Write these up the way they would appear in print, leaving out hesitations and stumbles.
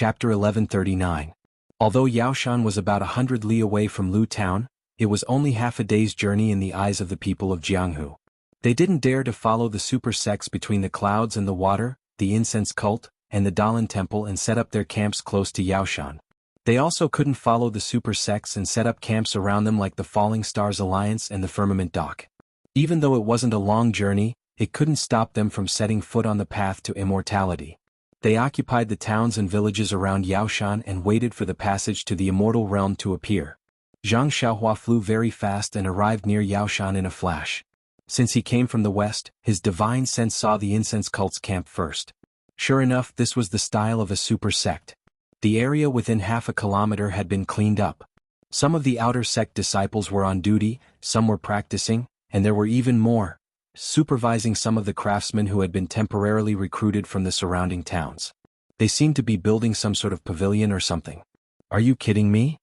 Chapter 1139. Although Yaoshan was about 100 li away from Lu town, it was only half a day's journey in the eyes of the people of Jianghu. They didn't dare to follow the super sects between the clouds and the water, the incense cult, and the Dalan temple and set up their camps close to Yaoshan. They also couldn't follow the super sects and set up camps around them like the Falling Stars Alliance and the Firmament Dock. Even though it wasn't a long journey, it couldn't stop them from setting foot on the path to immortality. They occupied the towns and villages around Yaoshan and waited for the passage to the immortal realm to appear. Zhang Xiaohua flew very fast and arrived near Yaoshan in a flash. Since he came from the west, his divine sense saw the incense cult's camp first. Sure enough, this was the style of a super sect. The area within half a kilometer had been cleaned up. Some of the outer sect disciples were on duty, some were practicing, and there were even more, supervising some of the craftsmen who had been temporarily recruited from the surrounding towns. They seemed to be building some sort of pavilion or something. Are you kidding me?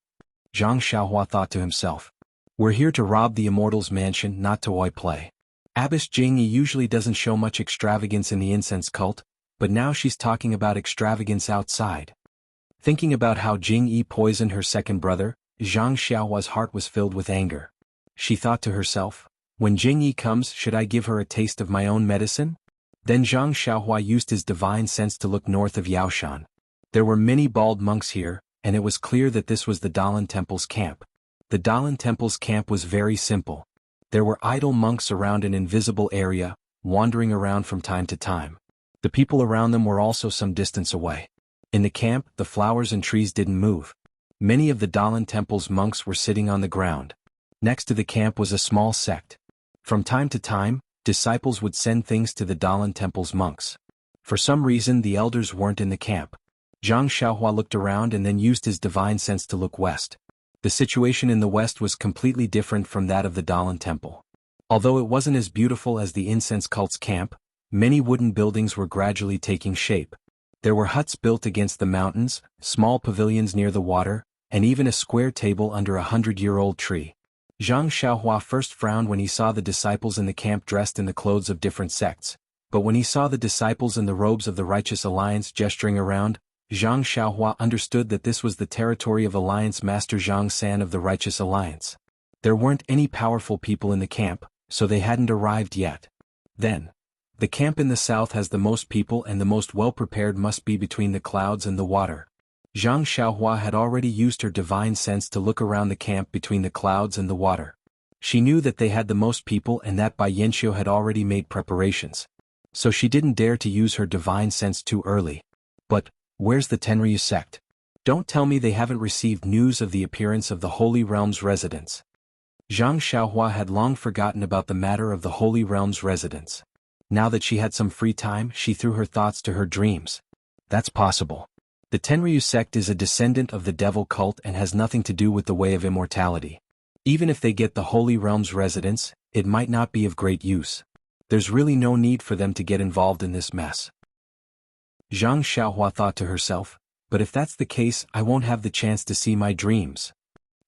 Zhang Xiaohua thought to himself. We're here to rob the Immortal's mansion, not to play. Abbess Jianghu usually doesn't show much extravagance in the incense cult, but now she's talking about extravagance outside. Thinking about how Jianghu poisoned her second brother, Zhang Xiaohua's heart was filled with anger. She thought to herself, when Jianghu comes, should I give her a taste of my own medicine? Then Zhang Xiaohua used his divine sense to look north of Yaoshan. There were many bald monks here, and it was clear that this was the Dalan Temple's camp. The Dalan Temple's camp was very simple. There were idle monks around an invisible area, wandering around from time to time. The people around them were also some distance away. In the camp, the flowers and trees didn't move. Many of the Dalan Temple's monks were sitting on the ground. Next to the camp was a small sect. From time to time, disciples would send things to the Dalan Temple's monks. For some reason, the elders weren't in the camp. Zhang Xiaohua looked around and then used his divine sense to look west. The situation in the west was completely different from that of the Dalan Temple. Although it wasn't as beautiful as the incense cult's camp, many wooden buildings were gradually taking shape. There were huts built against the mountains, small pavilions near the water, and even a square table under a 100-year-old tree. Zhang Xiaohua first frowned when he saw the disciples in the camp dressed in the clothes of different sects, but when he saw the disciples in the robes of the Righteous Alliance gesturing around, Zhang Xiaohua understood that this was the territory of Alliance Master Zhang San of the Righteous Alliance. There weren't any powerful people in the camp, so they hadn't arrived yet. Then, the camp in the south has the most people and the most well-prepared must be between the clouds and the water. Zhang Xiaohua had already used her divine sense to look around the camp between the clouds and the water. She knew that they had the most people and that Bai Yanxiu had already made preparations. So she didn't dare to use her divine sense too early. But, where's the Tenryu sect? Don't tell me they haven't received news of the appearance of the Holy Realm's residents. Zhang Xiaohua had long forgotten about the matter of the Holy Realm's residents. Now that she had some free time, she threw her thoughts to her dreams. That's possible. The Tenryu sect is a descendant of the devil cult and has nothing to do with the way of immortality. Even if they get the Holy Realm's residents, it might not be of great use. There's really no need for them to get involved in this mess. Zhang Xiaohua thought to herself, but if that's the case, I won't have the chance to see my dreams.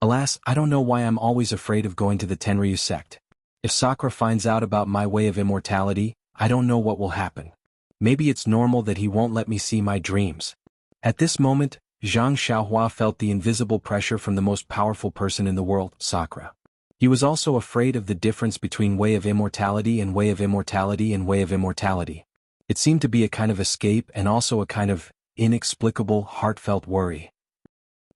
Alas, I don't know why I'm always afraid of going to the Tenryu sect. If Sakura finds out about my way of immortality, I don't know what will happen. Maybe it's normal that he won't let me see my dreams. At this moment, Zhang Xiaohua felt the invisible pressure from the most powerful person in the world, Sakura. He was also afraid of the difference between way of immortality and way of immortality and way of immortality. It seemed to be a kind of escape and also a kind of inexplicable, heartfelt worry.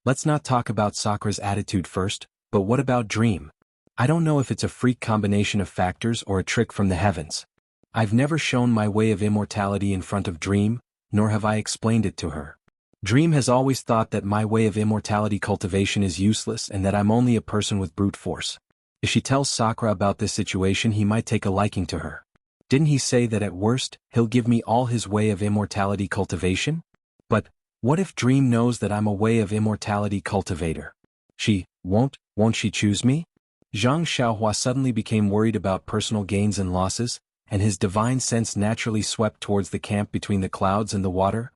Let's not talk about Sakura's attitude first, but what about Dream? I don't know if it's a freak combination of factors or a trick from the heavens. I've never shown my way of immortality in front of Dream, nor have I explained it to her. Dream has always thought that my way of immortality cultivation is useless and that I'm only a person with brute force. If she tells Sakura about this situation, he might take a liking to her. Didn't he say that at worst, he'll give me all his way of immortality cultivation? But, what if Dream knows that I'm a way of immortality cultivator? She won't she choose me? Zhang Xiaohua suddenly became worried about personal gains and losses, and his divine sense naturally swept towards the camp between the clouds and the water.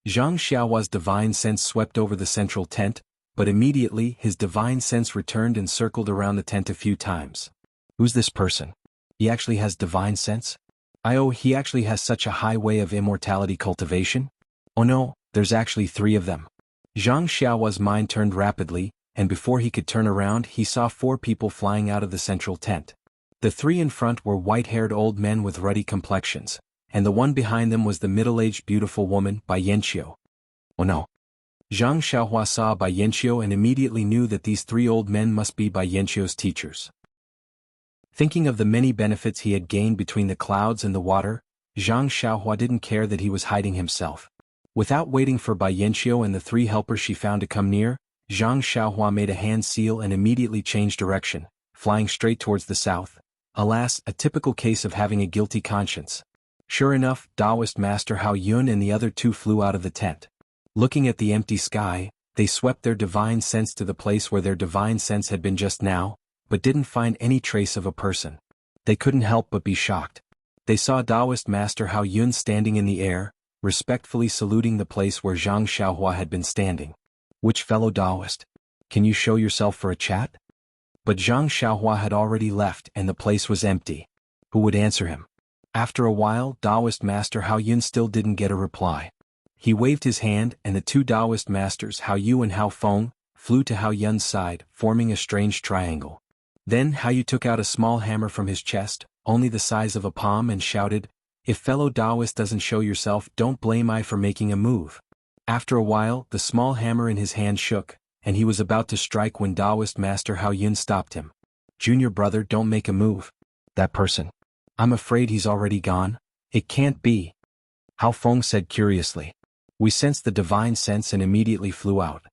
Zhang Xiaohua's divine sense swept over the central tent, but immediately his divine sense returned and circled around the tent a few times. Who's this person? He actually has divine sense? He actually has such a high way of immortality cultivation? Oh no, There's actually 3 of them. Zhang Xiaohua's mind turned rapidly, and before he could turn around he saw 4 people flying out of the central tent. The 3 in front were white-haired old men with ruddy complexions, and the one behind them was the middle-aged beautiful woman, Bai Yanqiu. Oh no. Zhang Xiaohua saw Bai Yanqiu and immediately knew that these 3 old men must be Bai Yanqiu's teachers. Thinking of the many benefits he had gained between the clouds and the water, Zhang Xiaohua didn't care that he was hiding himself. Without waiting for Bai Yanqiu and the 3 helpers she found to come near, Zhang Xiaohua made a hand seal and immediately changed direction, flying straight towards the south. Alas, a typical case of having a guilty conscience. Sure enough, Taoist Master Hao Yun and the other 2 flew out of the tent. Looking at the empty sky, they swept their divine sense to the place where their divine sense had been just now, but didn't find any trace of a person. They couldn't help but be shocked. They saw Taoist Master Hao Yun standing in the air, respectfully saluting the place where Zhang Xiaohua had been standing. Which fellow Taoist? Can you show yourself for a chat? But Zhang Xiaohua had already left and the place was empty. Who would answer him? After a while, Taoist Master Hao Yun still didn't get a reply. He waved his hand and the 2 Taoist masters Hao Yu and Hao Feng flew to Hao Yun's side, forming a strange triangle. Then Hao Yu took out a small hammer from his chest, only the size of a palm, and shouted, "If fellow Taoist doesn't show yourself, don't blame I for making a move." After a while, the small hammer in his hand shook, and he was about to strike when Taoist Master Hao Yun stopped him. "Junior brother, don't make a move. That person. I'm afraid he's already gone." "It can't be," Hao Feng said curiously. "We sensed the divine sense and immediately flew out.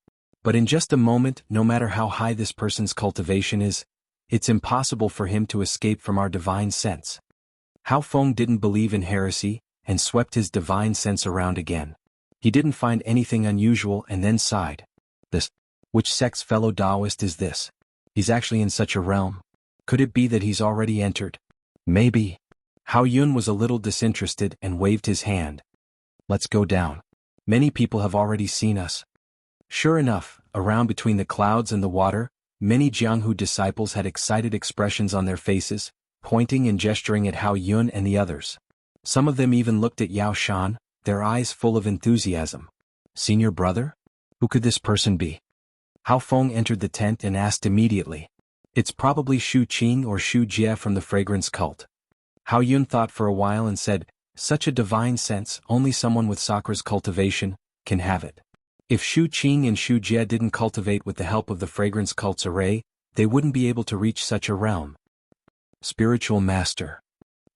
But in just a moment, no matter how high this person's cultivation is, it's impossible for him to escape from our divine sense." Hao Feng didn't believe in heresy, and swept his divine sense around again. He didn't find anything unusual and then sighed. Which sect's fellow Taoist is this? He's actually in such a realm. Could it be that he's already entered? Maybe. Hao Yun was a little disinterested and waved his hand. "Let's go down. Many people have already seen us." Sure enough, around between the clouds and the water, many Jianghu disciples had excited expressions on their faces, pointing and gesturing at Hao Yun and the others. Some of them even looked at Yao Shan, their eyes full of enthusiasm. "Senior brother? Who could this person be?" Hao Feng entered the tent and asked immediately. "It's probably Shu Qing or Shu Jie from the fragrance cult." Hao Yun thought for a while and said, "Such a divine sense, only someone with Sakra's cultivation can have it. If Shu Qing and Shu Jie didn't cultivate with the help of the fragrance cult's array, they wouldn't be able to reach such a realm." "Spiritual master."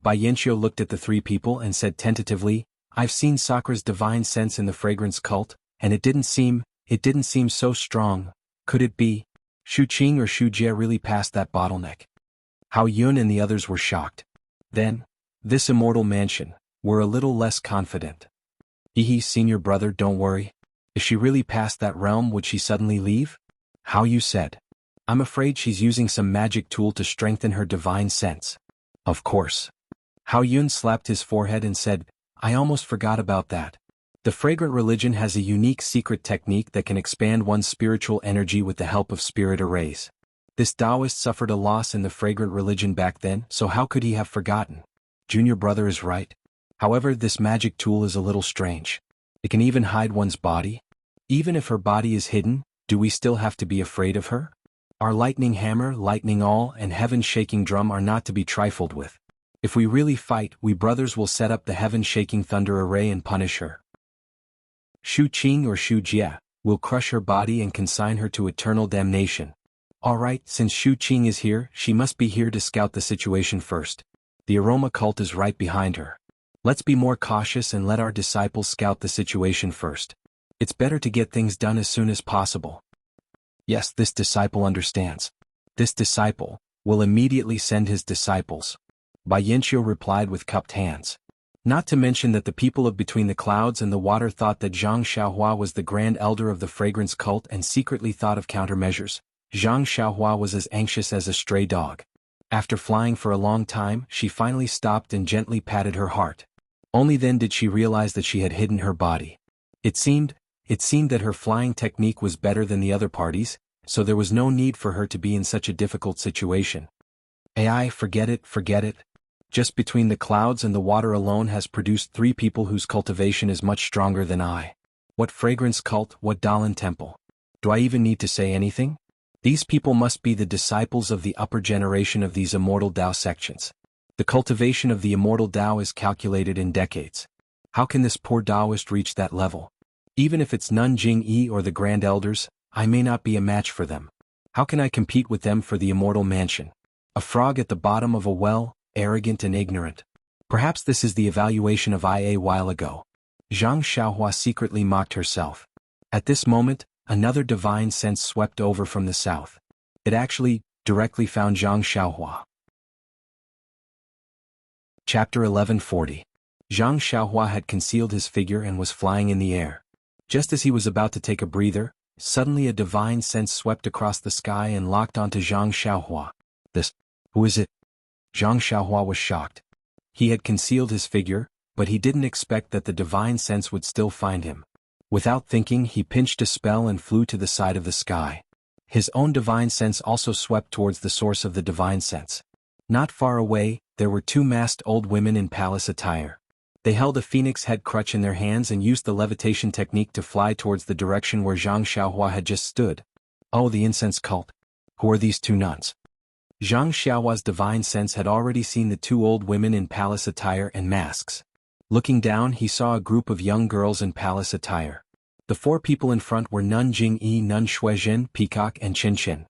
Bai Yanqiu looked at the 3 people and said tentatively, "I've seen Sakra's divine sense in the fragrance cult, and it didn't seem so strong. Could it be Shu Qing or Shu Jie really passed that bottleneck?" Hao Yun and the others were shocked. Then, this immortal mansion, were a little less confident. Senior brother, don't worry. If she really passed that realm, would she suddenly leave?" Hao Yu said. "I'm afraid she's using some magic tool to strengthen her divine sense." "Of course." Hao Yun slapped his forehead and said, "I almost forgot about that. The fragrant religion has a unique secret technique that can expand one's spiritual energy with the help of spirit arrays. This Taoist suffered a loss in the fragrant religion back then, so how could he have forgotten?" Junior brother is right. However, this magic tool is a little strange. It can even hide one's body. Even if her body is hidden, do we still have to be afraid of her? Our lightning hammer, lightning all, and heaven-shaking drum are not to be trifled with. If we really fight, we brothers will set up the heaven-shaking thunder array and punish her. Shu Qing or Shu Jie will crush her body and consign her to eternal damnation. Alright, since Shu Qing is here, she must be here to scout the situation first. The aroma cult is right behind her. Let's be more cautious and let our disciples scout the situation first. It's better to get things done as soon as possible. Yes, this disciple understands. This disciple will immediately send his disciples. Bai Yanqiu replied with cupped hands. Not to mention that the people of Between the Clouds and the Water thought that Zhang Xiaohua was the grand elder of the fragrance cult and secretly thought of countermeasures. Zhang Xiaohua was as anxious as a stray dog. After flying for a long time, she finally stopped and gently patted her heart. Only then did she realize that she had hidden her body. It seemed that her flying technique was better than the other parties, so there was no need for her to be in such a difficult situation. AI, forget it. Just Between the Clouds and the Water alone has produced 3 people whose cultivation is much stronger than I. What fragrance cult, what Dalan temple? Do I even need to say anything? These people must be the disciples of the upper generation of these immortal Dao sections. The cultivation of the immortal Dao is calculated in decades. How can this poor Daoist reach that level? Even if it's Nun Jing-yi or the Grand Elders, I may not be a match for them. How can I compete with them for the immortal mansion? A frog at the bottom of a well, arrogant and ignorant. Perhaps this is the evaluation of IA a while ago. Zhang Xiaohua secretly mocked herself. At this moment, another divine sense swept over from the south. It actually, directly found Zhang Xiaohua. Chapter 1140. Zhang Xiaohua had concealed his figure and was flying in the air. Just as he was about to take a breather, suddenly a divine sense swept across the sky and locked onto Zhang Xiaohua. Who is it? Zhang Xiaohua was shocked. He had concealed his figure, but he didn't expect that the divine sense would still find him. Without thinking, he pinched a spell and flew to the side of the sky. His own divine sense also swept towards the source of the divine sense. Not far away, there were two masked old women in palace attire. They held a phoenix head crutch in their hands and used the levitation technique to fly towards the direction where Zhang Xiaohua had just stood. Oh, the incense cult. Who are these two nuns? Zhang Xiaohua's divine sense had already seen the two old women in palace attire and masks. Looking down, he saw a group of young girls in palace attire. The four people in front were Nun Jing-yi, Nun Shuizhen, Peacock and Qin Qin.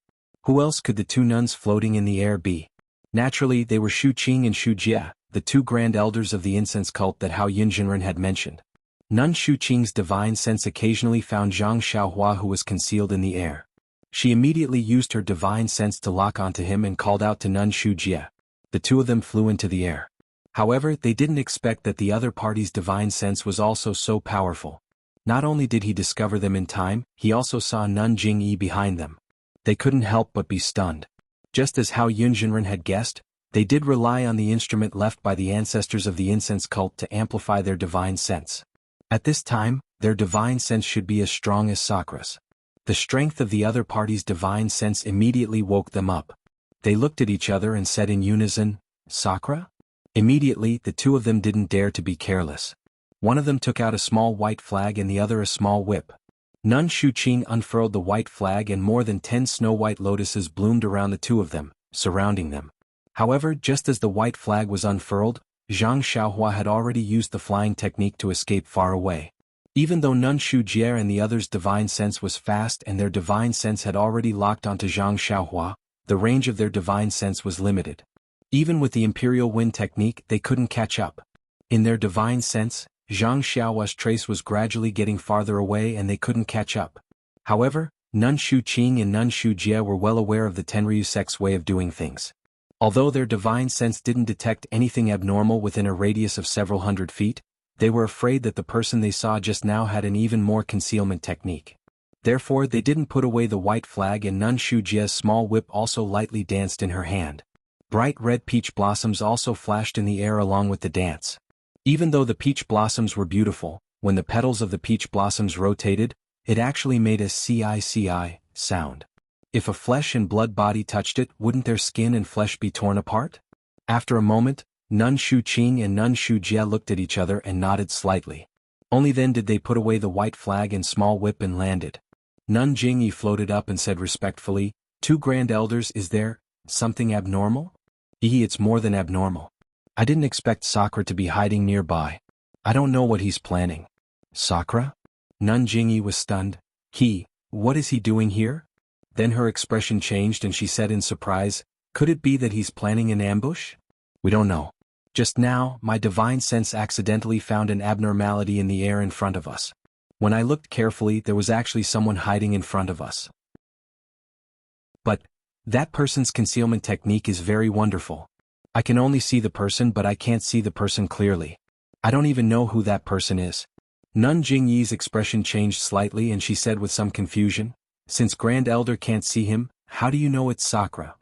Who else could the two nuns floating in the air be? Naturally, they were Shu Qing and Shu Jie, the two grand elders of the incense cult that Hao Yunjinren had mentioned. Nun Shu Qing's divine sense occasionally found Zhang Xiaohua, who was concealed in the air. She immediately used her divine sense to lock onto him and called out to Nun Shu Jie. The two of them flew into the air. However, they didn't expect that the other party's divine sense was also so powerful. Not only did he discover them in time, he also saw Nun Jing-yi behind them. They couldn't help but be stunned. Just as Hao Yunjinren had guessed, they did rely on the instrument left by the ancestors of the incense cult to amplify their divine sense. At this time, their divine sense should be as strong as Sakra's. The strength of the other party's divine sense immediately woke them up. They looked at each other and said in unison, "Sakra?" Immediately, the two of them didn't dare to be careless. One of them took out a small white flag and the other a small whip. Nun Shu Qing unfurled the white flag and more than 10 snow-white lotuses bloomed around the two of them, surrounding them. However, just as the white flag was unfurled, Zhang Xiaohua had already used the flying technique to escape far away. Even though Nun Shu Jie and the others' divine sense was fast and their divine sense had already locked onto Zhang Xiaohua, the range of their divine sense was limited. Even with the Imperial Wind technique, they couldn't catch up. In their divine sense, Zhang Xiaohua's trace was gradually getting farther away and they couldn't catch up. However, Nun Shu Qing and Nun Shu Jie were well aware of the Tenryu sect's way of doing things. Although their divine sense didn't detect anything abnormal within a radius of several hundred feet, they were afraid that the person they saw just now had an even more concealment technique. Therefore, they didn't put away the white flag and Nun Shu Jie's small whip also lightly danced in her hand. Bright red peach blossoms also flashed in the air along with the dance. Even though the peach blossoms were beautiful, when the petals of the peach blossoms rotated, it actually made a ci sound. If a flesh and blood body touched it, wouldn't their skin and flesh be torn apart? After a moment, Nun Shu Qing and Nun Shu Jie looked at each other and nodded slightly. Only then did they put away the white flag and small whip and landed. Nun Jing-yi floated up and said respectfully, "Two grand elders, is there something abnormal?" It's more than abnormal. I didn't expect Sakra to be hiding nearby. I don't know what he's planning. Sakra? Nun Jing-yi was stunned. What is he doing here? Then her expression changed and she said in surprise, "Could it be that he's planning an ambush?" We don't know. Just now, my divine sense accidentally found an abnormality in the air in front of us. When I looked carefully, there was actually someone hiding in front of us. But that person's concealment technique is very wonderful. I can only see the person, but I can't see the person clearly. I don't even know who that person is. Nun Jing-yi's expression changed slightly and she said with some confusion, "Since Grand Elder can't see him, how do you know it's Sakra?"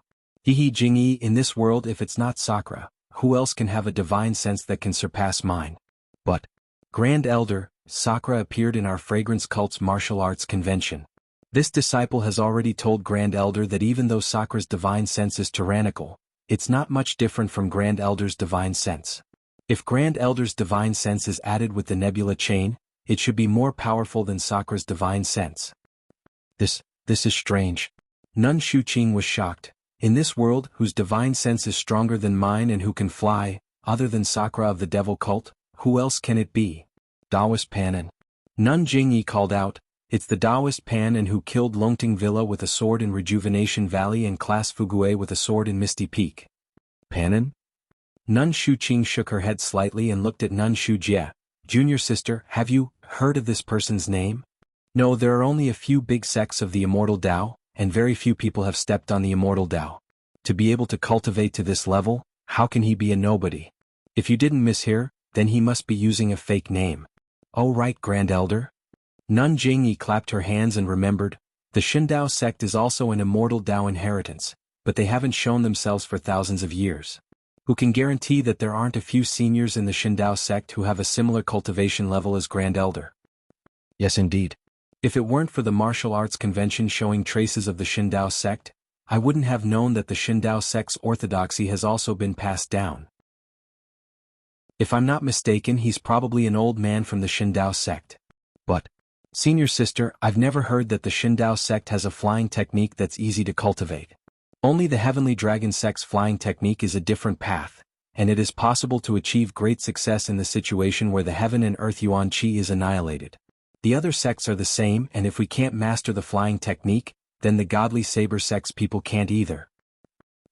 Jing-yi, in this world if it's not Sakra, who else can have a divine sense that can surpass mine? But, Grand Elder, Sakra appeared in our fragrance cult's martial arts convention. This disciple has already told Grand Elder that even though Sakra's divine sense is tyrannical, it's not much different from Grand Elder's divine sense. If Grand Elder's divine sense is added with the nebula chain, it should be more powerful than Sakura's divine sense. This is strange. Nun Shuqing was shocked. In this world, whose divine sense is stronger than mine and who can fly, other than Sakura of the devil cult, who else can it be? Taoist Panin. Nun Jingyi called out, it's the Taoist Panin who killed Longting Villa with a sword in Rejuvenation Valley and Class Fugue with a sword in Misty Peak. Panin? Nun Shuqing shook her head slightly and looked at Nun Shujie. Junior sister, have you heard of this person's name? No, there are only a few big sects of the Immortal Tao, and very few people have stepped on the Immortal Tao. To be able to cultivate to this level, how can he be a nobody? If you didn't mishear, then he must be using a fake name. Oh right, Grand Elder? Nun Jingyi clapped her hands and remembered, the Shindao sect is also an Immortal Tao inheritance, but they haven't shown themselves for thousands of years. Who can guarantee that there aren't a few seniors in the Shindao sect who have a similar cultivation level as Grand Elder? Yes indeed. If it weren't for the martial arts convention showing traces of the Shindao sect, I wouldn't have known that the Shindao sect's orthodoxy has also been passed down. If I'm not mistaken, he's probably an old man from the Shindao sect. But, senior sister, I've never heard that the Shindao sect has a flying technique that's easy to cultivate. Only the Heavenly Dragon sect's flying technique is a different path, and it is possible to achieve great success in the situation where the Heaven and Earth Yuan Qi is annihilated. The other sects are the same, and if we can't master the flying technique, then the Godly Saber sect's people can't either.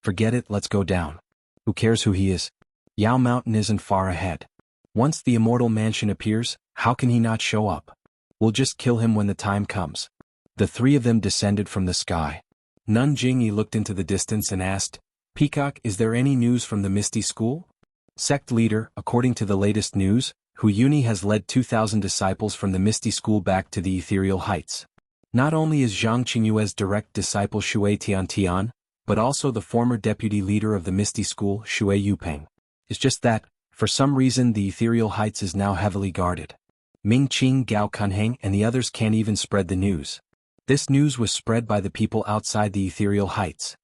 Forget it, let's go down. Who cares who he is? Yao Mountain isn't far ahead. Once the Immortal Mansion appears, how can he not show up? We'll just kill him when the time comes. The three of them descended from the sky. Nun Jingyi looked into the distance and asked, Peacock, is there any news from the Misty School? Sect leader, according to the latest news, Hu Yuni has led 2,000 disciples from the Misty School back to the Ethereal Heights. Not only is Zhang Qingyue's direct disciple Shui Tiantian, but also the former deputy leader of the Misty School, Shui Yupeng. It's just that, for some reason the Ethereal Heights is now heavily guarded. Ming Qing, Gao Kunheng and the others can't even spread the news. This news was spread by the people outside the Ethereal Heights.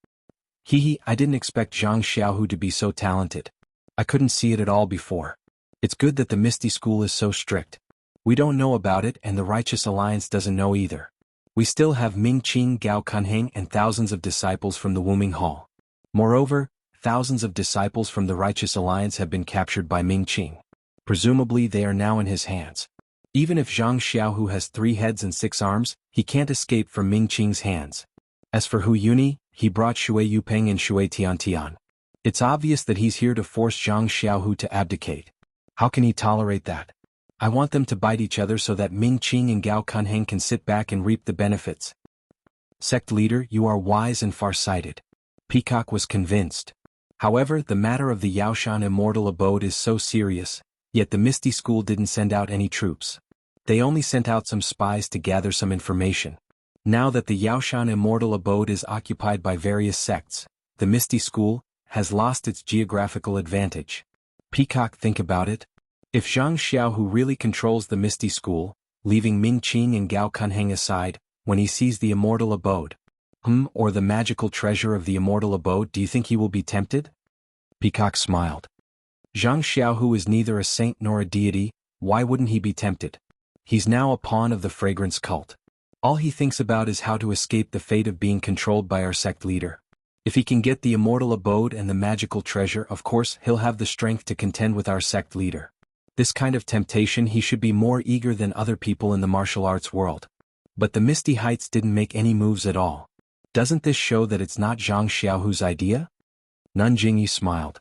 I didn't expect Zhang Xiaohu to be so talented. I couldn't see it at all before. It's good that the Misty School is so strict. We don't know about it and the Righteous Alliance doesn't know either. We still have Ming Qing, Gao Kunheng and thousands of disciples from the Wuming Hall. Moreover, thousands of disciples from the Righteous Alliance have been captured by Ming Qing. Presumably they are now in his hands. Even if Zhang Xiaohu has 3 heads and 6 arms, he can't escape from Ming Qing's hands. As for Hu Yuni, he brought Shui Yupeng and Shui Tiantian. It's obvious that he's here to force Zhang Xiaohu to abdicate. How can he tolerate that? I want them to bite each other so that Ming Qing and Gao Kunheng can sit back and reap the benefits. Sect leader, you are wise and far-sighted. Peacock was convinced. However, the matter of the Yaoshan Immortal Abode is so serious, yet the Misty School didn't send out any troops. They only sent out some spies to gather some information. Now that the Yaoshan Immortal Abode is occupied by various sects, the Misty School has lost its geographical advantage. Peacock, think about it. If Zhang Xiaohu really controls the Misty School, leaving Ming Qing and Gao Kunheng aside, when he sees the Immortal Abode, or the magical treasure of the Immortal Abode, do you think he will be tempted? Peacock smiled. Zhang Xiaohu is neither a saint nor a deity, why wouldn't he be tempted? He's now a pawn of the fragrance cult. All he thinks about is how to escape the fate of being controlled by our sect leader. If he can get the Immortal Abode and the magical treasure, of course he'll have the strength to contend with our sect leader. This kind of temptation he should be more eager than other people in the martial arts world. But the Misty Heights didn't make any moves at all. Doesn't this show that it's not Zhang Xiaohu's idea? Nun Jingyi smiled.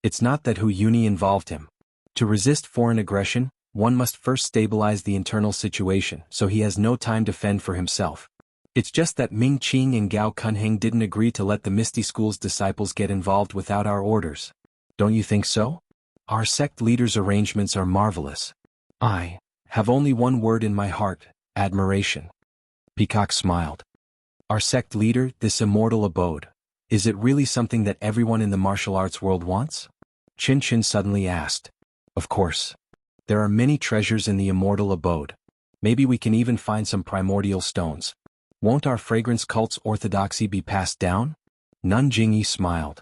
It's not that Hu Yuni involved him. To resist foreign aggression, one must first stabilize the internal situation, so he has no time to fend for himself. It's just that Ming Qing and Gao Kunheng didn't agree to let the Misty School's disciples get involved without our orders. Don't you think so? Our sect leader's arrangements are marvelous. I have only one word in my heart, admiration. Peacock smiled. Our sect leader, this Immortal Abode. Is it really something that everyone in the martial arts world wants? Chin Chin suddenly asked. Of course. There are many treasures in the Immortal Abode. Maybe we can even find some primordial stones. Won't our fragrance cult's orthodoxy be passed down? Nun Jingyi smiled.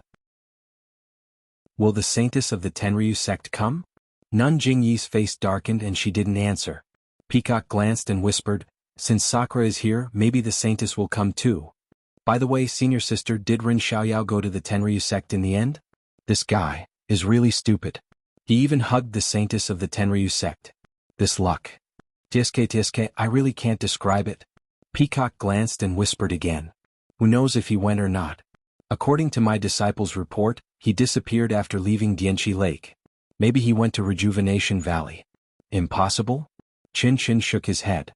Will the saintess of the Tenryu sect come? Nun Jingyi's face darkened and she didn't answer. Peacock glanced and whispered, "Since Sakura is here, maybe the Saintess will come too. By the way, senior sister, did Rin Xiaoyao go to the Tenryu sect in the end? This guy is really stupid. He even hugged the Saintess of the Tenryu sect. This luck. Tiske, I really can't describe it." Peacock glanced and whispered again. "Who knows if he went or not? According to my disciple's report, he disappeared after leaving Dianchi Lake. Maybe he went to Rejuvenation Valley." "Impossible?" Qin Qin shook his head.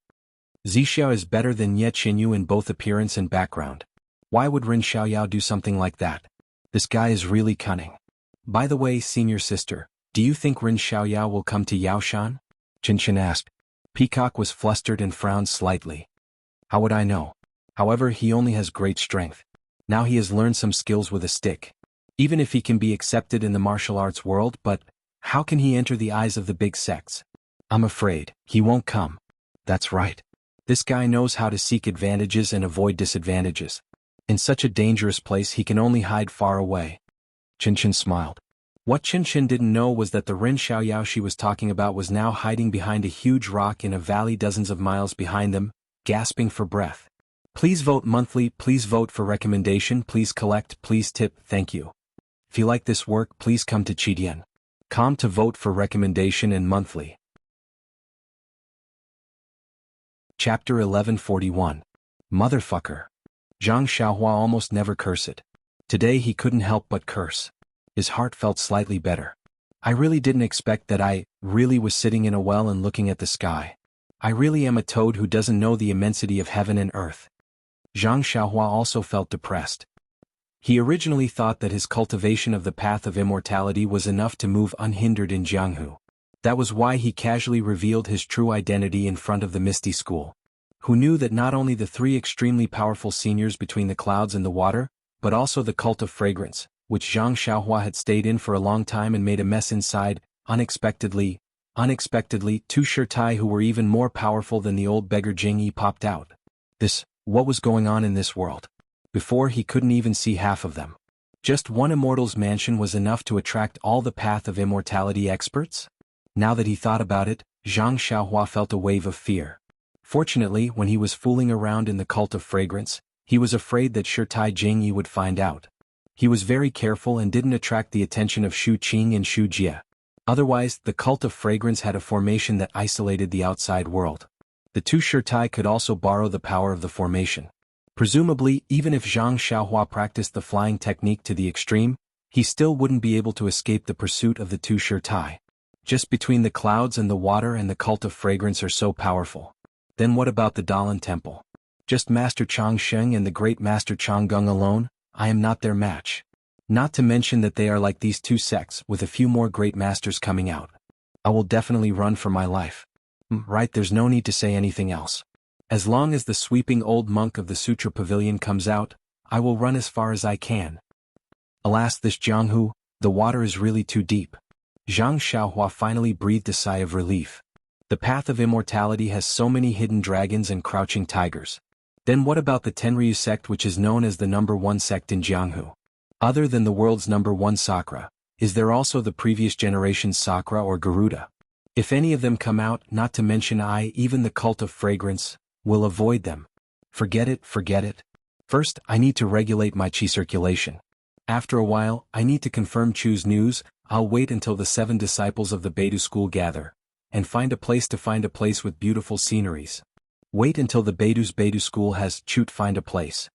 "Zixiao is better than Ye Qinyu in both appearance and background. Why would Rin Xiaoyao do something like that? This guy is really cunning. By the way, senior sister, do you think Rin Xiaoyao will come to Yaoshan?" Qin Qin asked. Peacock was flustered and frowned slightly. "How would I know? However, he only has great strength. Now he has learned some skills with a stick. Even if he can be accepted in the martial arts world, but how can he enter the eyes of the big sects? I'm afraid he won't come." "That's right. This guy knows how to seek advantages and avoid disadvantages. In such a dangerous place he can only hide far away." Qin Qin smiled. What Qin Qin didn't know was that the Rin Xiaoyao she was talking about was now hiding behind a huge rock in a valley dozens of miles behind them, gasping for breath. "Please vote monthly, please vote for recommendation, please collect, please tip, thank you. If you like this work, please come to Chidian.com to vote for recommendation and monthly." Chapter 1141. Motherfucker. Zhang Xiaohua almost never cursed. Today he couldn't help but curse. His heart felt slightly better. "I really didn't expect that. I really was sitting in a well and looking at the sky. I really am a toad who doesn't know the immensity of heaven and earth." Zhang Xiaohua also felt depressed. He originally thought that his cultivation of the path of immortality was enough to move unhindered in Jianghu. That was why he casually revealed his true identity in front of the Misty School. Who knew that not only the three extremely powerful seniors between the clouds and the water, but also the cult of fragrance, which Zhang Xiaohua had stayed in for a long time and made a mess inside, unexpectedly, two Shirtai who were even more powerful than the old beggar Jingyi popped out. What was going on in this world? Before he couldn't even see half of them. Just one immortal's mansion was enough to attract all the path of immortality experts? Now that he thought about it, Zhang Xiaohua felt a wave of fear. Fortunately, when he was fooling around in the cult of fragrance, he was afraid that Shirtai Jingyi would find out. He was very careful and didn't attract the attention of Shu Qing and Shu Jie. Otherwise, the cult of fragrance had a formation that isolated the outside world. The two Shirtai could also borrow the power of the formation. Presumably, even if Zhang Xiaohua practiced the flying technique to the extreme, he still wouldn't be able to escape the pursuit of the two Shirtai. Just between the clouds and the water and the cult of fragrance are so powerful. Then what about the Dalan Temple? Just Master Chang Sheng and the great Master Chang Gung alone? I am not their match. Not to mention that they are like these two sects, with a few more great masters coming out. I will definitely run for my life. Right, there's no need to say anything else. As long as the sweeping old monk of the Sutra Pavilion comes out, I will run as far as I can. Alas, this Jianghu, the water is really too deep. Zhang Xiaohua finally breathed a sigh of relief. The path of immortality has so many hidden dragons and crouching tigers. Then what about the Tenryu sect, which is known as the #1 sect in Jianghu? Other than the world's #1 Sakura, is there also the previous generation's Sakura or Garuda? If any of them come out, not to mention even the cult of fragrance, will avoid them. Forget it. First, I need to regulate my chi circulation. After a while, I need to confirm Chu's news. I'll wait until the 7 disciples of the Beidou school gather, and find a place with beautiful sceneries. Wait until the Beidou school has find a place.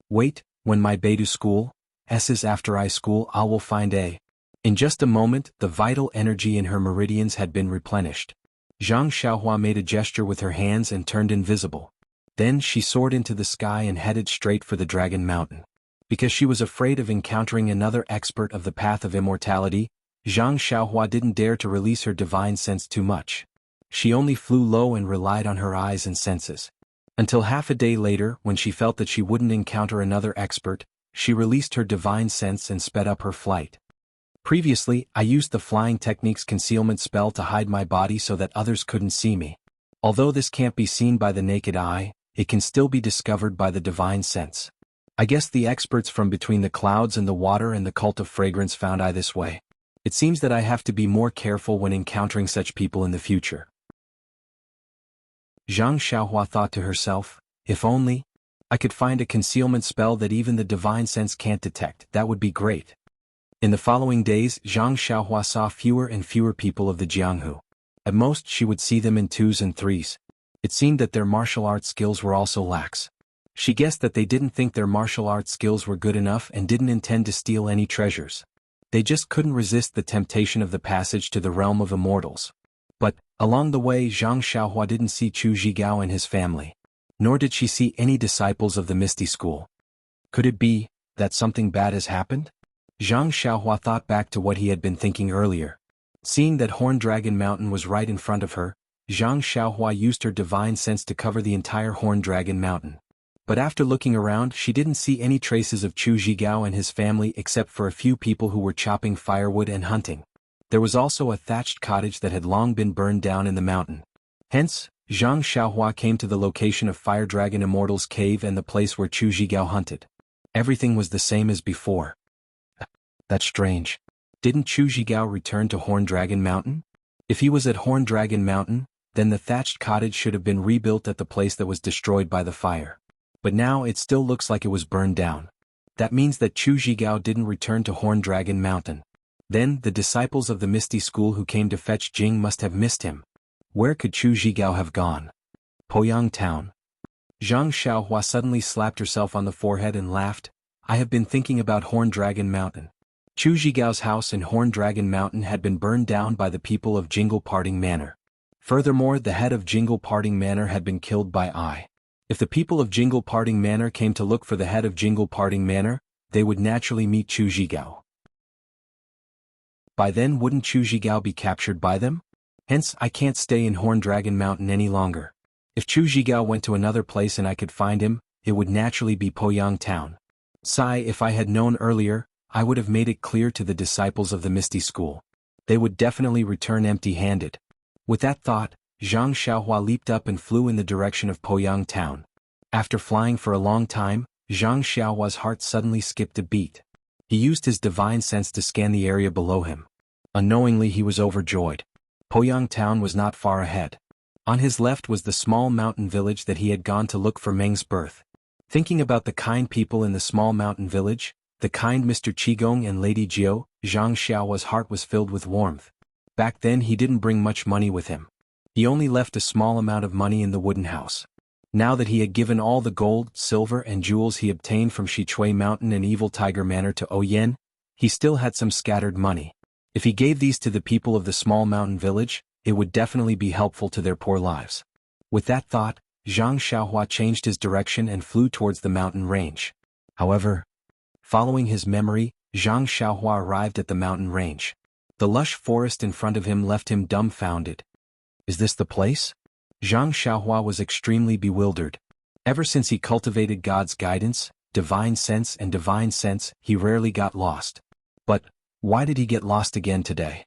Wait, when my Beidou school is after I school, I will find a. In just a moment, the vital energy in her meridians had been replenished. Zhang Xiaohua made a gesture with her hands and turned invisible. Then she soared into the sky and headed straight for the Dragon Mountain. Because she was afraid of encountering another expert of the path of immortality, Zhang Xiaohua didn't dare to release her divine sense too much. She only flew low and relied on her eyes and senses. Until half a day later, when she felt that she wouldn't encounter another expert, she released her divine sense and sped up her flight. Previously, I used the flying technique's concealment spell to hide my body so that others couldn't see me. Although this can't be seen by the naked eye, it can still be discovered by the divine sense. I guess the experts from between the clouds and the water and the cult of fragrance found I this way. It seems that I have to be more careful when encountering such people in the future. Zhang Xiaohua thought to herself, if only I could find a concealment spell that even the divine sense can't detect, that would be great. In the following days, Zhang Xiaohua saw fewer and fewer people of the Jianghu. At most she would see them in twos and threes. It seemed that their martial arts skills were also lax. She guessed that they didn't think their martial arts skills were good enough and didn't intend to steal any treasures. They just couldn't resist the temptation of the passage to the realm of immortals. But, along the way, Zhang Xiaohua didn't see Chu Zhigao and his family. Nor did she see any disciples of the Misty School. Could it be that something bad has happened? Zhang Xiaohua thought back to what he had been thinking earlier. Seeing that Horn Dragon Mountain was right in front of her, Zhang Xiaohua used her divine sense to cover the entire Horn Dragon Mountain. But after looking around, she didn't see any traces of Chu Zhigao and his family except for a few people who were chopping firewood and hunting. There was also a thatched cottage that had long been burned down in the mountain. Hence, Zhang Xiaohua came to the location of Fire Dragon Immortal's cave and the place where Chu Zhigao hunted. Everything was the same as before. That's strange. Didn't Chu Zhigao return to Horn Dragon Mountain? If he was at Horn Dragon Mountain, then the thatched cottage should have been rebuilt at the place that was destroyed by the fire. But now it still looks like it was burned down. That means that Chu Zhigao didn't return to Horn Dragon Mountain. Then, the disciples of the Misty School who came to fetch Jing must have missed him. Where could Chu Zhigao have gone? Poyang Town. Zhang Xiaohua suddenly slapped herself on the forehead and laughed. I have been thinking about Horn Dragon Mountain. Chu Zhigao's house in Horn Dragon Mountain had been burned down by the people of Jingle Parting Manor. Furthermore, the head of Jingle Parting Manor had been killed by I. If the people of Jingle Parting Manor came to look for the head of Jingle Parting Manor, they would naturally meet Chu Zhigao. By then wouldn't Chu Zhigao be captured by them? Hence, I can't stay in Horn Dragon Mountain any longer. If Chu Zhigao went to another place and I could find him, it would naturally be Poyang Town. If I had known earlier, I would have made it clear to the disciples of the Misty School. They would definitely return empty-handed. With that thought, Zhang Xiaohua leaped up and flew in the direction of Poyang Town. After flying for a long time, Zhang Xiaohua's heart suddenly skipped a beat. He used his divine sense to scan the area below him. Unknowingly he was overjoyed. Poyang Town was not far ahead. On his left was the small mountain village that he had gone to look for Meng's birth. Thinking about the kind people in the small mountain village, the kind Mr. Qigong and Lady Jiao, Zhang Xiaohua's heart was filled with warmth. Back then he didn't bring much money with him. He only left a small amount of money in the wooden house. Now that he had given all the gold, silver and jewels he obtained from Shichui Mountain and Evil Tiger Manor to Oyen, he still had some scattered money. If he gave these to the people of the small mountain village, it would definitely be helpful to their poor lives. With that thought, Zhang Xiaohua changed his direction and flew towards the mountain range. However, following his memory, Zhang Xiaohua arrived at the mountain range. The lush forest in front of him left him dumbfounded. Is this the place? Zhang Xiaohua was extremely bewildered. Ever since he cultivated God's guidance, divine sense, he rarely got lost. But why did he get lost again today?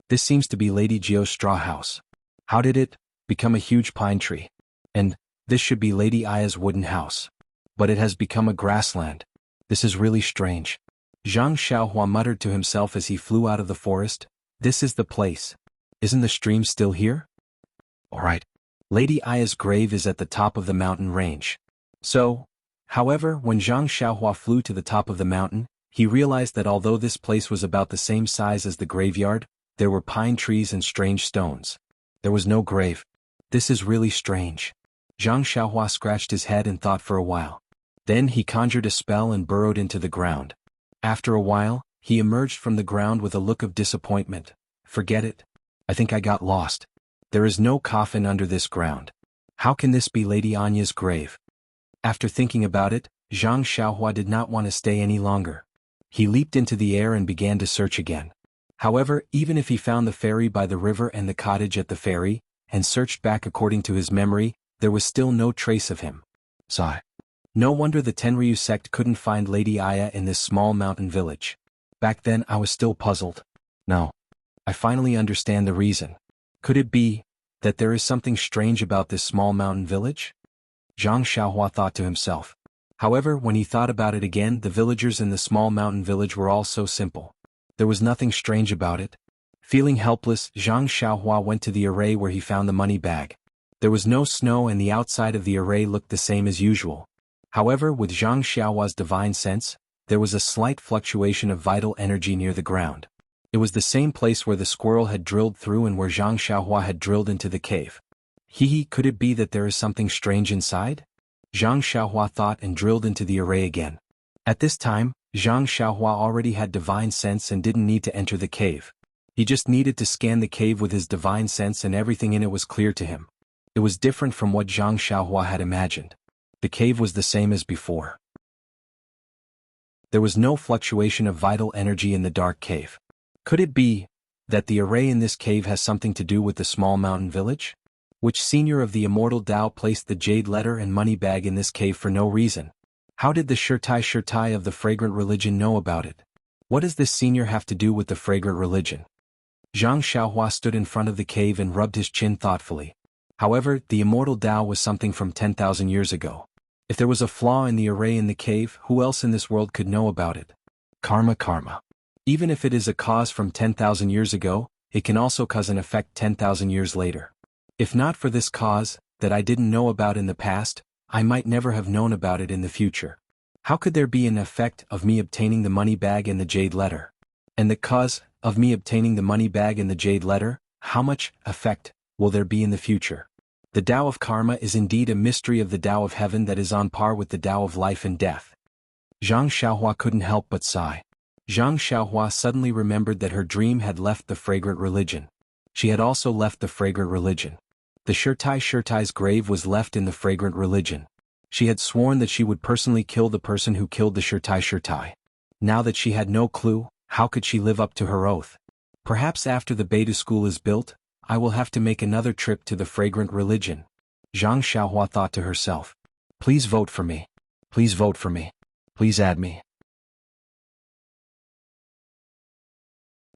This seems to be Lady Jiao's straw house. How did it become a huge pine tree? And this should be Lady Aya's wooden house. But it has become a grassland. This is really strange. Zhang Xiaohua muttered to himself as he flew out of the forest. This is the place. Isn't the stream still here? Alright. Lady Aya's grave is at the top of the mountain range. However, when Zhang Xiaohua flew to the top of the mountain, he realized that although this place was about the same size as the graveyard, there were pine trees and strange stones. There was no grave. This is really strange. Zhang Xiaohua scratched his head and thought for a while. Then he conjured a spell and burrowed into the ground. After a while, he emerged from the ground with a look of disappointment. Forget it. I think I got lost. There is no coffin under this ground. How can this be Lady Anya's grave? After thinking about it, Zhang Xiaohua did not want to stay any longer. He leaped into the air and began to search again. However, even if he found the ferry by the river and the cottage at the ferry, and searched back according to his memory, there was still no trace of him. Sigh. No wonder the Tenryu sect couldn't find Lady Aya in this small mountain village. Back then I was still puzzled. No. I finally understand the reason. Could it be that there is something strange about this small mountain village? Zhang Xiaohua thought to himself. However, when he thought about it again, the villagers in the small mountain village were all so simple. There was nothing strange about it. Feeling helpless, Zhang Xiaohua went to the array where he found the money bag. There was no snow and the outside of the array looked the same as usual. However, with Zhang Xiaohua's divine sense, there was a slight fluctuation of vital energy near the ground. It was the same place where the squirrel had drilled through and where Zhang Xiaohua had drilled into the cave. Could it be that there is something strange inside? Zhang Xiaohua thought and drilled into the array again. At this time, Zhang Xiaohua already had divine sense and didn't need to enter the cave. He just needed to scan the cave with his divine sense and everything in it was clear to him. It was different from what Zhang Xiaohua had imagined. The cave was the same as before. There was no fluctuation of vital energy in the dark cave. Could it be that the array in this cave has something to do with the small mountain village? Which senior of the immortal Tao placed the jade letter and money bag in this cave for no reason? How did the Shirtai of the fragrant religion know about it? What does this senior have to do with the fragrant religion? Zhang Xiaohua stood in front of the cave and rubbed his chin thoughtfully. However, the immortal Tao was something from 10,000 years ago. If there was a flaw in the array in the cave, who else in this world could know about it? Karma. Even if it is a cause from 10,000 years ago, it can also cause an effect 10,000 years later. If not for this cause, that I didn't know about in the past, I might never have known about it in the future. How could there be an effect of me obtaining the money bag and the jade letter? And the cause of me obtaining the money bag and the jade letter, how much effect will there be in the future? The Tao of Karma is indeed a mystery of the Tao of Heaven that is on par with the Tao of life and death. Zhang Xiaohua couldn't help but sigh. Zhang Xiaohua suddenly remembered that her dream had left the fragrant religion. She had also left the fragrant religion. The Shirtai's grave was left in the fragrant religion. She had sworn that she would personally kill the person who killed the Shirtai. Now that she had no clue, how could she live up to her oath? Perhaps after the Beta school is built, I will have to make another trip to the fragrant religion. Zhang Xiaohua thought to herself. Please vote for me. Please vote for me. Please add me.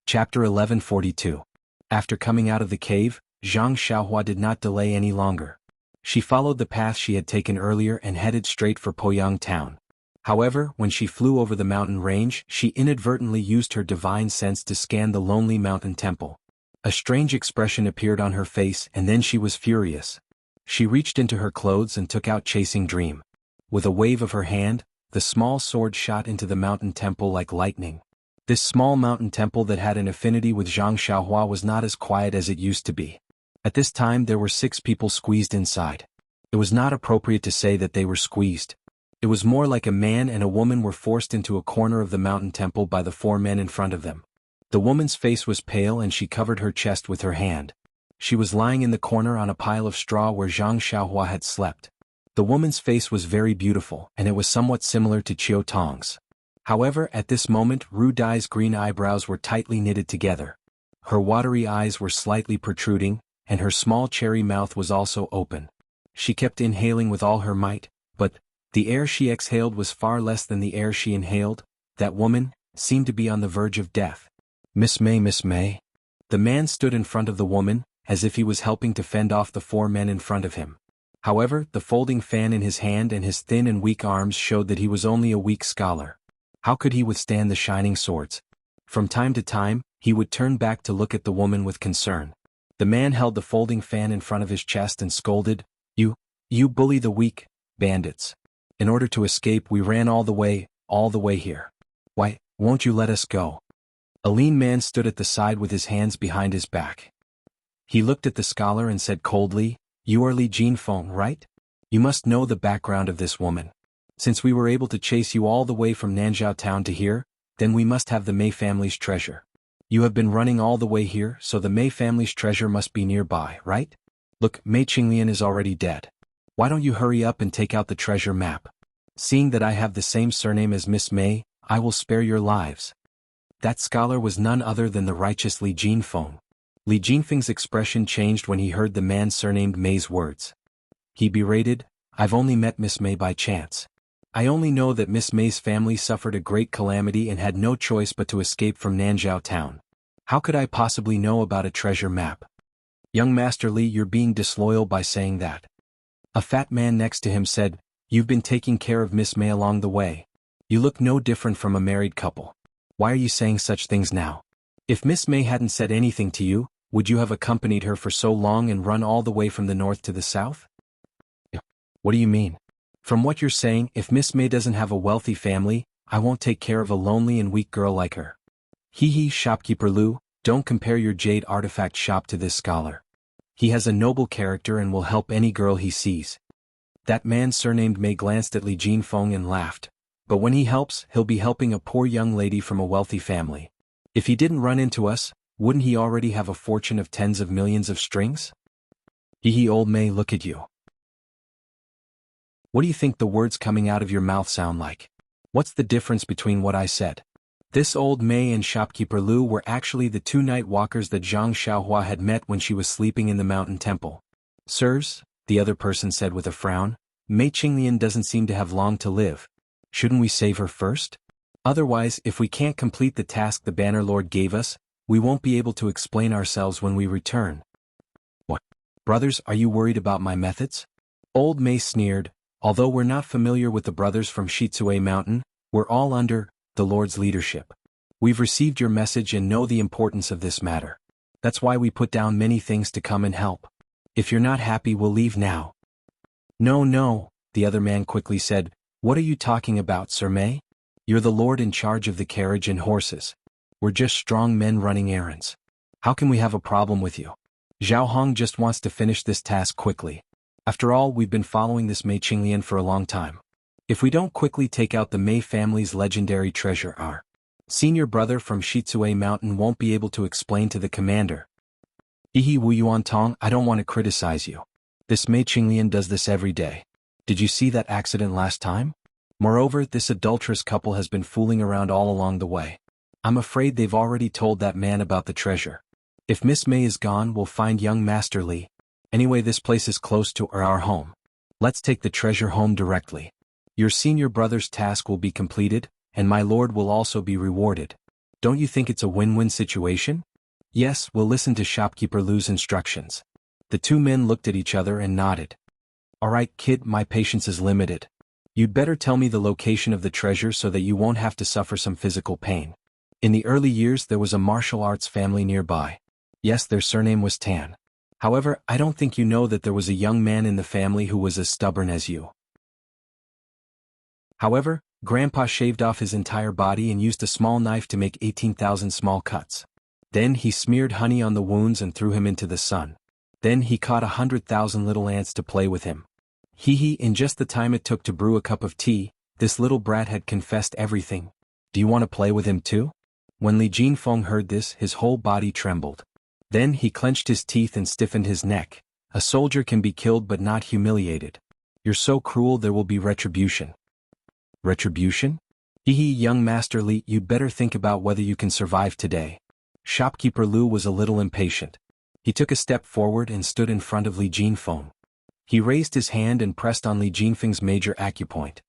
Chapter 1142. After coming out of the cave, Zhang Xiaohua did not delay any longer. She followed the path she had taken earlier and headed straight for Poyang town. However, when she flew over the mountain range, she inadvertently used her divine sense to scan the lonely mountain temple. A strange expression appeared on her face and then she was furious. She reached into her clothes and took out Chasing Dream. With a wave of her hand, the small sword shot into the mountain temple like lightning. This small mountain temple that had an affinity with Zhang Xiaohua was not as quiet as it used to be. At this time there were 6 people squeezed inside. It was not appropriate to say that they were squeezed. It was more like a man and a woman were forced into a corner of the mountain temple by the 4 men in front of them. The woman's face was pale and she covered her chest with her hand. She was lying in the corner on a pile of straw where Zhang Xiaohua had slept. The woman's face was very beautiful and it was somewhat similar to Chiu Tong's. However, at this moment Ru Dai's green eyebrows were tightly knitted together. Her watery eyes were slightly protruding, and her small cherry mouth was also open. She kept inhaling with all her might, but the air she exhaled was far less than the air she inhaled. That woman seemed to be on the verge of death. Miss May. The man stood in front of the woman, as if he was helping to fend off the 4 men in front of him. However, the folding fan in his hand and his thin and weak arms showed that he was only a weak scholar. How could he withstand the shining swords? From time to time, he would turn back to look at the woman with concern. The man held the folding fan in front of his chest and scolded, You bully the weak, bandits. In order to escape we ran all the way here. Why, won't you let us go? A lean man stood at the side with his hands behind his back. He looked at the scholar and said coldly, You are Li Jinfeng, right? You must know the background of this woman. Since we were able to chase you all the way from Nanzhao town to here, then we must have the Mei family's treasure. You have been running all the way here, so the Mei family's treasure must be nearby, right? Look, Mei Qinglian is already dead. Why don't you hurry up and take out the treasure map? Seeing that I have the same surname as Miss Mei, I will spare your lives. That scholar was none other than the righteous Li Jinfeng. Li Jinfeng's expression changed when he heard the man surnamed Mei's words. He berated, I've only met Miss Mei by chance. I only know that Miss Mei's family suffered a great calamity and had no choice but to escape from Nanzhao town. How could I possibly know about a treasure map? Young Master Li, you're being disloyal by saying that. A fat man next to him said, You've been taking care of Miss Mei along the way. You look no different from a married couple. Why are you saying such things now? If Miss Mei hadn't said anything to you, would you have accompanied her for so long and run all the way from the north to the south? What do you mean? From what you're saying, if Miss May doesn't have a wealthy family, I won't take care of a lonely and weak girl like her. Hee, shopkeeper Lu, don't compare your jade artifact shop to this scholar. He has a noble character and will help any girl he sees. That man surnamed May glanced at Li Jinfeng and laughed. But when he helps, he'll be helping a poor young lady from a wealthy family. If he didn't run into us, wouldn't he already have a fortune of tens of millions of strings? Hee, old May, look at you. What do you think the words coming out of your mouth sound like? What's the difference between what I said? This old May and shopkeeper Lu were actually the two night walkers that Zhang Xiaohua had met when she was sleeping in the mountain temple. Sirs, the other person said with a frown, Mei Qinglian doesn't seem to have long to live. Shouldn't we save her first? Otherwise, if we can't complete the task the Banner Lord gave us, we won't be able to explain ourselves when we return. What? Brothers, are you worried about my methods? Old Mei sneered. Although we're not familiar with the brothers from Shitsue Mountain, we're all under the Lord's leadership. We've received your message and know the importance of this matter. That's why we put down many things to come and help. If you're not happy, we'll leave now. No, the other man quickly said. What are you talking about, Sir May? You're the Lord in charge of the carriage and horses. We're just strong men running errands. How can we have a problem with you? Zhao Hong just wants to finish this task quickly. After all, we've been following this Mei Qinglian for a long time. If we don't quickly take out the Mei family's legendary treasure, our senior brother from Shitsue Mountain won't be able to explain to the commander. Wu Yuan Tong, I don't want to criticize you. This Mei Qinglian does this every day. Did you see that accident last time? Moreover, this adulterous couple has been fooling around all along the way. I'm afraid they've already told that man about the treasure. If Miss May is gone, we'll find young Master Li. Anyway, this place is close to our home. Let's take the treasure home directly. Your senior brother's task will be completed, and my lord will also be rewarded. Don't you think it's a win-win situation? Yes, we'll listen to shopkeeper Lu's instructions. The two men looked at each other and nodded. All right, kid, my patience is limited. You'd better tell me the location of the treasure so that you won't have to suffer some physical pain. In the early years, there was a martial arts family nearby. Yes, their surname was Tan. However, I don't think you know that there was a young man in the family who was as stubborn as you. However, Grandpa shaved off his entire body and used a small knife to make 18,000 small cuts. Then he smeared honey on the wounds and threw him into the sun. Then he caught 100,000 little ants to play with him. In just the time it took to brew a cup of tea, this little brat had confessed everything. Do you want to play with him too? When Li Jinfeng heard this, his whole body trembled. Then he clenched his teeth and stiffened his neck. A soldier can be killed but not humiliated. You're so cruel, there will be retribution. Retribution? Young Master Li, you'd better think about whether you can survive today. Shopkeeper Lu was a little impatient. He took a step forward and stood in front of Li Jinfeng. He raised his hand and pressed on Li Jinfeng's major acupoint.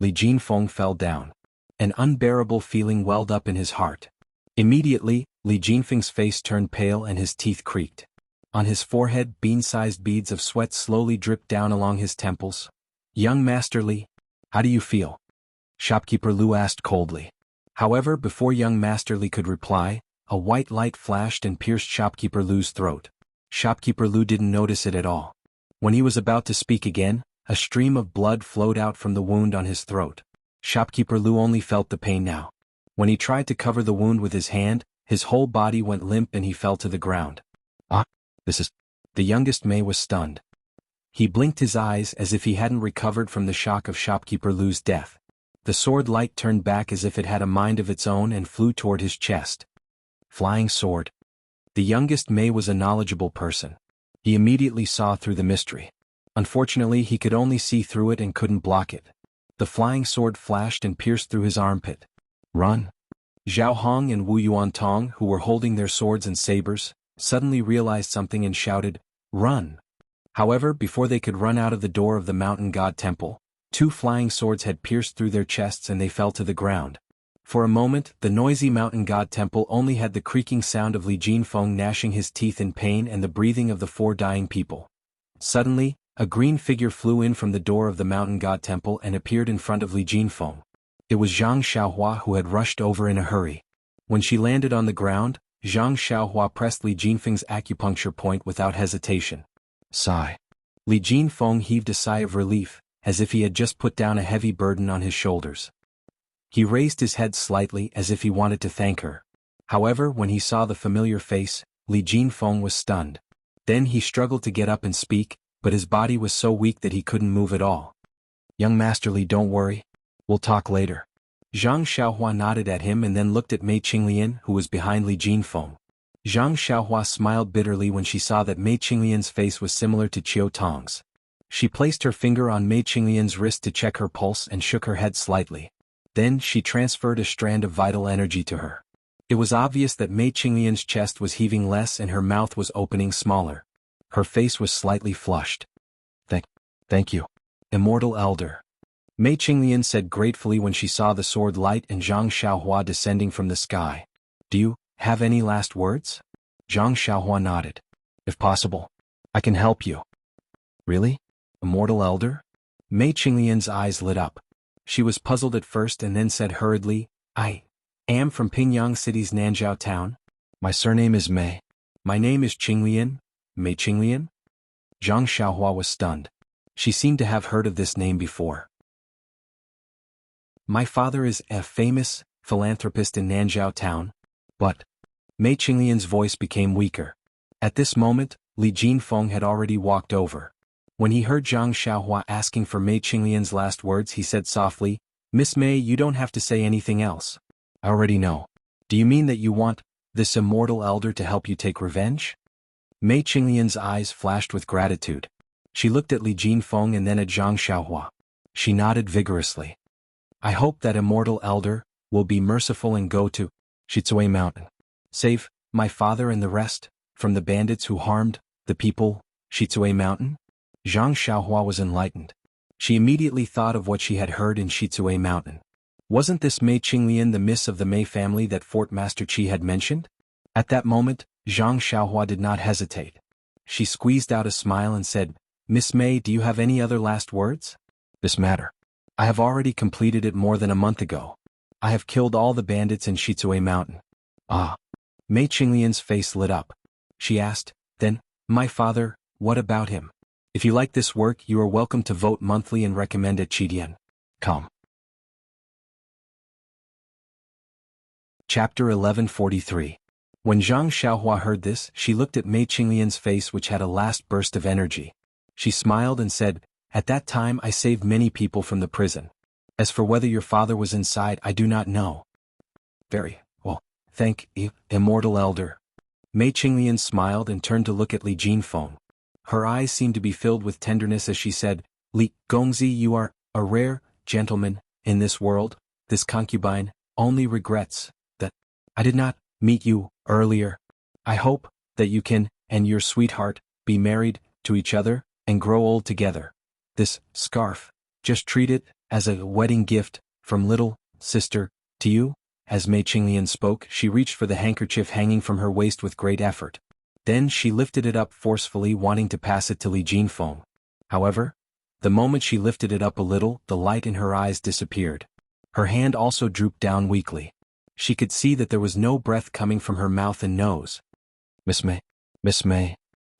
Li Jinfeng fell down. An unbearable feeling welled up in his heart. Immediately, Li Jinfeng's face turned pale and his teeth creaked. On his forehead, bean-sized beads of sweat slowly dripped down along his temples. Young Master Li, how do you feel? Shopkeeper Lu asked coldly. However, before young Master Li could reply, a white light flashed and pierced Shopkeeper Lu's throat. Shopkeeper Lu didn't notice it at all. When he was about to speak again, a stream of blood flowed out from the wound on his throat. Shopkeeper Lu only felt the pain now. When he tried to cover the wound with his hand, his whole body went limp and he fell to the ground. This is... The youngest Mei was stunned. He blinked his eyes as if he hadn't recovered from the shock of Shopkeeper Lu's death. The sword light turned back as if it had a mind of its own and flew toward his chest. Flying sword. The youngest Mei was a knowledgeable person. He immediately saw through the mystery. Unfortunately, he could only see through it and couldn't block it. The flying sword flashed and pierced through his armpit. Run! Zhao Hong and Wu Yuan Tong, who were holding their swords and sabers, suddenly realized something and shouted, "Run!" However, before they could run out of the door of the mountain god temple, two flying swords had pierced through their chests and they fell to the ground. For a moment, the noisy mountain god temple only had the creaking sound of Li Jinfeng gnashing his teeth in pain and the breathing of the four dying people. Suddenly, a green figure flew in from the door of the mountain god temple and appeared in front of Li Jinfeng. It was Zhang Xiaohua who had rushed over in a hurry. When she landed on the ground, Zhang Xiaohua pressed Li Jinfeng's acupuncture point without hesitation. Sigh. Li Jinfeng heaved a sigh of relief, as if he had just put down a heavy burden on his shoulders. He raised his head slightly as if he wanted to thank her. However, when he saw the familiar face, Li Jinfeng was stunned. Then he struggled to get up and speak, but his body was so weak that he couldn't move at all. Young Master Li, don't worry. We'll talk later. Zhang Xiaohua nodded at him and then looked at Mei Qinglian, who was behind Li Jinfeng. Zhang Xiaohua smiled bitterly when she saw that Mei Qinglian's face was similar to Qiu Tong's. She placed her finger on Mei Qinglian's wrist to check her pulse and shook her head slightly. Then she transferred a strand of vital energy to her. It was obvious that Mei Qinglian's chest was heaving less and her mouth was opening smaller. Her face was slightly flushed. Thank you, Immortal Elder. Mei Qinglian said gratefully when she saw the sword light and Zhang Xiaohua descending from the sky. Do you have any last words? Zhang Xiaohua nodded. If possible, I can help you. Really? Immortal Elder? Mei Qinglian's eyes lit up. She was puzzled at first and then said hurriedly, I am from Pingyang City's Nanzhao town. My surname is Mei. My name is Qinglian. Mei Qinglian? Zhang Xiaohua was stunned. She seemed to have heard of this name before. My father is a famous philanthropist in Nanzhao town, but Mei Qinglian's voice became weaker. At this moment, Li Jinfeng had already walked over. When he heard Zhang Xiaohua asking for Mei Qinglian's last words, he said softly, Miss Mei, you don't have to say anything else. I already know. Do you mean that you want this immortal elder to help you take revenge? Mei Qinglian's eyes flashed with gratitude. She looked at Li Jinfeng and then at Zhang Xiaohua. She nodded vigorously. I hope that immortal elder will be merciful and go to Shitsui Mountain. Save my father and the rest from the bandits who harmed the people. Shitsui Mountain? Zhang Xiaohua was enlightened. She immediately thought of what she had heard in Shitsui Mountain. Wasn't this Mei Qinglian the miss of the Mei family that Fort Master Qi had mentioned? At that moment, Zhang Xiaohua did not hesitate. She squeezed out a smile and said, Miss Mei, do you have any other last words? This matter. I have already completed it more than a month ago. I have killed all the bandits in Shitsui Mountain. Ah. Mei Qinglian's face lit up. She asked, then, my father, what about him? If you like this work, you are welcome to vote monthly and recommend at Qidian. Come. Chapter 1143. When Zhang Xiaohua heard this, she looked at Mei Qinglian's face, which had a last burst of energy. She smiled and said, At that time I saved many people from the prison. As for whether your father was inside, I do not know. Very well, thank you, Immortal Elder. Mei Qinglian smiled and turned to look at Li Jinfeng. Her eyes seemed to be filled with tenderness as she said, Li Gongzi, you are a rare gentleman in this world. This concubine only regrets that I did not meet you earlier. I hope that you can and your sweetheart be married to each other and grow old together. This scarf, just treat it as a wedding gift from little sister to you. As Mei Qinglian spoke, she reached for the handkerchief hanging from her waist with great effort. Then she lifted it up forcefully, wanting to pass it to Li Jinfeng. However, the moment she lifted it up a little, the light in her eyes disappeared. Her hand also drooped down weakly. She could see that there was no breath coming from her mouth and nose. Miss Mei. Miss Mei.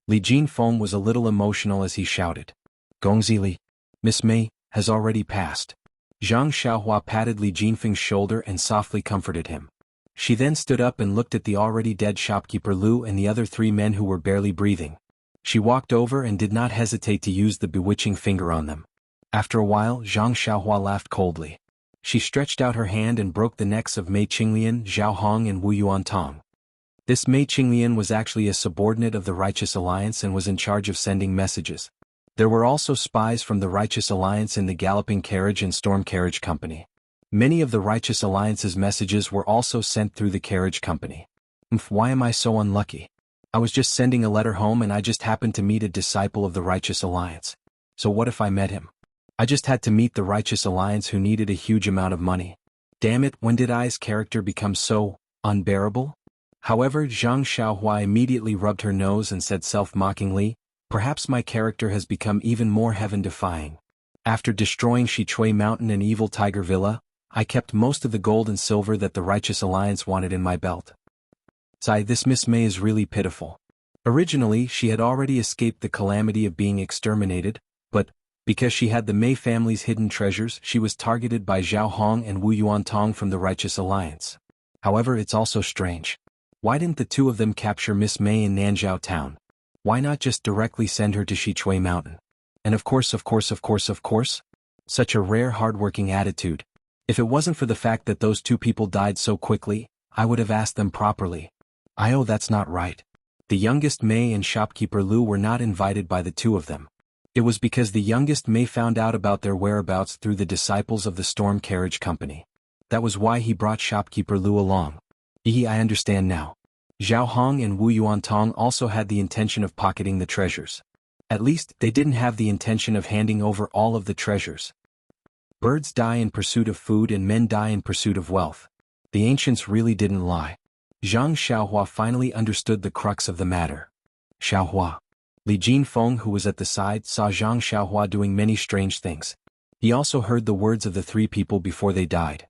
Li Jinfeng was a little emotional as he shouted. Gongzi Li. Miss Mei has already passed. Zhang Xiaohua patted Li Jinfeng's shoulder and softly comforted him. She then stood up and looked at the already dead shopkeeper Lu and the other 3 men who were barely breathing. She walked over and did not hesitate to use the bewitching finger on them. After a while, Zhang Xiaohua laughed coldly. She stretched out her hand and broke the necks of Mei Qinglian, Zhao Hong and Wu Yuantong. This Mei Qinglian was actually a subordinate of the Righteous Alliance and was in charge of sending messages. There were also spies from the Righteous Alliance in the Galloping Carriage and Storm Carriage Company. Many of the Righteous Alliance's messages were also sent through the carriage company. Why am I so unlucky? I was just sending a letter home and I just happened to meet a disciple of the Righteous Alliance. So what if I met him? I just had to meet the Righteous Alliance who needed a huge amount of money. Damn it, when did I's character become so unbearable? However, Zhang Xiaohua immediately rubbed her nose and said self-mockingly, perhaps my character has become even more heaven-defying. After destroying Shichui Mountain and Evil Tiger Villa, I kept most of the gold and silver that the Righteous Alliance wanted in my belt. Sigh, this Miss May is really pitiful. Originally, she had already escaped the calamity of being exterminated, but, because she had the Mei family's hidden treasures, she was targeted by Zhao Hong and Wu Yuantong from the Righteous Alliance. However, it's also strange. Why didn't the two of them capture Miss May in Nanzhao town? Why not just directly send her to Shichui Mountain? And of course, such a rare hardworking attitude. If it wasn't for the fact that those two people died so quickly, I would have asked them properly. That's not right. The youngest Mei and shopkeeper Lu were not invited by the two of them. It was because the youngest Mei found out about their whereabouts through the disciples of the Storm Carriage Company. That was why he brought shopkeeper Lu along. I understand now. Zhao Hong and Wu Yuantong also had the intention of pocketing the treasures. At least, they didn't have the intention of handing over all of the treasures. Birds die in pursuit of food and men die in pursuit of wealth. The ancients really didn't lie. Zhang Xiaohua finally understood the crux of the matter. Xiaohua. Li Jinfeng, who was at the side, saw Zhang Xiaohua doing many strange things. He also heard the words of the three people before they died.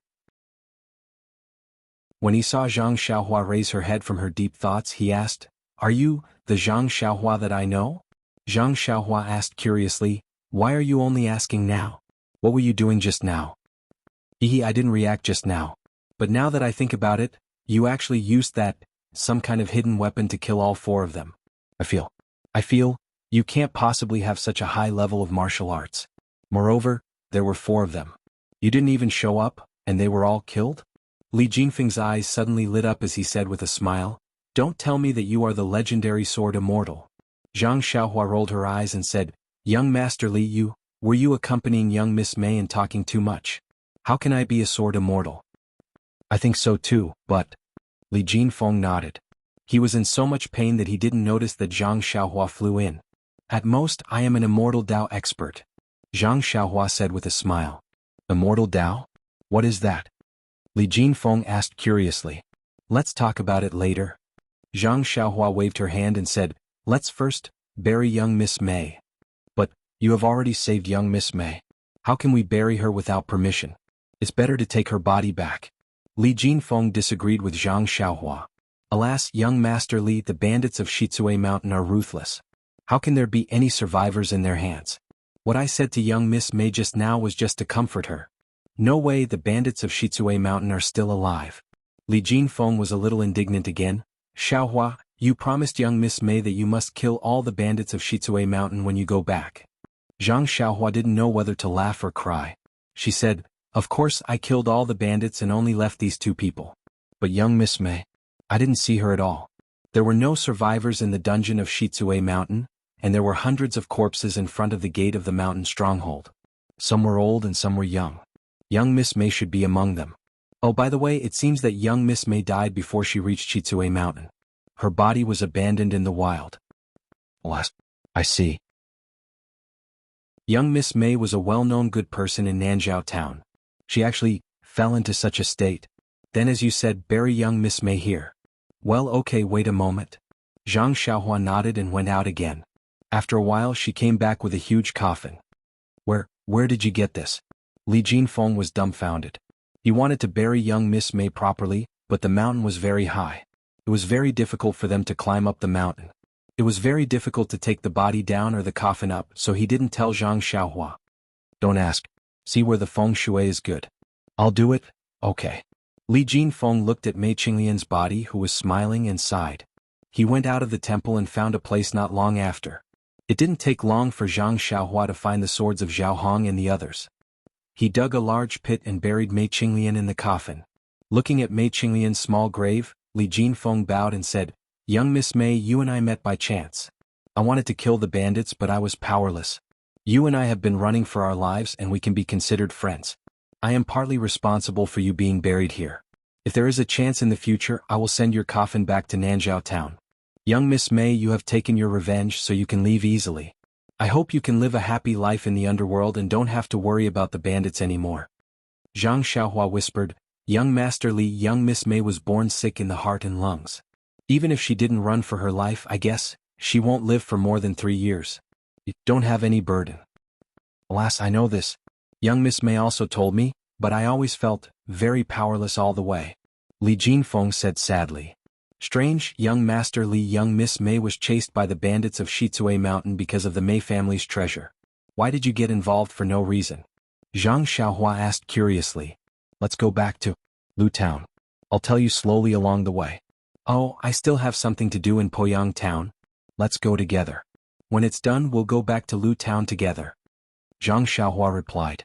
When he saw Zhang Xiaohua raise her head from her deep thoughts, he asked, "Are you the Zhang Xiaohua that I know?" Zhang Xiaohua asked curiously, "Why are you only asking now? What were you doing just now?" I didn't react just now. But now that I think about it, you actually used that, some kind of hidden weapon to kill all four of them. I feel, you can't possibly have such a high level of martial arts. Moreover, there were four of them. You didn't even show up, and they were all killed? Li Jinfeng's eyes suddenly lit up as he said with a smile, "Don't tell me that you are the legendary sword immortal." Zhang Xiaohua rolled her eyes and said, "Young Master Li, were you accompanying young Miss May and talking too much? How can I be a sword immortal?" "I think so too, but..." Li Jinfeng nodded. He was in so much pain that he didn't notice that Zhang Xiaohua flew in. "At most, I am an immortal Dao expert," Zhang Xiaohua said with a smile. "Immortal Dao? What is that?" Li Jinfeng asked curiously. "Let's talk about it later." Zhang Xiaohua waved her hand and said, "Let's first bury young Miss May." "But, you have already saved young Miss May. How can we bury her without permission? It's better to take her body back." Li Jinfeng disagreed with Zhang Xiaohua. "Alas, young Master Li, the bandits of Shichui Mountain are ruthless. How can there be any survivors in their hands? What I said to young Miss May just now was just to comfort her. No way, the bandits of Shichui Mountain are still alive." Li Jinfeng was a little indignant again. "Xiaohua, you promised young Miss May that you must kill all the bandits of Shichui Mountain when you go back." Zhang Xiaohua didn't know whether to laugh or cry. She said, "Of course I killed all the bandits and only left these two people. But young Miss May, I didn't see her at all. There were no survivors in the dungeon of Shichui Mountain, and there were hundreds of corpses in front of the gate of the mountain stronghold. Some were old and some were young. Young Miss May should be among them. Oh, by the way, it seems that young Miss May died before she reached Shichui Mountain. Her body was abandoned in the wild." "Alas, I see." Young Miss May was a well-known good person in Nanzhao town. She actually fell into such a state. Then, as you said, bury young Miss May here. Well, okay, wait a moment. Zhang Xiaohua nodded and went out again. After a while she came back with a huge coffin. Where did you get this?" Li Jinfeng was dumbfounded. He wanted to bury young Miss May properly, but the mountain was very high. It was very difficult for them to climb up the mountain. It was very difficult to take the body down or the coffin up, so he didn't tell Zhang Xiaohua. "Don't ask. See where the feng shui is good." "I'll do it, okay." Li Jinfeng looked at Mei Qinglian's body, who was smiling, and sighed. He went out of the temple and found a place not long after. It didn't take long for Zhang Xiaohua to find the swords of Zhao Hong and the others. He dug a large pit and buried Mei Qinglian in the coffin. Looking at Mei Qinglian's small grave, Li Jinfeng bowed and said, "Young Miss May, you and I met by chance. I wanted to kill the bandits, but I was powerless. You and I have been running for our lives and we can be considered friends. I am partly responsible for you being buried here. If there is a chance in the future, I will send your coffin back to Nanzhao town. Young Miss May, you have taken your revenge so you can leave easily. I hope you can live a happy life in the underworld and don't have to worry about the bandits anymore." Zhang Xiaohua whispered, "Young Master Li, young Miss May was born sick in the heart and lungs. Even if she didn't run for her life, I guess, she won't live for more than 3 years. You don't have any burden." "Alas, I know this. Young Miss May also told me, but I always felt very powerless all the way," Li Jinfeng said sadly. Strange, young Master Li. Young Miss Mei was chased by the bandits of Shitsue Mountain because of the Mei family's treasure. Why did you get involved for no reason? Zhang Xiaohua asked curiously. Let's go back to Lu Town. I'll tell you slowly along the way. Oh, I still have something to do in Poyang Town. Let's go together. When it's done, we'll go back to Lu Town together. Zhang Xiaohua replied.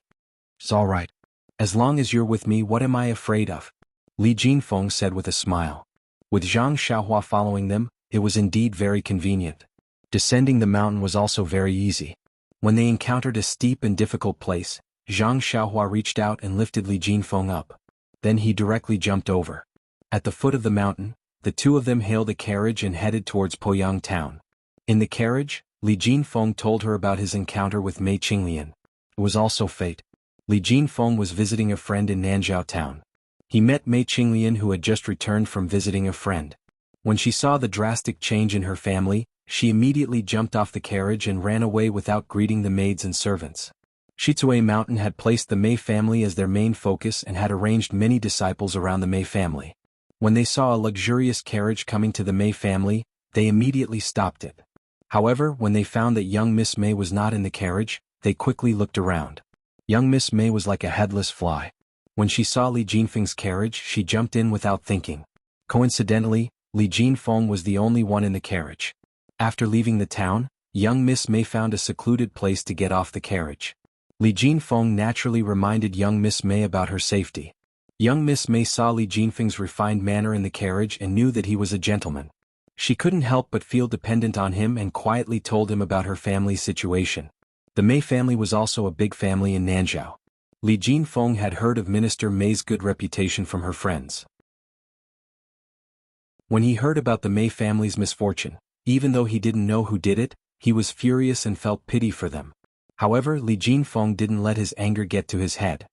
It's all right. As long as you're with me, what am I afraid of? Li Jinfeng said with a smile. With Zhang Xiaohua following them, it was indeed very convenient. Descending the mountain was also very easy. When they encountered a steep and difficult place, Zhang Xiaohua reached out and lifted Li Jinfeng up. Then he directly jumped over. At the foot of the mountain, the two of them hailed a carriage and headed towards Poyang Town. In the carriage, Li Jinfeng told her about his encounter with Mei Qinglian. It was also fate. Li Jinfeng was visiting a friend in Nanzhao Town. He met Mei Qinglian, who had just returned from visiting a friend. When she saw the drastic change in her family, she immediately jumped off the carriage and ran away without greeting the maids and servants. Shitsue Mountain had placed the Mei family as their main focus and had arranged many disciples around the Mei family. When they saw a luxurious carriage coming to the Mei family, they immediately stopped it. However, when they found that young Miss Mei was not in the carriage, they quickly looked around. Young Miss Mei was like a headless fly. When she saw Li Jinfeng's carriage, she jumped in without thinking. Coincidentally, Li Jinfeng was the only one in the carriage. After leaving the town, young Miss Mei found a secluded place to get off the carriage. Li Jinfeng naturally reminded young Miss Mei about her safety. Young Miss Mei saw Li Jinfeng's refined manner in the carriage and knew that he was a gentleman. She couldn't help but feel dependent on him and quietly told him about her family's situation. The Mei family was also a big family in Nanzhao. Li Jinfeng had heard of Minister Mei's good reputation from her friends. When he heard about the Mei family's misfortune, even though he didn't know who did it, he was furious and felt pity for them. However, Li Jinfeng didn't let his anger get to his head.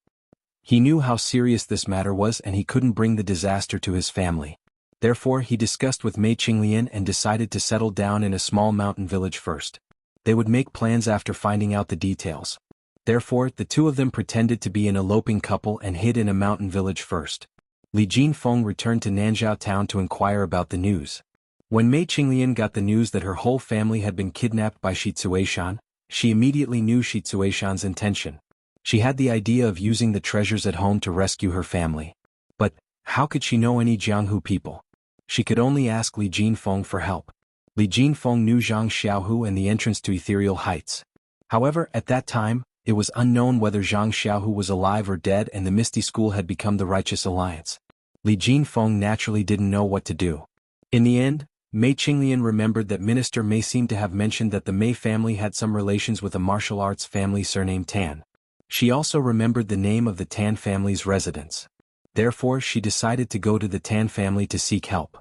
He knew how serious this matter was and he couldn't bring the disaster to his family. Therefore, he discussed with Mei Qinglian and decided to settle down in a small mountain village first. They would make plans after finding out the details. Therefore, the two of them pretended to be an eloping couple and hid in a mountain village first. Li Jinfeng returned to Nanzhao Town to inquire about the news. When Mei Qinglian got the news that her whole family had been kidnapped by Shitsueshan, she immediately knew Shitsueshan's intention. She had the idea of using the treasures at home to rescue her family. But, how could she know any Jianghu people? She could only ask Li Jinfeng for help. Li Jinfeng knew Zhang Xiaohu and the entrance to Ethereal Heights. However, at that time, it was unknown whether Zhang Xiaohu was alive or dead and the Misty School had become the Righteous Alliance. Li Jinfeng naturally didn't know what to do. In the end, Mei Qinglian remembered that Minister Mei seemed to have mentioned that the Mei family had some relations with a martial arts family surnamed Tan. She also remembered the name of the Tan family's residence. Therefore, she decided to go to the Tan family to seek help.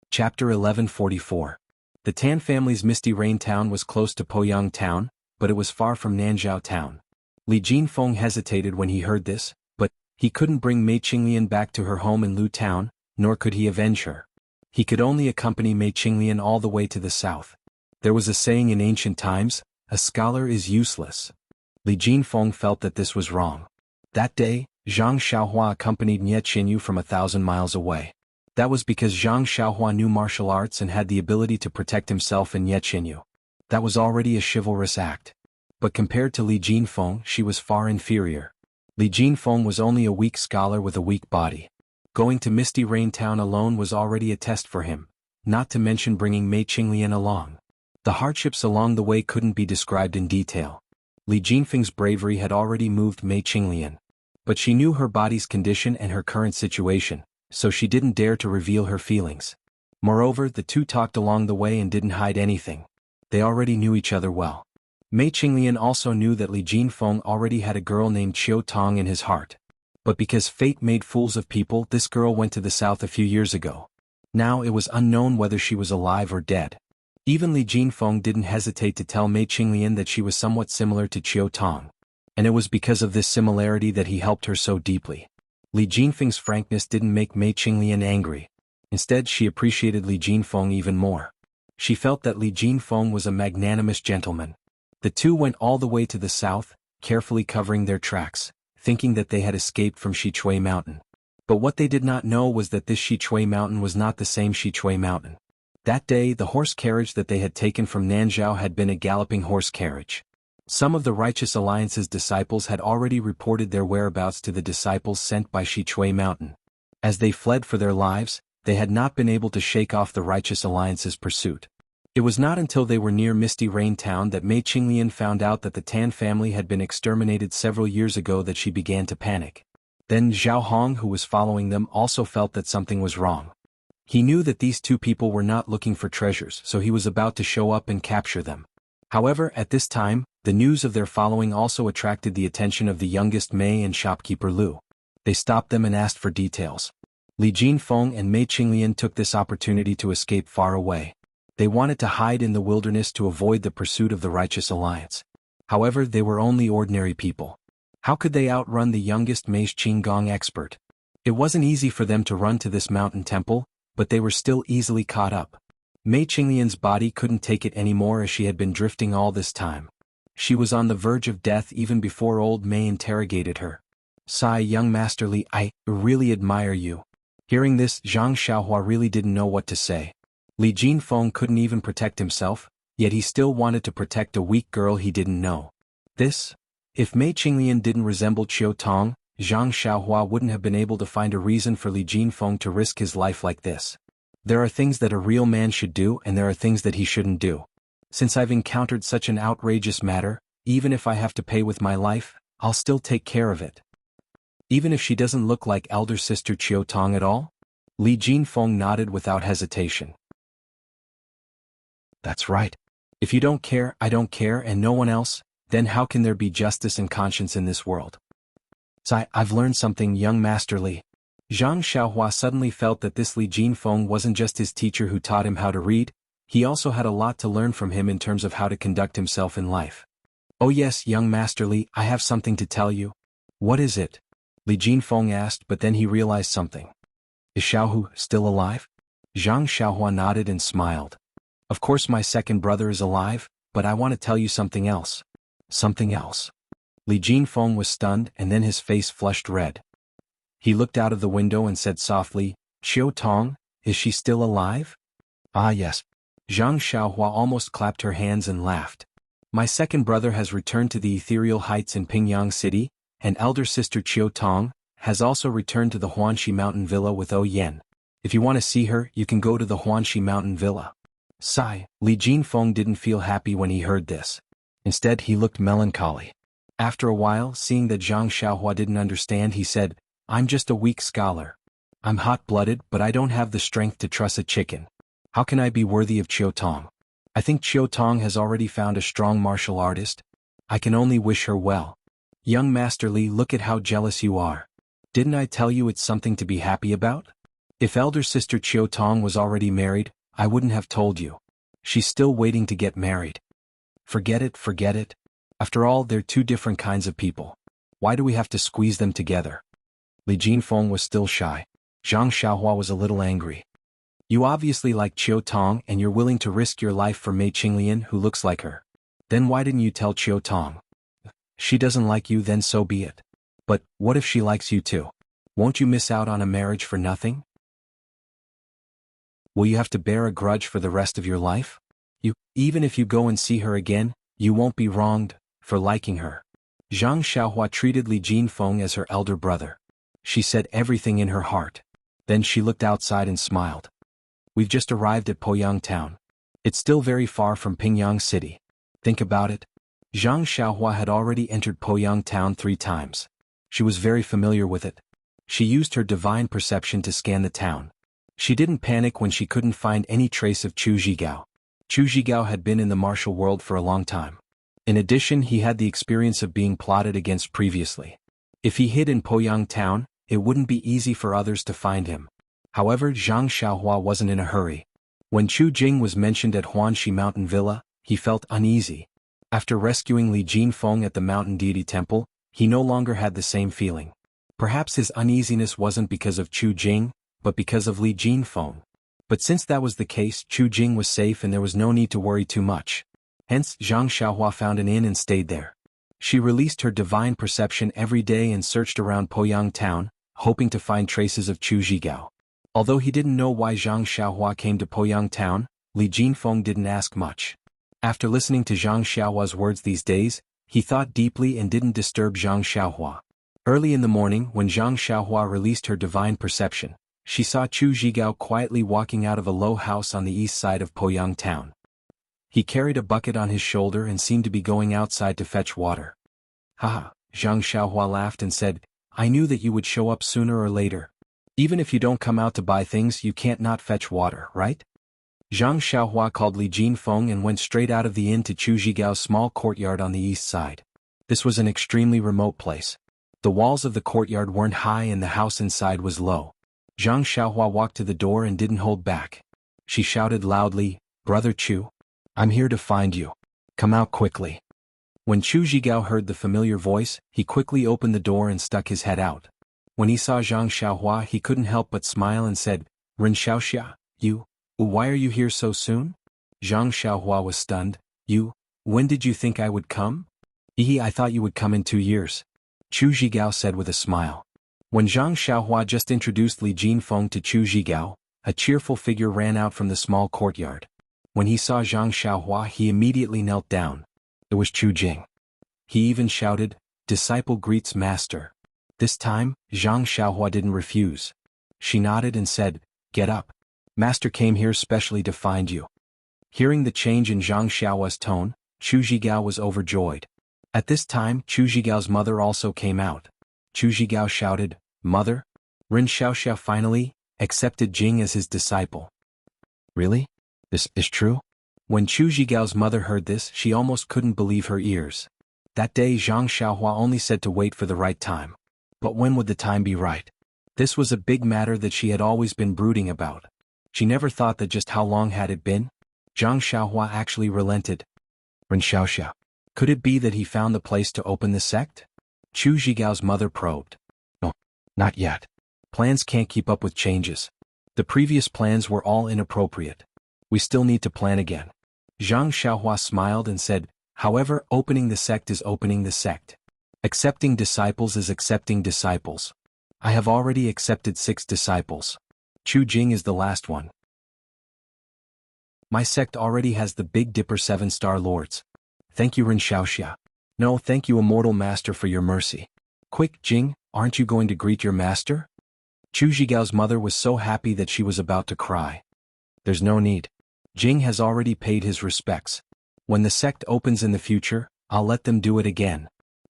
Chapter 1144. The Tan family's Misty Rain Town was close to Poyang Town, but it was far from Nanzhao Town. Li Jinfeng hesitated when he heard this, but he couldn't bring Mei Qinglian back to her home in Lu Town, nor could he avenge her. He could only accompany Mei Qinglian all the way to the south. There was a saying in ancient times, a scholar is useless. Li Jinfeng felt that this was wrong. That day, Zhang Xiaohua accompanied Nye Qinyu from 1,000 miles away. That was because Zhang Xiaohua knew martial arts and had the ability to protect himself and Nye Qinyu. That was already a chivalrous act. But compared to Li Jinfeng, she was far inferior. Li Jinfeng was only a weak scholar with a weak body. Going to Misty Rain Town alone was already a test for him, not to mention bringing Mei Qinglian along. The hardships along the way couldn't be described in detail. Li Jinfeng's bravery had already moved Mei Qinglian. But she knew her body's condition and her current situation, so she didn't dare to reveal her feelings. Moreover, the two talked along the way and didn't hide anything. They already knew each other well. Mei Qinglian also knew that Li Jinfeng already had a girl named Qiu Tong in his heart. But because fate made fools of people, this girl went to the south a few years ago. Now it was unknown whether she was alive or dead. Even Li Jinfeng didn't hesitate to tell Mei Qinglian that she was somewhat similar to Qiu Tong. And it was because of this similarity that he helped her so deeply. Li Jinfeng's frankness didn't make Mei Qinglian angry. Instead, she appreciated Li Jinfeng even more. She felt that Li Jinfeng was a magnanimous gentleman. The two went all the way to the south, carefully covering their tracks, thinking that they had escaped from Shitsue Mountain. But what they did not know was that this Shichui mountain was not the same Shichui mountain. That day the horse carriage that they had taken from Nanzhao had been a galloping horse carriage. Some of the Righteous Alliance's disciples had already reported their whereabouts to the disciples sent by Shichui mountain. As they fled for their lives, they had not been able to shake off the Righteous Alliance's pursuit. It was not until they were near Misty Rain Town that Mei Qinglian found out that the Tan family had been exterminated several years ago that she began to panic. Then Zhao Hong, who was following them, also felt that something was wrong. He knew that these two people were not looking for treasures, so he was about to show up and capture them. However, at this time, the news of their following also attracted the attention of the youngest Mei and shopkeeper Lu. They stopped them and asked for details. Li Jinfeng and Mei Qinglian took this opportunity to escape far away. They wanted to hide in the wilderness to avoid the pursuit of the Righteous Alliance. However, they were only ordinary people. How could they outrun the youngest Mei's Qinggong expert? It wasn't easy for them to run to this mountain temple, but they were still easily caught up. Mei Qinglian's body couldn't take it anymore as she had been drifting all this time. She was on the verge of death even before old Mei interrogated her. "Sigh, young Master Li, I really admire you." Hearing this, Zhang Xiaohua really didn't know what to say. Li Jinfeng couldn't even protect himself, yet he still wanted to protect a weak girl he didn't know. If Mei Qinglian didn't resemble Qiu Tong, Zhang Xiaohua wouldn't have been able to find a reason for Li Jinfeng to risk his life like this. There are things that a real man should do and there are things that he shouldn't do. Since I've encountered such an outrageous matter, even if I have to pay with my life, I'll still take care of it. Even if she doesn't look like elder sister Qiu Tong at all? Li Jinfeng nodded without hesitation. That's right. If you don't care, I don't care, and no one else, then how can there be justice and conscience in this world? I've learned something, young Master Li. Zhang Xiaohua suddenly felt that this Li Jinfeng wasn't just his teacher who taught him how to read, he also had a lot to learn from him in terms of how to conduct himself in life. "Oh yes, young Master Li, I have something to tell you." "What is it?" Li Jinfeng asked, but then he realized something. "Is Xiaohu still alive?" Zhang Xiaohua nodded and smiled. "Of course my second brother is alive, but I want to tell you something else." "Something else?" Li Jinfeng was stunned and then his face flushed red. He looked out of the window and said softly, "Qiu Tong, is she still alive?" "Ah yes." Zhang Xiaohua almost clapped her hands and laughed. "My second brother has returned to the ethereal heights in Pingyang City, and elder sister Qiu Tong has also returned to the Huanxi Mountain Villa with O Yen. If you want to see her, you can go to the Huanxi Mountain Villa." Sigh. Li Jinfeng didn't feel happy when he heard this. Instead he looked melancholy. After a while, seeing that Zhang Xiaohua didn't understand, he said, "I'm just a weak scholar. I'm hot-blooded, but I don't have the strength to truss a chicken. How can I be worthy of Qiu Tong? I think Qiu Tong has already found a strong martial artist. I can only wish her well." "Young Master Li, look at how jealous you are. Didn't I tell you it's something to be happy about? If elder sister Qiu Tong was already married, I wouldn't have told you. She's still waiting to get married." Forget it, forget it. After all, they're two different kinds of people. Why do we have to squeeze them together?" Li Jinfeng was still shy. Zhang Xiaohua was a little angry. "You obviously like Qiu Tong and you're willing to risk your life for Mei Qinglian, who looks like her. Then why didn't you tell Qiu Tong? She doesn't like you, then so be it. But what if she likes you too? Won't you miss out on a marriage for nothing? Will you have to bear a grudge for the rest of your life? Even if you go and see her again, you won't be wronged for liking her." Zhang Xiaohua treated Li Jinfeng as her elder brother. She said everything in her heart. Then she looked outside and smiled. "We've just arrived at Poyang town. It's still very far from Pingyang City. Think about it." Zhang Xiaohua had already entered Poyang town 3 times. She was very familiar with it. She used her divine perception to scan the town. She didn't panic when she couldn't find any trace of Chu Zhigao. Chu Zhigao had been in the martial world for a long time. In addition, he had the experience of being plotted against previously. If he hid in Poyang town, it wouldn't be easy for others to find him. However, Zhang Xiaohua wasn't in a hurry. When Chu Jing was mentioned at Huanxi Mountain Villa, he felt uneasy. After rescuing Li Jinfeng at the Mountain Deity Temple, he no longer had the same feeling. Perhaps his uneasiness wasn't because of Chu Jing, but because of Li Jinfeng. But since that was the case, Chu Jing was safe and there was no need to worry too much. Hence, Zhang Xiaohua found an inn and stayed there. She released her divine perception every day and searched around Poyang town, hoping to find traces of Chu Zhigao. Although he didn't know why Zhang Xiaohua came to Poyang town, Li Jinfeng didn't ask much. After listening to Zhang Xiaohua's words these days, he thought deeply and didn't disturb Zhang Xiaohua. Early in the morning, when Zhang Xiaohua released her divine perception, she saw Chu Zhigao quietly walking out of a low house on the east side of Poyang town. He carried a bucket on his shoulder and seemed to be going outside to fetch water. Haha, Zhang Xiaohua laughed and said, I knew that you would show up sooner or later. Even if you don't come out to buy things, you can't not fetch water, right? Zhang Xiaohua called Li Jinfeng and went straight out of the inn to Chu Zhigao's small courtyard on the east side. This was an extremely remote place. The walls of the courtyard weren't high and the house inside was low. Zhang Xiaohua walked to the door and didn't hold back. She shouted loudly, Brother Chu, I'm here to find you. Come out quickly. When Chu Zhigao heard the familiar voice, he quickly opened the door and stuck his head out. When he saw Zhang Xiaohua, he couldn't help but smile and said, Ren Xiaoxia, you? Why are you here so soon? Zhang Xiaohua was stunned. When did you think I would come? I thought you would come in 2 years. Chu Zhigao said with a smile. When Zhang Xiaohua just introduced Li Jinfeng to Chu Zhigao, a cheerful figure ran out from the small courtyard. When he saw Zhang Xiaohua, he immediately knelt down. It was Chu Jing. He even shouted, Disciple greets master. This time, Zhang Xiaohua didn't refuse. She nodded and said, Get up. Master came here specially to find you. Hearing the change in Zhang Xiaohua's tone, Chu Zhigao was overjoyed. At this time, Chu Zhigao's mother also came out. Chu Zhigao shouted, Mother? Ren Xiaoxia finally accepted Jing as his disciple. Really? This is true? When Chu Zhigao's mother heard this, she almost couldn't believe her ears. That day Zhang Xiaohua only said to wait for the right time. But when would the time be right? This was a big matter that she had always been brooding about. She never thought that just how long had it been? Zhang Xiaohua actually relented. Ren Xiaoxia. Could it be that he found the place to open the sect? Chu Zhigao's mother probed. No, not yet. Plans can't keep up with changes. The previous plans were all inappropriate. We still need to plan again. Zhang Xiaohua smiled and said, However, opening the sect is opening the sect. Accepting disciples is accepting disciples. I have already accepted 6 disciples. Chu Jing is the last one. My sect already has the Big Dipper 7-star lords. Thank you Ren Xiaoxia. No, thank you Immortal Master for your mercy. Quick, Jing, aren't you going to greet your master? Chu Zhigao's mother was so happy that she was about to cry. There's no need. Jing has already paid his respects. When the sect opens in the future, I'll let them do it again.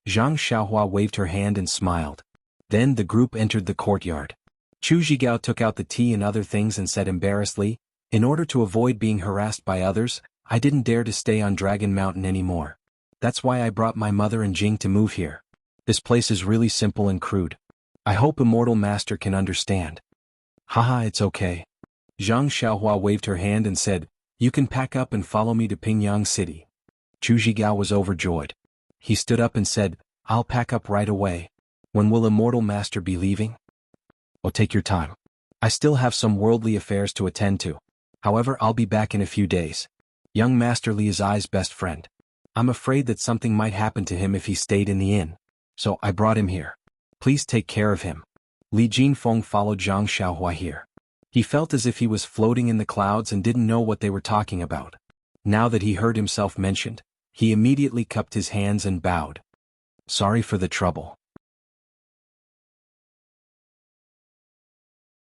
Zhang Xiaohua waved her hand and smiled. Then the group entered the courtyard. Chu Zhigao took out the tea and other things and said embarrassedly, In order to avoid being harassed by others, I didn't dare to stay on Dragon Mountain anymore. That's why I brought my mother and Jing to move here. This place is really simple and crude. I hope Immortal Master can understand. Haha, it's okay. Zhang Xiaohua waved her hand and said, You can pack up and follow me to Pingyang City. Chu Zhigao was overjoyed. He stood up and said, I'll pack up right away. When will Immortal Master be leaving? Oh, take your time. I still have some worldly affairs to attend to. However, I'll be back in a few days. Young Master Li is Ai's best friend. I'm afraid that something might happen to him if he stayed in the inn. So I brought him here. Please take care of him. Li Jinfeng followed Zhang Xiaohua here. He felt as if he was floating in the clouds and didn't know what they were talking about. Now that he heard himself mentioned, he immediately cupped his hands and bowed. Sorry for the trouble.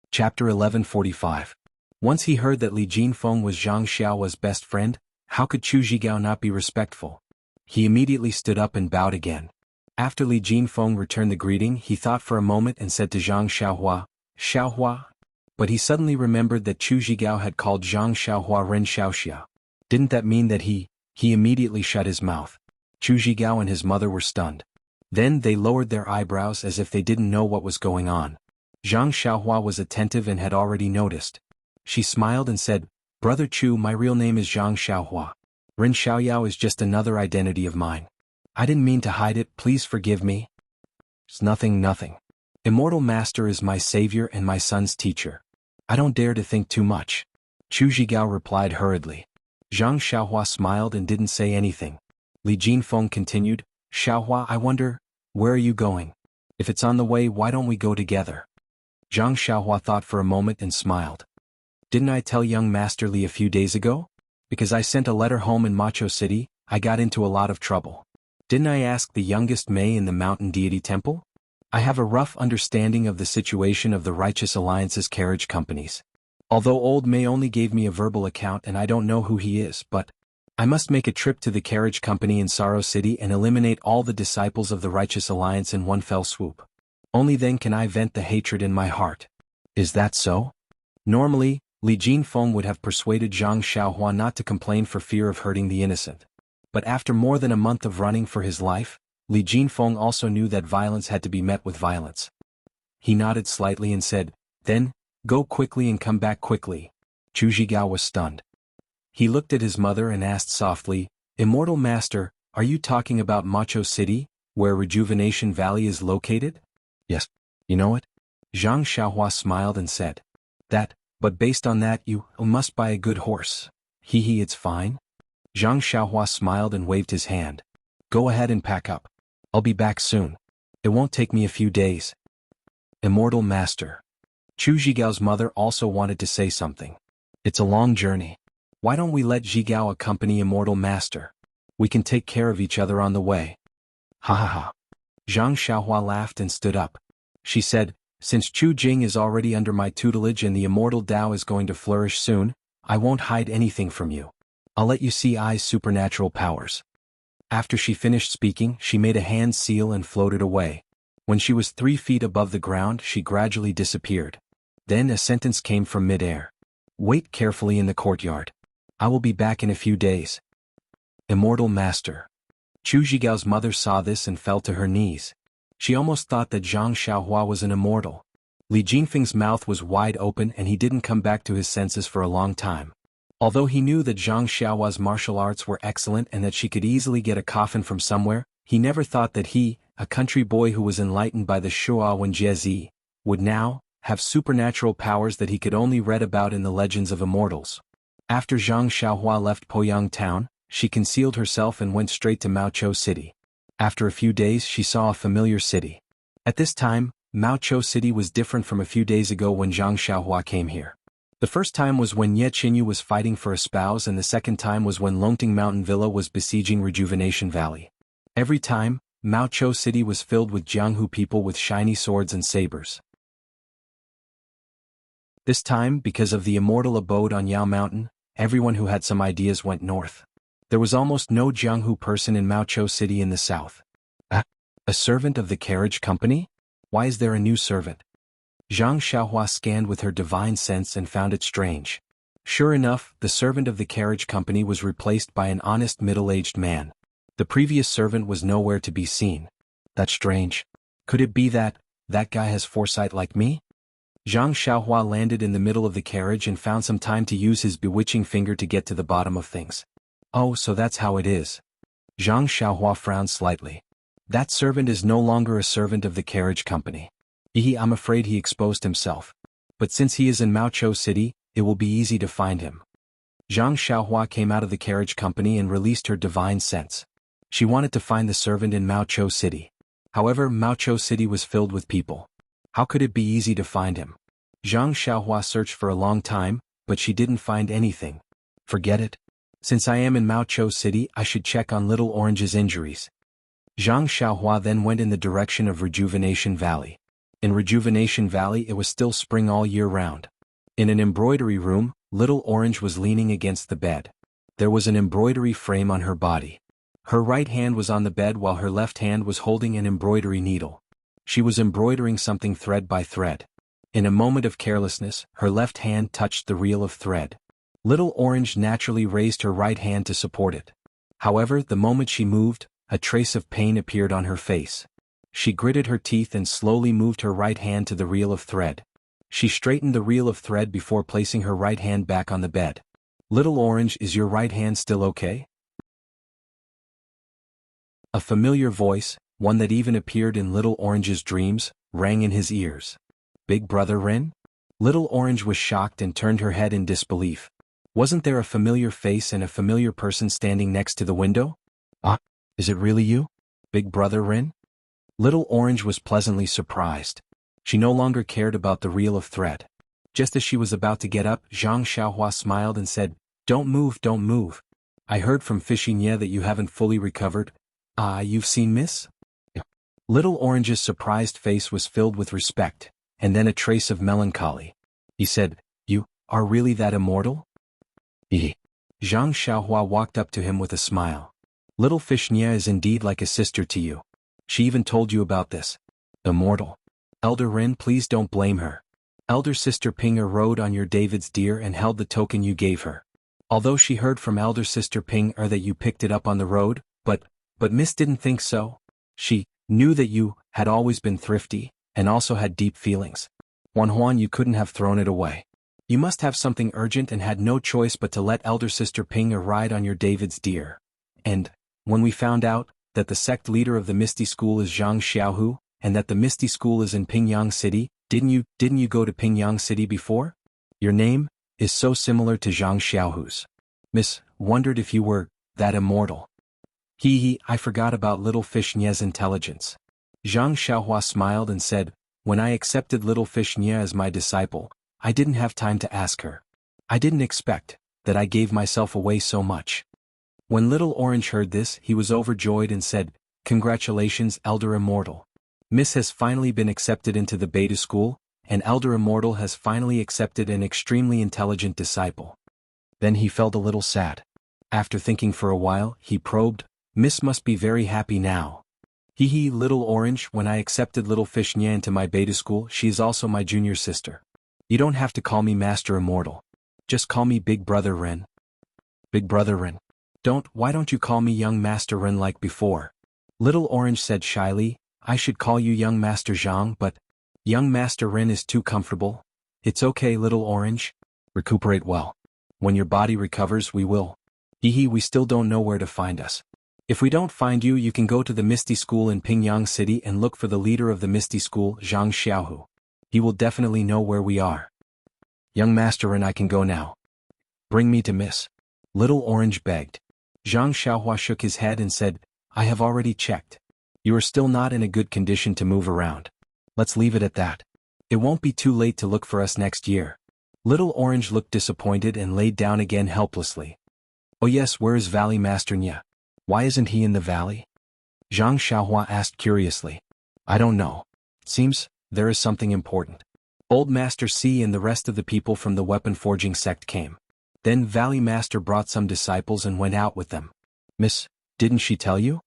Chapter 1145. Once he heard that Li Jinfeng was Zhang Xiaohua's best friend, how could Chu Zhigao not be respectful? He immediately stood up and bowed again. After Li Jinfeng returned the greeting, he thought for a moment and said to Zhang Xiaohua, Xiaohua? But he suddenly remembered that Chu Zhigao had called Zhang Xiaohua Ren Xiaoxia. Didn't that mean that he immediately shut his mouth? Chu Zhigao and his mother were stunned. Then they lowered their eyebrows as if they didn't know what was going on. Zhang Xiaohua was attentive and had already noticed. She smiled and said, Brother Chu, my real name is Zhang Xiaohua. Ren Xiaoyao is just another identity of mine. I didn't mean to hide it, please forgive me. It's nothing. Immortal Master is my savior and my son's teacher. I don't dare to think too much. Chu Zhigao replied hurriedly. Zhang Xiaohua smiled and didn't say anything. Li Jinfeng continued, Xiaohua, I wonder, where are you going? If it's on the way, why don't we go together? Zhang Xiaohua thought for a moment and smiled. Didn't I tell young Master Li a few days ago? Because I sent a letter home in Macho City, I got into a lot of trouble. Didn't I ask the youngest Mei in the Mountain Deity Temple? I have a rough understanding of the situation of the Righteous Alliance's carriage companies. Although old Mei only gave me a verbal account and I don't know who he is, but I must make a trip to the carriage company in Sorrow City and eliminate all the disciples of the Righteous Alliance in one fell swoop. Only then can I vent the hatred in my heart. Is that so? Normally, Li Jinfeng would have persuaded Zhang Xiaohua not to complain for fear of hurting the innocent. But after more than a month of running for his life, Li Jinfeng also knew that violence had to be met with violence. He nodded slightly and said, "Then, go quickly and come back quickly." Chu Zhigao was stunned. He looked at his mother and asked softly, "Immortal Master, are you talking about Macho City, where Rejuvenation Valley is located?" "Yes. You know it?" Zhang Xiaohua smiled and said. But based on that you must buy a good horse." "Hee, it's fine." Zhang Xiaohua smiled and waved his hand. "Go ahead and pack up. I'll be back soon. It won't take me a few days." "Immortal Master." Chu Zhigao's mother also wanted to say something. "It's a long journey. Why don't we let Zhigao accompany Immortal Master? We can take care of each other on the way." "Ha ha ha." Zhang Xiaohua laughed and stood up. She said, "Since Chu Jing is already under my tutelage and the Immortal Tao is going to flourish soon, I won't hide anything from you. I'll let you see Ai's supernatural powers." After she finished speaking, she made a hand seal and floated away. When she was 3 feet above the ground, she gradually disappeared. Then a sentence came from mid-air. "Wait carefully in the courtyard. I will be back in a few days." Immortal Master. Chu Zhigao's mother saw this and fell to her knees. She almost thought that Zhang Xiaohua was an immortal. Li Jinfeng's mouth was wide open and he didn't come back to his senses for a long time. Although he knew that Zhang Xiaohua's martial arts were excellent and that she could easily get a coffin from somewhere, he never thought that he, a country boy who was enlightened by the Shuo Wen Jiezi, would now have supernatural powers that he could only read about in the legends of immortals. After Zhang Xiaohua left Poyang town, she concealed herself and went straight to Maochou City. After a few days she saw a familiar city. At this time, Maochou City was different from a few days ago when Zhang Xiaohua came here. The first time was when Ye Qinyu was fighting for a spouse and the second time was when Longting Mountain Villa was besieging Rejuvenation Valley. Every time, Maochou City was filled with Jianghu people with shiny swords and sabers. This time, because of the immortal abode on Yao Mountain, everyone who had some ideas went north. There was almost no Jianghu person in Maochou City in the south. A servant of the carriage company? Why is there a new servant? Zhang Xiaohua scanned with her divine sense and found it strange. Sure enough, the servant of the carriage company was replaced by an honest middle-aged man. The previous servant was nowhere to be seen. That's strange. Could it be that guy has foresight like me? Zhang Xiaohua landed in the middle of the carriage and found some time to use his bewitching finger to get to the bottom of things. Oh, so that's how it is. Zhang Xiaohua frowned slightly. That servant is no longer a servant of the carriage company. I'm afraid he exposed himself. But since he is in Maochou City, it will be easy to find him. Zhang Xiaohua came out of the carriage company and released her divine sense. She wanted to find the servant in Maochou City. However, Maochou City was filled with people. How could it be easy to find him? Zhang Xiaohua searched for a long time, but she didn't find anything. Forget it. Since I am in Maochou City, I should check on Little Orange's injuries. Zhang Xiaohua then went in the direction of Rejuvenation Valley. In Rejuvenation Valley it was still spring all year round. In an embroidery room, Little Orange was leaning against the bed. There was an embroidery frame on her body. Her right hand was on the bed while her left hand was holding an embroidery needle. She was embroidering something thread by thread. In a moment of carelessness, her left hand touched the reel of thread. Little Orange naturally raised her right hand to support it. However, the moment she moved, a trace of pain appeared on her face. She gritted her teeth and slowly moved her right hand to the reel of thread. She straightened the reel of thread before placing her right hand back on the bed. Little Orange, is your right hand still okay? A familiar voice, one that even appeared in Little Orange's dreams, rang in his ears. Big Brother Rin? Little Orange was shocked and turned her head in disbelief. Wasn't there a familiar face and a familiar person standing next to the window? Is it really you? Big Brother Rin? Little Orange was pleasantly surprised. She no longer cared about the reel of thread. Just as she was about to get up, Zhang Xiaohua smiled and said, "Don't move, don't move. I heard from Fishinya that you haven't fully recovered. You've seen Miss?" Little Orange's surprised face was filled with respect, and then a trace of melancholy. He said, "You are really that immortal?" Zhang Xiaohua walked up to him with a smile. "Little Fishnya is indeed like a sister to you. She even told you about this. Immortal. Elder Ren, please don't blame her. Elder Sister Ping rode on your David's deer and held the token you gave her. Although she heard from Elder Sister Ping that you picked it up on the road, but Miss didn't think so. She knew that you had always been thrifty, and also had deep feelings. Huan, you couldn't have thrown it away. You must have something urgent and had no choice but to let Elder Sister Ping ride on your David's deer. And, when we found out that the sect leader of the Misty School is Zhang Xiaohu, and that the Misty School is in Pingyang City, didn't you go to Pingyang City before? Your name is so similar to Zhang Xiaohu's. Miss wondered if you were that immortal." I forgot about Little Fishnye's intelligence. Zhang Xiaohua smiled and said, "When I accepted Little Fishnye as my disciple, I didn't have time to ask her. I didn't expect that I gave myself away so much." When Little Orange heard this, he was overjoyed and said, "Congratulations, Elder Immortal. Miss has finally been accepted into the Beta School, and Elder Immortal has finally accepted an extremely intelligent disciple." Then he felt a little sad. After thinking for a while, he probed, "Miss must be very happy now." Little Orange, when I accepted Little Fishnye into my Beta School, she is also my junior sister. You don't have to call me Master Immortal. Just call me Big Brother Ren." "Big Brother Ren. Why don't you call me Young Master Ren like before?" Little Orange said shyly, "I should call you Young Master Zhang, but Young Master Ren is too comfortable." "It's okay, Little Orange. Recuperate well. When your body recovers, we will. We still don't know where to find us. If we don't find you, you can go to the Misty School in Pingyang City and look for the leader of the Misty School, Zhang Xiaohu. He will definitely know where we are." "Young Master Ren, I can go now. Bring me to Miss," Little Orange begged. Zhang Xiaohua shook his head and said, "I have already checked. You are still not in a good condition to move around. Let's leave it at that. It won't be too late to look for us next year." Little Orange looked disappointed and laid down again helplessly. "Oh yes, where is Valley Master Nya? Why isn't he in the valley?" Zhang Xiaohua asked curiously. "I don't know. Seems there is something important." Old Master C and the rest of the people from the weapon forging sect came. Then Valley Master brought some disciples and went out with them. "Miss, didn't she tell you?"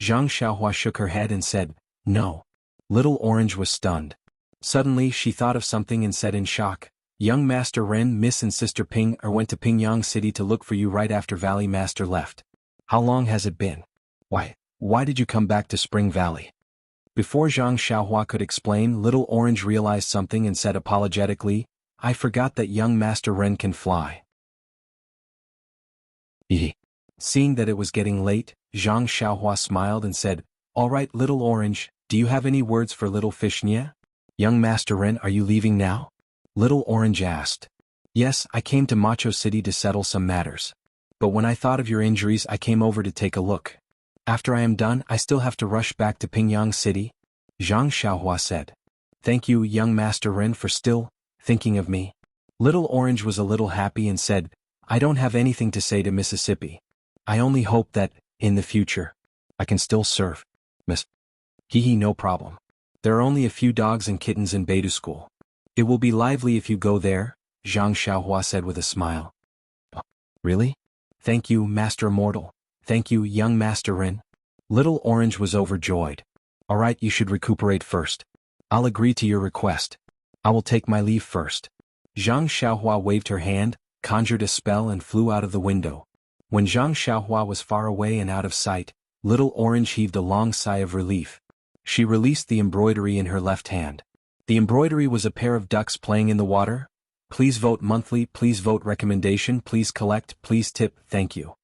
Zhang Xiaohua shook her head and said, "No." Little Orange was stunned. Suddenly she thought of something and said in shock, "Young Master Ren, Miss and Sister Ping went to Pingyang City to look for you right after Valley Master left. How long has it been? Why did you come back to Spring Valley?" Before Zhang Xiaohua could explain, Little Orange realized something and said apologetically, "I forgot that young Master Ren can fly." Seeing that it was getting late, Zhang Xiaohua smiled and said, "All right, Little Orange, do you have any words for Little Fishnye? Young Master Ren, are you leaving now?" Little Orange asked. "Yes, I came to Macho City to settle some matters. But when I thought of your injuries, I came over to take a look. After I am done, I still have to rush back to Pingyang City," Zhang Xiaohua said. "Thank you, Young Master Ren, for still thinking of me." Little Orange was a little happy and said, "I don't have anything to say to Mississippi. I only hope that, in the future, I can still serve Miss." No problem. There are only a few dogs and kittens in Beta School. It will be lively if you go there," Zhang Xiaohua said with a smile. "Oh, really? Thank you, Master Immortal. Thank you, Young Master Ren." Little Orange was overjoyed. "All right, you should recuperate first. I'll agree to your request. I will take my leave first." Zhang Xiaohua waved her hand, conjured a spell and flew out of the window. When Zhang Xiaohua was far away and out of sight, Little Orange heaved a long sigh of relief. She released the embroidery in her left hand. The embroidery was a pair of ducks playing in the water. "Please vote monthly, please vote recommendation, please collect, please tip, thank you."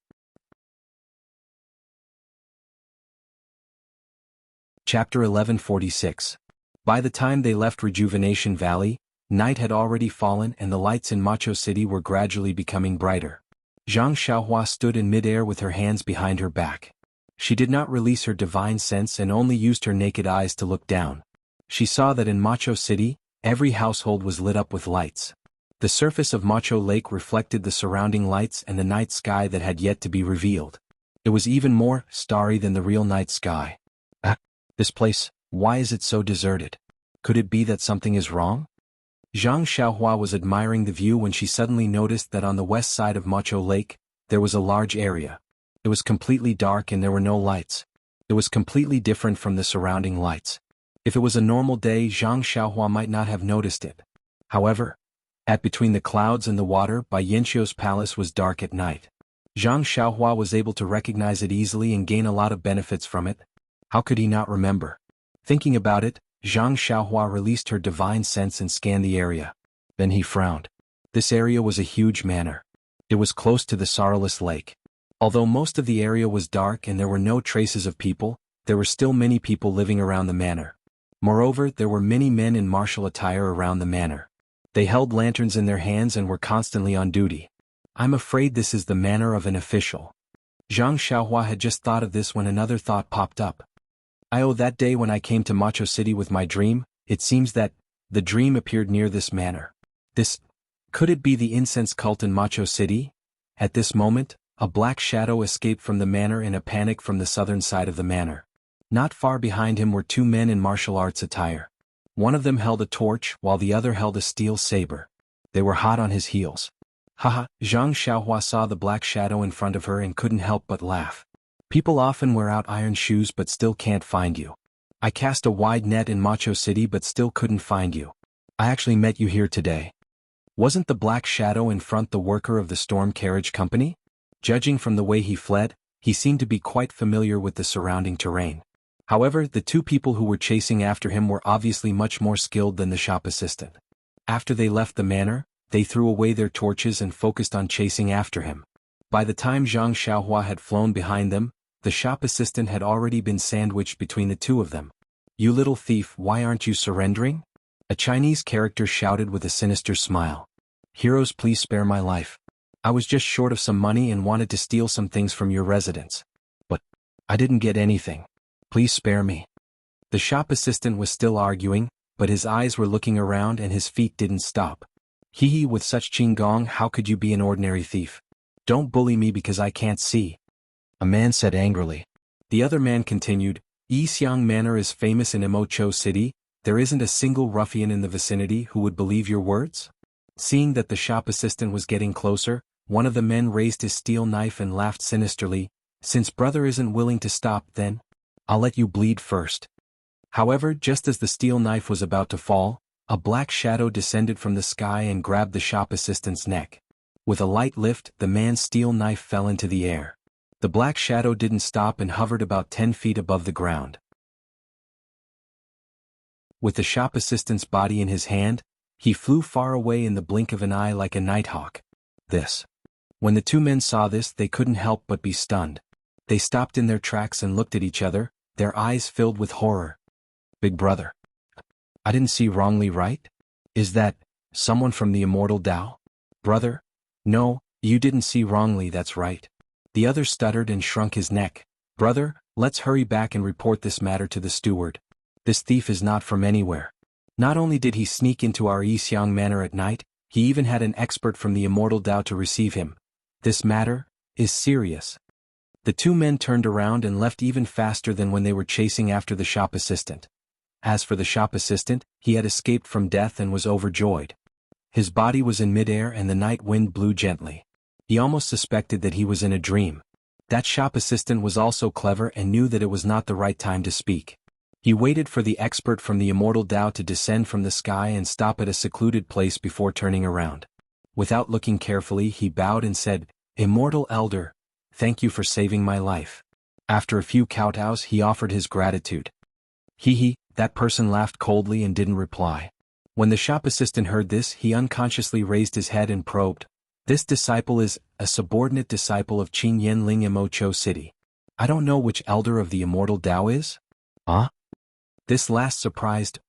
Chapter 1146. By the time they left Rejuvenation Valley, night had already fallen and the lights in Macho City were gradually becoming brighter. Zhang Xiaohua stood in midair with her hands behind her back. She did not release her divine sense and only used her naked eyes to look down. She saw that in Macho City, every household was lit up with lights. The surface of Macho Lake reflected the surrounding lights and the night sky that had yet to be revealed. It was even more starry than the real night sky. This place, why is it so deserted? Could it be that something is wrong? Zhang Xiaohua was admiring the view when she suddenly noticed that on the west side of Macho Lake, there was a large area. It was completely dark and there were no lights. It was completely different from the surrounding lights. If it was a normal day, Zhang Xiaohua might not have noticed it. However, at between the clouds and the water by Yanxiu's palace was dark at night. Zhang Xiaohua was able to recognize it easily and gain a lot of benefits from it. How could he not remember? Thinking about it, Zhang Xiaohua released her divine sense and scanned the area. Then he frowned. This area was a huge manor. It was close to the Sorrowless Lake. Although most of the area was dark and there were no traces of people, there were still many people living around the manor. Moreover, there were many men in martial attire around the manor. They held lanterns in their hands and were constantly on duty. I'm afraid this is the manor of an official. Zhang Xiaohua had just thought of this when another thought popped up. That day when I came to Macho City with my dream, it seems that the dream appeared near this manor. Could it be the incense cult in Macho City? At this moment, a black shadow escaped from the manor in a panic from the southern side of the manor. Not far behind him were two men in martial arts attire. One of them held a torch while the other held a steel saber. They were hot on his heels. Haha, Zhang Xiaohua saw the black shadow in front of her and couldn't help but laugh. People often wear out iron shoes but still can't find you. I cast a wide net in Macho City but still couldn't find you. I actually met you here today. Wasn't the black shadow in front the worker of the storm carriage company? Judging from the way he fled, he seemed to be quite familiar with the surrounding terrain. However, the two people who were chasing after him were obviously much more skilled than the shop assistant. After they left the manor, they threw away their torches and focused on chasing after him. By the time Zhang Xiaohua had flown behind them, the shop assistant had already been sandwiched between the two of them. You little thief, why aren't you surrendering? A Chinese character shouted with a sinister smile. Heroes, please spare my life. I was just short of some money and wanted to steal some things from your residence. But I didn't get anything. Please spare me. The shop assistant was still arguing, but his eyes were looking around and his feet didn't stop. Hee, with such qinggong, how could you be an ordinary thief? Don't bully me because I can't see. A man said angrily. The other man continued, Yixiang Manor is famous in Imocho City. There isn't a single ruffian in the vicinity who would believe your words? Seeing that the shop assistant was getting closer, one of the men raised his steel knife and laughed sinisterly. Since brother isn't willing to stop, then I'll let you bleed first. However, just as the steel knife was about to fall, a black shadow descended from the sky and grabbed the shop assistant's neck. With a light lift, the man's steel knife fell into the air. The black shadow didn't stop and hovered about 10 feet above the ground. With the shop assistant's body in his hand, he flew far away in the blink of an eye like a nighthawk. When the two men saw this, they couldn't help but be stunned. They stopped in their tracks and looked at each other, their eyes filled with horror. Big brother. I didn't see wrongly, right? Is that someone from the Immortal Tao? Brother? No, you didn't see wrongly, that's right. The other stuttered and shrunk his neck. Brother, let's hurry back and report this matter to the steward. This thief is not from anywhere. Not only did he sneak into our Yixiang Manor at night, he even had an expert from the Immortal Tao to receive him. This matter is serious. The two men turned around and left even faster than when they were chasing after the shop assistant. As for the shop assistant, he had escaped from death and was overjoyed. His body was in midair and the night wind blew gently. He almost suspected that he was in a dream. That shop assistant was also clever and knew that it was not the right time to speak. He waited for the expert from the Immortal Tao to descend from the sky and stop at a secluded place before turning around. Without looking carefully, he bowed and said, Immortal Elder, thank you for saving my life. After a few kowtows, he offered his gratitude. That person laughed coldly and didn't reply. When the shop assistant heard this, he unconsciously raised his head and probed. This disciple is a subordinate disciple of Qin Yanling Imocho City. I don't know which elder of the Immortal Tao is. This last surprised,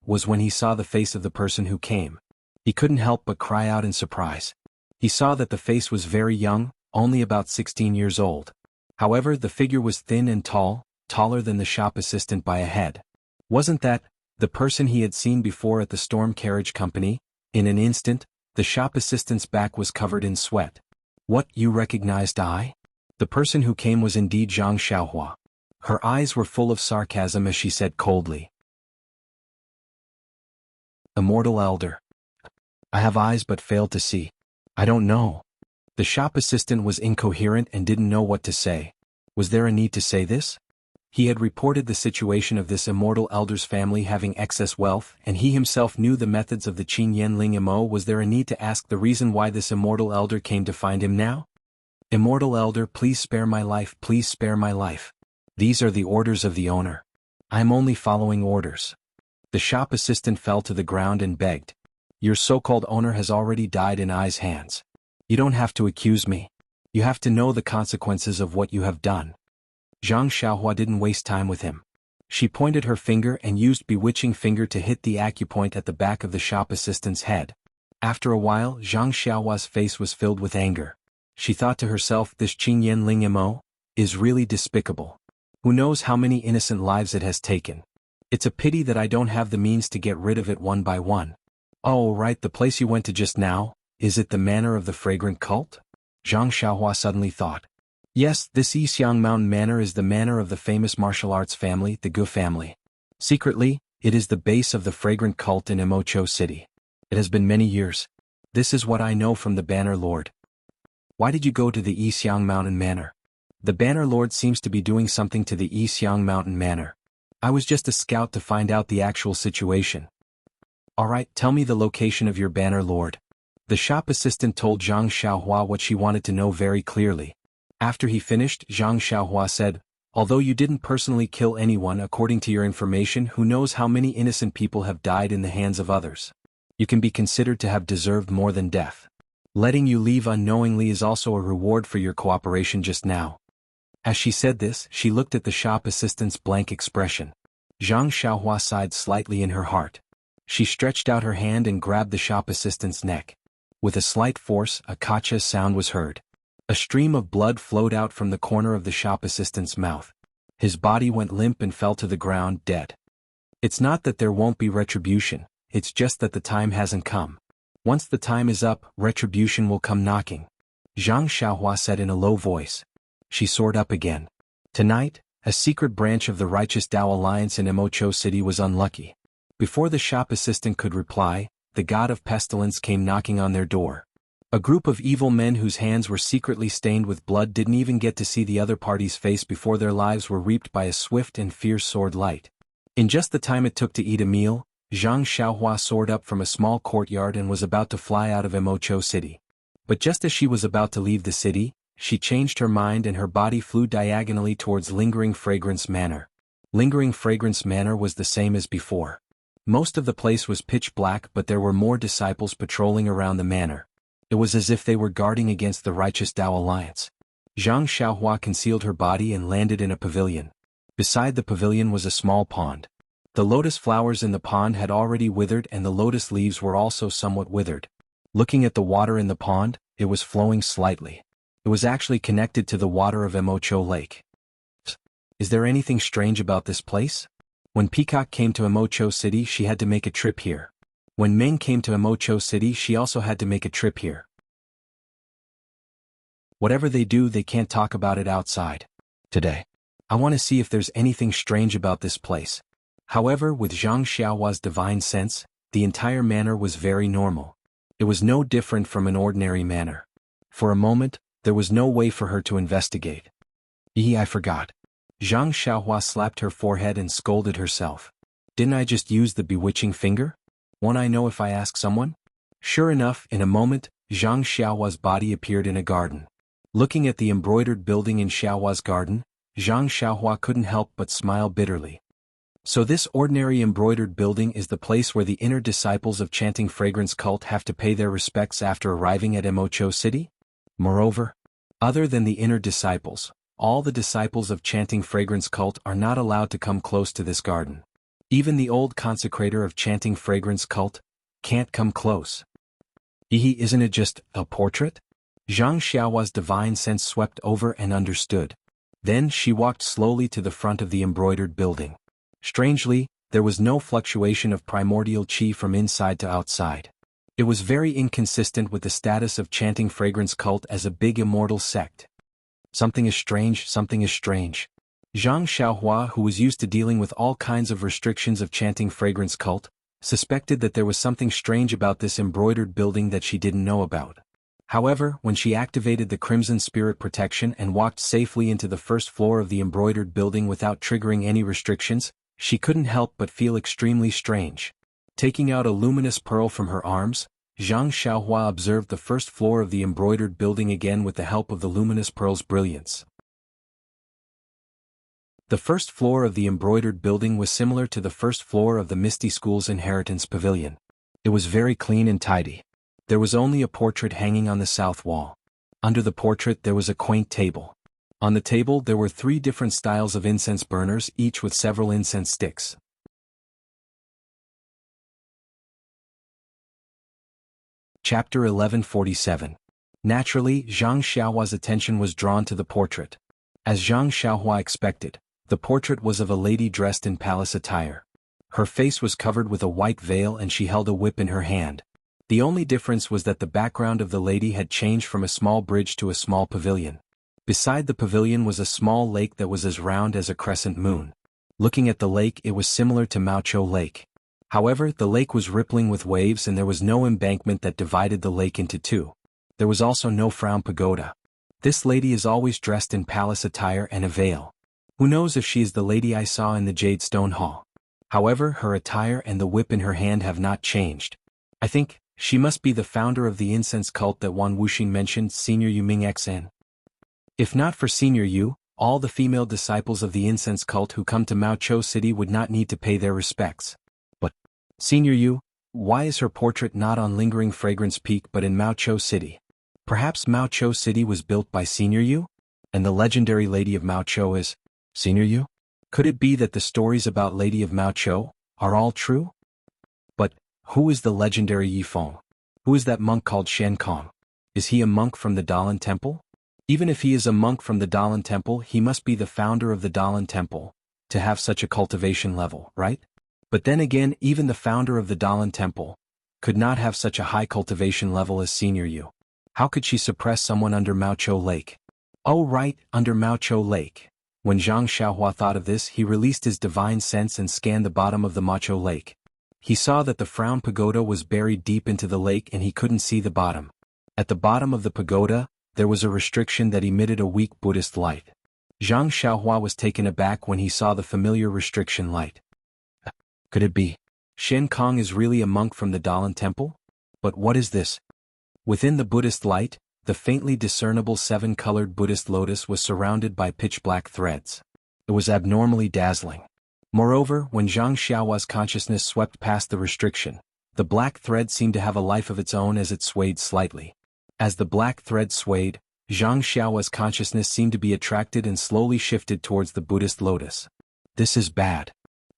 was when he saw the face of the person who came. He couldn't help but cry out in surprise. He saw that the face was very young, only about 16 years old. However, the figure was thin and tall, taller than the shop assistant by a head. Wasn't that The person he had seen before at the storm carriage company. In an instant, the shop assistant's back was covered in sweat. What, you recognized I? The person who came was indeed Zhang Xiaohua. Her eyes were full of sarcasm as she said coldly. Immortal Elder. I have eyes but fail to see. I don't know. The shop assistant was incoherent and didn't know what to say. Was there a need to say this? He had reported the situation of this immortal elder's family having excess wealth, and he himself knew the methods of the Qin Yanling Mo. Was there a need to ask the reason why this immortal elder came to find him now? Immortal Elder, please spare my life, please spare my life. These are the orders of the owner. I am only following orders. The shop assistant fell to the ground and begged. Your so-called owner has already died in I's hands. You don't have to accuse me. You have to know the consequences of what you have done. Zhang Xiaohua didn't waste time with him. She pointed her finger and used bewitching finger to hit the acupoint at the back of the shop assistant's head. After a while, Zhang Xiaohua's face was filled with anger. She thought to herself, this Qin Yanling Mo is really despicable. Who knows how many innocent lives it has taken. It's a pity that I don't have the means to get rid of it one by one. Oh right, the place you went to just now, is it the Manor of the Fragrant Cult? Zhang Xiaohua suddenly thought. Yes, this Yixiang Mountain Manor is the manor of the famous martial arts family, the Gu family. Secretly, it is the base of the Fragrant Cult in Imocho City. It has been many years. This is what I know from the Banner Lord. Why did you go to the Yixiang Mountain Manor? The Banner Lord seems to be doing something to the Yixiang Mountain Manor. I was just a scout to find out the actual situation. Alright, tell me the location of your Banner Lord. The shop assistant told Zhang Xiaohua what she wanted to know very clearly. After he finished, Zhang Xiaohua said, although you didn't personally kill anyone according to your information, who knows how many innocent people have died in the hands of others. You can be considered to have deserved more than death. Letting you leave unknowingly is also a reward for your cooperation just now. As she said this, she looked at the shop assistant's blank expression. Zhang Xiaohua sighed slightly in her heart. She stretched out her hand and grabbed the shop assistant's neck. With a slight force, a kacha sound was heard. A stream of blood flowed out from the corner of the shop assistant's mouth. His body went limp and fell to the ground, dead. It's not that there won't be retribution, it's just that the time hasn't come. Once the time is up, retribution will come knocking. Zhang Xiaohua said in a low voice. She soared up again. Tonight, a secret branch of the Righteous Tao Alliance in Imocho City was unlucky. Before the shop assistant could reply, the god of pestilence came knocking on their door. A group of evil men whose hands were secretly stained with blood didn't even get to see the other party's face before their lives were reaped by a swift and fierce sword light. In just the time it took to eat a meal, Zhang Xiaohua soared up from a small courtyard and was about to fly out of Imocho City. But just as she was about to leave the city, she changed her mind and her body flew diagonally towards Lingering Fragrance Manor. Lingering Fragrance Manor was the same as before. Most of the place was pitch black, but there were more disciples patrolling around the manor. It was as if they were guarding against the Righteous Tao Alliance. Zhang Xiaohua concealed her body and landed in a pavilion. Beside the pavilion was a small pond. The lotus flowers in the pond had already withered and the lotus leaves were also somewhat withered. Looking at the water in the pond, it was flowing slightly. It was actually connected to the water of Imocho Lake. Is there anything strange about this place? When Peacock came to Imocho City, she had to make a trip here. When Meng came to Imocho City, she also had to make a trip here. Whatever they do, they can't talk about it outside. Today, I want to see if there's anything strange about this place. However, with Zhang Xiaohua's divine sense, the entire manor was very normal. It was no different from an ordinary manor. For a moment, there was no way for her to investigate. I forgot. Zhang Xiaohua slapped her forehead and scolded herself. Didn't I just use the bewitching finger? Won't I know if I ask someone? Sure enough, in a moment, Zhang Xiaohua's body appeared in a garden. Looking at the embroidered building in Xiaohua's garden, Zhang Xiaohua couldn't help but smile bitterly. So this ordinary embroidered building is the place where the inner disciples of Chanting Fragrance Cult have to pay their respects after arriving at Imocho City? Moreover, other than the inner disciples, all the disciples of Chanting Fragrance Cult are not allowed to come close to this garden. Even the old consecrator of Chanting Fragrance Cult can't come close. Isn't it just a portrait? Zhang Xiaohua's divine sense swept over and understood. Then she walked slowly to the front of the embroidered building. Strangely, there was no fluctuation of primordial qi from inside to outside. It was very inconsistent with the status of chanting fragrance cult as a big immortal sect. Something is strange, something is strange. Zhang Xiaohua, who was used to dealing with all kinds of restrictions of chanting fragrance cult, suspected that there was something strange about this embroidered building that she didn't know about. However, when she activated the Crimson Spirit Protection and walked safely into the first floor of the embroidered building without triggering any restrictions, she couldn't help but feel extremely strange. Taking out a luminous pearl from her arms, Zhang Xiaohua observed the first floor of the embroidered building again with the help of the luminous pearl's brilliance. The first floor of the embroidered building was similar to the first floor of the Misty School's inheritance pavilion. It was very clean and tidy. There was only a portrait hanging on the south wall. Under the portrait there was a quaint table. On the table there were 3 different styles of incense burners, each with several incense sticks. Chapter 1147. Naturally, Zhang Xiaohua's attention was drawn to the portrait. As Zhang Xiaohua expected, the portrait was of a lady dressed in palace attire. Her face was covered with a white veil and she held a whip in her hand. The only difference was that the background of the lady had changed from a small bridge to a small pavilion. Beside the pavilion was a small lake that was as round as a crescent moon. Looking at the lake, it was similar to Maoqiu Lake. However, the lake was rippling with waves and there was no embankment that divided the lake into 2. There was also no frown pagoda. This lady is always dressed in palace attire and a veil. Who knows if she is the lady I saw in the Jade Stone Hall? However, her attire and the whip in her hand have not changed. I think she must be the founder of the incense cult that Wan Wuxing mentioned, Senior Yu Ming XN. If not for Senior Yu, all the female disciples of the incense cult who come to Maoqiu City would not need to pay their respects. But, Senior Yu, why is her portrait not on Lingering Fragrance Peak but in Maoqiu City? Perhaps Maoqiu City was built by Senior Yu? And the legendary Lady of Maoqiu is Senior Yu? Could it be that the stories about Lady of Maoqiu are all true? But, who is the legendary Yi Feng? Who is that monk called Shen Kong? Is he a monk from the Dalan Temple? Even if he is a monk from the Dalan Temple, he must be the founder of the Dalan Temple, to have such a cultivation level, right? But then again, even the founder of the Dalan Temple could not have such a high cultivation level as Senior Yu. How could she suppress someone under Maoqiu Lake? Oh right, under Maoqiu Lake. When Zhang Xiaohua thought of this, he released his divine sense and scanned the bottom of the Maoqiu Lake. He saw that the Frown Pagoda was buried deep into the lake and he couldn't see the bottom. At the bottom of the pagoda, there was a restriction that emitted a weak Buddhist light. Zhang Xiaohua was taken aback when he saw the familiar restriction light. Could it be? Shen Kong is really a monk from the Dalan Temple? But what is this? Within the Buddhist light, the faintly discernible 7-colored Buddhist lotus was surrounded by pitch-black threads. It was abnormally dazzling. Moreover, when Zhang Xiaohua's consciousness swept past the restriction, the black thread seemed to have a life of its own as it swayed slightly. As the black thread swayed, Zhang Xiaohua's consciousness seemed to be attracted and slowly shifted towards the Buddhist lotus. This is bad.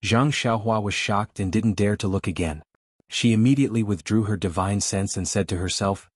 Zhang Xiaohua was shocked and didn't dare to look again. She immediately withdrew her divine sense and said to herself,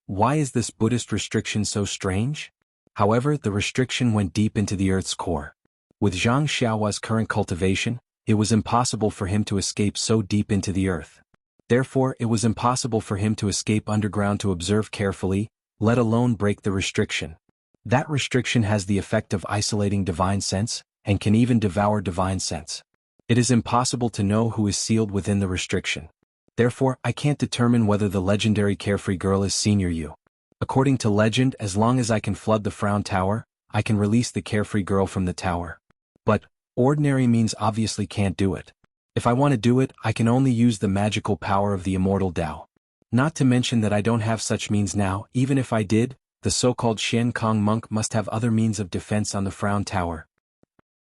Why is this Buddhist restriction so strange? However, the restriction went deep into the earth's core. With Zhang Xiaohua's current cultivation, it was impossible for him to escape so deep into the earth. Therefore, it was impossible for him to escape underground to observe carefully, let alone break the restriction. That restriction has the effect of isolating divine sense, and can even devour divine sense. It is impossible to know who is sealed within the restriction. Therefore, I can't determine whether the legendary carefree girl is Senior Yu. According to legend, as long as I can flood the Frown Tower, I can release the carefree girl from the tower. But, ordinary means obviously can't do it. If I want to do it, I can only use the magical power of the immortal Tao. Not to mention that I don't have such means now. Even if I did, the so-called Shen Kong monk must have other means of defense on the Frown Tower.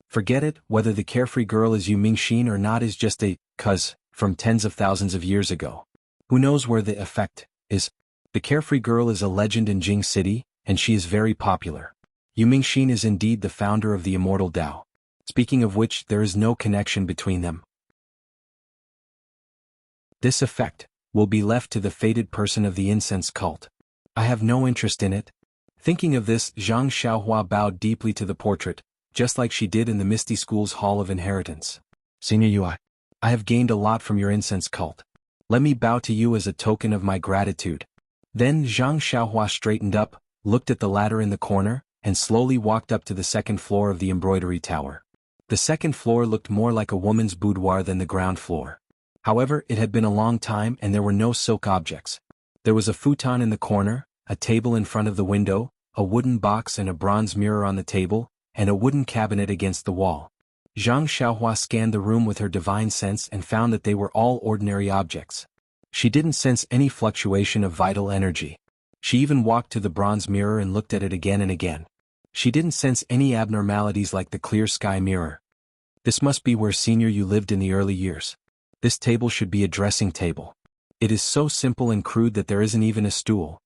Forget it, whether the carefree girl is Yu Mingxin or not is just a cuz from tens of thousands of years ago. Who knows where the effect is? The carefree girl is a legend in Jing City, and she is very popular. Yu Mingxin is indeed the founder of the immortal Tao. Speaking of which, there is no connection between them. This effect will be left to the fated person of the incense cult. I have no interest in it. Thinking of this, Zhang Xiaohua bowed deeply to the portrait, just like she did in the Misty School's Hall of Inheritance. Senior Yu, I have gained a lot from your incense cult. Let me bow to you as a token of my gratitude. Then Zhang Xiaohua straightened up, looked at the ladder in the corner, and slowly walked up to the second floor of the embroidery tower. The second floor looked more like a woman's boudoir than the ground floor. However, it had been a long time and there were no silk objects. There was a futon in the corner, a table in front of the window, a wooden box and a bronze mirror on the table, and a wooden cabinet against the wall. Zhang Xiaohua scanned the room with her divine sense and found that they were all ordinary objects. She didn't sense any fluctuation of vital energy. She even walked to the bronze mirror and looked at it again and again. She didn't sense any abnormalities like the clear sky mirror. This must be where Senior Yu lived in the early years. This table should be a dressing table. It is so simple and crude that there isn't even a stool.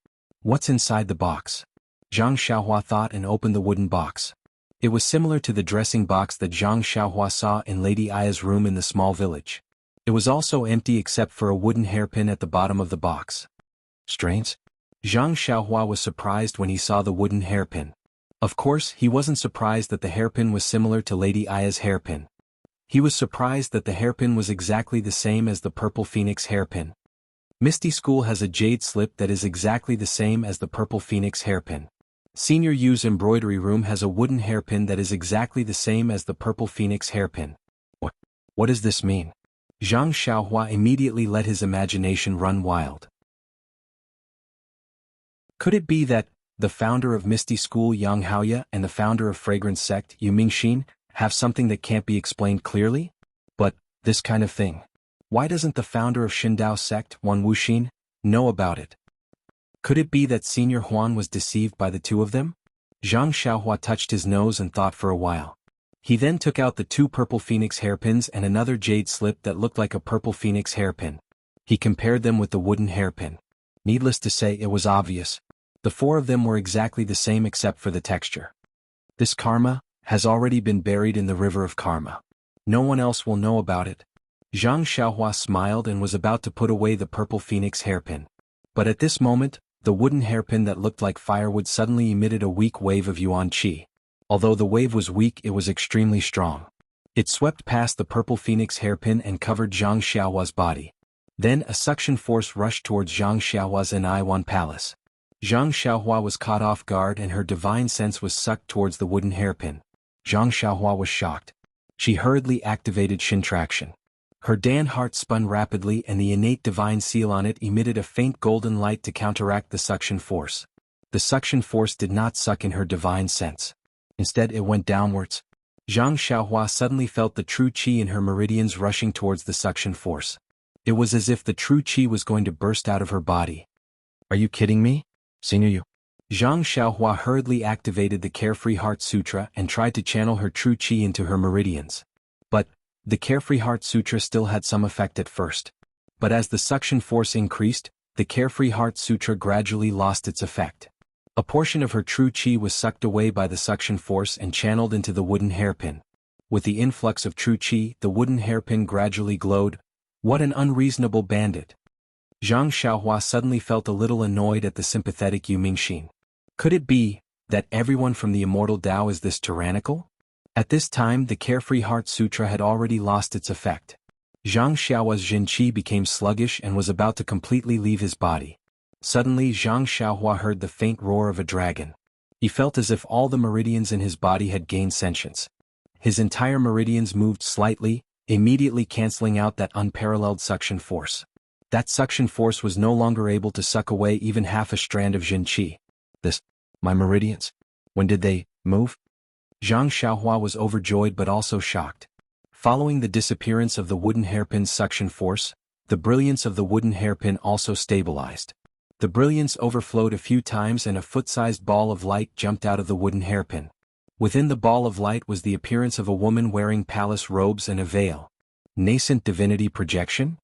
What's inside the box? Zhang Xiaohua thought and opened the wooden box. It was similar to the dressing box that Zhang Xiaohua saw in Lady Aya's room in the small village. It was also empty except for a wooden hairpin at the bottom of the box. Strange? Zhang Xiaohua was surprised when he saw the wooden hairpin. Of course, he wasn't surprised that the hairpin was similar to Lady Aya's hairpin. He was surprised that the hairpin was exactly the same as the Purple Phoenix hairpin. Misty School has a jade slip that is exactly the same as the Purple Phoenix hairpin. Senior Yu's embroidery room has a wooden hairpin that is exactly the same as the Purple Phoenix hairpin. What does this mean? Zhang Xiaohua immediately let his imagination run wild. Could it be that the founder of Misty School Yang Haoya and the founder of Fragrance Sect Yu Mingxin have something that can't be explained clearly? But this kind of thing. Why doesn't the founder of Shindao Sect, Wan Wuxin, know about it? Could it be that Senior Huan was deceived by the two of them? Zhang Xiaohua touched his nose and thought for a while. He then took out the two Purple Phoenix hairpins and another jade slip that looked like a Purple Phoenix hairpin. He compared them with the wooden hairpin. Needless to say, it was obvious. The four of them were exactly the same except for the texture. This karma has already been buried in the river of karma. No one else will know about it. Zhang Xiaohua smiled and was about to put away the Purple Phoenix hairpin. But at this moment, the wooden hairpin that looked like firewood suddenly emitted a weak wave of yuan qi. Although the wave was weak, it was extremely strong. It swept past the Purple Phoenix hairpin and covered Zhang Xiaohua's body. Then a suction force rushed towards Zhang Xiaohua's Anaiwan palace. Zhang Xiaohua was caught off guard and her divine sense was sucked towards the wooden hairpin. Zhang Xiaohua was shocked. She hurriedly activated Shintraction. Her Dan heart spun rapidly and the innate divine seal on it emitted a faint golden light to counteract the suction force. The suction force did not suck in her divine sense. Instead, it went downwards. Zhang Xiaohua suddenly felt the true qi in her meridians rushing towards the suction force. It was as if the true qi was going to burst out of her body. Are you kidding me? Senior Yu. Zhang Xiaohua hurriedly activated the Carefree Heart Sutra and tried to channel her true qi into her meridians. But the Carefree Heart Sutra still had some effect at first. But as the suction force increased, the Carefree Heart Sutra gradually lost its effect. A portion of her true qi was sucked away by the suction force and channeled into the wooden hairpin. With the influx of true qi, the wooden hairpin gradually glowed. What an unreasonable bandit! Zhang Xiaohua suddenly felt a little annoyed at the sympathetic Yu Mingxin. Could it be that everyone from the Immortal Tao is this tyrannical? At this time, the Carefree Heart Sutra had already lost its effect. Zhang Xiaohua's Jin Qi became sluggish and was about to completely leave his body. Suddenly, Zhang Xiaohua heard the faint roar of a dragon. He felt as if all the meridians in his body had gained sentience. His entire meridians moved slightly, immediately canceling out that unparalleled suction force. That suction force was no longer able to suck away even half a strand of Jin Qi. My meridians? When did they move? Zhang Xiaohua was overjoyed but also shocked. Following the disappearance of the wooden hairpin's suction force, the brilliance of the wooden hairpin also stabilized. The brilliance overflowed a few times and a foot-sized ball of light jumped out of the wooden hairpin. Within the ball of light was the appearance of a woman wearing palace robes and a veil. Nascent divinity projection?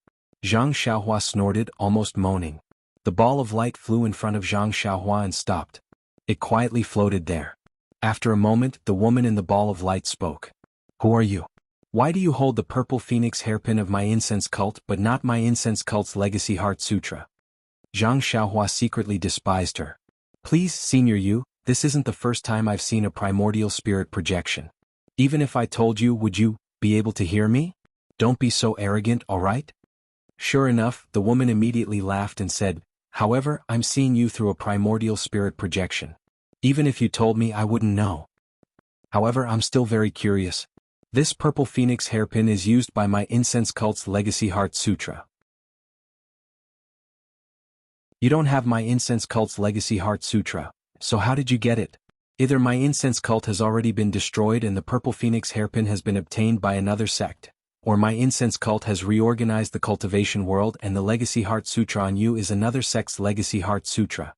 Zhang Xiaohua snorted, almost moaning. The ball of light flew in front of Zhang Xiaohua and stopped. It quietly floated there. After a moment, the woman in the ball of light spoke. Who are you? Why do you hold the Purple Phoenix hairpin of my incense cult but not my incense cult's legacy heart sutra? Zhang Xiaohua secretly despised her. Please, Senior Yu, this isn't the first time I've seen a primordial spirit projection. Even if I told you, would you be able to hear me? Don't be so arrogant, alright? Sure enough, the woman immediately laughed and said, however, I'm seeing you through a primordial spirit projection. Even if you told me, I wouldn't know. However, I'm still very curious. This purple phoenix hairpin is used by my incense cult's legacy heart sutra. You don't have my incense cult's legacy heart sutra, so how did you get it? Either my incense cult has already been destroyed and the purple phoenix hairpin has been obtained by another sect, or my incense cult has reorganized the cultivation world and the legacy heart sutra on you is another sect's legacy heart sutra.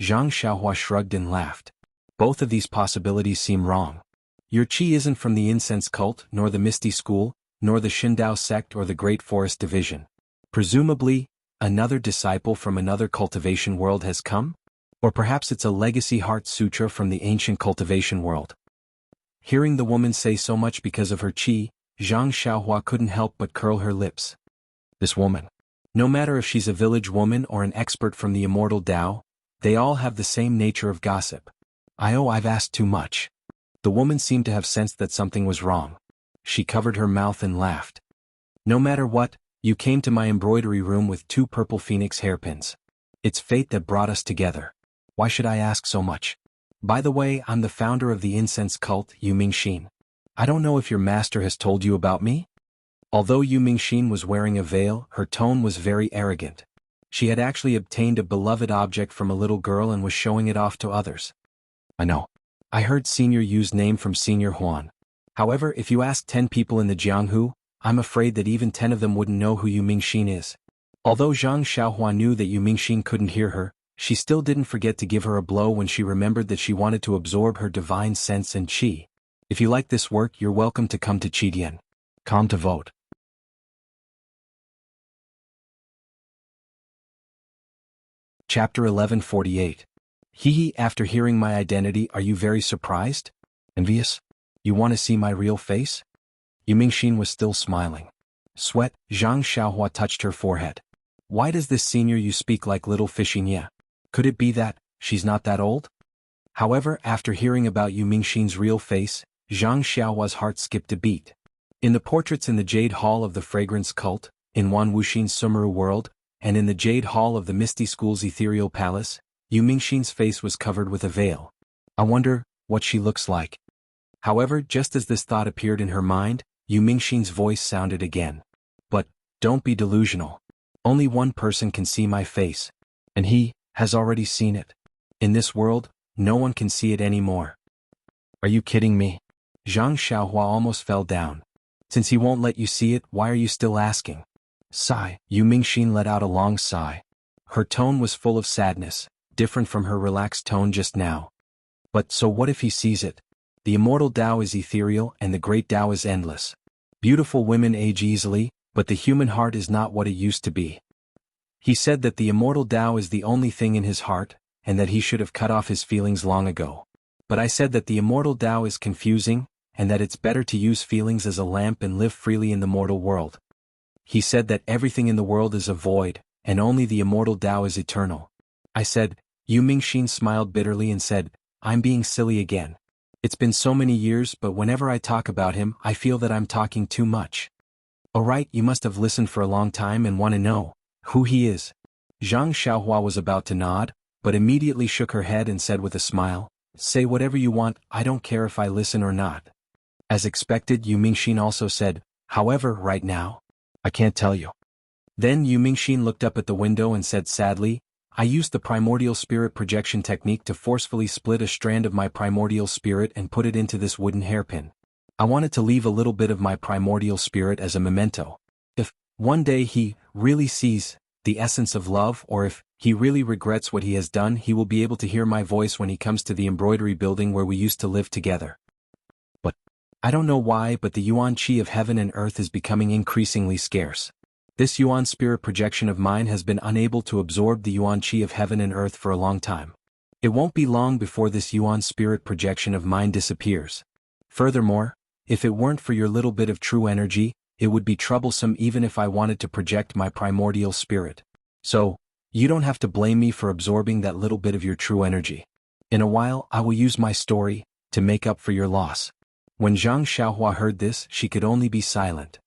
Zhang Xiaohua shrugged and laughed. Both of these possibilities seem wrong. Your chi isn't from the incense cult, nor the Misty School, nor the Shindao sect or the Great Forest Division. Presumably, another disciple from another cultivation world has come? Or perhaps it's a legacy heart sutra from the ancient cultivation world. Hearing the woman say so much because of her chi, Zhang Xiaohua couldn't help but curl her lips. This woman. No matter if she's a village woman or an expert from the immortal Tao, they all have the same nature of gossip. I've asked too much. The woman seemed to have sensed that something was wrong. She covered her mouth and laughed. No matter what, you came to my embroidery room with 2 purple phoenix hairpins. It's fate that brought us together. Why should I ask so much? By the way, I'm the founder of the incense cult, Yu Mingxin. I don't know if your master has told you about me? Although Yu Mingxin was wearing a veil, her tone was very arrogant. She had actually obtained a beloved object from a little girl and was showing it off to others. I know. I heard Senior Yu's name from Senior Huan. However, if you ask 10 people in the Jianghu, I'm afraid that even 10 of them wouldn't know who Yu Mingxin is. Although Zhang Xiaohua knew that Yu Mingxin couldn't hear her, she still didn't forget to give her a blow when she remembered that she wanted to absorb her divine sense and qi. If you like this work, you're welcome to come to Qidian. Come to vote. Chapter 1148. Hehe, after hearing my identity, are you very surprised? Envious? You want to see my real face? Yu Mingxin was still smiling. Sweat, Zhang Xiaohua touched her forehead. Why does this senior you speak like little Fishing? Could it be that she's not that old? However, after hearing about Yu Mingxin's real face, Zhang Xiaohua's heart skipped a beat. In the portraits in the Jade Hall of the Fragrance Cult, in Wan Wuxin's Sumeru world, and in the Jade Hall of the Misty School's Ethereal Palace, Yu Mingxin's face was covered with a veil. I wonder what she looks like. However, just as this thought appeared in her mind, Yu Mingxin's voice sounded again. But, don't be delusional. Only one person can see my face. And he has already seen it. In this world, no one can see it anymore. Are you kidding me? Zhang Xiaohua almost fell down. Since he won't let you see it, why are you still asking? Sigh. Yu Mingxin let out a long sigh. Her tone was full of sadness, different from her relaxed tone just now. But so what if he sees it? The immortal Tao is ethereal and the great Tao is endless. Beautiful women age easily, but the human heart is not what it used to be. He said that the immortal Tao is the only thing in his heart, and that he should have cut off his feelings long ago. But I said that the immortal Tao is confusing, and that it's better to use feelings as a lamp and live freely in the mortal world. He said that everything in the world is a void, and only the immortal Tao is eternal. I said, Yu Mingxin smiled bitterly and said, I'm being silly again. It's been so many years, but whenever I talk about him, I feel that I'm talking too much. Alright, you must have listened for a long time and want to know who he is. Zhang Xiaohua was about to nod, but immediately shook her head and said with a smile, say whatever you want, I don't care if I listen or not. As expected, Yu Mingxin also said, however, right now, I can't tell you. Then Yu Mingxin looked up at the window and said sadly, I used the primordial spirit projection technique to forcefully split a strand of my primordial spirit and put it into this wooden hairpin. I wanted to leave a little bit of my primordial spirit as a memento. If, one day he really sees the essence of love, or if he really regrets what he has done, he will be able to hear my voice when he comes to the embroidery building where we used to live together. But, I don't know why, but the Yuan Qi of heaven and earth is becoming increasingly scarce. This Yuan spirit projection of mine has been unable to absorb the Yuan Qi of heaven and earth for a long time. It won't be long before this Yuan spirit projection of mine disappears. Furthermore, if it weren't for your little bit of true energy, it would be troublesome even if I wanted to project my primordial spirit. So, you don't have to blame me for absorbing that little bit of your true energy. In a while, I will use my story to make up for your loss. When Zhang Xiaohua heard this, she could only be silent.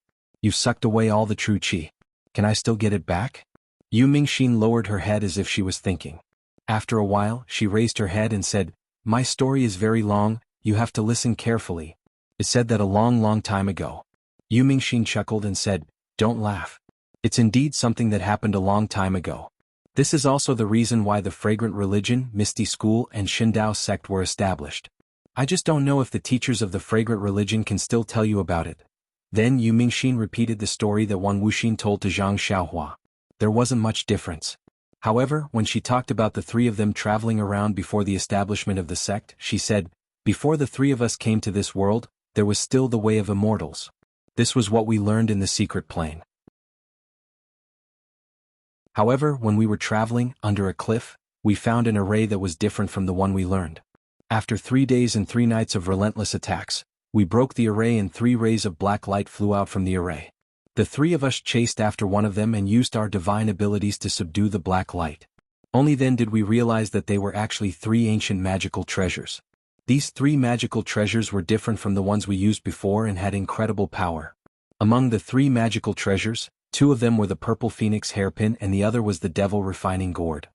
You've sucked away all the true qi. Can I still get it back? Yu Mingxin lowered her head as if she was thinking. After a while, she raised her head and said, "My story is very long, you have to listen carefully. It said that a long time ago." Yu Mingxin chuckled and said, "Don't laugh. It's indeed something that happened a long time ago. This is also the reason why the Fragrant Religion, Misty School and Shindao sect were established. I just don't know if the teachers of the Fragrant Religion can still tell you about it." Then Yu Mingxin repeated the story that Wan Wuxin told to Zhang Xiaohua. There wasn't much difference. However, when she talked about the three of them traveling around before the establishment of the sect, she said, "Before the three of us came to this world, there was still the way of immortals. This was what we learned in the secret plane. However, when we were traveling under a cliff, we found an array that was different from the one we learned. After 3 days and 3 nights of relentless attacks, we broke the array and 3 rays of black light flew out from the array. The 3 of us chased after one of them and used our divine abilities to subdue the black light. Only then did we realize that they were actually 3 ancient magical treasures. These 3 magical treasures were different from the ones we used before and had incredible power. Among the 3 magical treasures, 2 of them were the purple phoenix hairpin and the other was the devil refining gourd.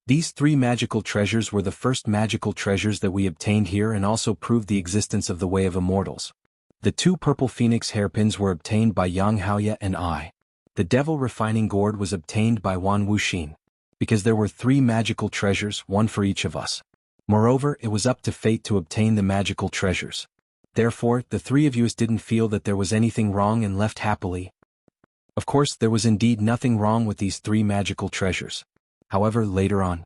These 3 magical treasures were the first magical treasures that we obtained here and also proved the existence of the way of immortals. The 2 purple phoenix hairpins were obtained by Yang Haoye and I. The devil refining gourd was obtained by Wan Wuxin. Because there were 3 magical treasures, 1 for each of us. Moreover, it was up to fate to obtain the magical treasures. Therefore, the 3 of you didn't feel that there was anything wrong and left happily. Of course, there was indeed nothing wrong with these 3 magical treasures. However, later on.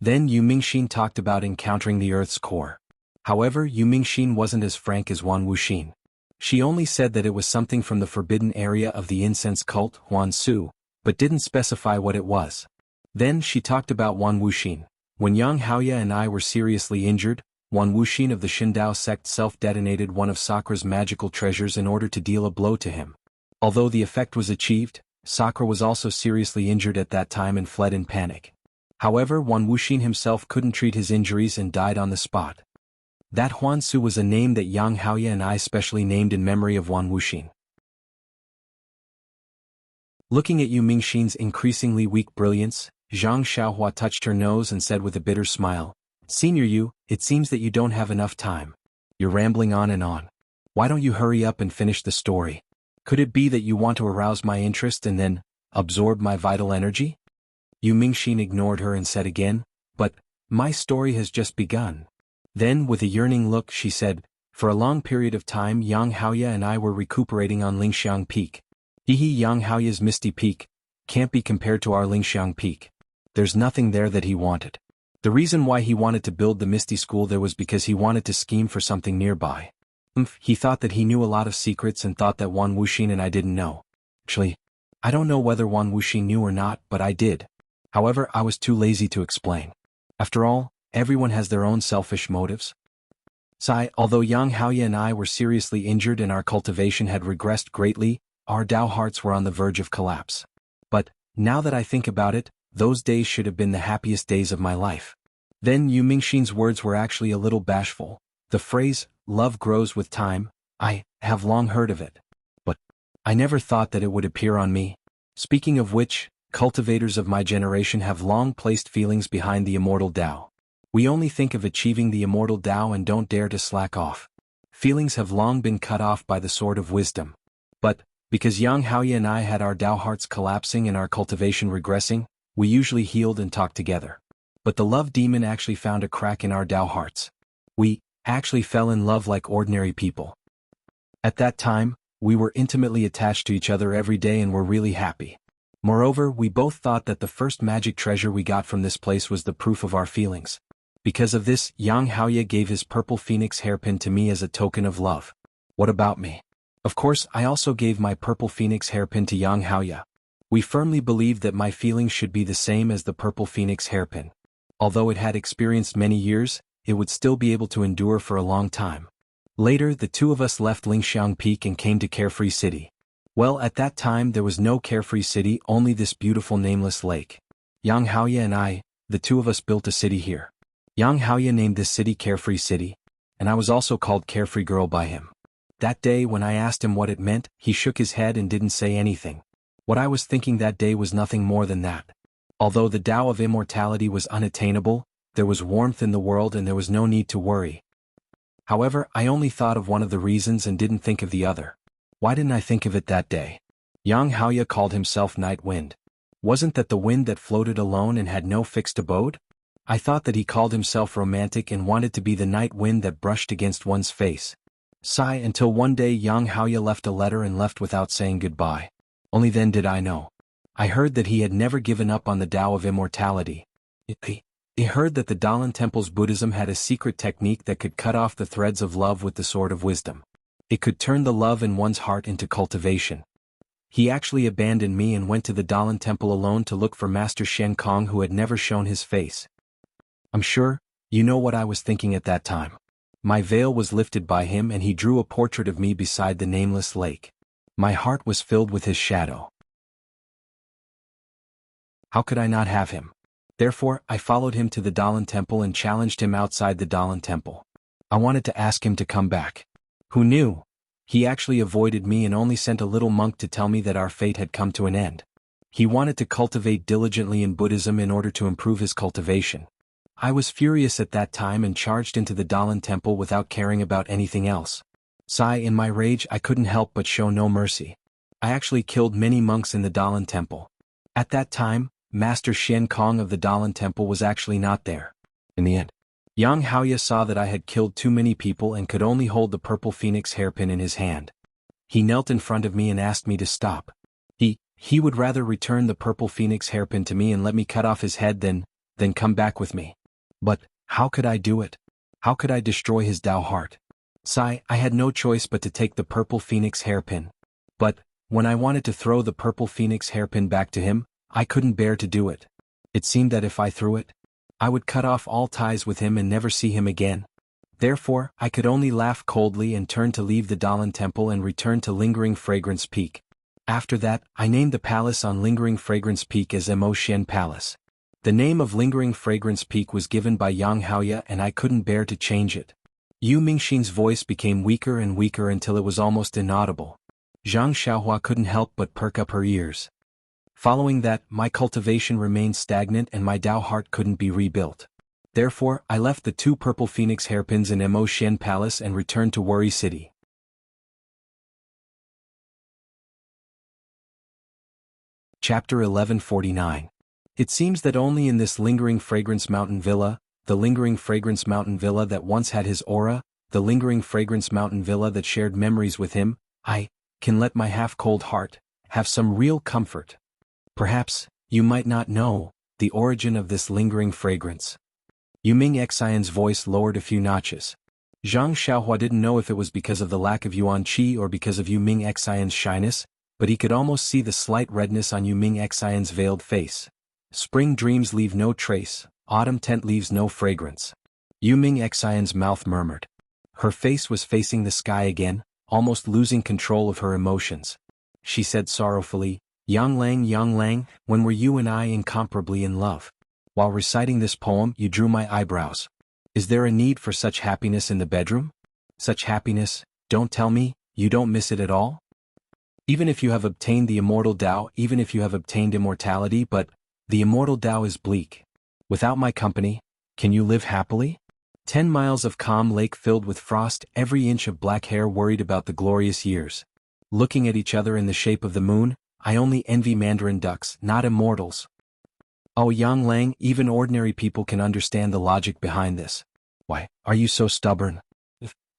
Then Yu Mingxin talked about encountering the Earth's core. However, Yu Mingxin wasn't as frank as Wan Wuxin. She only said that it was something from the forbidden area of the incense cult, Huan Su, but didn't specify what it was. Then she talked about Wan Wuxin. When Yang Haoye and I were seriously injured, Wan Wuxin of the Shindao sect self-detonated one of Sakra's magical treasures in order to deal a blow to him. Although the effect was achieved, Sakra was also seriously injured at that time and fled in panic. However, Wan Wuxin himself couldn't treat his injuries and died on the spot. That Huan Su was a name that Yang Haoye and I specially named in memory of Wan Wuxin. Looking at Yu Mingxin's increasingly weak brilliance, Zhang Xiaohua touched her nose and said with a bitter smile, "Senior Yu, it seems that you don't have enough time. You're rambling on and on. Why don't you hurry up and finish the story? Could it be that you want to arouse my interest and then absorb my vital energy?" Yu Mingxin ignored her and said again, "But my story has just begun." Then, with a yearning look, she said, "For a long period of time Yang Haoye and I were recuperating on Lingxiang Peak. Yang Haoye's Misty Peak can't be compared to our Lingxiang Peak. There's nothing there that he wanted. The reason why he wanted to build the Misty School there was because he wanted to scheme for something nearby. He thought that he knew a lot of secrets and thought that Wan Wuxin and I didn't know. Actually, I don't know whether Wan Wuxin knew or not, but I did. However, I was too lazy to explain. After all, everyone has their own selfish motives. Although Yang Haoye and I were seriously injured and our cultivation had regressed greatly, our Dao hearts were on the verge of collapse. But, now that I think about it, those days should have been the happiest days of my life." Then Yu Mingxin's words were actually a little bashful. The phrase, "love grows with time," I have long heard of it. But I never thought that it would appear on me. Speaking of which, cultivators of my generation have long placed feelings behind the immortal Dao. We only think of achieving the immortal Dao and don't dare to slack off. Feelings have long been cut off by the sword of wisdom. But, because Yang Haoye and I had our Dao hearts collapsing and our cultivation regressing, we usually healed and talked together. But the love demon actually found a crack in our Dao hearts. We actually fell in love like ordinary people. At that time, we were intimately attached to each other every day and were really happy. Moreover, we both thought that the first magic treasure we got from this place was the proof of our feelings. Because of this, Yang Haoye gave his purple phoenix hairpin to me as a token of love. What about me? Of course, I also gave my purple phoenix hairpin to Yang Haoye. We firmly believed that my feelings should be the same as the purple phoenix hairpin. Although it had experienced many years, it would still be able to endure for a long time. Later, the 2 of us left Lingxiang Peak and came to Carefree City. Well, at that time there was no Carefree City, only this beautiful nameless lake. Yang Haoye and I, the 2 of us built a city here. Yang Haoye named this city Carefree City, and I was also called Carefree Girl by him. That day when I asked him what it meant, he shook his head and didn't say anything. What I was thinking that day was nothing more than that. Although the Tao of immortality was unattainable, there was warmth in the world and there was no need to worry. However, I only thought of one of the reasons and didn't think of the other. Why didn't I think of it that day? Yang Haoya called himself Night Wind. Wasn't that the wind that floated alone and had no fixed abode? I thought that he called himself romantic and wanted to be the night wind that brushed against one's face. Sigh until one day Yang Haoya left a letter and left without saying goodbye. Only then did I know. I heard that he had never given up on the Tao of immortality. He heard that the Dalan Temple's Buddhism had a secret technique that could cut off the threads of love with the sword of wisdom. It could turn the love in one's heart into cultivation. He actually abandoned me and went to the Dalan Temple alone to look for Master Shen Kong, who had never shown his face. I'm sure, you know what I was thinking at that time. My veil was lifted by him and he drew a portrait of me beside the nameless lake. My heart was filled with his shadow. How could I not have him? Therefore, I followed him to the Dalan Temple and challenged him outside the Dalan Temple. I wanted to ask him to come back. Who knew? He actually avoided me and only sent a little monk to tell me that our fate had come to an end. He wanted to cultivate diligently in Buddhism in order to improve his cultivation. I was furious at that time and charged into the Dalan Temple without caring about anything else. Sigh, in my rage I couldn't help but show no mercy. I actually killed many monks in the Dalan Temple. At that time, Master Shen Kong of the Dalan Temple was actually not there. In the end, Yang Haoya saw that I had killed too many people and could only hold the purple phoenix hairpin in his hand. He knelt in front of me and asked me to stop. He would rather return the purple phoenix hairpin to me and let me cut off his head than come back with me. But, how could I do it? How could I destroy his Tao heart? Sigh, I had no choice but to take the purple phoenix hairpin. But, when I wanted to throw the purple phoenix hairpin back to him, I couldn't bear to do it. It seemed that if I threw it, I would cut off all ties with him and never see him again. Therefore, I could only laugh coldly and turn to leave the Dalan Temple and return to Lingering Fragrance Peak. After that, I named the palace on Lingering Fragrance Peak as Mo Shen Palace. The name of Lingering Fragrance Peak was given by Yang Haoya and I couldn't bear to change it. Yu Mingxin's voice became weaker and weaker until it was almost inaudible. Zhang Xiaohua couldn't help but perk up her ears. Following that, my cultivation remained stagnant and my Tao heart couldn't be rebuilt. Therefore, I left the 2 purple phoenix hairpins in Mo Shen Palace and returned to Worry City. Chapter 1149. It seems that only in this Lingering Fragrance Mountain Villa, the Lingering Fragrance Mountain Villa that once had his aura, the Lingering Fragrance Mountain Villa that shared memories with him, I can let my half-cold heart have some real comfort. Perhaps, you might not know, the origin of this lingering fragrance. Yu Ming Xian's voice lowered a few notches. Zhang Xiaohua didn't know if it was because of the lack of Yuan Qi or because of Yu Ming Xian's shyness, but he could almost see the slight redness on Yu Ming Xian's veiled face. Spring dreams leave no trace, autumn tent leaves no fragrance. Yu Ming Xian's mouth murmured. Her face was facing the sky again, almost losing control of her emotions. She said sorrowfully, Yang Lang, when were you and I incomparably in love? While reciting this poem you drew my eyebrows. Is there a need for such happiness in the bedroom? Such happiness, don't tell me, you don't miss it at all? Even if you have obtained the immortal Tao, even if you have obtained immortality, but the immortal Tao is bleak. Without my company, can you live happily? 10 miles of calm lake filled with frost, every inch of black hair worried about the glorious years. Looking at each other in the shape of the moon, I only envy mandarin ducks, not immortals. Oh Yang Lang, even ordinary people can understand the logic behind this. Why, are you so stubborn?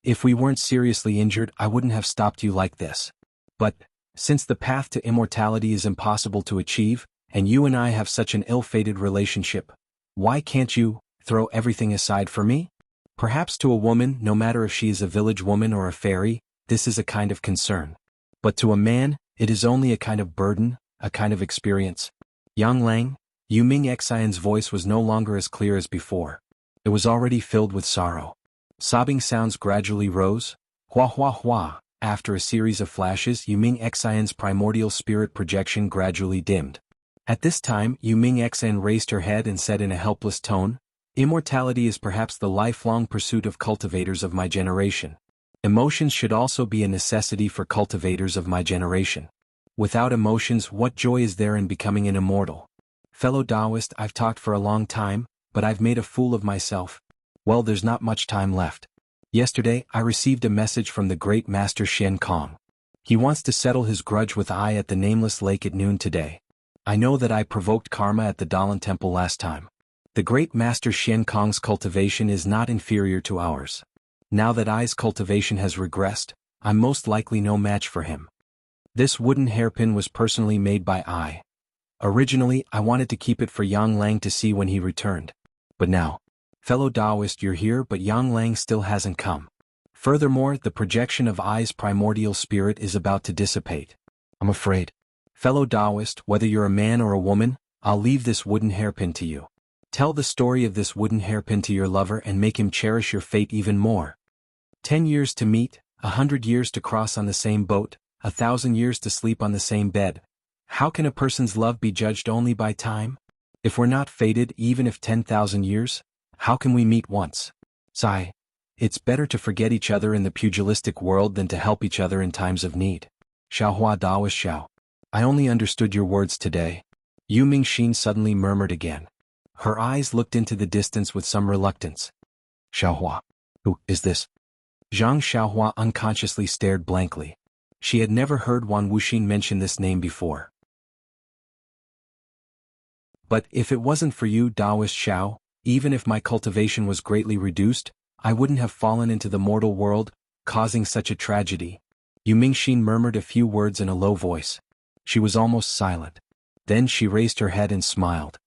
If we weren't seriously injured, I wouldn't have stopped you like this. But, since the path to immortality is impossible to achieve, and you and I have such an ill-fated relationship, why can't you throw everything aside for me? Perhaps to a woman, no matter if she is a village woman or a fairy, this is a kind of concern. But to a man, it is only a kind of burden, a kind of experience. Yang Lang, Yu Ming Xian's voice was no longer as clear as before. It was already filled with sorrow. Sobbing sounds gradually rose. Hua hua hua. After a series of flashes, Yu Ming Xian's primordial spirit projection gradually dimmed. At this time, Yu Ming Xian raised her head and said in a helpless tone, Immortality is perhaps the lifelong pursuit of cultivators of my generation. Emotions should also be a necessity for cultivators of my generation. Without emotions, what joy is there in becoming an immortal? Fellow Taoist, I've talked for a long time, but I've made a fool of myself. Well, there's not much time left. Yesterday, I received a message from the great master Shen Kong. He wants to settle his grudge with I at the nameless lake at noon today. I know that I provoked karma at the Dalan temple last time. The great master Shen Kong's cultivation is not inferior to ours. Now that I's cultivation has regressed, I'm most likely no match for him. This wooden hairpin was personally made by I. Originally, I wanted to keep it for Yang Lang to see when he returned. But now, fellow Taoist, you're here but Yang Lang still hasn't come. Furthermore, the projection of I's primordial spirit is about to dissipate. I'm afraid. Fellow Taoist, whether you're a man or a woman, I'll leave this wooden hairpin to you. Tell the story of this wooden hairpin to your lover and make him cherish your fate even more. 10 years to meet, 100 years to cross on the same boat, 1,000 years to sleep on the same bed. How can a person's love be judged only by time? If we're not fated even if 10,000 years, how can we meet once? Sigh. It's better to forget each other in the pugilistic world than to help each other in times of need. Xiaohua Taoist Xiao. I only understood your words today. Yu Mingxin suddenly murmured again. Her eyes looked into the distance with some reluctance. Xiaohua. Who is this? Zhang Xiaohua unconsciously stared blankly. She had never heard Wan Wuxin mention this name before. But if it wasn't for you, Taoist Xiao, even if my cultivation was greatly reduced, I wouldn't have fallen into the mortal world, causing such a tragedy. Yu Mingxin murmured a few words in a low voice. She was almost silent. Then she raised her head and smiled.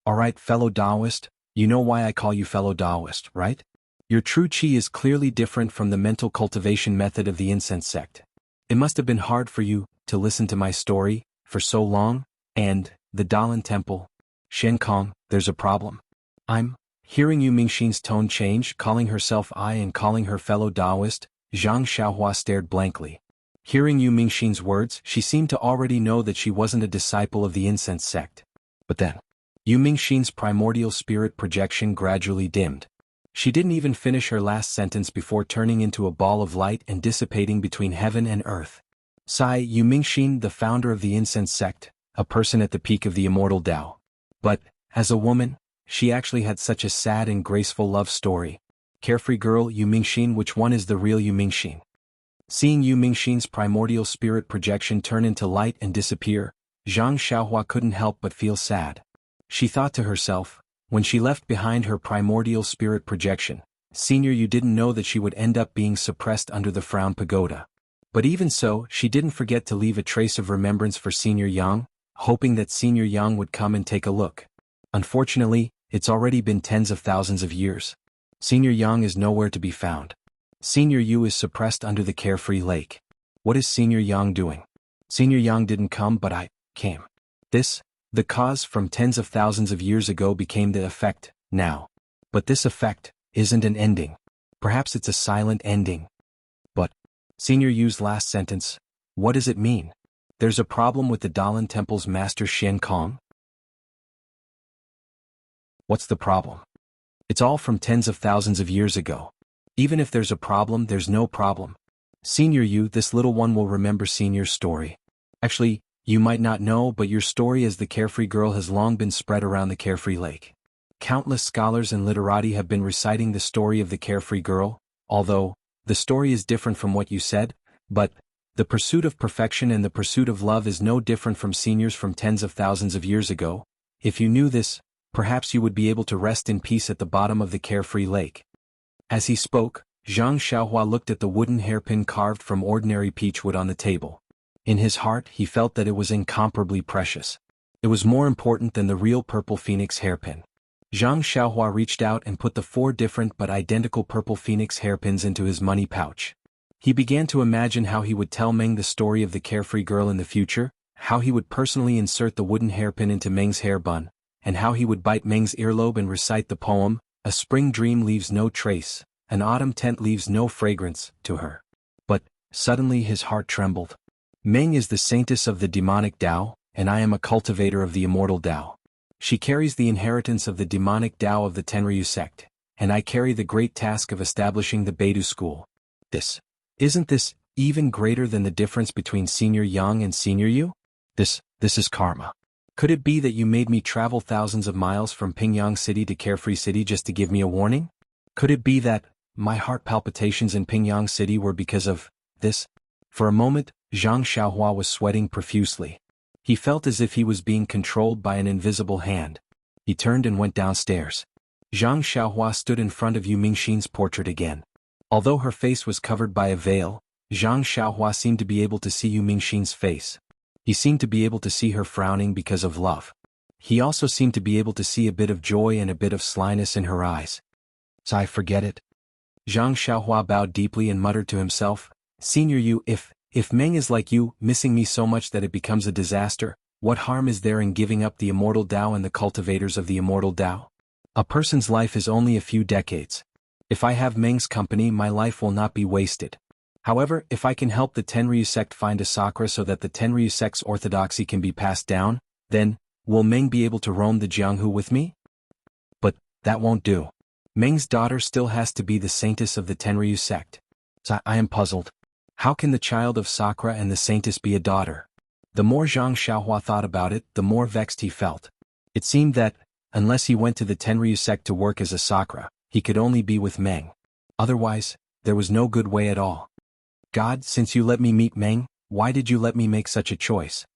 All right, fellow Taoist, you know why I call you fellow Taoist, right? Your true qi is clearly different from the mental cultivation method of the incense sect. It must have been hard for you to listen to my story for so long, and the Dalan temple. Shen Kong, there's a problem. I'm hearing Yu Mingxin's tone change, calling herself I and calling her fellow Taoist. Zhang Xiaohua stared blankly. Hearing Yu Mingxin's words, she seemed to already know that she wasn't a disciple of the incense sect. But then, Yu Mingxin's primordial spirit projection gradually dimmed. She didn't even finish her last sentence before turning into a ball of light and dissipating between heaven and earth. Sigh. Yu Mingxin, the founder of the incense sect, a person at the peak of the immortal Tao. But, as a woman, she actually had such a sad and graceful love story. Carefree girl Yu Mingxin, which one is the real Yu Mingxin? Seeing Yu Mingxin's primordial spirit projection turn into light and disappear, Zhang Xiaohua couldn't help but feel sad. She thought to herself, when she left behind her primordial spirit projection, Senior Yu didn't know that she would end up being suppressed under the Frown Pagoda. But even so, she didn't forget to leave a trace of remembrance for Senior Yang, hoping that Senior Yang would come and take a look. Unfortunately, it's already been tens of thousands of years. Senior Yang is nowhere to be found. Senior Yu is suppressed under the carefree lake. What is Senior Yang doing? Senior Yang didn't come but I came. The cause from tens of thousands of years ago became the effect, now. But this effect isn't an ending. Perhaps it's a silent ending. But, Senior Yu's last sentence, what does it mean? There's a problem with the Dalan Temple's master Shen Kong? What's the problem? It's all from tens of thousands of years ago. Even if there's a problem, there's no problem. Senior Yu, this little one will remember Senior's story. Actually, you might not know, but your story as the carefree girl has long been spread around the carefree lake. Countless scholars and literati have been reciting the story of the carefree girl, although, the story is different from what you said, but, the pursuit of perfection and the pursuit of love is no different from seniors from tens of thousands of years ago. If you knew this, perhaps you would be able to rest in peace at the bottom of the carefree lake. As he spoke, Zhang Xiaohua looked at the wooden hairpin carved from ordinary peachwood on the table. In his heart, he felt that it was incomparably precious. It was more important than the real purple phoenix hairpin. Zhang Xiaohua reached out and put the 4 different but identical purple phoenix hairpins into his money pouch. He began to imagine how he would tell Meng the story of the carefree girl in the future, how he would personally insert the wooden hairpin into Meng's hair bun, and how he would bite Meng's earlobe and recite the poem, "A spring dream leaves no trace, an autumn tent leaves no fragrance," to her. But, suddenly his heart trembled. Meng is the saintess of the demonic Tao, and I am a cultivator of the immortal Tao. She carries the inheritance of the demonic Tao of the Tenryu sect, and I carry the great task of establishing the Beidu school. This Isn't this even greater than the difference between Senior Yang and Senior You? This is karma. Could it be that you made me travel thousands of miles from Pingyang City to Carefree City just to give me a warning? Could it be that my heart palpitations in Pingyang City were because of this? For a moment, Zhang Xiaohua was sweating profusely. He felt as if he was being controlled by an invisible hand. He turned and went downstairs. Zhang Xiaohua stood in front of Yu Mingxin's portrait again. Although her face was covered by a veil, Zhang Xiaohua seemed to be able to see Yu Mingxin's face. He seemed to be able to see her frowning because of love. He also seemed to be able to see a bit of joy and a bit of slyness in her eyes. So I forget it. Zhang Xiaohua bowed deeply and muttered to himself, Senior You, if Meng is like you, missing me so much that it becomes a disaster, what harm is there in giving up the immortal Tao and the cultivators of the immortal Tao? A person's life is only a few decades. If I have Meng's company, my life will not be wasted. However, if I can help the Tenryu sect find a Sakura so that the Tenryu sect's orthodoxy can be passed down, then, will Meng be able to roam the Jianghu with me? But that won't do. Meng's daughter still has to be the saintess of the Tenryu sect. So I am puzzled. How can the child of Sakura and the saintess be a daughter? The more Zhang Xiaohua thought about it, the more vexed he felt. It seemed that, unless he went to the Tenryu sect to work as a Sakura, he could only be with Meng. Otherwise, there was no good way at all. God, since you let me meet Meng, why did you let me make such a choice?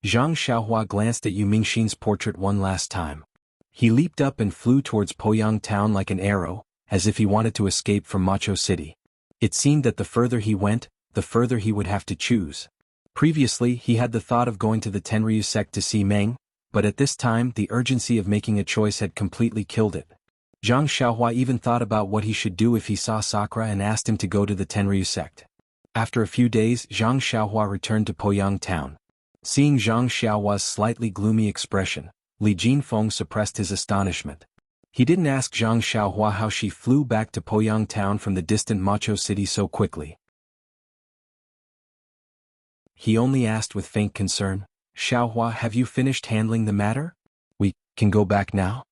Zhang Xiaohua glanced at Yu Mingxin's portrait one last time. He leaped up and flew towards Poyang town like an arrow, as if he wanted to escape from Macho City. It seemed that the further he went, the further he would have to choose. Previously, he had the thought of going to the Tenryu sect to see Meng, but at this time the urgency of making a choice had completely killed it. Zhang Xiaohua even thought about what he should do if he saw Sakura and asked him to go to the Tenryu sect. After a few days, Zhang Xiaohua returned to Poyang town. Seeing Zhang Xiaohua's slightly gloomy expression, Li Jinfeng suppressed his astonishment. He didn't ask Zhang Xiaohua how she flew back to Poyang town from the distant Macho City so quickly. He only asked with faint concern, Xiaohua, have you finished handling the matter? We can go back now?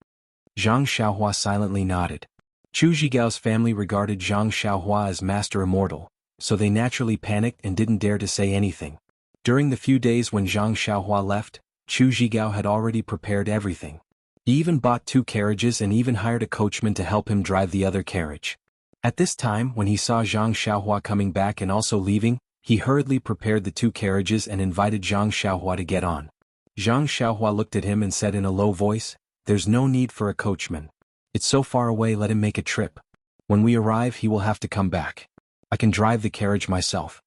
Zhang Xiaohua silently nodded. Chu Zhigao's family regarded Zhang Xiaohua as Master Immortal, so they naturally panicked and didn't dare to say anything. During the few days when Zhang Xiaohua left, Chu Zhigao had already prepared everything. He even bought 2 carriages and even hired a coachman to help him drive the other carriage. At this time, when he saw Zhang Xiaohua coming back and also leaving, he hurriedly prepared the 2 carriages and invited Zhang Xiaohua to get on. Zhang Xiaohua looked at him and said in a low voice, There's no need for a coachman. It's so far away, let him make a trip. When we arrive, he will have to come back. I can drive the carriage myself.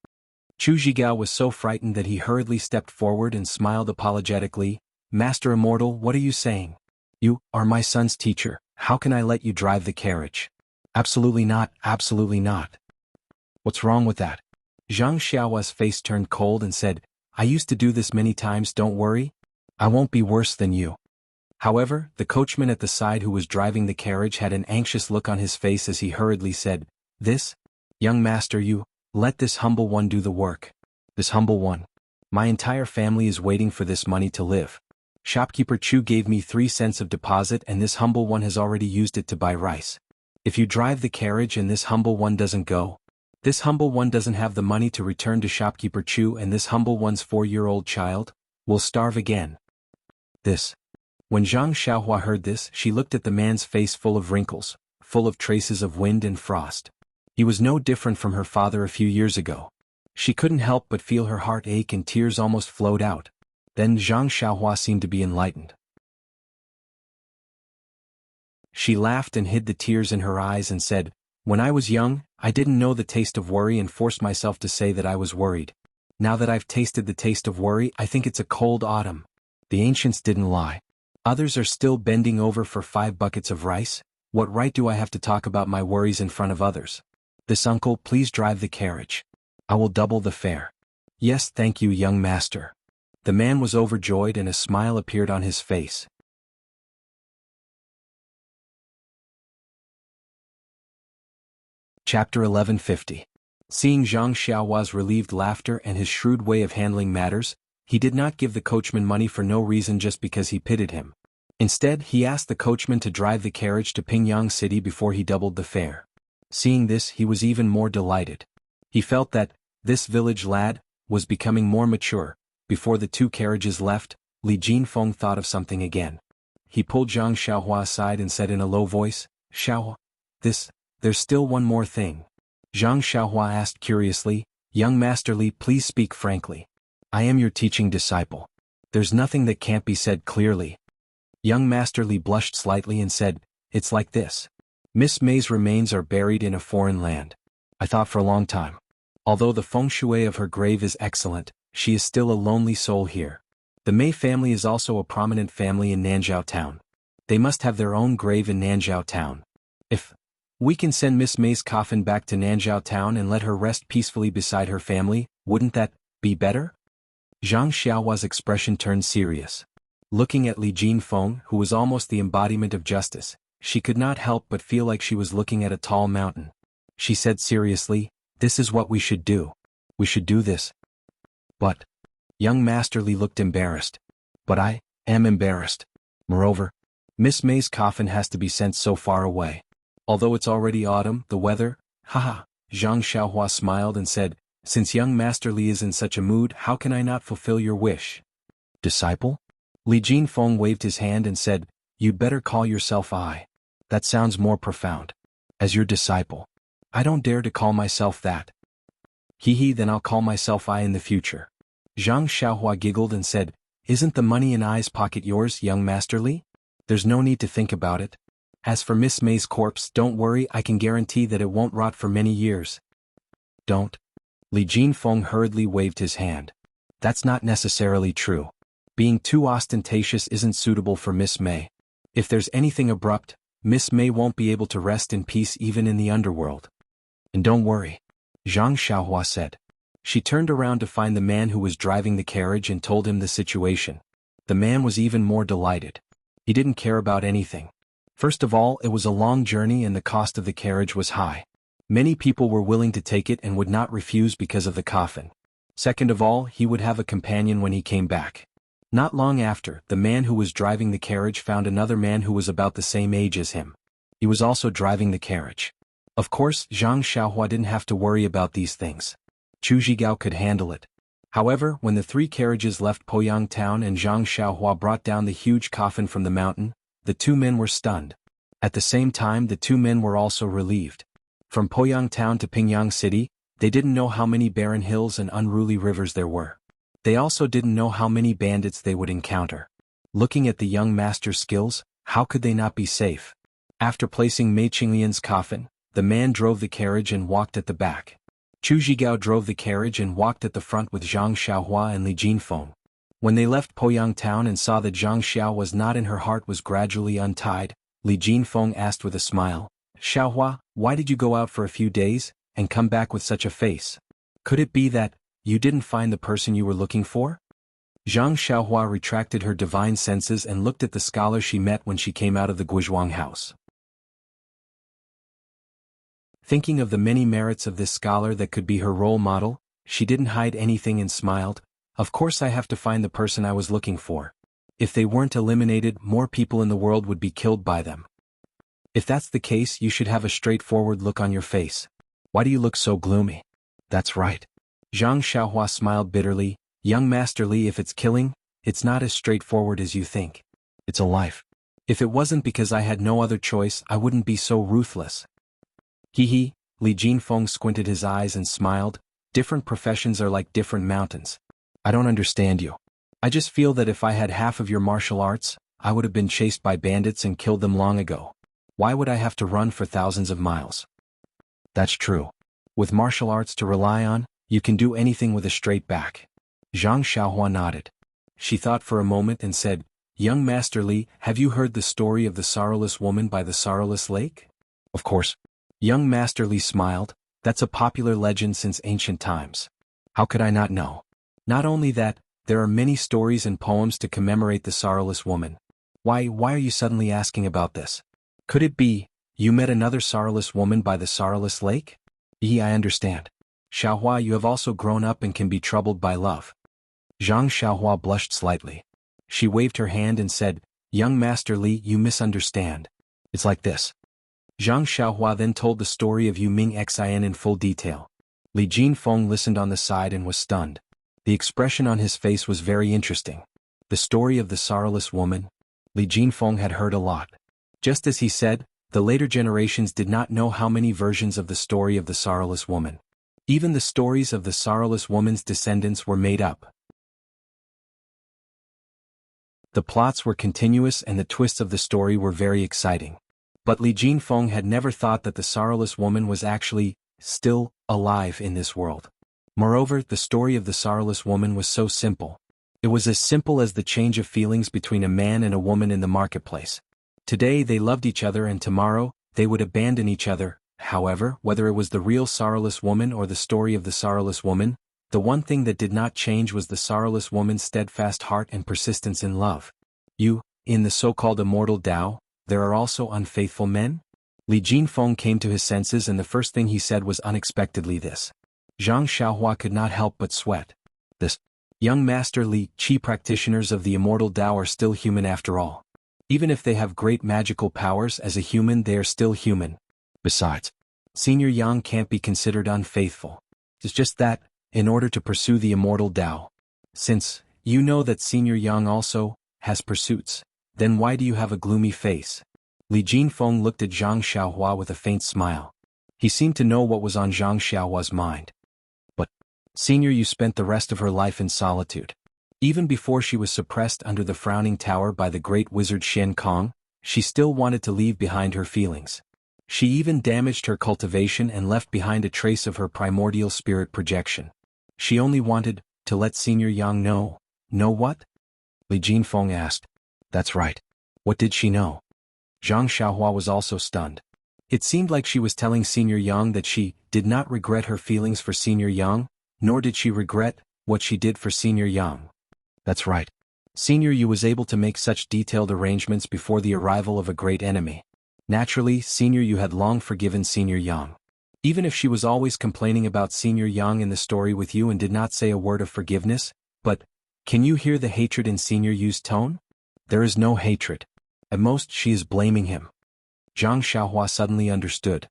Chu Zhigao was so frightened that he hurriedly stepped forward and smiled apologetically. Master Immortal, what are you saying? You are my son's teacher, how can I let you drive the carriage? Absolutely not, absolutely not. What's wrong with that? Zhang Xiaohua's face turned cold and said, I used to do this many times, don't worry. I won't be worse than you. However, the coachman at the side who was driving the carriage had an anxious look on his face as he hurriedly said, This? Young master, you, let this humble one do the work. This humble one. My entire family is waiting for this money to live. Shopkeeper Chu gave me 3 cents of deposit and this humble one has already used it to buy rice. If you drive the carriage and this humble one doesn't go, this humble one doesn't have the money to return to Shopkeeper Chu and this humble one's 4-year-old child will starve again. This. When Zhang Xiaohua heard this, she looked at the man's face full of wrinkles, full of traces of wind and frost. He was no different from her father a few years ago. She couldn't help but feel her heart ache and tears almost flowed out. Then Zhang Xiaohua seemed to be enlightened. She laughed and hid the tears in her eyes and said, When I was young, I didn't know the taste of worry and forced myself to say that I was worried. Now that I've tasted the taste of worry, I think it's a cold autumn. The ancients didn't lie. Others are still bending over for 5 buckets of rice. What right do I have to talk about my worries in front of others? This uncle, please drive the carriage. I will double the fare. Yes, thank you, young master. The man was overjoyed and a smile appeared on his face. Chapter 1150. Seeing Zhang Xiaohua's relieved laughter and his shrewd way of handling matters, he did not give the coachman money for no reason just because he pitied him. Instead, he asked the coachman to drive the carriage to Pingyang City before he doubled the fare. Seeing this, he was even more delighted. He felt that, this village lad, was becoming more mature. Before the two carriages left, Li Jinfeng thought of something again. He pulled Zhang Xiaohua aside and said in a low voice, Xiaohua, there's still one more thing. Zhang Xiaohua asked curiously, Young Master Li, please speak frankly. I am your teaching disciple. There's nothing that can't be said clearly. Young Master Li blushed slightly and said, It's like this. Miss Mei's remains are buried in a foreign land. I thought for a long time. Although the feng shui of her grave is excellent, she is still a lonely soul here. The Mei family is also a prominent family in Nanzhao town. They must have their own grave in Nanzhao town. If we can send Miss Mei's coffin back to Nanzhao town and let her rest peacefully beside her family, wouldn't that be better? Zhang Xiaohua's expression turned serious. Looking at Li Jinfeng, who was almost the embodiment of justice, she could not help but feel like she was looking at a tall mountain. She said seriously, This is what we should do. We should do this. But, young Master Li looked embarrassed. But I am embarrassed. Moreover, Miss Mei's coffin has to be sent so far away. Although it's already autumn, the weather, haha, Zhang Xiaohua smiled and said, Since young Master Li is in such a mood, how can I not fulfill your wish? Disciple? Li Jinfeng waved his hand and said, You'd better call yourself I. That sounds more profound. As your disciple. I don't dare to call myself that. Then I'll call myself I in the future. Zhang Xiaohua giggled and said, Isn't the money in I's pocket yours, young Master Li? There's no need to think about it. As for Miss Mei's corpse, don't worry, I can guarantee that it won't rot for many years. Don't. Li Jinfeng hurriedly waved his hand. That's not necessarily true. Being too ostentatious isn't suitable for Miss Mei. If there's anything abrupt, Miss Mei won't be able to rest in peace even in the underworld. And don't worry. Zhang Xiaohua said. She turned around to find the man who was driving the carriage and told him the situation. The man was even more delighted. He didn't care about anything. First of all, it was a long journey and the cost of the carriage was high. Many people were willing to take it and would not refuse because of the coffin. Second of all, he would have a companion when he came back. Not long after, the man who was driving the carriage found another man who was about the same age as him. He was also driving the carriage. Of course, Zhang Xiaohua didn't have to worry about these things. Chu Zhigao could handle it. However, when the three carriages left Poyang town and Zhang Xiaohua brought down the huge coffin from the mountain, the two men were stunned. At the same time, the two men were also relieved. From Poyang town to Pingyang city, they didn't know how many barren hills and unruly rivers there were. They also didn't know how many bandits they would encounter. Looking at the young master's skills, how could they not be safe? After placing Mei Qinglian's coffin, the man drove the carriage and walked at the back. Chu Zhigao drove the carriage and walked at the front with Zhang Xiaohua and Li Jinfeng. When they left Poyang town and saw that Zhang Xiaohua's knot in her heart was gradually untied, Li Jinfeng asked with a smile, Xiaohua, why did you go out for a few days, and come back with such a face? Could it be that you didn't find the person you were looking for? Zhang Xiaohua retracted her divine senses and looked at the scholar she met when she came out of the Guizhuang house. Thinking of the many merits of this scholar that could be her role model, she didn't hide anything and smiled. Of course I have to find the person I was looking for. If they weren't eliminated, more people in the world would be killed by them. If that's the case, you should have a straightforward look on your face. Why do you look so gloomy? That's right. Zhang Xiaohua smiled bitterly. Young Master Li, if it's killing, it's not as straightforward as you think. It's a life. If it wasn't because I had no other choice, I wouldn't be so ruthless. Li Jinfeng squinted his eyes and smiled. Different professions are like different mountains. I don't understand you. I just feel that if I had half of your martial arts, I would have been chased by bandits and killed them long ago. Why would I have to run for thousands of miles? That's true. With martial arts to rely on, you can do anything with a straight back. Zhang Xiaohua nodded. She thought for a moment and said, Young Master Li, have you heard the story of the sorrowless woman by the sorrowless lake? Of course. Young Master Li smiled. That's a popular legend since ancient times. How could I not know? Not only that, there are many stories and poems to commemorate the sorrowless woman. Why are you suddenly asking about this? Could it be, you met another sorrowless woman by the sorrowless lake? I understand. Xiaohua, you have also grown up and can be troubled by love. Zhang Xiaohua blushed slightly. She waved her hand and said, Young Master Li, you misunderstand. It's like this. Zhang Xiaohua then told the story of Yu Ming Xin in full detail. Li Jinfeng listened on the side and was stunned. The expression on his face was very interesting. The story of the sorrowless woman? Li Jinfeng had heard a lot. Just as he said, the later generations did not know how many versions of the story of the sorrowless woman. Even the stories of the sorrowless woman's descendants were made up. The plots were continuous and the twists of the story were very exciting. But Li Jinfeng had never thought that the sorrowless woman was actually still alive in this world. Moreover, the story of the sorrowless woman was so simple. It was as simple as the change of feelings between a man and a woman in the marketplace. Today they loved each other and tomorrow, they would abandon each other. However, whether it was the real sorrowless woman or the story of the sorrowless woman, the one thing that did not change was the sorrowless woman's steadfast heart and persistence in love. In the so-called immortal Tao, there are also unfaithful men? Li Jinfeng came to his senses and the first thing he said was unexpectedly this. Zhang Xiaohua could not help but sweat. This young Master Li Qi practitioners of the immortal Tao are still human after all. Even if they have great magical powers as a human, they are still human. Besides, Senior Yang can't be considered unfaithful. It's just that, in order to pursue the immortal Tao, since you know that Senior Yang also has pursuits, then why do you have a gloomy face? Li Jinfeng looked at Zhang Xiaohua with a faint smile. He seemed to know what was on Zhang Xiaohua's mind. But, Senior, you spent the rest of her life in solitude. Even before she was suppressed under the frowning tower by the great wizard Shen Kong, she still wanted to leave behind her feelings. She even damaged her cultivation and left behind a trace of her primordial spirit projection. She only wanted to let Senior Yang know. Know what? Li Jinfeng asked. That's right. What did she know? Zhang Xiaohua was also stunned. It seemed like she was telling Senior Yang that she did not regret her feelings for Senior Yang, nor did she regret what she did for Senior Yang. That's right. Senior Yu was able to make such detailed arrangements before the arrival of a great enemy. Naturally, Senior Yu had long forgiven Senior Yang. Even if she was always complaining about Senior Yang in the story with you and did not say a word of forgiveness, but, can you hear the hatred in Senior Yu's tone? There is no hatred. At most she is blaming him. Zhang Xiaohua suddenly understood.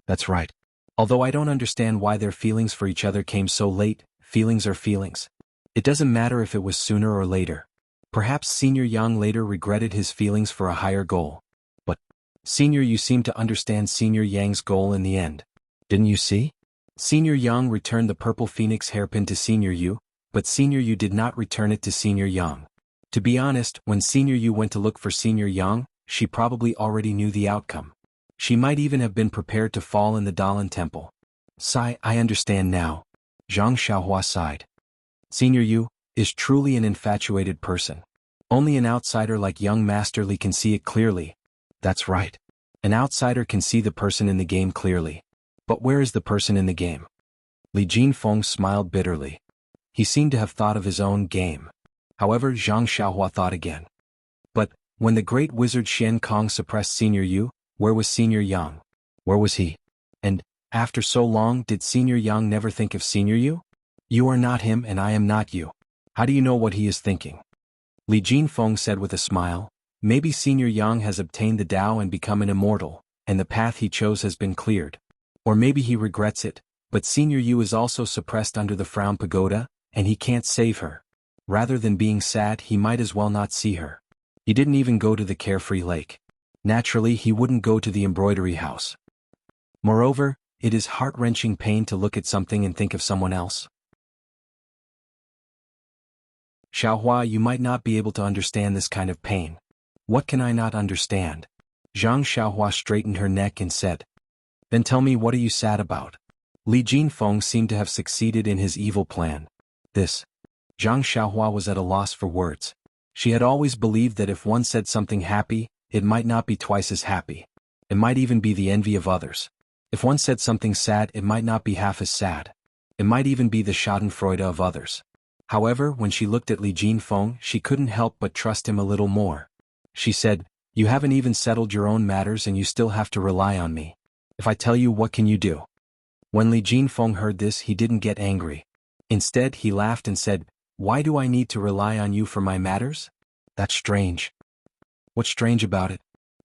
That's right. Although I don't understand why their feelings for each other came so late, feelings are feelings. It doesn't matter if it was sooner or later. Perhaps Senior Yang later regretted his feelings for a higher goal. But, Senior Yu seemed to understand Senior Yang's goal in the end. Didn't you see? Senior Yang returned the purple phoenix hairpin to Senior Yu, but Senior Yu did not return it to Senior Yang. To be honest, when Senior Yu went to look for Senior Yang, she probably already knew the outcome. She might even have been prepared to fall in the Dalan temple. Sigh, I understand now. Zhang Xiaohua sighed. Senior Yu is truly an infatuated person. Only an outsider like young Master Li can see it clearly. That's right. An outsider can see the person in the game clearly. But where is the person in the game? Li Jinfeng smiled bitterly. He seemed to have thought of his own game. However, Zhang Xiaohua thought again. But, when the great wizard Shen Kong suppressed Senior Yu, where was Senior Yang? Where was he? And, after so long, did Senior Yang never think of Senior Yu? You are not him and I am not you. How do you know what he is thinking? Li Jinfeng said with a smile, maybe Senior Yang has obtained the Tao and become an immortal, and the path he chose has been cleared. Or maybe he regrets it, but Senior Yu is also suppressed under the Frown Pagoda, and he can't save her. Rather than being sad, he might as well not see her. He didn't even go to the Carefree Lake. Naturally, he wouldn't go to the embroidery house. Moreover, it is heart-wrenching pain to look at something and think of someone else. Xiaohua, you might not be able to understand this kind of pain. What can I not understand? Zhang Xiaohua straightened her neck and said. Then tell me, what are you sad about? Li Jinfeng seemed to have succeeded in his evil plan. This. Zhang Xiaohua was at a loss for words. She had always believed that if one said something happy, it might not be twice as happy. It might even be the envy of others. If one said something sad, it might not be half as sad. It might even be the schadenfreude of others. However, when she looked at Li Jinfeng, she couldn't help but trust him a little more. She said, you haven't even settled your own matters and you still have to rely on me. If I tell you, what can you do? When Li Jinfeng heard this, he didn't get angry. Instead, he laughed and said, why do I need to rely on you for my matters? That's strange. What's strange about it?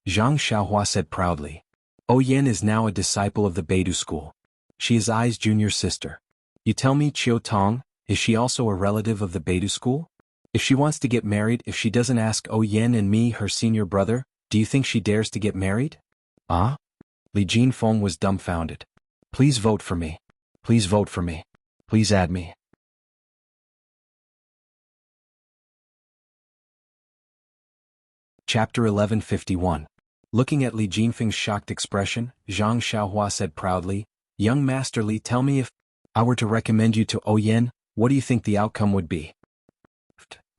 Zhang Xiaohua said proudly. O Yan is now a disciple of the Beidou school. She is Ai's junior sister. You tell me Chiu Tong, is she also a relative of the Beidou school? If she wants to get married, if she doesn't ask Yen and me, her senior brother, do you think she dares to get married? Ah? Li Jinfeng was dumbfounded. Please vote for me. Please vote for me. Please add me. Chapter 1151. Looking at Li Jinfeng's shocked expression, Zhang Xiaohua said proudly, Young Master Li, tell me if I were to recommend you to Yen, what do you think the outcome would be?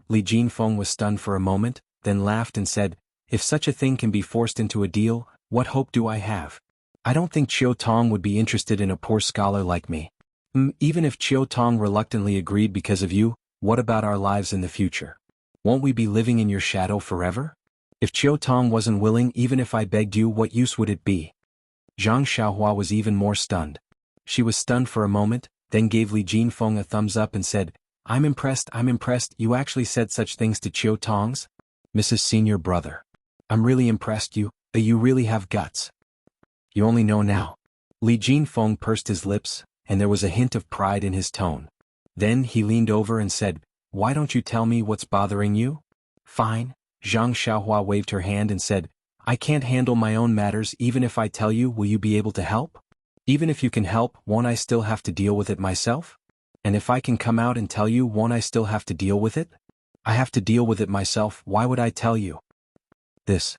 Li Jinfeng was stunned for a moment, then laughed and said, if such a thing can be forced into a deal, what hope do I have? I don't think Chiu Tong would be interested in a poor scholar like me. Even if Chiu Tong reluctantly agreed because of you, what about our lives in the future? Won't we be living in your shadow forever? If Chiu Tong wasn't willing, even if I begged you, what use would it be? Zhang Xiaohua was even more stunned. She was stunned for a moment, then gave Li Jinfeng a thumbs up and said, I'm impressed, you actually said such things to Chiu Tong's? Mrs. Senior Brother. I'm really impressed you really have guts. You only know now. Li Jinfeng pursed his lips, and there was a hint of pride in his tone. Then he leaned over and said, why don't you tell me what's bothering you? Fine. Zhang Xiaohua waved her hand and said, I can't handle my own matters. Even if I tell you, will you be able to help? Even if you can help, won't I still have to deal with it myself? And if I can come out and tell you, won't I still have to deal with it? I have to deal with it myself, why would I tell you? This.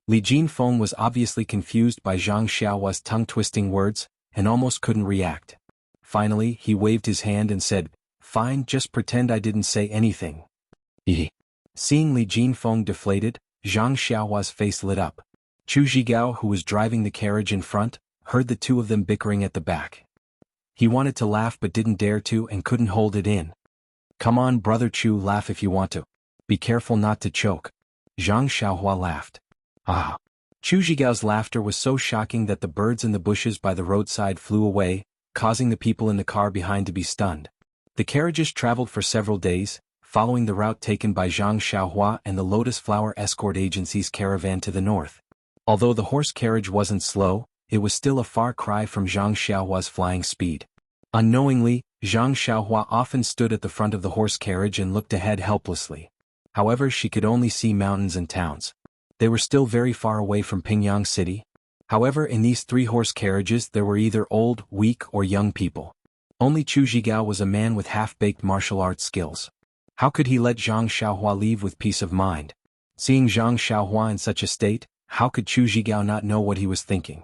Li Jinfeng was obviously confused by Zhang Xiaohua's tongue-twisting words, and almost couldn't react. Finally, he waved his hand and said, fine, just pretend I didn't say anything. Seeing Li Jinfeng deflated, Zhang Xiaohua's face lit up. Chu Zhigao, who was driving the carriage in front, heard the two of them bickering at the back. He wanted to laugh but didn't dare to and couldn't hold it in. Come on, brother Chu, laugh if you want to. Be careful not to choke. Zhang Xiaohua laughed. Ah! Chu Zhigao's laughter was so shocking that the birds in the bushes by the roadside flew away, causing the people in the car behind to be stunned. The carriages traveled for several days, following the route taken by Zhang Xiaohua and the Lotus Flower Escort Agency's caravan to the north. Although the horse carriage wasn't slow, it was still a far cry from Zhang Xiaohua's flying speed. Unknowingly, Zhang Xiaohua often stood at the front of the horse carriage and looked ahead helplessly. However, she could only see mountains and towns. They were still very far away from Pingyang City. However, in these three horse carriages there were either old, weak, or young people. Only Chu Zhigao was a man with half-baked martial arts skills. How could he let Zhang Xiaohua leave with peace of mind? Seeing Zhang Xiaohua in such a state, how could Chu Zhigao not know what he was thinking?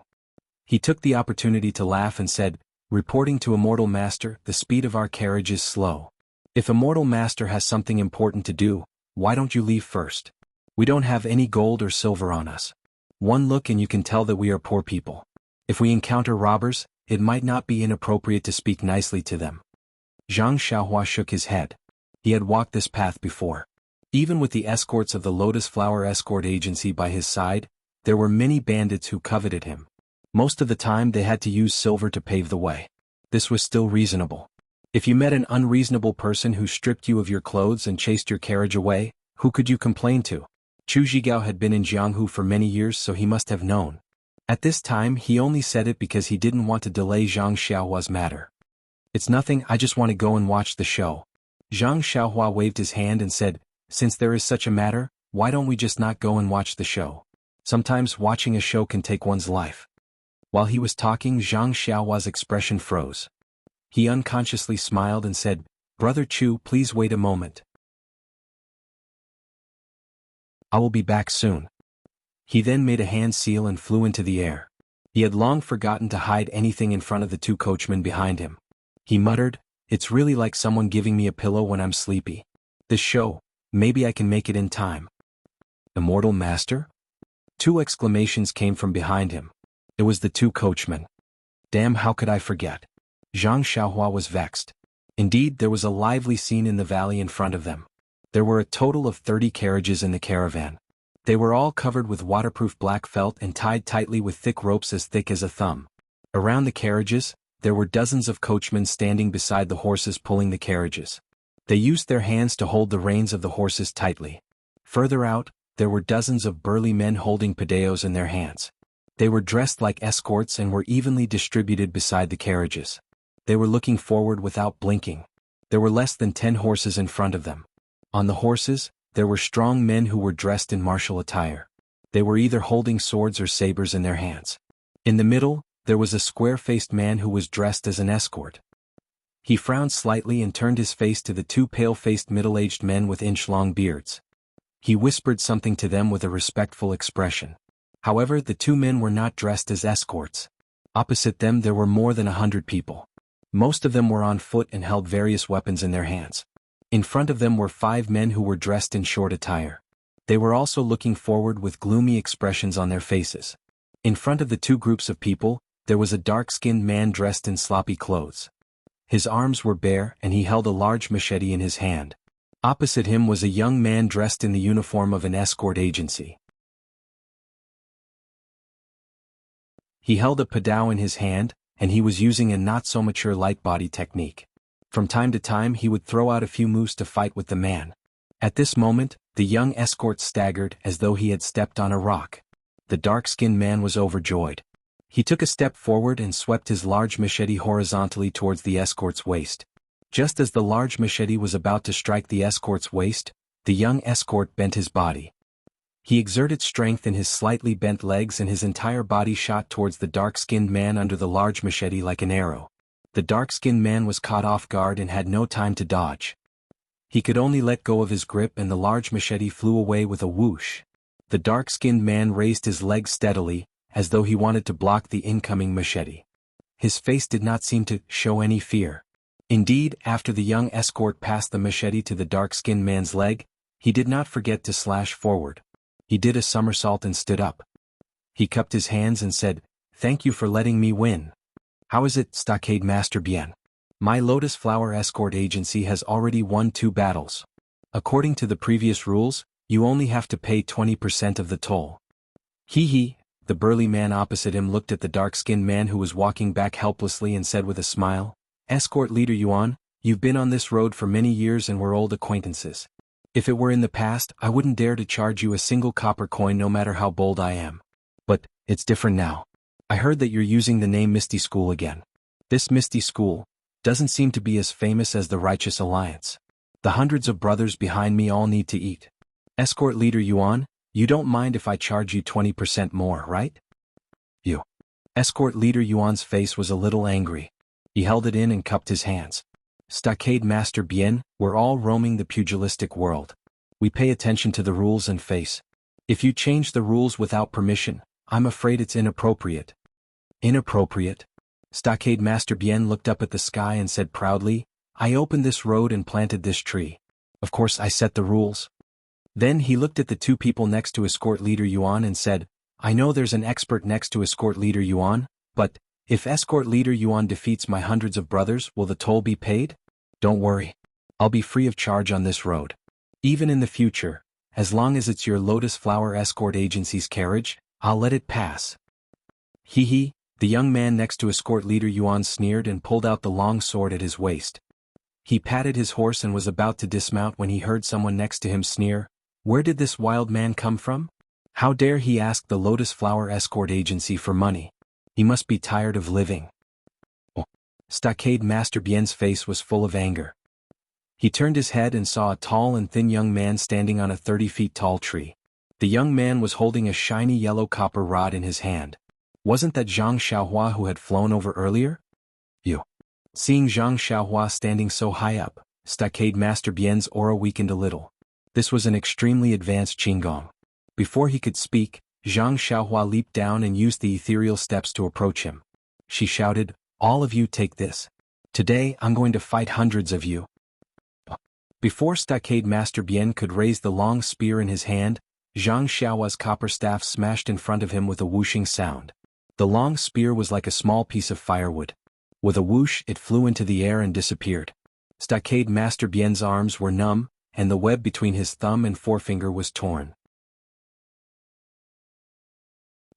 He took the opportunity to laugh and said, reporting to Immortal Master, the speed of our carriage is slow. If Immortal Master has something important to do, why don't you leave first? We don't have any gold or silver on us. One look and you can tell that we are poor people. If we encounter robbers, it might not be inappropriate to speak nicely to them. Zhang Xiaohua shook his head. He had walked this path before. Even with the escorts of the Lotus Flower Escort Agency by his side, there were many bandits who coveted him. Most of the time they had to use silver to pave the way. This was still reasonable. If you met an unreasonable person who stripped you of your clothes and chased your carriage away, who could you complain to? Chu Zhigao had been in Jianghu for many years, so he must have known. At this time he only said it because he didn't want to delay Zhang Xiaohua's matter. It's nothing, I just want to go and watch the show. Zhang Xiaohua waved his hand and said, since there is such a matter, why don't we just not go and watch the show? Sometimes watching a show can take one's life. While he was talking, Zhang Xiaohua's expression froze. He unconsciously smiled and said, Brother Chu, please wait a moment. I will be back soon. He then made a hand seal and flew into the air. He had long forgotten to hide anything in front of the two coachmen behind him. He muttered, it's really like someone giving me a pillow when I'm sleepy. This show, maybe I can make it in time. Immortal Master? Two exclamations came from behind him. It was the two coachmen. Damn, how could I forget? Zhang Xiaohua was vexed. Indeed, there was a lively scene in the valley in front of them. There were a total of 30 carriages in the caravan. They were all covered with waterproof black felt and tied tightly with thick ropes as thick as a thumb. Around the carriages, there were dozens of coachmen standing beside the horses pulling the carriages. They used their hands to hold the reins of the horses tightly. Further out, there were dozens of burly men holding padeos in their hands. They were dressed like escorts and were evenly distributed beside the carriages. They were looking forward without blinking. There were less than 10 horses in front of them. On the horses, there were strong men who were dressed in martial attire. They were either holding swords or sabers in their hands. In the middle, there was a square-faced man who was dressed as an escort. He frowned slightly and turned his face to the two pale-faced middle-aged men with inch-long beards. He whispered something to them with a respectful expression. However, the two men were not dressed as escorts. Opposite them there were more than 100 people. Most of them were on foot and held various weapons in their hands. In front of them were 5 men who were dressed in short attire. They were also looking forward with gloomy expressions on their faces. In front of the two groups of people, there was a dark-skinned man dressed in sloppy clothes. His arms were bare and he held a large machete in his hand. Opposite him was a young man dressed in the uniform of an escort agency. He held a padao in his hand, and he was using a not-so-mature light body technique. From time to time he would throw out a few moves to fight with the man. At this moment, the young escort staggered as though he had stepped on a rock. The dark-skinned man was overjoyed. He took a step forward and swept his large machete horizontally towards the escort's waist. Just as the large machete was about to strike the escort's waist, the young escort bent his body. He exerted strength in his slightly bent legs and his entire body shot towards the dark-skinned man under the large machete like an arrow. The dark-skinned man was caught off guard and had no time to dodge. He could only let go of his grip and the large machete flew away with a whoosh. The dark-skinned man raised his legs steadily, as though he wanted to block the incoming machete. His face did not seem to show any fear. Indeed, after the young escort passed the machete to the dark-skinned man's leg, he did not forget to slash forward. He did a somersault and stood up. He cupped his hands and said, "Thank you for letting me win. How is it, Stockade Master Bien? My Lotus Flower Escort Agency has already won 2 battles. According to the previous rules, you only have to pay 20% of the toll." Hee. The burly man opposite him looked at the dark-skinned man who was walking back helplessly and said with a smile, "Escort Leader Yuan, you've been on this road for many years and we're old acquaintances. If it were in the past, I wouldn't dare to charge you a single copper coin no matter how bold I am. But, it's different now. I heard that you're using the name Misty School again. This Misty School doesn't seem to be as famous as the Righteous Alliance. The hundreds of brothers behind me all need to eat. Escort Leader Yuan, you don't mind if I charge you 20% more, right?" "You." Escort Leader Yuan's face was a little angry. He held it in and cupped his hands. "Stockade Master Bien, we're all roaming the pugilistic world. We pay attention to the rules and face. If you change the rules without permission, I'm afraid it's inappropriate." "Inappropriate?" Stockade Master Bien looked up at the sky and said proudly, "I opened this road and planted this tree. Of course I set the rules." Then he looked at the 2 people next to Escort Leader Yuan and said, "I know there's an expert next to Escort Leader Yuan, but if Escort Leader Yuan defeats my hundreds of brothers, will the toll be paid? Don't worry. I'll be free of charge on this road. Even in the future, as long as it's your Lotus Flower Escort Agency's carriage, I'll let it pass." Hee. The young man next to Escort Leader Yuan sneered and pulled out the long sword at his waist. He patted his horse and was about to dismount when he heard someone next to him sneer, "Where did this wild man come from? How dare he ask the Lotus Flower Escort Agency for money? He must be tired of living." Oh. Stockade Master Bien's face was full of anger. He turned his head and saw a tall and thin young man standing on a 30 feet tall tree. The young man was holding a shiny yellow copper rod in his hand. Wasn't that Zhang Xiaohua who had flown over earlier? "You." Seeing Zhang Xiaohua standing so high up, Stockade Master Bien's aura weakened a little. This was an extremely advanced Qinggong. Before he could speak, Zhang Xiaohua leaped down and used the ethereal steps to approach him. She shouted, "All of you take this. Today I'm going to fight hundreds of you." Before Stockade Master Bien could raise the long spear in his hand, Zhang Xiaohua's copper staff smashed in front of him with a whooshing sound. The long spear was like a small piece of firewood. With a whoosh it flew into the air and disappeared. Stockade Master Bien's arms were numb, and the web between his thumb and forefinger was torn.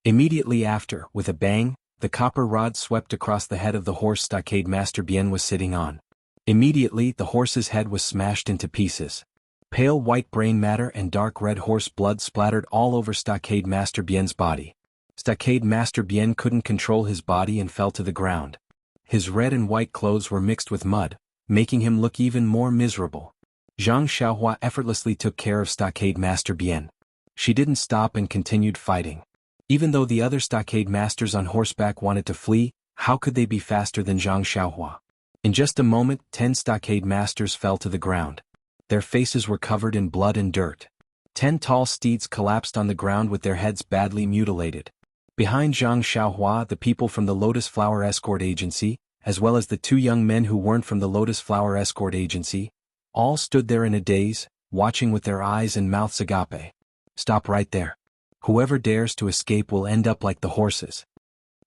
Immediately after, with a bang, the copper rod swept across the head of the horse Stockade Master Bien was sitting on. Immediately the horse's head was smashed into pieces. Pale white brain matter and dark red horse blood splattered all over Stockade Master Bien's body. Stockade Master Bien couldn't control his body and fell to the ground. His red and white clothes were mixed with mud, making him look even more miserable. Zhang Xiaohua effortlessly took care of Stockade Master Bien. She didn't stop and continued fighting. Even though the other Stockade Masters on horseback wanted to flee, how could they be faster than Zhang Xiaohua? In just a moment, 10 Stockade Masters fell to the ground. Their faces were covered in blood and dirt. 10 tall steeds collapsed on the ground with their heads badly mutilated. Behind Zhang Xiaohua, the people from the Lotus Flower Escort Agency, as well as the 2 young men who weren't from the Lotus Flower Escort Agency, all stood there in a daze, watching with their eyes and mouths agape. Stop right there. Whoever dares to escape will end up like the horses.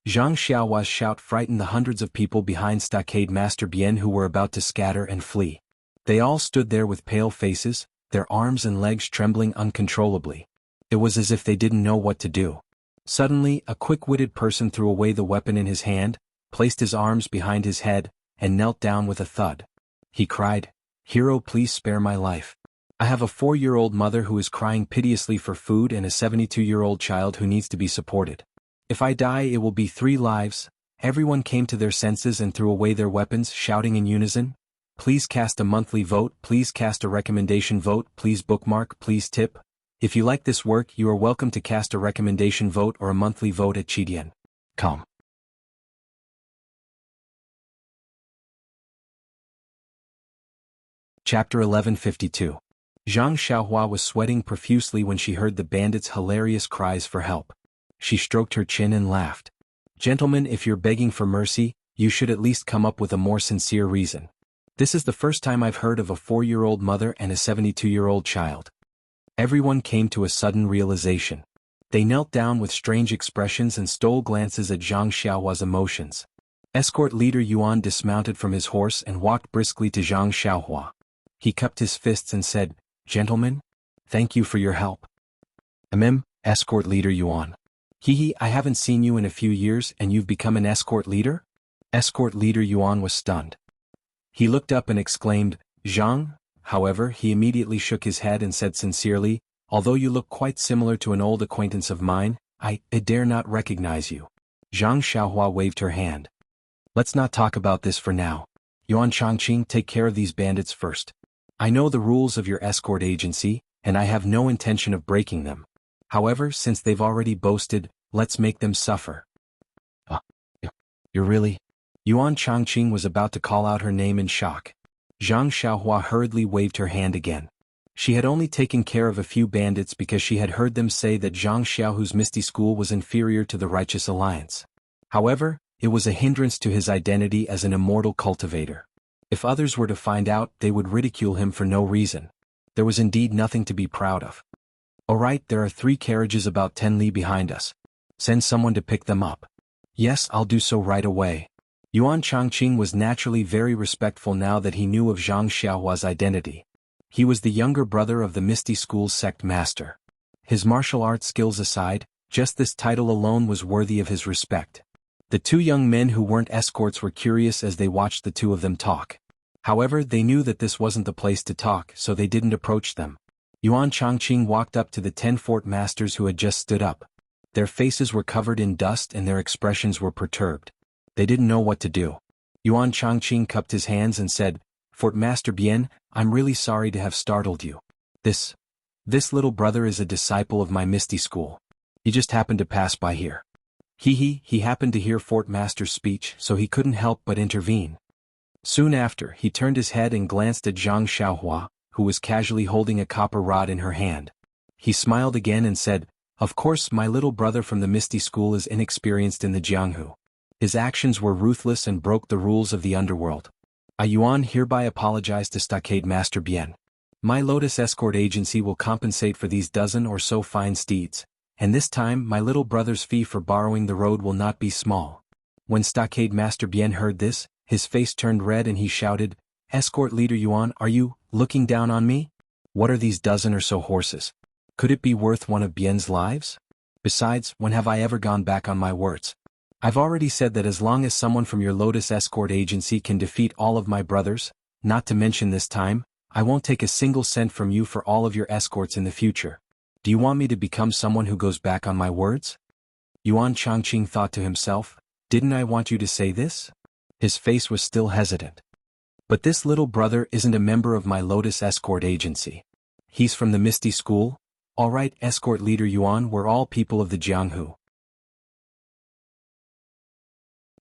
Zhang Xiaohua's shout frightened the hundreds of people behind Stockade Master Bien who were about to scatter and flee. They all stood there with pale faces, their arms and legs trembling uncontrollably. It was as if they didn't know what to do. Suddenly, a quick-witted person threw away the weapon in his hand, placed his arms behind his head, and knelt down with a thud. He cried, "Hero, please spare my life. I have a 4-year-old mother who is crying piteously for food and a 72-year-old child who needs to be supported. If I die, it will be 3 lives." Everyone came to their senses and threw away their weapons, shouting in unison, "Please cast a monthly vote, please cast a recommendation vote, please bookmark, please tip. If you like this work, you are welcome to cast a recommendation vote or a monthly vote at Chidian.com." Chapter 1152. Zhang Xiaohua was sweating profusely when she heard the bandits' hilarious cries for help. She stroked her chin and laughed. "Gentlemen, if you're begging for mercy, you should at least come up with a more sincere reason. This is the first time I've heard of a 4-year-old mother and a 72-year-old child." Everyone came to a sudden realization. They knelt down with strange expressions and stole glances at Zhang Xiaohua's emotions. Escort leader Yuan dismounted from his horse and walked briskly to Zhang Xiaohua. He cupped his fists and said, "Gentlemen, thank you for your help." Escort leader Yuan. "Hehe, I haven't seen you in a few years and you've become an escort leader?" Escort leader Yuan was stunned. He looked up and exclaimed, "Zhang?" However, he immediately shook his head and said sincerely, "Although you look quite similar to an old acquaintance of mine, I dare not recognize you." Zhang Xiaohua waved her hand. "Let's not talk about this for now. Yuan Changqing, take care of these bandits first. I know the rules of your escort agency, and I have no intention of breaking them. However, since they've already boasted, let's make them suffer." You're really? Yuan Changqing was about to call out her name in shock. Zhang Xiaohua hurriedly waved her hand again. She had only taken care of a few bandits because she had heard them say that Zhang Xiaohu's Misty School was inferior to the Righteous Alliance. However, it was a hindrance to his identity as an immortal cultivator. If others were to find out, they would ridicule him for no reason. There was indeed nothing to be proud of. "Alright, there are 3 carriages about 10 li behind us. Send someone to pick them up." "Yes, I'll do so right away." Yuan Changqing was naturally very respectful now that he knew of Zhang Xiaohua's identity. He was the younger brother of the Misty School's sect master. His martial arts skills aside, just this title alone was worthy of his respect. The 2 young men who weren't escorts were curious as they watched the 2 of them talk. However, they knew that this wasn't the place to talk, so they didn't approach them. Yuan Changqing walked up to the 10 fort masters who had just stood up. Their faces were covered in dust and their expressions were perturbed. They didn't know what to do. Yuan Changqing cupped his hands and said, "Fort Master Bien, I'm really sorry to have startled you. This little brother is a disciple of my Misty School. He just happened to pass by here." He happened to hear Fort Master's speech, so he couldn't help but intervene. Soon after, he turned his head and glanced at Zhang Xiaohua, who was casually holding a copper rod in her hand. He smiled again and said, "Of course, my little brother from the Misty School is inexperienced in the Jianghu. His actions were ruthless and broke the rules of the underworld. I Yuan hereby apologize to Stockade Master Bien. My Lotus Escort Agency will compensate for these dozen or so fine steeds, and this time my little brother's fee for borrowing the road will not be small." When Stockade Master Bien heard this, his face turned red and he shouted, "Escort leader Yuan, are you looking down on me? What are these dozen or so horses? Could it be worth one of Bien's lives? Besides, when have I ever gone back on my words? I've already said that as long as someone from your Lotus Escort Agency can defeat all of my brothers, not to mention this time, I won't take a single cent from you for all of your escorts in the future. Do you want me to become someone who goes back on my words?" Yuan Changqing thought to himself, didn't I want you to say this? His face was still hesitant. But this little brother isn't a member of my Lotus escort agency. He's from the Misty School? Alright, escort leader Yuan, we're all people of the Jianghu.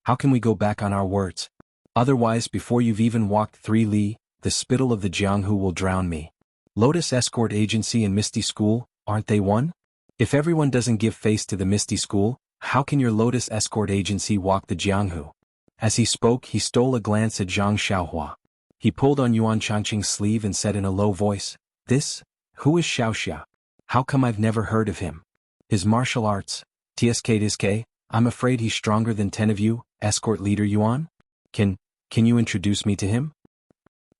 How can we go back on our words? Otherwise, before you've even walked 3 li, the spittle of the Jianghu will drown me. Lotus escort agency and Misty School, aren't they one? If everyone doesn't give face to the Misty School, how can your Lotus escort agency walk the Jianghu? As he spoke, he stole a glance at Zhang Xiaohua. He pulled on Yuan Changqing's sleeve and said in a low voice, this? Who is Xiaoxia? How come I've never heard of him? His martial arts, TSK, I'm afraid he's stronger than 10 of you, escort leader Yuan? Can you introduce me to him?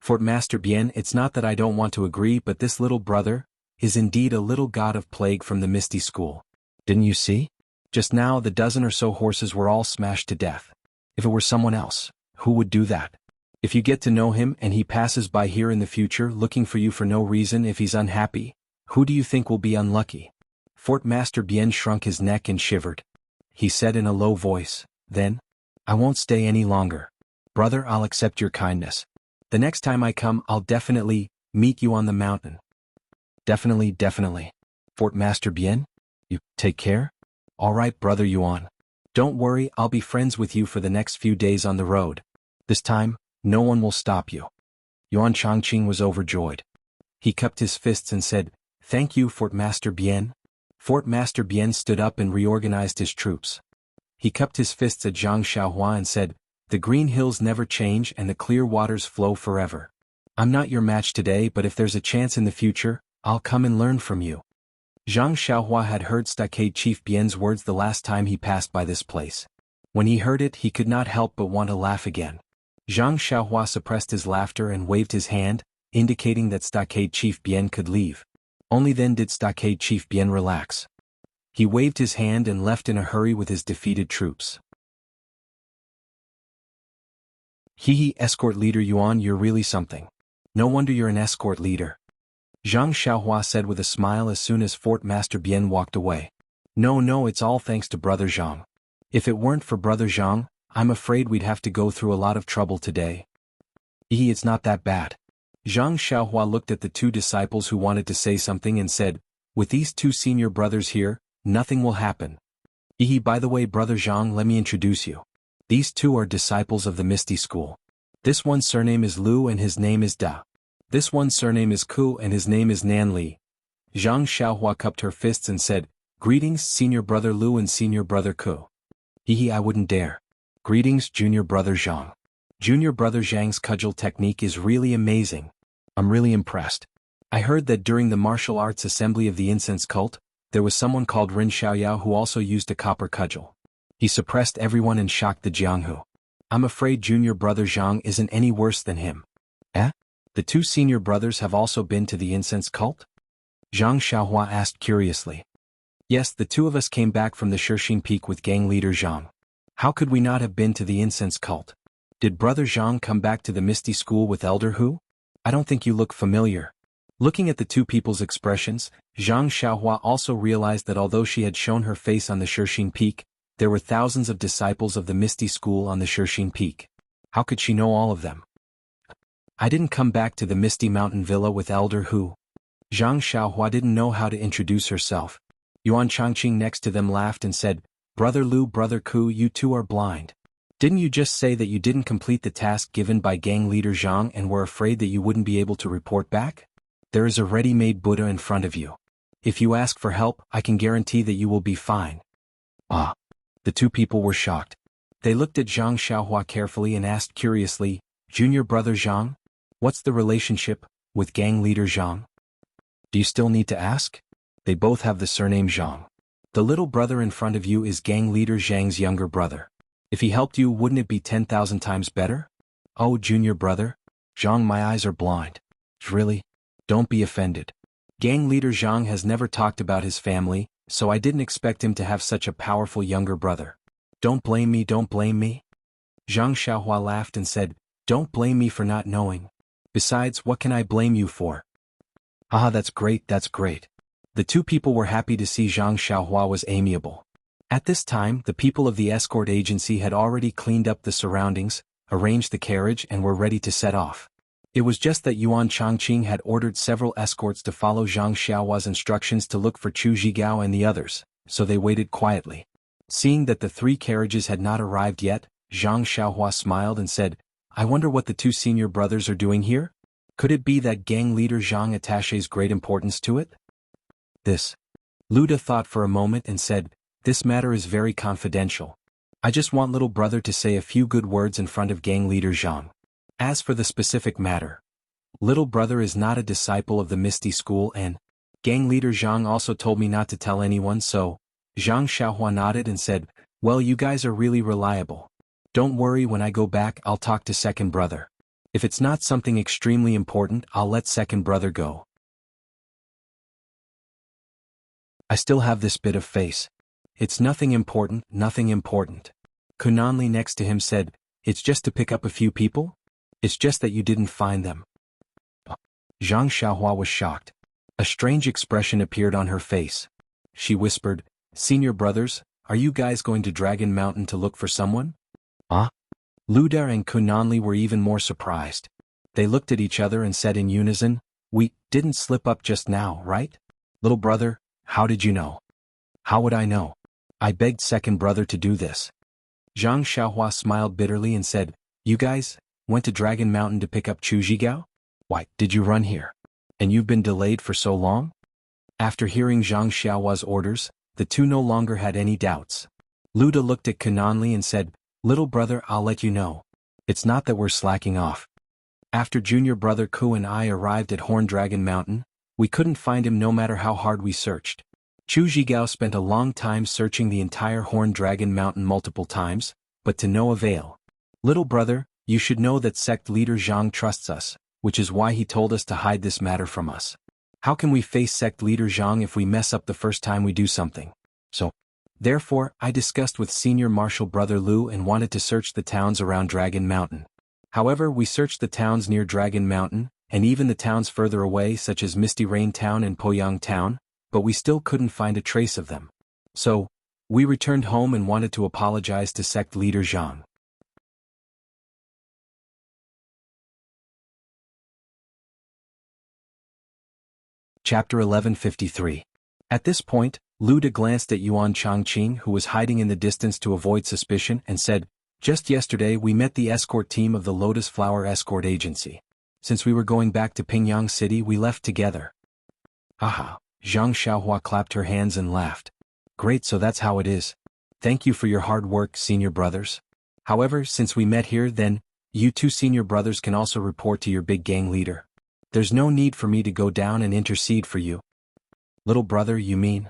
Fort Master Bien, it's not that I don't want to agree, but this little brother is indeed a little god of plague from the Misty School. Didn't you see? Just now the dozen or so horses were all smashed to death. If it were someone else, who would do that? If you get to know him and he passes by here in the future looking for you for no reason, if he's unhappy, who do you think will be unlucky? Fort Master Bien shrunk his neck and shivered. He said in a low voice, then, I won't stay any longer. Brother, I'll accept your kindness. The next time I come, I'll definitely meet you on the mountain. Definitely. Fort Master Bien? You take care? Alright, brother Yuan. Don't worry, I'll be friends with you for the next few days on the road. This time, no one will stop you. Yuan Changqing was overjoyed. He cupped his fists and said, thank you, Fort Master Bien. Fort Master Bien stood up and reorganized his troops. He cupped his fists at Zhang Xiaohua and said, the green hills never change and the clear waters flow forever. I'm not your match today, but if there's a chance in the future, I'll come and learn from you. Zhang Xiaohua had heard Stockade Chief Bien's words the last time he passed by this place. When he heard it, he could not help but want to laugh again. Zhang Xiaohua suppressed his laughter and waved his hand, indicating that Stockade Chief Bien could leave. Only then did Stockade Chief Bien relax. He waved his hand and left in a hurry with his defeated troops. Escort leader Yuan, you're really something. No wonder you're an escort leader. Zhang Xiaohua said with a smile as soon as Fort Master Bien walked away. No, it's all thanks to Brother Zhang. If it weren't for Brother Zhang, I'm afraid we'd have to go through a lot of trouble today. It's not that bad. Zhang Xiaohua looked at the 2 disciples who wanted to say something and said, with these 2 senior brothers here, nothing will happen. By the way, Brother Zhang, let me introduce you. These 2 are disciples of the Misty School. This one's surname is Lu and his name is Da. This one's surname is Ku and his name is Nan Li. Zhang Xiaohua cupped her fists and said, greetings, Senior Brother Lu and Senior Brother Ku. I wouldn't dare. Greetings, Junior Brother Zhang. Junior Brother Zhang's cudgel technique is really amazing. I'm really impressed. I heard that during the martial arts assembly of the incense cult, there was someone called Ren Xiaoyao who also used a copper cudgel. He suppressed everyone and shocked the Jianghu. I'm afraid Junior Brother Zhang isn't any worse than him. The 2 senior brothers have also been to the incense cult? Zhang Xiaohua asked curiously. Yes, the 2 of us came back from the Shixing Peak with gang leader Zhang. How could we not have been to the incense cult? Did Brother Zhang come back to the Misty School with Elder Hu? I don't think you look familiar. Looking at the 2 people's expressions, Zhang Xiaohua also realized that although she had shown her face on the Shixing Peak, there were thousands of disciples of the Misty School on the Shixing Peak. How could she know all of them? I didn't come back to the Misty Mountain Villa with Elder Hu. Zhang Xiaohua didn't know how to introduce herself. Yuan Changqing next to them laughed and said, Brother Lu, Brother Ku, you 2 are blind. Didn't you just say that you didn't complete the task given by gang leader Zhang and were afraid that you wouldn't be able to report back? There is a ready-made Buddha in front of you. If you ask for help, I can guarantee that you will be fine. The 2 people were shocked. They looked at Zhang Xiaohua carefully and asked curiously, Junior Brother Zhang? What's the relationship with gang leader Zhang? Do you still need to ask? They both have the surname Zhang. The little brother in front of you is gang leader Zhang's younger brother. If he helped you, wouldn't it be 10,000 times better? Oh, Junior Brother? Zhang, my eyes are blind. Really? Don't be offended. Gang leader Zhang has never talked about his family, so I didn't expect him to have such a powerful younger brother. Don't blame me. Zhang Xiaohua laughed and said, don't blame me for not knowing. Besides, what can I blame you for? That's great. The 2 people were happy to see Zhang Xiaohua was amiable. At this time, the people of the escort agency had already cleaned up the surroundings, arranged the carriage and were ready to set off. It was just that Yuan Changqing had ordered several escorts to follow Zhang Xiaohua's instructions to look for Chu Zhigao and the others, so they waited quietly. Seeing that the 3 carriages had not arrived yet, Zhang Xiaohua smiled and said, "I wonder what the 2 senior brothers are doing here? Could it be that gang leader Zhang attaches great importance to it?" This. Luda thought for a moment and said, "This matter is very confidential. I just want little brother to say a few good words in front of gang leader Zhang. As for the specific matter, little brother is not a disciple of the Misty School and gang leader Zhang also told me not to tell anyone, so." Zhang Xiaohua nodded and said, "Well, you guys are really reliable. Don't worry, when I go back I'll talk to second brother. If it's not something extremely important, I'll let second brother go. I still have this bit of face. It's nothing important, nothing important." Kunanli next to him said, "It's just to pick up a few people? It's just that you didn't find them." Zhang Xiaohua was shocked. A strange expression appeared on her face. She whispered, "Senior brothers, are you guys going to Dragon Mountain to look for someone?" "Huh?" Luda and Kunanli were even more surprised. They looked at each other and said in unison, "We didn't slip up just now, right? Little brother, how did you know?" "How would I know? I begged second brother to do this." Zhang Xiaohua smiled bitterly and said, "You guys went to Dragon Mountain to pick up Chu Zhigao? Why, did you run here? And you've been delayed for so long?" After hearing Zhang Xiaohua's orders, the 2 no longer had any doubts. Luda looked at Kunanli and said, "Little brother, I'll let you know. It's not that we're slacking off. After junior brother Ku and I arrived at Horn Dragon Mountain, we couldn't find him no matter how hard we searched. Chu Zhigao spent a long time searching the entire Horn Dragon Mountain multiple times, but to no avail. Little brother, you should know that sect leader Zhang trusts us, which is why he told us to hide this matter from us. How can we face sect leader Zhang if we mess up the first time we do something? So, therefore, I discussed with senior marshal brother Lu and wanted to search the towns around Dragon Mountain. However, we searched the towns near Dragon Mountain, and even the towns further away such as Misty Rain Town and Poyang Town, but we still couldn't find a trace of them. So, we returned home and wanted to apologize to sect leader Zhang." Chapter 1153. At this point, Luda glanced at Yuan Changqing, who was hiding in the distance to avoid suspicion, and said, "Just yesterday we met the escort team of the Lotus Flower Escort Agency. Since we were going back to Pingyang City we left together." "Aha!" Zhang Xiaohua clapped her hands and laughed. "Great, so that's how it is. Thank you for your hard work, senior brothers. However, since we met here then, you 2 senior brothers can also report to your big gang leader. There's no need for me to go down and intercede for you." "Little brother, you mean?"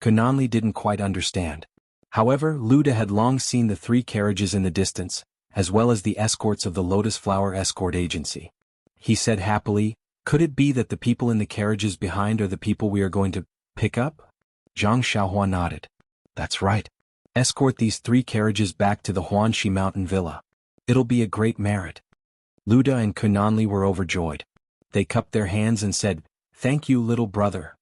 Kunanli didn't quite understand. However, Luda had long seen the 3 carriages in the distance, as well as the escorts of the Lotus Flower Escort Agency. He said happily, "Could it be that the people in the carriages behind are the people we are going to pick up?" Zhang Xiaohua nodded. "That's right. Escort these 3 carriages back to the Huanxi Mountain Villa. It'll be a great merit." Luda and Kunanli were overjoyed. They cupped their hands and said, "Thank you, little brother.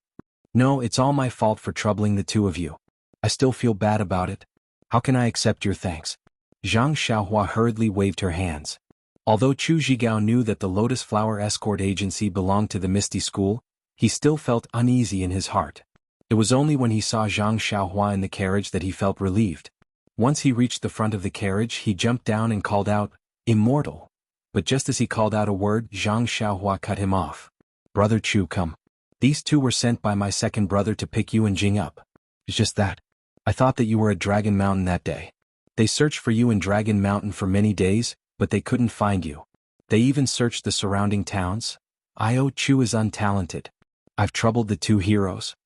No, it's all my fault for troubling the 2 of you. I still feel bad about it. How can I accept your thanks?" Zhang Xiaohua hurriedly waved her hands. Although Chu Zhigao knew that the Lotus Flower Escort Agency belonged to the Misty School, he still felt uneasy in his heart. It was only when he saw Zhang Xiaohua in the carriage that he felt relieved. Once he reached the front of the carriage he jumped down and called out, "Immortal." But just as he called out a word, Zhang Xiaohua cut him off. "Brother Chu, come. These 2 were sent by my second brother to pick you and Jing up. It's just that. I thought that you were at Dragon Mountain that day. They searched for you in Dragon Mountain for many days, but they couldn't find you. They even searched the surrounding towns. Io Chu is untalented. I've troubled the 2 heroes."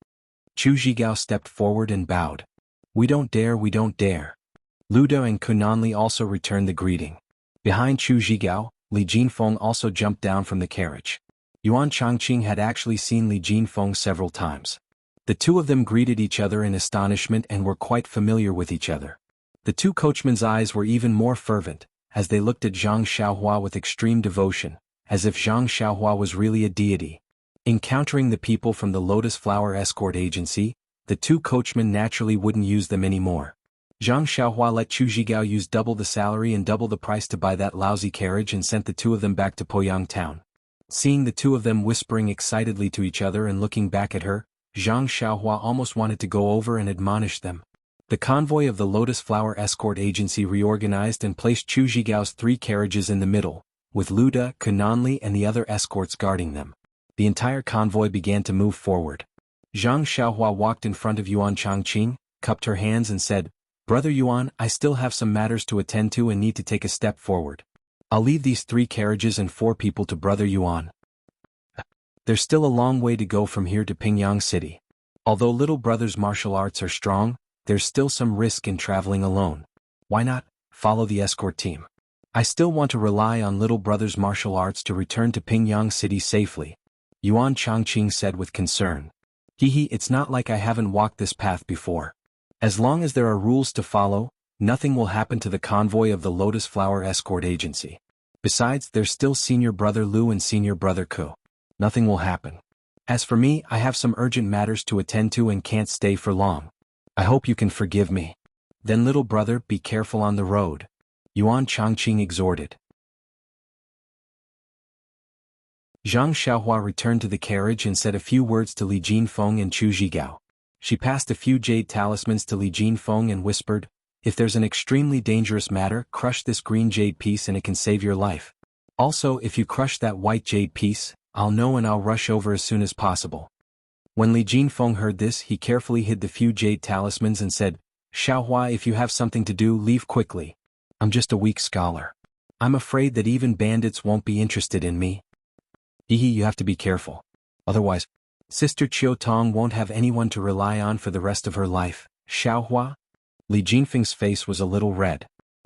Chu Zhigao stepped forward and bowed. We don't dare, we don't dare." Luda and Kunanli also returned the greeting. Behind Chu Zhigao, Li Jinfeng also jumped down from the carriage. Yuan Changqing had actually seen Li Jinfeng several times. The 2 of them greeted each other in astonishment and were quite familiar with each other. The 2 coachmen's eyes were even more fervent, as they looked at Zhang Xiaohua with extreme devotion, as if Zhang Xiaohua was really a deity. Encountering the people from the Lotus Flower Escort Agency, the two coachmen naturally wouldn't use them anymore. Zhang Xiaohua let Chu Zhigao use double the salary and double the price to buy that lousy carriage and sent the two of them back to Poyang town. Seeing the two of them whispering excitedly to each other and looking back at her, Zhang Xiaohua almost wanted to go over and admonish them. The convoy of the Lotus Flower Escort Agency reorganized and placed Chu Zhigao's 3 carriages in the middle, with Lu De, Kananli and the other escorts guarding them. The entire convoy began to move forward. Zhang Xiaohua walked in front of Yuan Changqing, cupped her hands and said, "Brother Yuan, I still have some matters to attend to and need to take a step forward. I'll leave these 3 carriages and 4 people to Brother Yuan. There's still a long way to go from here to Pingyang City. Although little brother's martial arts are strong, there's still some risk in traveling alone. Why not follow the escort team? I still want to rely on little brother's martial arts to return to Pingyang City safely," Yuan Changqing said with concern. It's not like I haven't walked this path before. As long as there are rules to follow, nothing will happen to the convoy of the Lotus Flower Escort Agency. Besides, there's still Senior Brother Lu and Senior Brother Ku. Nothing will happen. As for me, I have some urgent matters to attend to and can't stay for long. I hope you can forgive me. Then little brother, be careful on the road," Yuan Changqing exhorted. Zhang Xiaohua returned to the carriage and said a few words to Li Jinfeng and Chu Zhigao. She passed a few jade talismans to Li Jinfeng and whispered, "If there's an extremely dangerous matter, crush this green jade piece and it can save your life. Also, if you crush that white jade piece, I'll know and I'll rush over as soon as possible." When Li Jinfeng heard this, he carefully hid the few jade talismans and said, "Xiaohua, if you have something to do, leave quickly. I'm just a weak scholar. I'm afraid that even bandits won't be interested in me. You have to be careful. Otherwise, Sister Chiu Tong won't have anyone to rely on for the rest of her life, Xiaohua." Li Jinfeng's face was a little red.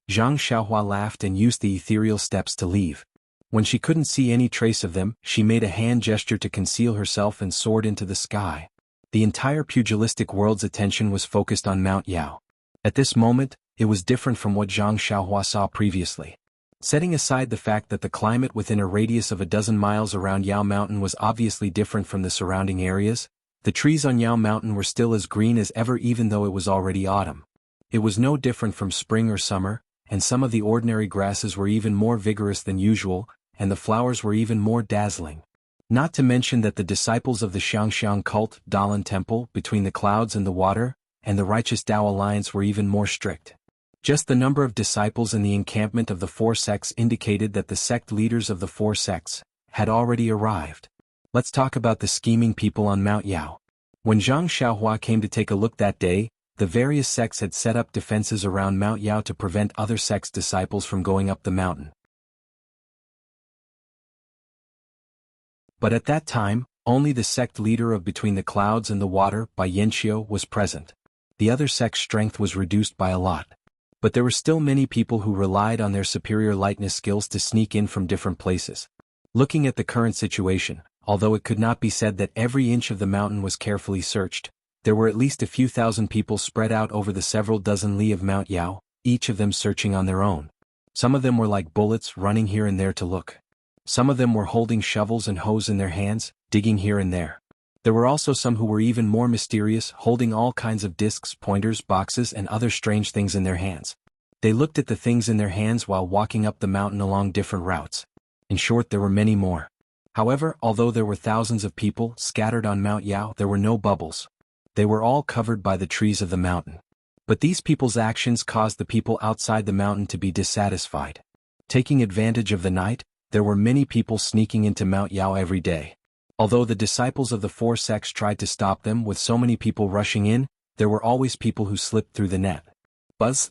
Zhang Xiaohua laughed and used the ethereal steps to leave. When she couldn't see any trace of them, she made a hand gesture to conceal herself and soared into the sky. The entire pugilistic world's attention was focused on Mount Yao. At this moment, it was different from what Zhang Xiaohua saw previously. Setting aside the fact that the climate within a radius of 12 miles around Yao Mountain was obviously different from the surrounding areas, the trees on Yao Mountain were still as green as ever even though it was already autumn. It was no different from spring or summer, and some of the ordinary grasses were even more vigorous than usual, and the flowers were even more dazzling. Not to mention that the disciples of the Xiangxiang cult, Dalan Temple, between the clouds and the water, and the righteous Tao Alliance were even more strict. Just the number of disciples in the encampment of the 4 sects indicated that the sect leaders of the 4 sects had already arrived. Let's talk about the scheming people on Mount Yao. When Zhang Xiaohua came to take a look that day, the various sects had set up defenses around Mount Yao to prevent other sects' disciples from going up the mountain. But at that time, only the sect leader of Between the Clouds and the Water, by Yanqiu, was present. The other sect's strength was reduced by a lot. But there were still many people who relied on their superior lightness skills to sneak in from different places. Looking at the current situation, although it could not be said that every inch of the mountain was carefully searched, there were at least a few thousand people spread out over the several dozen li of Mount Yao, each of them searching on their own. Some of them were like bullets running here and there to look. Some of them were holding shovels and hoes in their hands, digging here and there. There were also some who were even more mysterious, holding all kinds of discs, pointers, boxes and other strange things in their hands. They looked at the things in their hands while walking up the mountain along different routes. In short, there were many more. However, although there were thousands of people scattered on Mount Yao, there were no bubbles. They were all covered by the trees of the mountain. But these people's actions caused the people outside the mountain to be dissatisfied. Taking advantage of the night, there were many people sneaking into Mount Yao every day. Although the disciples of the 4 sects tried to stop them with so many people rushing in, there were always people who slipped through the net. Buzz.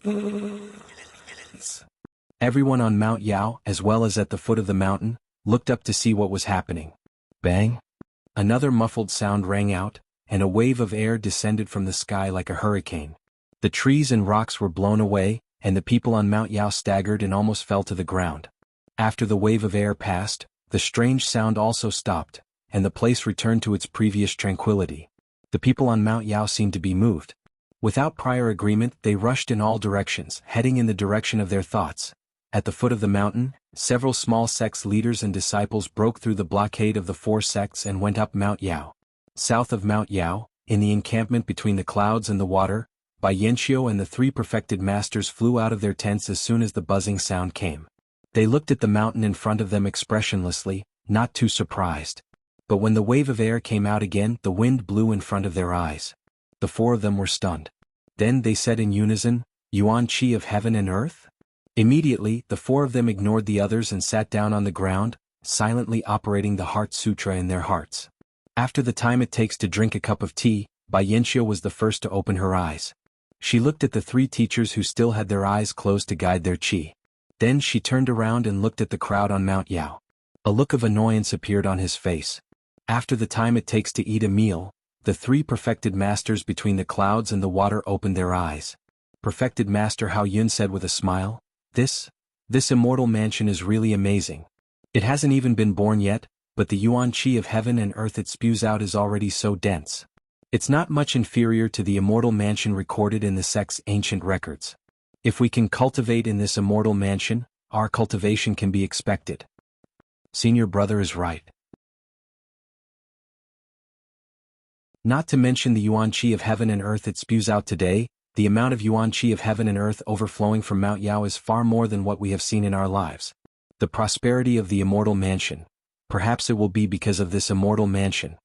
Everyone on Mount Yao, as well as at the foot of the mountain, looked up to see what was happening. Bang! Another muffled sound rang out, and a wave of air descended from the sky like a hurricane. The trees and rocks were blown away, and the people on Mount Yao staggered and almost fell to the ground. After the wave of air passed, the strange sound also stopped, and the place returned to its previous tranquility. The people on Mount Yao seemed to be moved. Without prior agreement, they rushed in all directions, heading in the direction of their thoughts. At the foot of the mountain, several small sects leaders and disciples broke through the blockade of the 4 sects and went up Mount Yao. South of Mount Yao, in the encampment between the clouds and the water, Bai Yanqiu and the three perfected masters flew out of their tents as soon as the buzzing sound came. They looked at the mountain in front of them expressionlessly, not too surprised. But when the wave of air came out again, the wind blew in front of their eyes. The four of them were stunned. Then they said in unison, "Yuan Qi of heaven and earth?" Immediately, the four of them ignored the others and sat down on the ground, silently operating the Heart Sutra in their hearts. After the time it takes to drink a cup of tea, Bai Yanqiu was the first to open her eyes. She looked at the three teachers who still had their eyes closed to guide their qi. Then she turned around and looked at the crowd on Mount Yao. A look of annoyance appeared on his face. After the time it takes to eat a meal, the three perfected masters between the clouds and the water opened their eyes. Perfected Master Hao Yun said with a smile, This immortal mansion is really amazing. It hasn't even been born yet, but the Yuan Qi of heaven and earth it spews out is already so dense. It's not much inferior to the immortal mansion recorded in the sect's ancient records. If we can cultivate in this immortal mansion, our cultivation can be expected. Senior brother is right. Not to mention the Yuan Qi of heaven and earth it spews out today, the amount of Yuan Qi of heaven and earth overflowing from Mount Yao is far more than what we have seen in our lives. The prosperity of the immortal mansion. Perhaps it will be because of this immortal mansion.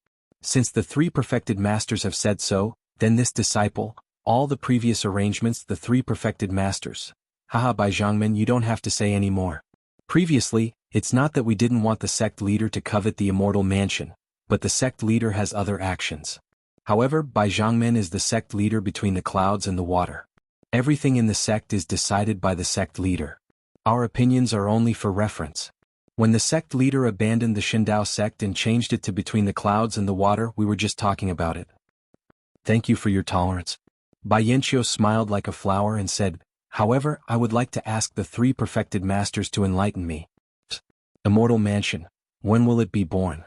Since the three perfected masters have said so, then this disciple, all the previous arrangements the three perfected masters. Haha, Bai Zhangmen, you don't have to say any more. Previously, it's not that we didn't want the sect leader to covet the immortal mansion, but the sect leader has other actions. However, Bai Zhangmen is the sect leader between the clouds and the water. Everything in the sect is decided by the sect leader. Our opinions are only for reference. When the sect leader abandoned the Shindao sect and changed it to between the clouds and the water, we were just talking about it. Thank you for your tolerance. Bai Yanqiu smiled like a flower and said, However, I would like to ask the three perfected masters to enlighten me. Immortal mansion, when will it be born?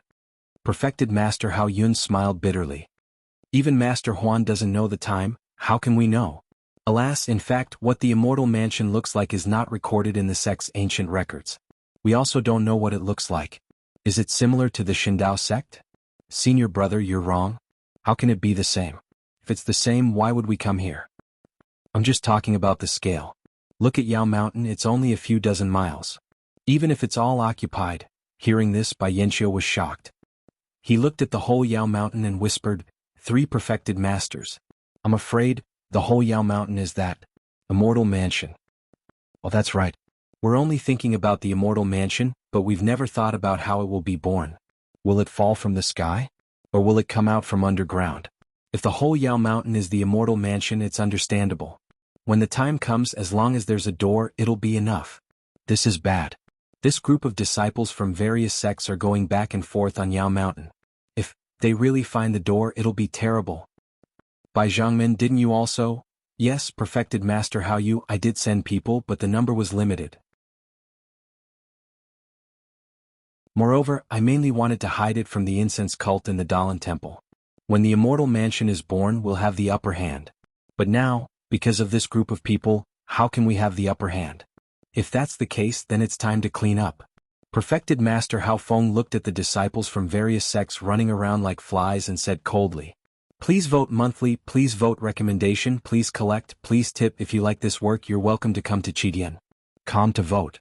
Perfected Master Hao Yun smiled bitterly. Even Master Huan doesn't know the time, how can we know? Alas, in fact, what the immortal mansion looks like is not recorded in the sect's ancient records. We also don't know what it looks like. Is it similar to the Shindao sect? Senior brother, you're wrong. How can it be the same? If it's the same, why would we come here? I'm just talking about the scale. Look at Yao Mountain, it's only a few dozen miles. Even if it's all occupied. Hearing this, Bai Yanqiu was shocked. He looked at the whole Yao Mountain and whispered, Three perfected masters. I'm afraid, the whole Yao Mountain is that immortal mansion. Well, that's right. We're only thinking about the immortal mansion, but we've never thought about how it will be born. Will it fall from the sky? Or will it come out from underground? If the whole Yao Mountain is the immortal mansion, it's understandable. When the time comes, as long as there's a door, it'll be enough. This is bad. This group of disciples from various sects are going back and forth on Yao Mountain. If they really find the door, it'll be terrible. Bai Zhangmen, didn't you also? Yes, perfected Master Hao Yu, I did send people, but the number was limited. Moreover, I mainly wanted to hide it from the incense cult in the Dalan temple. When the immortal mansion is born, we'll have the upper hand. But now, because of this group of people, how can we have the upper hand? If that's the case, then it's time to clean up. Perfected Master Hao Feng looked at the disciples from various sects running around like flies and said coldly, Please vote monthly, please vote recommendation, please collect, please tip. If you like this work, you're welcome to come to Chidian. Come to vote.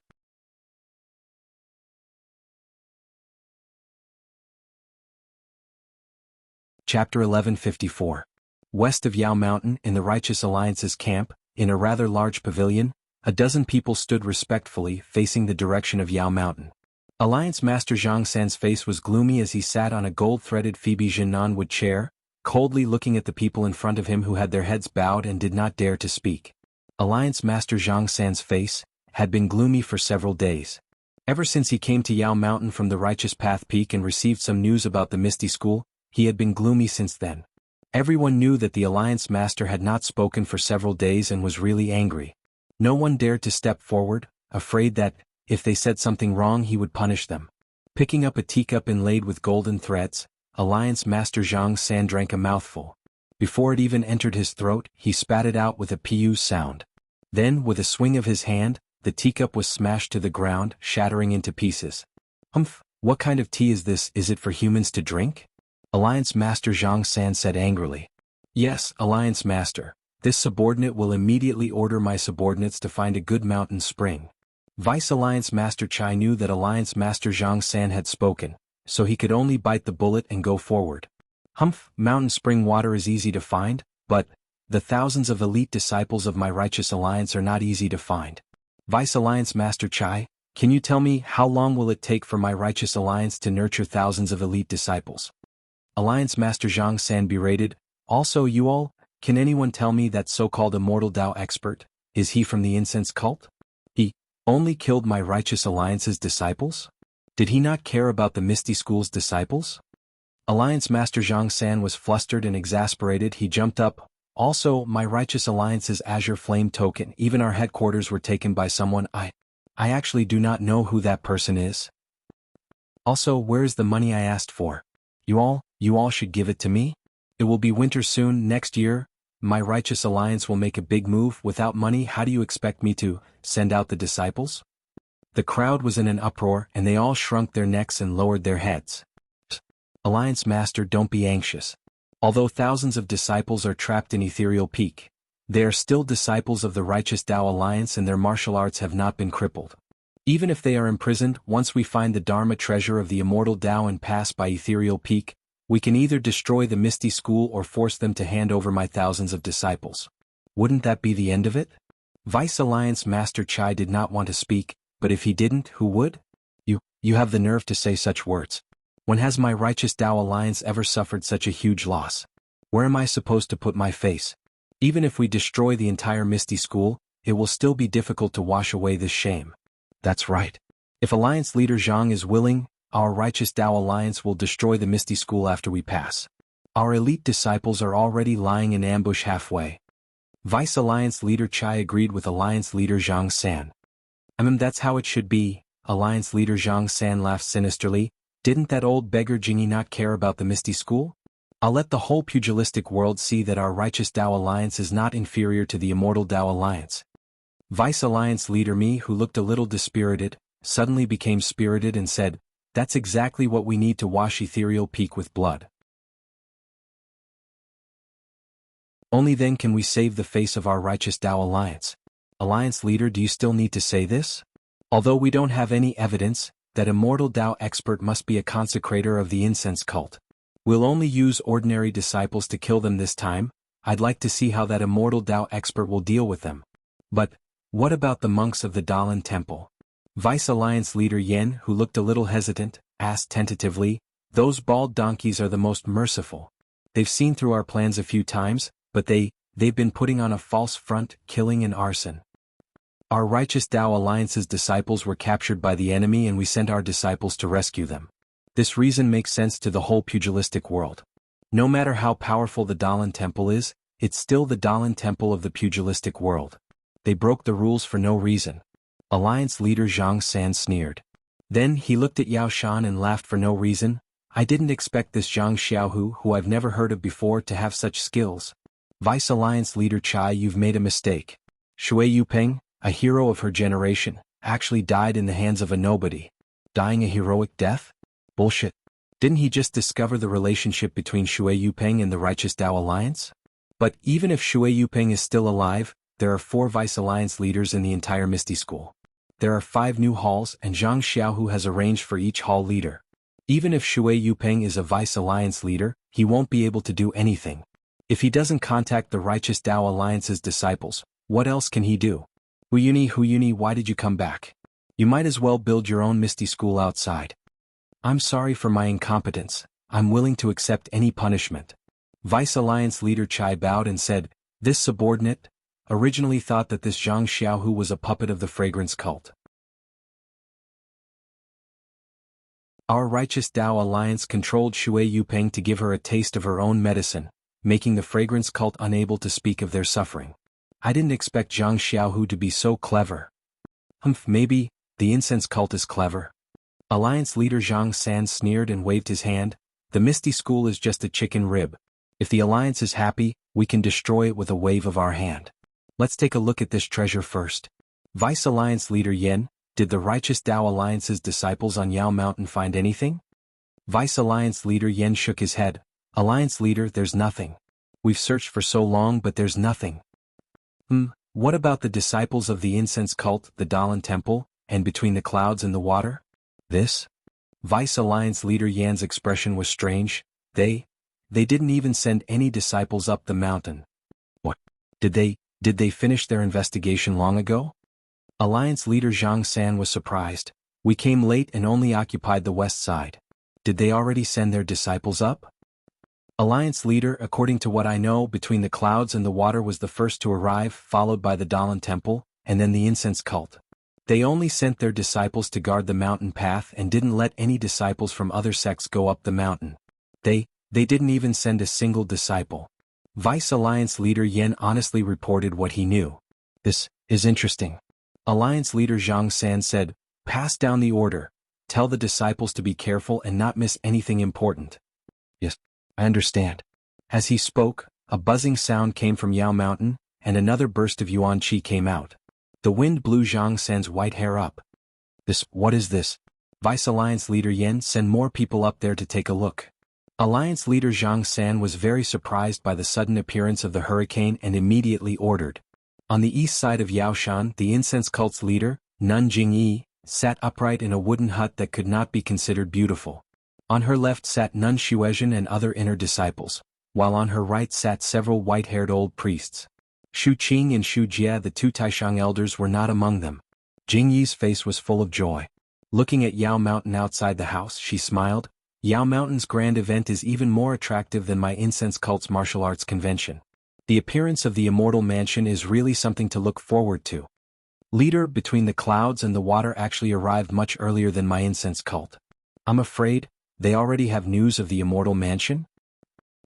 Chapter 1154. West of Yao Mountain, in the Righteous Alliance's camp, in a rather large pavilion, a dozen people stood respectfully facing the direction of Yao Mountain. Alliance Master Zhang San's face was gloomy as he sat on a gold-threaded Phoebe Jinan wood chair, coldly looking at the people in front of him who had their heads bowed and did not dare to speak. Alliance Master Zhang San's face had been gloomy for several days. Ever since he came to Yao Mountain from the Righteous Path Peak and received some news about the Misty School, he had been gloomy since then. Everyone knew that the Alliance Master had not spoken for several days and was really angry. No one dared to step forward, afraid that, if they said something wrong, he would punish them. Picking up a teacup inlaid with golden threads, Alliance Master Zhang San drank a mouthful. Before it even entered his throat, he spat it out with a pu sound. Then, with a swing of his hand, the teacup was smashed to the ground, shattering into pieces. What kind of tea is this? Is it for humans to drink? Alliance Master Zhang San said angrily. Yes, Alliance Master. This subordinate will immediately order my subordinates to find a good mountain spring. Vice Alliance Master Chai knew that Alliance Master Zhang San had spoken, so he could only bite the bullet and go forward. Humph, mountain spring water is easy to find, but the thousands of elite disciples of my righteous alliance are not easy to find. Vice Alliance Master Chai, can you tell me how long will it take for my righteous alliance to nurture thousands of elite disciples? Alliance Master Zhang San berated. Also, you all, can anyone tell me that so-called immortal Tao expert, is he from the incense cult? He only killed my righteous alliance's disciples? Did he not care about the Misty School's disciples? Alliance Master Zhang San was flustered and exasperated. He jumped up. Also, my righteous alliance's Azure Flame token, even our headquarters were taken by someone. I actually do not know who that person is. Also, where is the money I asked for? You all should give it to me. It will be winter soon, next year. My righteous alliance will make a big move. Without money, how do you expect me to send out the disciples? The crowd was in an uproar, and they all shrunk their necks and lowered their heads. Alliance Master, don't be anxious. Although thousands of disciples are trapped in Ethereal Peak, they are still disciples of the righteous Tao Alliance and their martial arts have not been crippled. Even if they are imprisoned, once we find the Dharma treasure of the immortal Tao and pass by Ethereal Peak, we can either destroy the Misty School or force them to hand over my thousands of disciples. Wouldn't that be the end of it? Vice Alliance Master Chai did not want to speak, but if he didn't, who would? You have the nerve to say such words. When has my righteous Tao Alliance ever suffered such a huge loss? Where am I supposed to put my face? Even if we destroy the entire Misty School, it will still be difficult to wash away this shame. That's right. If Alliance Leader Zhang is willing, our righteous Tao Alliance will destroy the Misty School after we pass. Our elite disciples are already lying in ambush halfway. Vice Alliance Leader Chai agreed with Alliance Leader Zhang San. That's how it should be. Alliance Leader Zhang San laughed sinisterly. Didn't that old beggar Jingyi not care about the Misty School? I'll let the whole pugilistic world see that our righteous Tao Alliance is not inferior to the immortal Tao Alliance. Vice Alliance Leader Mi, who looked a little dispirited, suddenly became spirited and said, that's exactly what we need to wash Ethereal Peak with blood. Only then can we save the face of our righteous Tao Alliance. Alliance Leader, do you still need to say this? Although we don't have any evidence, that immortal Tao expert must be a consecrator of the incense cult. We'll only use ordinary disciples to kill them this time. I'd like to see how that immortal Tao expert will deal with them. But what about the monks of the Dalan Temple? Vice Alliance Leader Yen, who looked a little hesitant, asked tentatively, those bald donkeys are the most merciful. They've seen through our plans a few times, but they've been putting on a false front, killing and arson. Our righteous Tao Alliance's disciples were captured by the enemy and we sent our disciples to rescue them. This reason makes sense to the whole pugilistic world. No matter how powerful the Dalan Temple is, it's still the Dalan Temple of the pugilistic world. They broke the rules for no reason. Alliance Leader Zhang San sneered. Then he looked at Yao Shan and laughed for no reason. I didn't expect this Zhang Xiaohu, who I've never heard of before, to have such skills. Vice Alliance Leader Chai, you've made a mistake. Shui Yupeng, a hero of her generation, actually died in the hands of a nobody. Dying a heroic death? Bullshit. Didn't he just discover the relationship between Shui Yupeng and the Righteous Tao Alliance? But even if Shui Yupeng is still alive, there are 4 Vice Alliance leaders in the entire Misty School. There are 5 new halls and Zhang Xiaohu has arranged for each hall leader. Even if Shui Yupeng is a Vice Alliance leader, he won't be able to do anything. If he doesn't contact the Righteous Tao Alliance's disciples, what else can he do? Huyuni, why did you come back? You might as well build your own Misty School outside. I'm sorry for my incompetence. I'm willing to accept any punishment. Vice Alliance Leader Chai bowed and said, this subordinate originally thought that this Zhang Xiaohu was a puppet of the fragrance cult. Our Righteous Tao Alliance controlled Shui Yupeng to give her a taste of her own medicine, making the fragrance cult unable to speak of their suffering. I didn't expect Zhang Xiaohu to be so clever. Maybe the incense cult is clever. Alliance Leader Zhang San sneered and waved his hand. The Misty School is just a chicken rib. If the Alliance is happy, we can destroy it with a wave of our hand. Let's take a look at this treasure first. Vice Alliance Leader Yen, did the Righteous Tao Alliance's disciples on Yao Mountain find anything? Vice Alliance Leader Yen shook his head. Alliance Leader, there's nothing. We've searched for so long but there's nothing. What about the disciples of the incense cult, the Dalan Temple, and between the clouds and the water? This? Vice Alliance Leader Yan's expression was strange. They didn't even send any disciples up the mountain. What? Did they finish their investigation long ago? Alliance Leader Zhang San was surprised. We came late and only occupied the west side. Did they already send their disciples up? Alliance Leader, according to what I know, between the clouds and the water was the first to arrive, followed by the Dalan Temple, and then the incense cult. They only sent their disciples to guard the mountain path and didn't let any disciples from other sects go up the mountain. They didn't even send a single disciple. Vice Alliance Leader Yen honestly reported what he knew. This is interesting. Alliance Leader Zhang San said, pass down the order. Tell the disciples to be careful and not miss anything important. Yes, I understand. As he spoke, a buzzing sound came from Yao Mountain, and another burst of Yuan Qi came out. The wind blew Zhang San's white hair up. What is this? Vice Alliance Leader Yen, send more people up there to take a look. Alliance Leader Zhang San was very surprised by the sudden appearance of the hurricane and immediately ordered. On the east side of Yaoshan, the incense cult's leader, Nun Jingyi, sat upright in a wooden hut that could not be considered beautiful. On her left sat Nun Shuezhen and other inner disciples, while on her right sat several white-haired old priests. Shu Qing and Shu Jie, the two Taishang elders, were not among them. Jingyi's face was full of joy. Looking at Yao Mountain outside the house, she smiled. Yao Mountain's grand event is even more attractive than my incense cult's martial arts convention. The appearance of the Immortal Mansion is really something to look forward to. Leader, between the clouds and the water actually arrived much earlier than my incense cult. I'm afraid they already have news of the Immortal Mansion?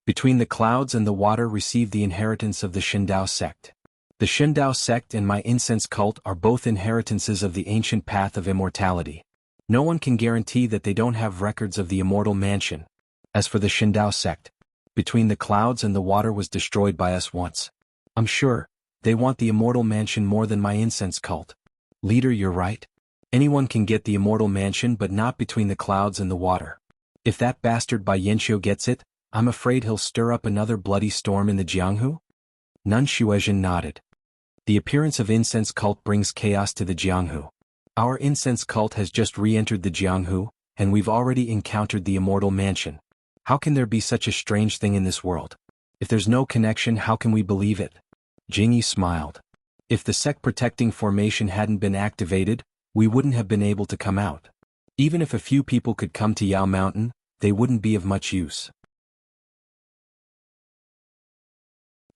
Between the clouds and the water received the inheritance of the Shindao sect. The Shindao sect and my incense cult are both inheritances of the ancient path of immortality. No one can guarantee that they don't have records of the Immortal Mansion. As for the Shindao sect, between the clouds and the water was destroyed by us once. I'm sure they want the Immortal Mansion more than my incense cult. Leader, you're right. Anyone can get the Immortal Mansion, but not between the clouds and the water. If that bastard by Yanxiu gets it, I'm afraid he'll stir up another bloody storm in the Jianghu? Nun Shuezhen nodded. The appearance of incense cult brings chaos to the Jianghu. Our incense cult has just re-entered the Jianghu, and we've already encountered the Immortal Mansion. How can there be such a strange thing in this world? If there's no connection, how can we believe it? Jingyi smiled. If the sect protecting formation hadn't been activated, we wouldn't have been able to come out. Even if a few people could come to Yao Mountain, they wouldn't be of much use.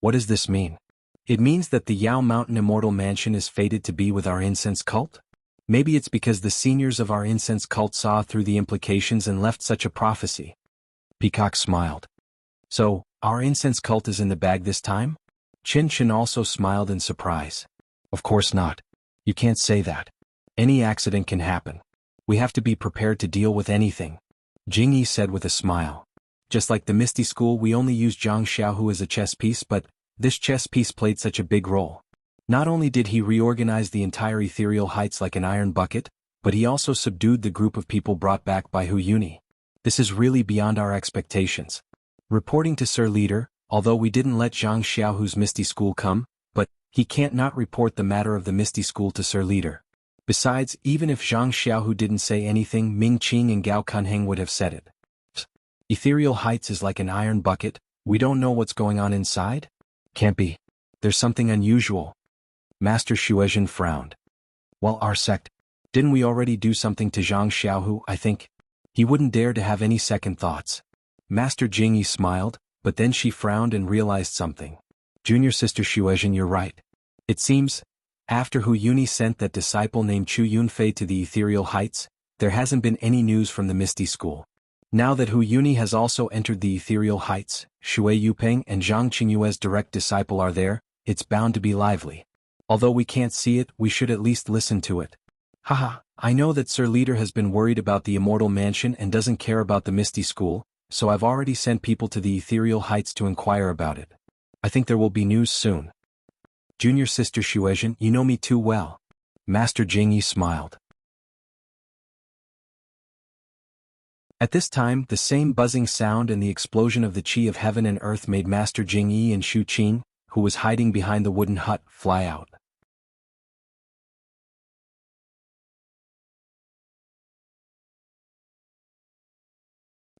What does this mean? It means that the Yao Mountain Immortal Mansion is fated to be with our incense cult? Maybe it's because the seniors of our incense cult saw through the implications and left such a prophecy. Peacock smiled. So, our incense cult is in the bag this time? Qin Shen also smiled in surprise. Of course not. You can't say that. Any accident can happen. We have to be prepared to deal with anything. Jingyi said with a smile. Just like the Misty School, we only used Zhang Xiaohu as a chess piece, but this chess piece played such a big role. Not only did he reorganize the entire ethereal heights like an iron bucket, but he also subdued the group of people brought back by Hu Yuni. This is really beyond our expectations. Reporting to Sir Leader, although we didn't let Zhang Xiaohu's Misty School come, but he can't not report the matter of the Misty School to Sir Leader. Besides, even if Zhang Xiaohu didn't say anything, Ming Qing and Gao Kunheng would have said it. Ethereal Heights is like an iron bucket, we don't know what's going on inside? Can't be. There's something unusual. Master Shuezhen frowned. Well, our sect, didn't we already do something to Zhang Xiaohu? I think he wouldn't dare to have any second thoughts. Master Jingyi smiled, but then she frowned and realized something. Junior Sister Shuezhen, you're right. It seems, after Hu Yuni sent that disciple named Chu Yunfei to the Ethereal Heights, there hasn't been any news from the Misty School. Now that Hu Yuni has also entered the Ethereal Heights, Shui Yupeng and Zhang Qingyue's direct disciple are there, it's bound to be lively. Although we can't see it, we should at least listen to it. Haha, I know that Sir Leader has been worried about the Immortal Mansion and doesn't care about the Misty School, so I've already sent people to the Ethereal Heights to inquire about it. I think there will be news soon. Junior Sister Shuezhen, you know me too well. Master Jingyi smiled. At this time, the same buzzing sound and the explosion of the chi of heaven and earth made Master Jingyi and Shu Qing, who was hiding behind the wooden hut, fly out.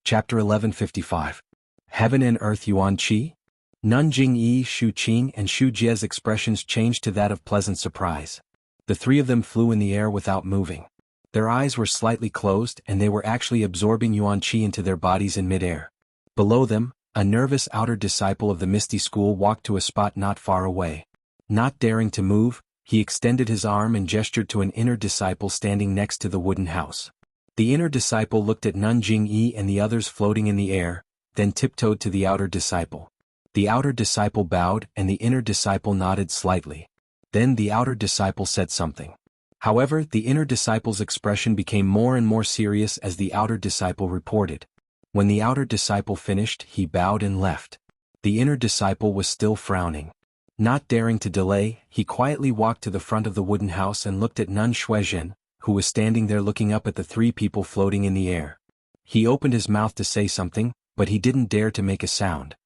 Chapter 1155. Heaven and Earth Yuan Qi? Nun Jingyi, Shu Qing and Shu Jie's expressions changed to that of pleasant surprise. The three of them flew in the air without moving. Their eyes were slightly closed and they were actually absorbing Yuan Qi into their bodies in midair. Below them, a nervous outer disciple of the Misty School walked to a spot not far away. Not daring to move, he extended his arm and gestured to an inner disciple standing next to the wooden house. The inner disciple looked at Nun Jingyi and the others floating in the air, then tiptoed to the outer disciple. The outer disciple bowed and the inner disciple nodded slightly. Then the outer disciple said something. However, the inner disciple's expression became more and more serious as the outer disciple reported. When the outer disciple finished, he bowed and left. The inner disciple was still frowning. Not daring to delay, he quietly walked to the front of the wooden house and looked at Nun Shuizhen, who was standing there looking up at the three people floating in the air. He opened his mouth to say something, but he didn't dare to make a sound.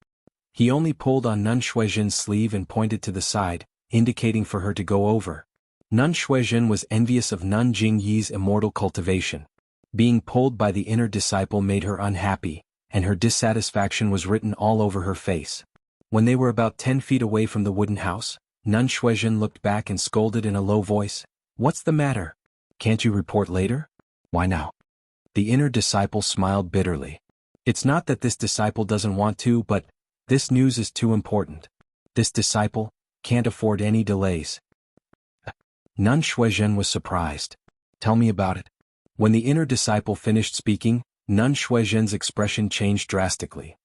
He only pulled on Nun Shuizhen's sleeve and pointed to the side, indicating for her to go over. Nun Shuizhen was envious of Nun Jingyi's immortal cultivation. Being pulled by the inner disciple made her unhappy, and her dissatisfaction was written all over her face. When they were about 10 feet away from the wooden house, Nun Shuizhen looked back and scolded in a low voice, "What's the matter? Can't you report later? Why now?" The inner disciple smiled bitterly. It's not that this disciple doesn't want to, but this news is too important. This disciple can't afford any delays. Nun Shuizhen was surprised. "Tell me about it." When the inner disciple finished speaking, Nun Shuizhen's expression changed drastically.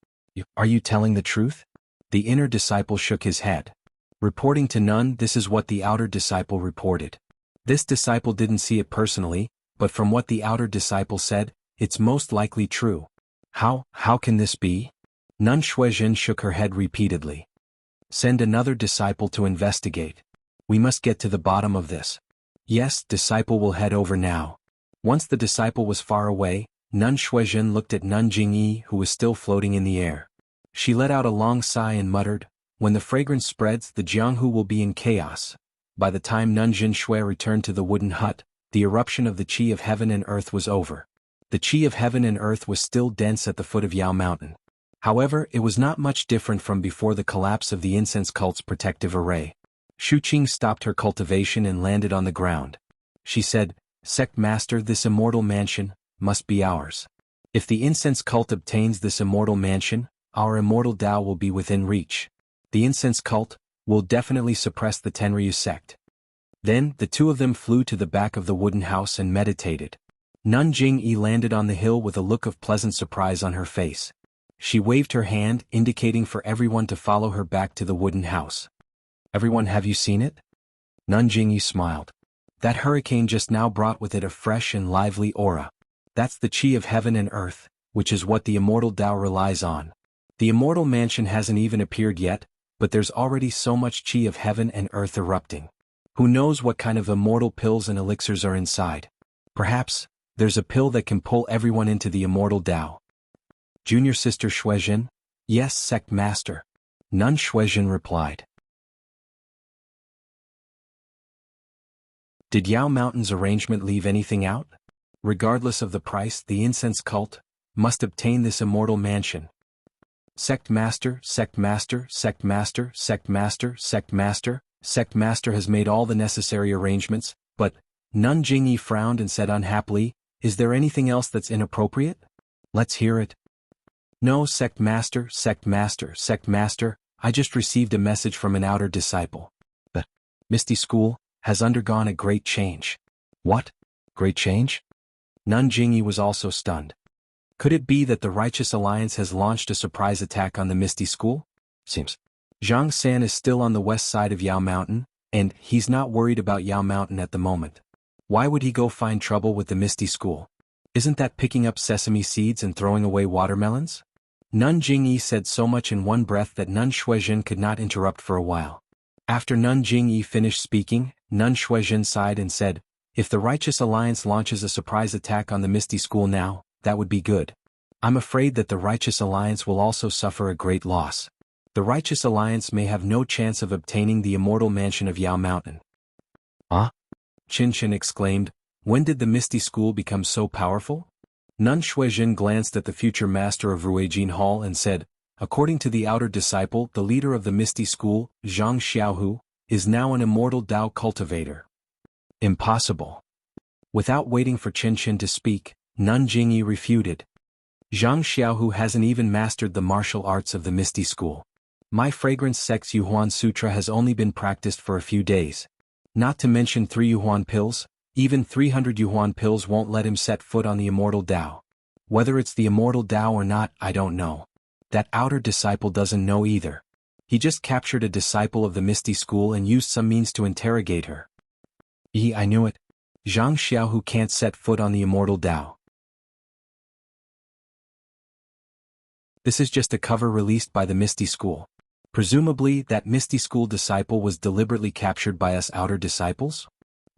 "Are you telling the truth?" The inner disciple shook his head. Reporting to Nun, this is what the outer disciple reported. This disciple didn't see it personally, but from what the outer disciple said, it's most likely true. How can this be? Nun Shuizhen shook her head repeatedly. "Send another disciple to investigate. We must get to the bottom of this." "Yes, disciple will head over now." Once the disciple was far away, Nun Shuizhen looked at Nun Jingyi, who was still floating in the air. She let out a long sigh and muttered, "When the fragrance spreads, the Jianghu will be in chaos." By the time Nun Jinshui returned to the wooden hut, the eruption of the Qi of heaven and earth was over. The Qi of heaven and earth was still dense at the foot of Yao Mountain. However, it was not much different from before the collapse of the incense cult's protective array. Shu Qing stopped her cultivation and landed on the ground. She said, "Sect Master, this immortal mansion must be ours. If the incense cult obtains this immortal mansion, our immortal Tao will be within reach. The incense cult will definitely suppress the Tenryu sect." Then, the two of them flew to the back of the wooden house and meditated. Nun Jingyi landed on the hill with a look of pleasant surprise on her face. She waved her hand, indicating for everyone to follow her back to the wooden house. "Everyone, have you seen it?" Nun Jingyi smiled. "That hurricane just now brought with it a fresh and lively aura. That's the Qi of heaven and earth, which is what the immortal Tao relies on. The immortal mansion hasn't even appeared yet, but there's already so much Qi of heaven and earth erupting. Who knows what kind of immortal pills and elixirs are inside? Perhaps there's a pill that can pull everyone into the immortal Tao." "Junior sister Shuizhen?" "Yes, sect master." Nun Shuizhen replied. Did Yao Mountain's arrangement leave anything out? Regardless of the price, the incense cult must obtain this immortal mansion. Sect master, sect master, sect master, sect master, sect master, sect master has made all the necessary arrangements, but Nun Jingyi frowned and said unhappily, "Is there anything else that's inappropriate? Let's hear it." "No, sect master, sect master, sect master, I just received a message from an outer disciple. The Misty School has undergone a great change." "What? Great change?" Nun Jingyi was also stunned. Could it be that the Righteous Alliance has launched a surprise attack on the Misty School? Seems. Zhang San is still on the west side of Yao Mountain, and he's not worried about Yao Mountain at the moment. Why would he go find trouble with the Misty School? Isn't that picking up sesame seeds and throwing away watermelons? Nun Jingyi said so much in one breath that Nun Shuizhen could not interrupt for a while. After Nun Jingyi finished speaking, Nun Shuizhen sighed and said, "If the Righteous Alliance launches a surprise attack on the Misty School now, that would be good. I'm afraid that the Righteous Alliance will also suffer a great loss. The Righteous Alliance may have no chance of obtaining the immortal mansion of Yao Mountain. Huh? Qin exclaimed, when did the Misty School become so powerful? Nun Shuizhen glanced at the future master of Ruijin Hall and said, according to the outer disciple, the leader of the Misty School, Zhang Xiaohu, is now an immortal Dao cultivator. Impossible. Without waiting for Qin to speak, Nun Jingyi refuted. Zhang Xiaohu hasn't even mastered the martial arts of the Misty School. My fragrance sect's Yuhuan Sutra has only been practiced for a few days. Not to mention 3 Yuhuan pills, even 300 Yuhuan pills won't let him set foot on the immortal Dao. Whether it's the immortal Dao or not, I don't know. That outer disciple doesn't know either. He just captured a disciple of the Misty School and used some means to interrogate her. I knew it. Zhang Xiaohu can't set foot on the immortal Dao. This is just a cover released by the Misty School. Presumably, that Misty School disciple was deliberately captured by us outer disciples?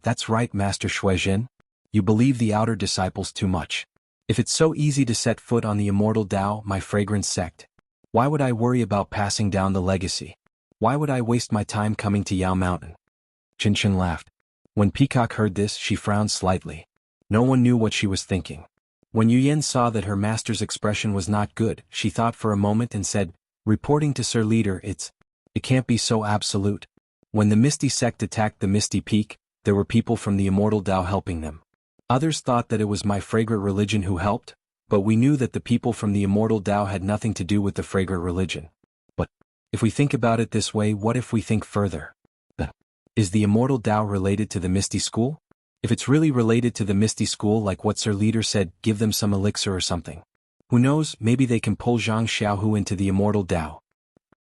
That's right, Master Shuizhen. You believe the outer disciples too much. If it's so easy to set foot on the immortal Dao, my fragrance sect, why would I worry about passing down the legacy? Why would I waste my time coming to Yao Mountain? Qin laughed. When Peacock heard this, she frowned slightly. No one knew what she was thinking. When Yuyan saw that her master's expression was not good, she thought for a moment and said, reporting to Sir Leader, it can't be so absolute. When the Misty sect attacked the Misty Peak, there were people from the immortal Dao helping them. Others thought that it was my fragrant religion who helped, but we knew that the people from the immortal Dao had nothing to do with the fragrant religion. But if we think about it this way, what if we think further? Is the immortal Dao related to the Misty School? If it's really related to the Misty School, like what Sir Leader said, give them some elixir or something. Who knows, maybe they can pull Zhang Xiaohu into the immortal Dao.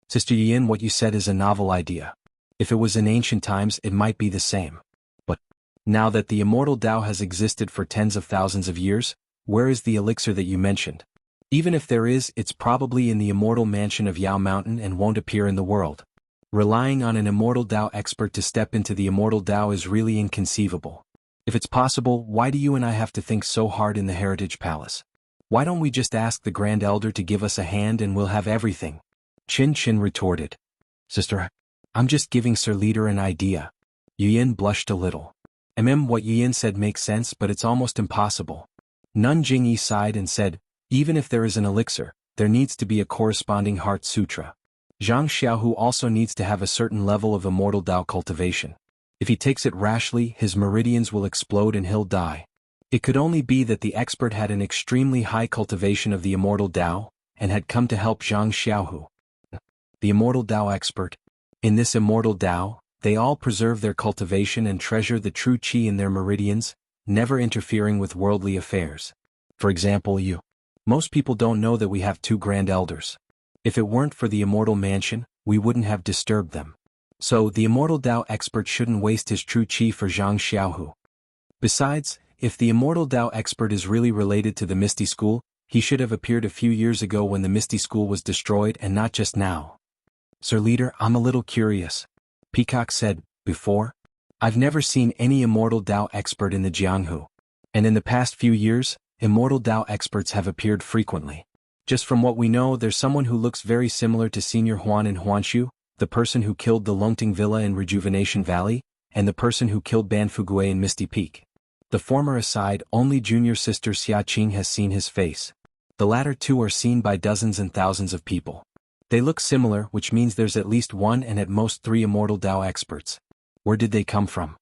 Sister Yin, what you said is a novel idea. If it was in ancient times, it might be the same. But now that the immortal Dao has existed for tens of thousands of years, where is the elixir that you mentioned? Even if there is, it's probably in the immortal mansion of Yao Mountain and won't appear in the world. Relying on an immortal Dao expert to step into the immortal Dao is really inconceivable. If it's possible, why do you and I have to think so hard in the Heritage Palace? Why don't we just ask the Grand Elder to give us a hand and we'll have everything? Qin retorted. Sister, I'm just giving Sir Leader an idea. Yuyin blushed a little. What Yuyin said makes sense, but it's almost impossible. Nun Jingyi sighed and said, even if there is an elixir, there needs to be a corresponding heart sutra. Zhang Xiaohu also needs to have a certain level of immortal Dao cultivation. If he takes it rashly, his meridians will explode and he'll die. It could only be that the expert had an extremely high cultivation of the immortal Dao, and had come to help Zhang Xiaohu. The immortal Dao expert. In this immortal Dao, they all preserve their cultivation and treasure the true qi in their meridians, never interfering with worldly affairs. For example, most people don't know that we have 2 Grand Elders. If it weren't for the immortal mansion, we wouldn't have disturbed them. So the immortal Dao expert shouldn't waste his true qi for Zhang Xiaohu. Besides, if the immortal Dao expert is really related to the Misty School, he should have appeared a few years ago when the Misty School was destroyed and not just now. Sir Leader, I'm a little curious. Peacock said, before? I've never seen any immortal Dao expert in the Jianghu. And in the past few years, immortal Dao experts have appeared frequently. Just from what we know, there's someone who looks very similar to Senior Huan in Huanshu, the person who killed the Longting Villa in Rejuvenation Valley, and the person who killed Ban Fugue in Misty Peak. The former aside, only junior sister Xia Qing has seen his face. The latter 2 are seen by dozens and thousands of people. They look similar, which means there's at least 1 and at most 3 immortal Dao experts. Where did they come from?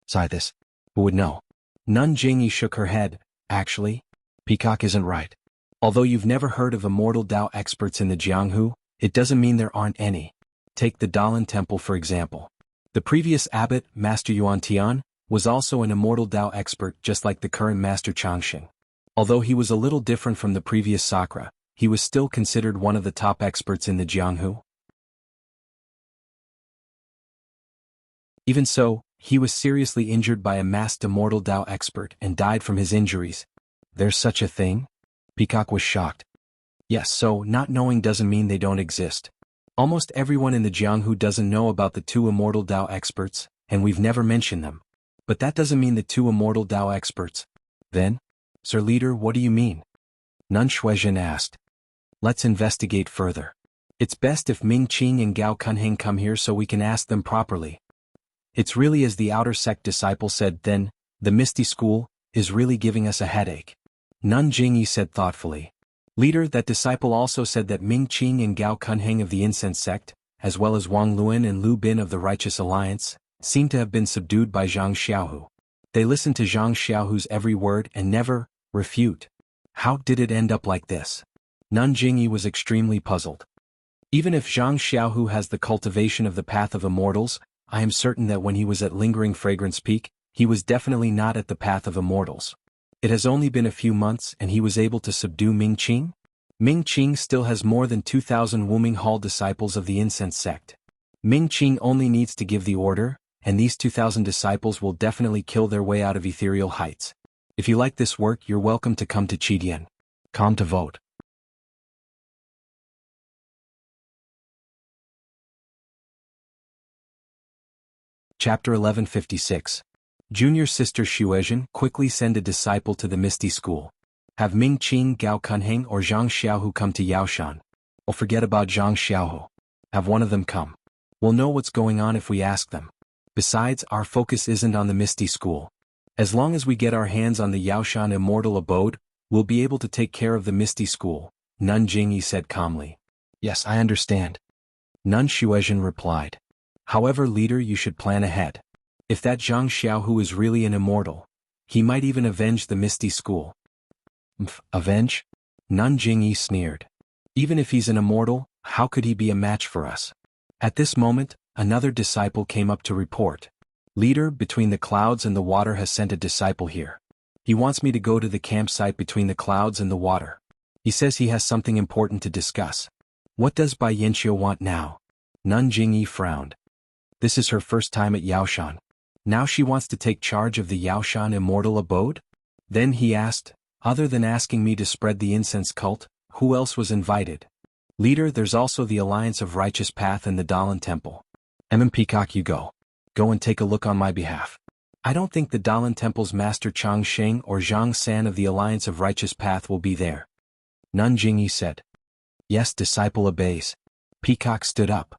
Sigh this. Who would know? Nun Jingyi shook her head. Actually, Peacock isn't right. Although you've never heard of immortal Dao experts in the Jianghu, it doesn't mean there aren't any. Take the Dalan Temple for example. The previous abbot, Master Yuan Tian, was also an immortal Dao expert just like the current Master Changxing. Although he was a little different from the previous Sakra, he was still considered one of the top experts in the Jianghu. Even so, he was seriously injured by a masked immortal Dao expert and died from his injuries. There's such a thing? Peacock was shocked. Yes, so not knowing doesn't mean they don't exist. Almost everyone in the Jianghu doesn't know about the 2 immortal Dao experts, and we've never mentioned them. But that doesn't mean the 2 immortal Dao experts. Then? Sir Leader, what do you mean? Nun Shuizhen asked. Let's investigate further. It's best if Ming Qing and Gao Kunheng come here so we can ask them properly. It's really as the outer sect disciple said then, the Misty School is really giving us a headache. Nun Jingyi said thoughtfully. Leader, that disciple also said that Ming Qing and Gao Kunheng of the Incense sect, as well as Wang Luan and Lu Bin of the Righteous Alliance, seem to have been subdued by Zhang Xiaohu. They listened to Zhang Xiaohu's every word and never refute. How did it end up like this? Nun Jingyi was extremely puzzled. Even if Zhang Xiaohu has the cultivation of the path of immortals, I am certain that when he was at Lingering Fragrance Peak, he was definitely not at the path of immortals. It has only been a few months and he was able to subdue Ming Qing? Ming Qing still has more than 2,000 Wuming Hall disciples of the Incense sect. Ming Qing only needs to give the order, and these 2,000 disciples will definitely kill their way out of ethereal heights. If you like this work, you're welcome to come to Qidian. Come to vote. Chapter 1156. Junior Sister Shuizhen, quickly send a disciple to the Misty School. Have Ming Qing, Gao Kunheng or Zhang Xiaohu come to Yaoshan. Or forget about Zhang Xiaohu. Have one of them come. We'll know what's going on if we ask them. Besides, our focus isn't on the Misty School. As long as we get our hands on the Yaoshan Immortal Abode, we'll be able to take care of the Misty School, Nun Jingyi said calmly. Yes, I understand. Nun Shuizhen replied. However, leader, you should plan ahead. If that Zhang Xiaohu is really an immortal, he might even avenge the Misty School. Avenge? Nun Jingyi sneered. Even if he's an immortal, how could he be a match for us? At this moment, another disciple came up to report. Leader, Between the Clouds and the Water has sent a disciple here. He wants me to go to the campsite Between the Clouds and the Water. He says he has something important to discuss. What does Bai Yanqiu want now? Nun Jingyi frowned. This is her first time at Yaoshan. Now she wants to take charge of the Yaoshan Immortal Abode? Then he asked, other than asking me to spread the incense cult, who else was invited? Leader, there's also the Alliance of Righteous Path and the Dalan Temple. Peacock, you go. Go and take a look on my behalf. I don't think the Dalan Temple's Master Chang Sheng or Zhang San of the Alliance of Righteous Path will be there. Nun Jingyi said. Yes, disciple obeys. Peacock stood up.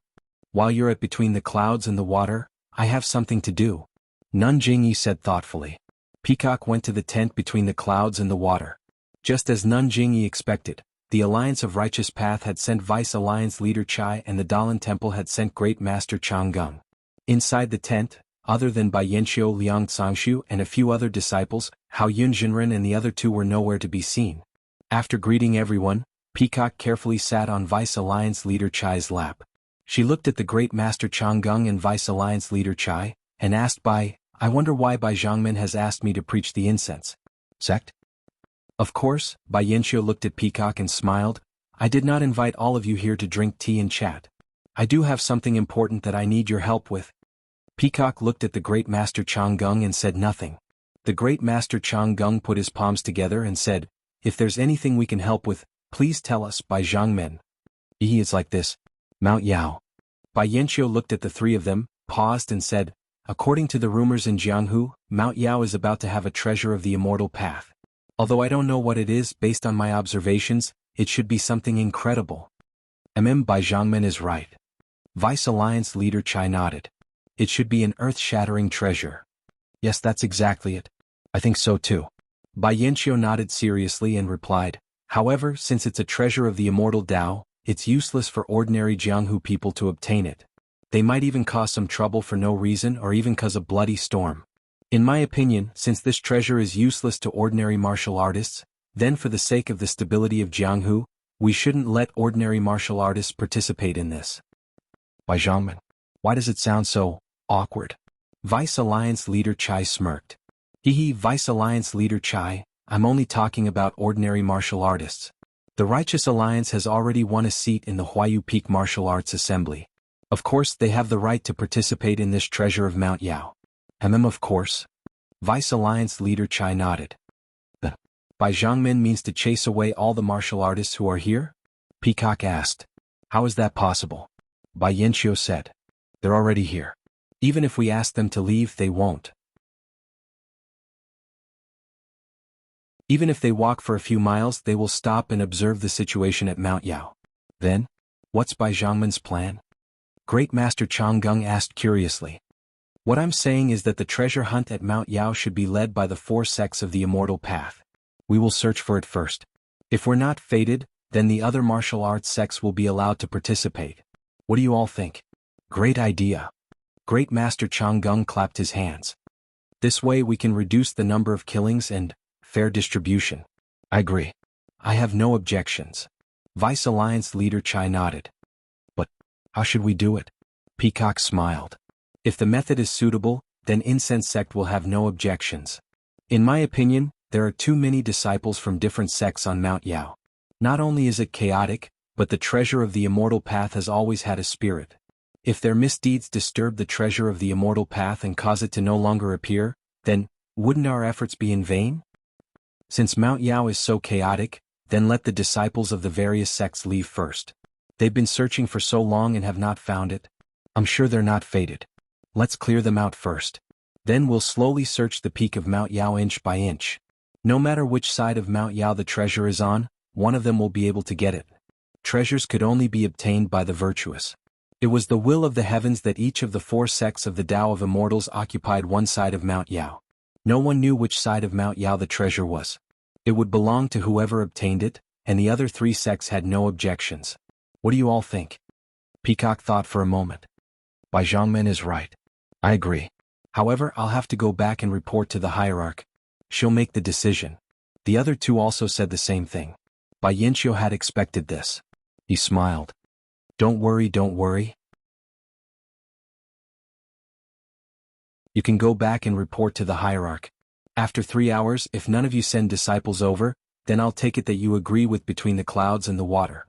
While you're at Between the Clouds and the Water, I have something to do. Nun Jingyi said thoughtfully. Peacock went to the tent Between the Clouds and the Water. Just as Nun Jingyi expected, the Alliance of Righteous Path had sent Vice Alliance leader Chai and the Dalan Temple had sent Great Master Chang Gung. Inside the tent, other than Bai Yanqiu, Liang Cangshu and a few other disciples, Hao Yun Jinren and the other two were nowhere to be seen. After greeting everyone, Peacock carefully sat on Vice Alliance leader Chai's lap. She looked at the Great Master Chang Gung and Vice Alliance leader Chai, and asked I wonder why Bai Zhangmen has asked me to preach the incense sect? Of course, Bai Yanqiu looked at Peacock and smiled. I did not invite all of you here to drink tea and chat. I do have something important that I need your help with. Peacock looked at the Great Master Chang Gung and said nothing. The Great Master Chang Gung put his palms together and said, if there's anything we can help with, please tell us, Bai Zhangmen. It's like this. Mount Yao. Bai Yanqiu looked at the three of them, paused and said, according to the rumors in Jianghu, Mount Yao is about to have a treasure of the immortal path. Although I don't know what it is, based on my observations, it should be something incredible. Bai Zhangmen is right. Vice Alliance leader Chai nodded. It should be an earth-shattering treasure. Yes, that's exactly it. I think so too. Bai Yanqiu nodded seriously and replied, however, since it's a treasure of the immortal Tao, it's useless for ordinary Jianghu people to obtain it. They might even cause some trouble for no reason or even cause a bloody storm. In my opinion, since this treasure is useless to ordinary martial artists, then for the sake of the stability of Jianghu, we shouldn't let ordinary martial artists participate in this. Bai Zhangmen, why does it sound so awkward? Vice Alliance leader Chai smirked. Vice Alliance leader Chai, I'm only talking about ordinary martial artists. The Righteous Alliance has already won a seat in the Huayu Peak Martial Arts Assembly. Of course, they have the right to participate in this treasure of Mount Yao. Of course. Vice Alliance leader Chai nodded. Bai Zhangmen means to chase away all the martial artists who are here? Peacock asked. How is that possible? Bai Yanqiu said. They're already here. Even if we ask them to leave, they won't. Even if they walk for a few miles, they will stop and observe the situation at Mount Yao. Then, what's Bai Zhangmen's plan? Great Master Changgung asked curiously. What I'm saying is that the treasure hunt at Mount Yao should be led by the 4 sects of the Immortal Path. We will search for it first. If we're not fated, then the other martial arts sects will be allowed to participate. What do you all think? Great idea. Great Master Changgung clapped his hands. This way we can reduce the number of killings and fair distribution. I agree. I have no objections. Vice Alliance leader Chai nodded. But how should we do it? Peacock smiled. If the method is suitable, then Incense sect will have no objections. In my opinion, there are too many disciples from different sects on Mount Yao. Not only is it chaotic, but the treasure of the Immortal Path has always had a spirit. If their misdeeds disturb the treasure of the Immortal Path and cause it to no longer appear, then wouldn't our efforts be in vain? Since Mount Yao is so chaotic, then let the disciples of the various sects leave first. They've been searching for so long and have not found it. I'm sure they're not fated. Let's clear them out first. Then we'll slowly search the peak of Mount Yao inch by inch. No matter which side of Mount Yao the treasure is on, one of them will be able to get it. Treasures could only be obtained by the virtuous. It was the will of the heavens that each of the 4 sects of the Tao of Immortals occupied one side of Mount Yao. No one knew which side of Mount Yao the treasure was. It would belong to whoever obtained it, and the other 3 sects had no objections. What do you all think? Peacock thought for a moment. Bai Zhangmen is right. I agree. However, I'll have to go back and report to the hierarch. She'll make the decision. The other 2 also said the same thing. Bai Yanqiu had expected this. He smiled. Don't worry, don't worry. You can go back and report to the hierarch. After 3 hours, if none of you send disciples over, then I'll take it that you agree with between the clouds and the water.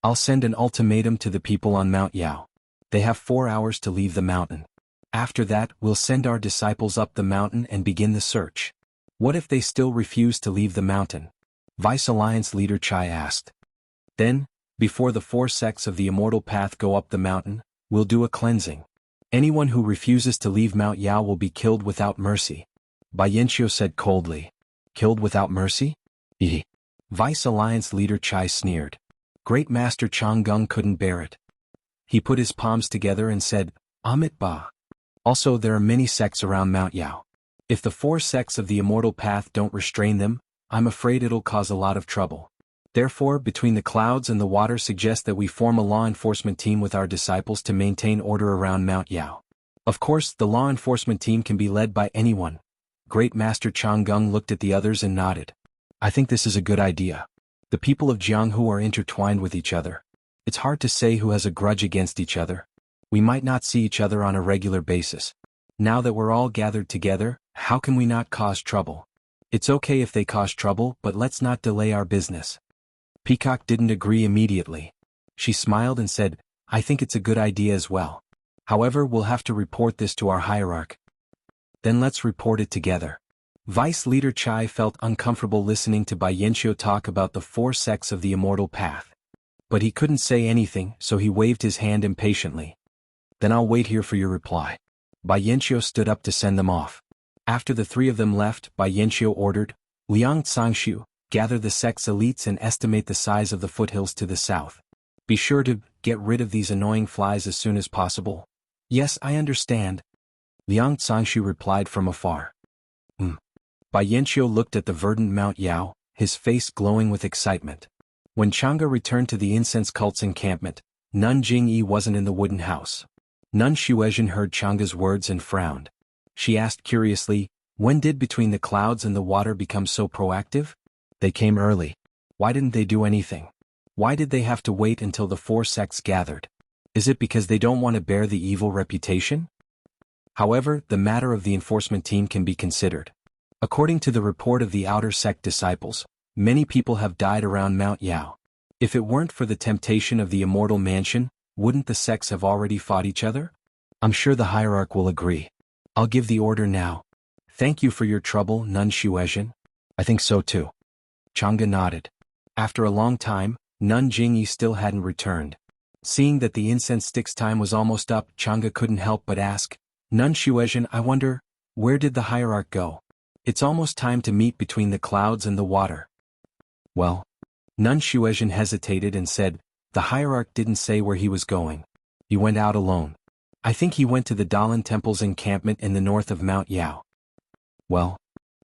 I'll send an ultimatum to the people on Mount Yao. They have 4 hours to leave the mountain. After that, we'll send our disciples up the mountain and begin the search. What if they still refuse to leave the mountain? Vice Alliance leader Chai asked. Then, before the 4 sects of the Immortal Path go up the mountain, we'll do a cleansing. Anyone who refuses to leave Mount Yao will be killed without mercy. Bai Yanqiu said coldly. Killed without mercy? Vice Alliance leader Chai sneered. Great Master Changgung couldn't bear it. He put his palms together and said, Amit Ba. Also, there are many sects around Mount Yao. If the 4 sects of the Immortal Path don't restrain them, I'm afraid it'll cause a lot of trouble. Therefore, between the clouds and the water suggest that we form a law enforcement team with our disciples to maintain order around Mount Yao. Of course, the law enforcement team can be led by anyone. Great Master Changgung looked at the others and nodded. I think this is a good idea. The people of Jianghu are intertwined with each other. It's hard to say who has a grudge against each other. We might not see each other on a regular basis. Now that we're all gathered together, how can we not cause trouble? It's okay if they cause trouble, but let's not delay our business. Peacock didn't agree immediately. She smiled and said, I think it's a good idea as well. However, we'll have to report this to our hierarch. Then let's report it together. Vice Leader Chai felt uncomfortable listening to Bai Yanqiu talk about the 4 sects of the Immortal Path. But he couldn't say anything, so he waved his hand impatiently. Then I'll wait here for your reply. Bai Yanqiu stood up to send them off. After the 3 of them left, Bai Yanqiu ordered, Liang Cangshu, gather the sect's elites and estimate the size of the foothills to the south. Be sure to get rid of these annoying flies as soon as possible. Yes, I understand. Liang Cangshu replied from afar. Bai Yanqiu looked at the verdant Mount Yao, his face glowing with excitement. When Chang'e returned to the incense cult's encampment, Nun Jingyi wasn't in the wooden house. Nun Xuezhen heard Chang'e's words and frowned. She asked curiously, when did Between the Clouds and the Water become so proactive? They came early. Why didn't they do anything? Why did they have to wait until the 4 sects gathered? Is it because they don't want to bear the evil reputation? However, the matter of the enforcement team can be considered. According to the report of the outer sect disciples, many people have died around Mount Yao. If it weren't for the temptation of the immortal mansion, wouldn't the sects have already fought each other? I'm sure the hierarch will agree. I'll give the order now. Thank you for your trouble, Nun Xuezhen. I think so too. Chang'e nodded. After a long time, Nun Jingyi still hadn't returned. Seeing that the incense stick's time was almost up, Chang'e couldn't help but ask, Nun Xuezhen, I wonder, where did the hierarch go? It's almost time to meet between the clouds and the water. Well, Nun Shuezhen hesitated and said, the hierarch didn't say where he was going. He went out alone. I think he went to the Dalan Temple's encampment in the north of Mount Yao. Well,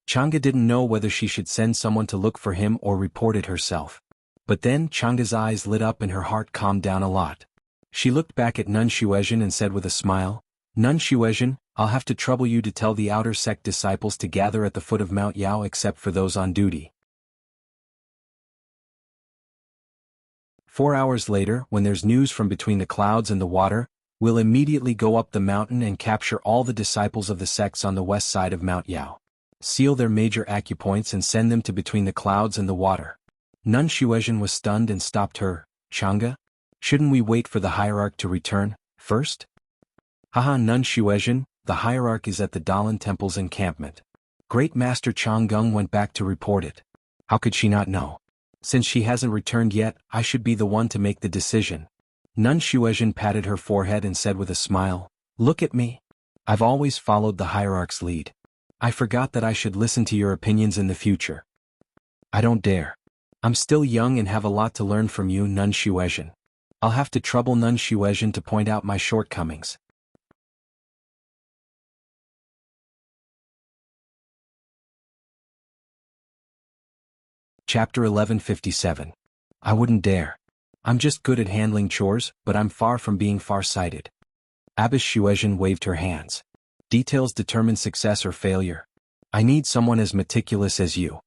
Chang'e didn't know whether she should send someone to look for him or report it herself. But then Chang'e's eyes lit up and her heart calmed down a lot. She looked back at Nun Shuezhen and said with a smile, Nun Shuezhen, I'll have to trouble you to tell the outer sect disciples to gather at the foot of Mount Yao except for those on duty. 4 hours later, when there's news from between the clouds and the water, we'll immediately go up the mountain and capture all the disciples of the sects on the west side of Mount Yao. Seal their major acupoints and send them to between the clouds and the water. Nun Shuezhen was stunned and stopped her. Chang'e? Shouldn't we wait for the hierarch to return, first? Haha, Nun Shuezhen, the hierarch is at the Dalan Temple's encampment. Great Master Chang'e went back to report it. How could she not know? Since she hasn't returned yet, I should be the one to make the decision. Nun Shuezhen patted her forehead and said with a smile, look at me. I've always followed the hierarch's lead. I forgot that I should listen to your opinions in the future. I don't dare. I'm still young and have a lot to learn from you, Nun Shuezhen. I'll have to trouble Nun Shuezhen to point out my shortcomings. Chapter 1157. I wouldn't dare. I'm just good at handling chores, but I'm far from being far-sighted. Abbess Shuezhen waved her hands. Details determine success or failure. I need someone as meticulous as you.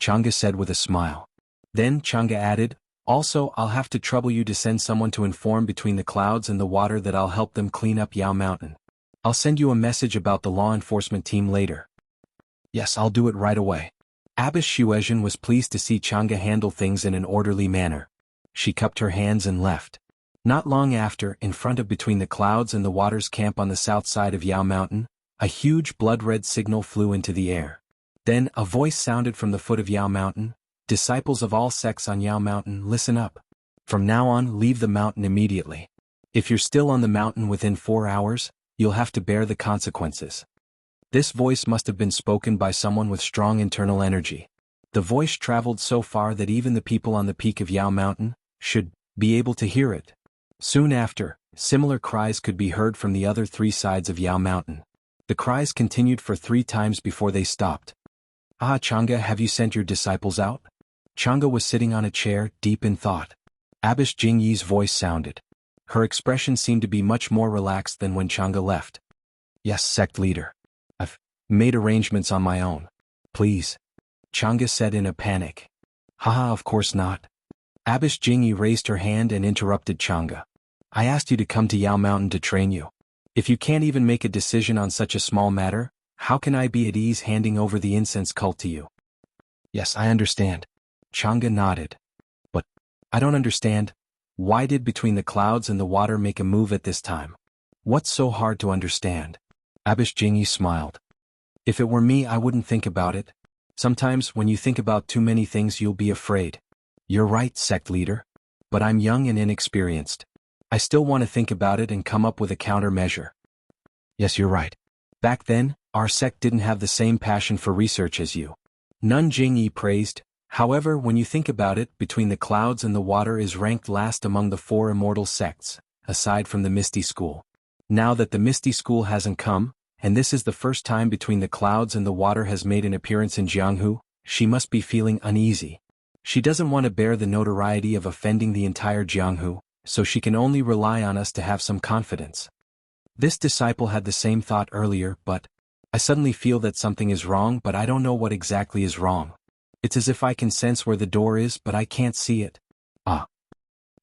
Chang'e said with a smile. Then Chang'e added, also I'll have to trouble you to send someone to inform between the clouds and the water that I'll help them clean up Yao Mountain. I'll send you a message about the law enforcement team later. Yes, I'll do it right away. Abbess Shuezhen was pleased to see Chang'e handle things in an orderly manner. She cupped her hands and left. Not long after, in front of between the clouds and the water's camp on the south side of Yao Mountain, a huge blood-red signal flew into the air. Then a voice sounded from the foot of Yao Mountain, disciples of all sects on Yao Mountain, listen up. From now on, leave the mountain immediately. If you're still on the mountain within 4 hours, you'll have to bear the consequences. This voice must have been spoken by someone with strong internal energy. The voice traveled so far that even the people on the peak of Yao Mountain should be able to hear it. Soon after, similar cries could be heard from the other 3 sides of Yao Mountain. The cries continued for 3 times before they stopped. Ah, Chang'e, have you sent your disciples out? Chang'e was sitting on a chair, deep in thought. Abbess Jingyi's voice sounded. Her expression seemed to be much more relaxed than when Chang'e left. Yes, sect leader. I've made arrangements on my own. Please. Chang'e said in a panic. Haha, of course not. Abbess Jingyi raised her hand and interrupted Chang'e. I asked you to come to Yao Mountain to train you. If you can't even make a decision on such a small matter, how can I be at ease handing over the incense cult to you? Yes, I understand. Chang'e nodded. But I don't understand. Why did between the clouds and the water make a move at this time? What's so hard to understand? Abbess Jingyi smiled. If it were me, I wouldn't think about it. Sometimes when you think about too many things, you'll be afraid. You're right, sect leader. But I'm young and inexperienced. I still want to think about it and come up with a countermeasure. Yes, you're right. Back then, our sect didn't have the same passion for research as you. Nun Jingyi praised. However, when you think about it, between the clouds and the water is ranked last among the 4 immortal sects, aside from the Misty School. Now that the Misty School hasn't come, and this is the first time between the clouds and the water has made an appearance in Jianghu, she must be feeling uneasy. She doesn't want to bear the notoriety of offending the entire Jianghu, so she can only rely on us to have some confidence. This disciple had the same thought earlier, but I suddenly feel that something is wrong, but I don't know what exactly is wrong. It's as if I can sense where the door is, but I can't see it. Ah.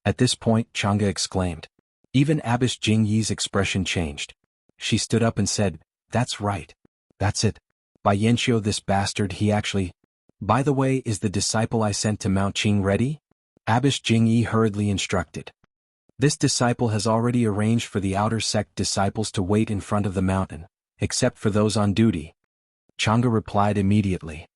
At this point, Chang'e exclaimed. Even Abbess Jingyi's expression changed. She stood up and said, That's right. That's it. By Yanqiu, this bastard, he actually... By the way, is the disciple I sent to Mount Qing ready? Abbess Jingyi hurriedly instructed. This disciple has already arranged for the outer sect disciples to wait in front of the mountain, except for those on duty. Chang'e replied immediately.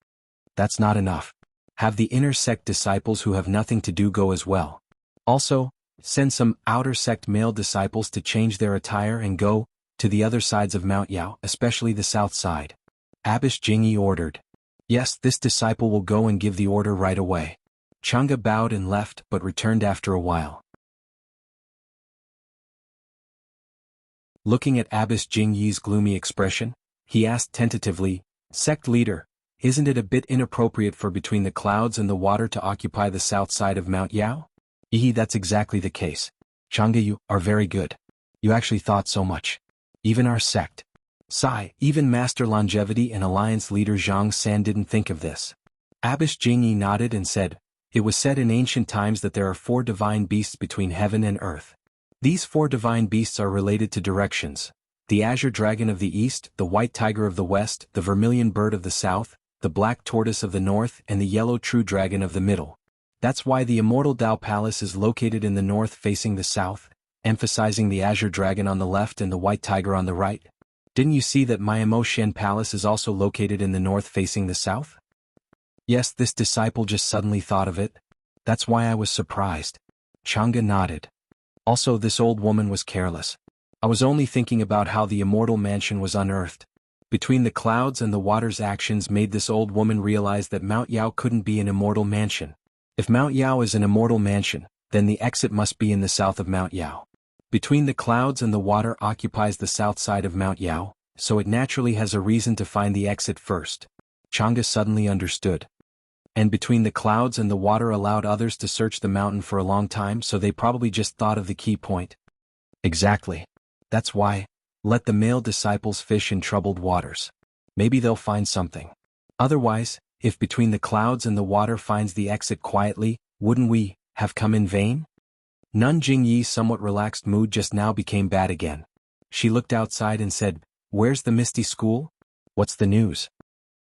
That's not enough. Have the inner sect disciples who have nothing to do go as well. Also, send some outer sect male disciples to change their attire and go to the other sides of Mount Yao, especially the south side. Abbess Jingyi ordered. Yes, this disciple will go and give the order right away. Chang'e bowed and left but returned after a while. Looking at Abbess Jingyi's gloomy expression, he asked tentatively, Sect leader, isn't it a bit inappropriate for between the clouds and the water to occupy the south side of Mount Yao? That's exactly the case. Chang'e, you are very good. You actually thought so much. Even our sect. Sigh, even Master Longevity and Alliance leader Zhang San didn't think of this. Abbess Jingyi nodded and said, It was said in ancient times that there are 4 divine beasts between heaven and earth. These 4 divine beasts are related to directions: the azure dragon of the east, the white tiger of the west, the vermilion bird of the south, the black tortoise of the north, and the yellow true dragon of the middle. That's why the Immortal Dao Palace is located in the north facing the south, emphasizing the azure dragon on the left and the white tiger on the right. Didn't you see that Miamo Shen Palace is also located in the north facing the south? Yes, this disciple just suddenly thought of it. That's why I was surprised. Chang'e nodded. Also, this old woman was careless. I was only thinking about how the immortal mansion was unearthed. Between the clouds and the water's actions made this old woman realize that Mount Yao couldn't be an immortal mansion. If Mount Yao is an immortal mansion, then the exit must be in the south of Mount Yao. Between the clouds and the water occupies the south side of Mount Yao, so it naturally has a reason to find the exit first. Chang'e suddenly understood. And between the clouds and the water allowed others to search the mountain for a long time, so they probably just thought of the key point. Exactly. That's why, let the male disciples fish in troubled waters. Maybe they'll find something. Otherwise, if between the clouds and the water finds the exit quietly, wouldn't we have come in vain? Nun Jingyi's somewhat relaxed mood just now became bad again. She looked outside and said, Where's the Misty School? What's the news?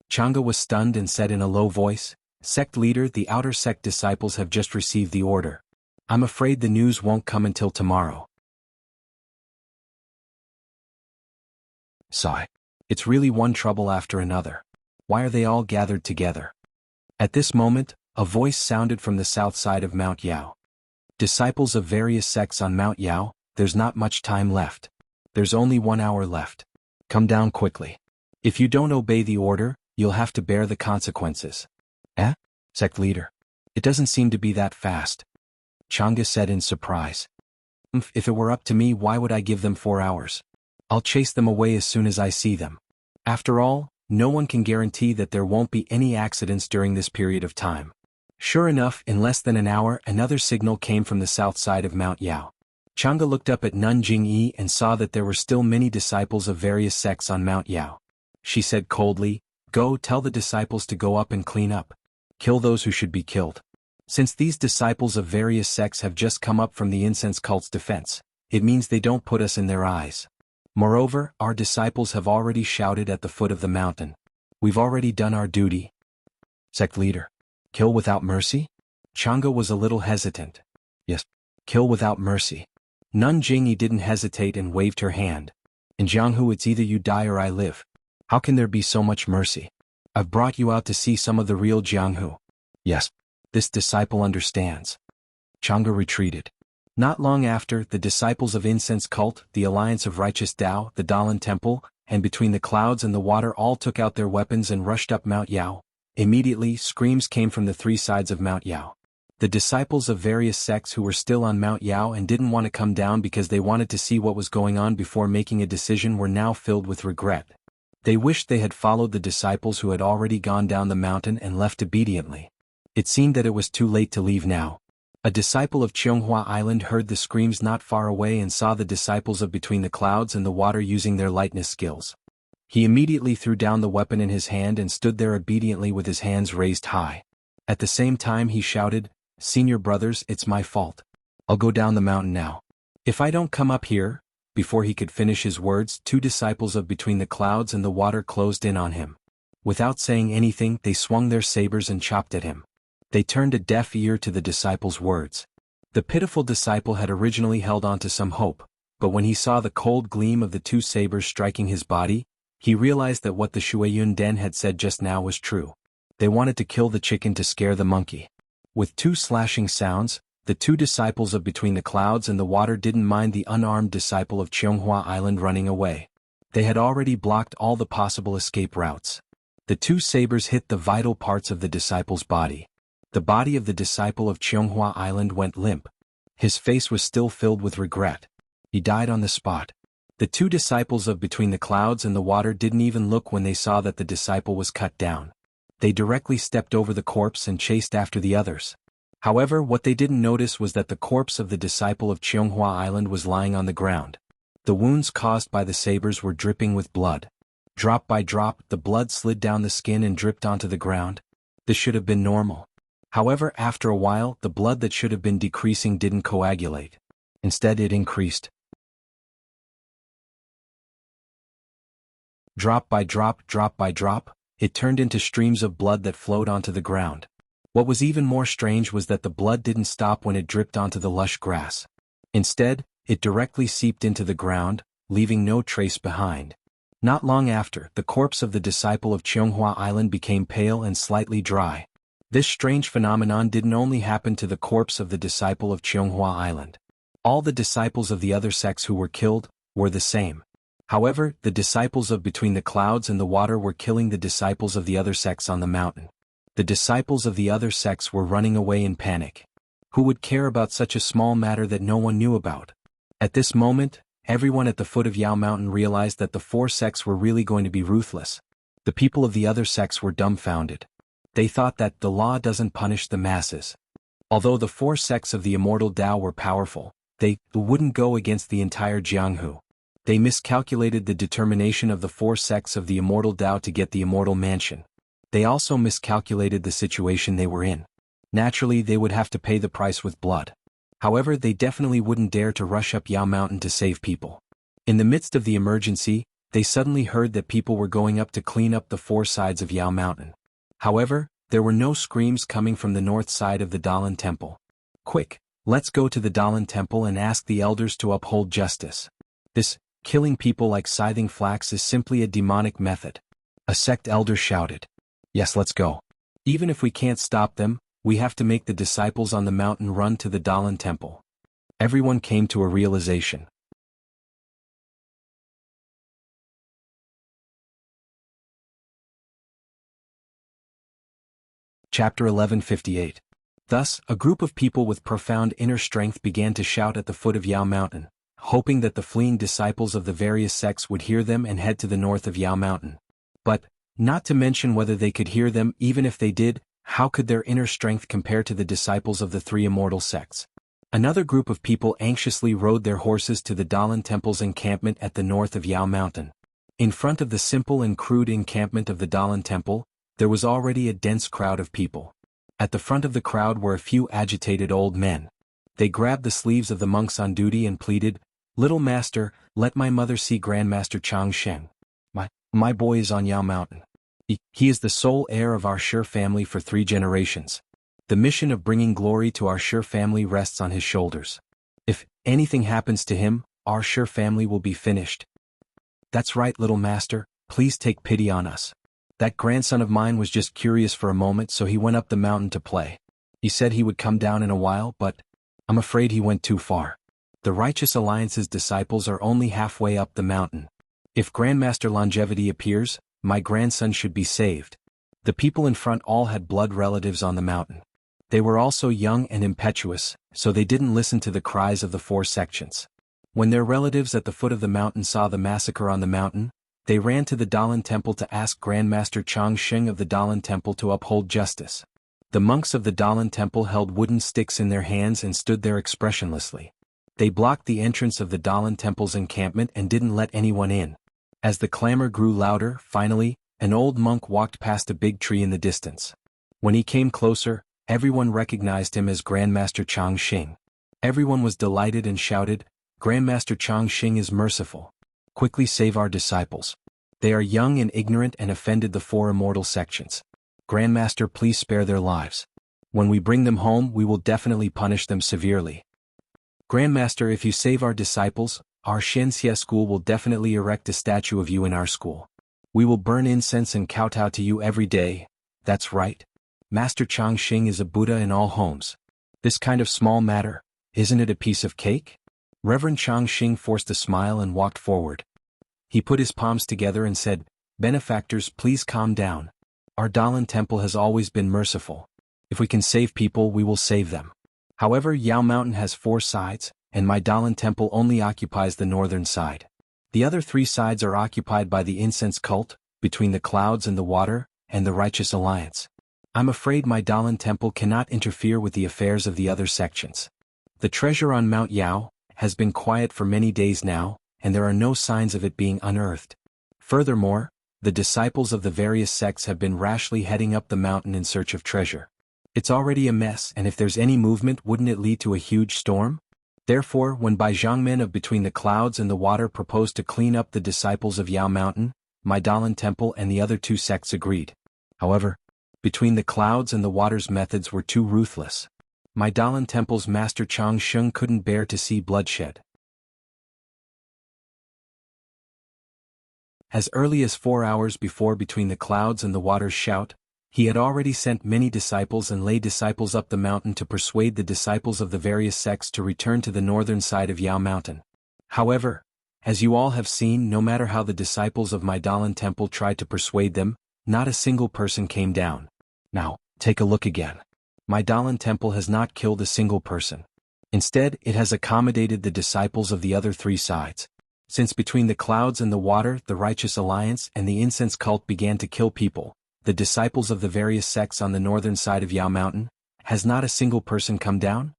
Chang'e was stunned and said in a low voice, Sect leader, the outer sect disciples have just received the order. I'm afraid the news won't come until tomorrow. Sigh. It's really one trouble after another. Why are they all gathered together? At this moment, a voice sounded from the south side of Mount Yao. Disciples of various sects on Mount Yao, there's not much time left. There's only 1 hour left. Come down quickly. If you don't obey the order, you'll have to bear the consequences. Sect leader. It doesn't seem to be that fast. Chang'e said in surprise. If it were up to me, why would I give them 4 hours? I'll chase them away as soon as I see them. After all, no one can guarantee that there won't be any accidents during this period of time. Sure enough, in less than an hour, another signal came from the south side of Mount Yao. Chang'e looked up at Nun Jingyi and saw that there were still many disciples of various sects on Mount Yao. She said coldly, Go tell the disciples to go up and clean up. Kill those who should be killed. Since these disciples of various sects have just come up from the incense cult's defense, it means they don't put us in their eyes. Moreover, our disciples have already shouted at the foot of the mountain. We've already done our duty. Sect leader. Kill without mercy? Chang'e was a little hesitant. Yes. Kill without mercy. Nun Jingyi didn't hesitate and waved her hand. In Jianghu it's either you die or I live. How can there be so much mercy? I've brought you out to see some of the real Jianghu. Yes. This disciple understands. Chang'e retreated. Not long after, the disciples of Incense Cult, the Alliance of Righteous Tao, the Dalan Temple, and between the clouds and the water all took out their weapons and rushed up Mount Yao. Immediately, screams came from the 3 sides of Mount Yao. The disciples of various sects who were still on Mount Yao and didn't want to come down because they wanted to see what was going on before making a decision were now filled with regret. They wished they had followed the disciples who had already gone down the mountain and left obediently. It seemed that it was too late to leave now. A disciple of Cheonghua Island heard the screams not far away and saw the disciples of Between the Clouds and the Water using their lightness skills. He immediately threw down the weapon in his hand and stood there obediently with his hands raised high. At the same time he shouted, Senior brothers, it's my fault. I'll go down the mountain now. If I don't come up here. Before he could finish his words, 2 disciples of Between the Clouds and the Water closed in on him. Without saying anything, they swung their sabers and chopped at him. They turned a deaf ear to the disciples' words. The pitiful disciple had originally held on to some hope, but when he saw the cold gleam of the 2 sabers striking his body, he realized that what the Shuiyun Den had said just now was true. They wanted to kill the chicken to scare the monkey. With 2 slashing sounds, the 2 disciples of Between the Clouds and the Water didn't mind the unarmed disciple of Cheonghua Island running away. They had already blocked all the possible escape routes. The two sabers hit the vital parts of the disciple's body. The body of the disciple of Jianghu Island went limp. His face was still filled with regret. He died on the spot. The two disciples of Between the Clouds and the Water didn't even look when they saw that the disciple was cut down. They directly stepped over the corpse and chased after the others. However, what they didn't notice was that the corpse of the disciple of Jianghu Island was lying on the ground. The wounds caused by the sabers were dripping with blood. Drop by drop, the blood slid down the skin and dripped onto the ground. This should have been normal. However, after a while, the blood that should have been decreasing didn't coagulate. Instead, it increased. Drop by drop, it turned into streams of blood that flowed onto the ground. What was even more strange was that the blood didn't stop when it dripped onto the lush grass. Instead, it directly seeped into the ground, leaving no trace behind. Not long after, the corpse of the disciple of Jianghu Island became pale and slightly dry. This strange phenomenon didn't only happen to the corpse of the disciple of Jianghu Island. All the disciples of the other sects who were killed were the same. However, the disciples of Between the Clouds and the Water were killing the disciples of the other sects on the mountain. The disciples of the other sects were running away in panic. Who would care about such a small matter that no one knew about? At this moment, everyone at the foot of Yao Mountain realized that the four sects were really going to be ruthless. The people of the other sects were dumbfounded. They thought that the law doesn't punish the masses. Although the four sects of the immortal Tao were powerful, they wouldn't go against the entire Jianghu. They miscalculated the determination of the four sects of the immortal Tao to get the immortal mansion. They also miscalculated the situation they were in. Naturally, they would have to pay the price with blood. However, they definitely wouldn't dare to rush up Yao Mountain to save people. In the midst of the emergency, they suddenly heard that people were going up to clean up the four sides of Yao Mountain. However, there were no screams coming from the north side of the Dalan Temple. Quick, let's go to the Dalan Temple and ask the elders to uphold justice. This killing people like scything flax is simply a demonic method. A sect elder shouted. Yes, let's go. Even if we can't stop them, we have to make the disciples on the mountain run to the Dalan Temple. Everyone came to a realization. Chapter 1158. Thus, a group of people with profound inner strength began to shout at the foot of Yao Mountain, hoping that the fleeing disciples of the various sects would hear them and head to the north of Yao Mountain. But, not to mention whether they could hear them, even if they did, how could their inner strength compare to the disciples of the three immortal sects? Another group of people anxiously rode their horses to the Dalan Temple's encampment at the north of Yao Mountain. In front of the simple and crude encampment of the Dalan Temple, there was already a dense crowd of people. At the front of the crowd were a few agitated old men. They grabbed the sleeves of the monks on duty and pleaded, "Little master, let my mother see Grandmaster Chang Sheng. My boy is on Yao Mountain. He is the sole heir of our Shi family for 3 generations. The mission of bringing glory to our Shi family rests on his shoulders. If anything happens to him, our Shi family will be finished. That's right, little master, please take pity on us. That grandson of mine was just curious for a moment, so he went up the mountain to play. He said he would come down in a while, but I'm afraid he went too far. The Righteous Alliance's disciples are only halfway up the mountain. If Grandmaster Longevity appears, my grandson should be saved." The people in front all had blood relatives on the mountain. They were also young and impetuous, so they didn't listen to the cries of the 4 sections. When their relatives at the foot of the mountain saw the massacre on the mountain, they ran to the Dalan Temple to ask Grandmaster Chang Sheng of the Dalan Temple to uphold justice. The monks of the Dalan Temple held wooden sticks in their hands and stood there expressionlessly. They blocked the entrance of the Dalan Temple's encampment and didn't let anyone in. As the clamor grew louder, finally, an old monk walked past a big tree in the distance. When he came closer, everyone recognized him as Grandmaster Chang Sheng. Everyone was delighted and shouted, "Grandmaster Chang Sheng is merciful. Quickly save our disciples. They are young and ignorant and offended the 4 immortal sections. Grandmaster, please spare their lives. When we bring them home, we will definitely punish them severely. Grandmaster, if you save our disciples, our Shenxia school will definitely erect a statue of you in our school. We will burn incense and kowtow to you every day." That's right. Master Chang Sheng is a Buddha in all homes. This kind of small matter, isn't it a piece of cake? Reverend Chang Sheng forced a smile and walked forward. He put his palms together and said, "Benefactors, please calm down. Our Dalan Temple has always been merciful. If we can save people, we will save them. However, Yao Mountain has 4 sides, and my Dalan Temple only occupies the northern side. The other 3 sides are occupied by the incense cult, between the clouds and the water, and the righteous alliance. I'm afraid my Dalan Temple cannot interfere with the affairs of the other sections. The treasure on Mount Yao has been quiet for many days now, and there are no signs of it being unearthed. Furthermore, the disciples of the various sects have been rashly heading up the mountain in search of treasure. It's already a mess, and if there's any movement, wouldn't it lead to a huge storm? Therefore, when Bai Zhangmen of Between the Clouds and the Water proposed to clean up the disciples of Yao Mountain, my Dalan Temple and the other 2 sects agreed. However, Between the Clouds and the Water's methods were too ruthless. My Dalan Temple's master Chang Sheng couldn't bear to see bloodshed. As early as 4 hours before Between the Clouds and the Water's shout, he had already sent many disciples and lay disciples up the mountain to persuade the disciples of the various sects to return to the northern side of Yao Mountain. However, as you all have seen, no matter how the disciples of my Dalan Temple tried to persuade them, not a single person came down. Now, take a look again. My Dalan Temple has not killed a single person. Instead, it has accommodated the disciples of the other 3 sides. Since Between the Clouds and the Water, the Righteous Alliance and the Incense Cult began to kill people, the disciples of the various sects on the northern side of Yao Mountain, has not a single person come down?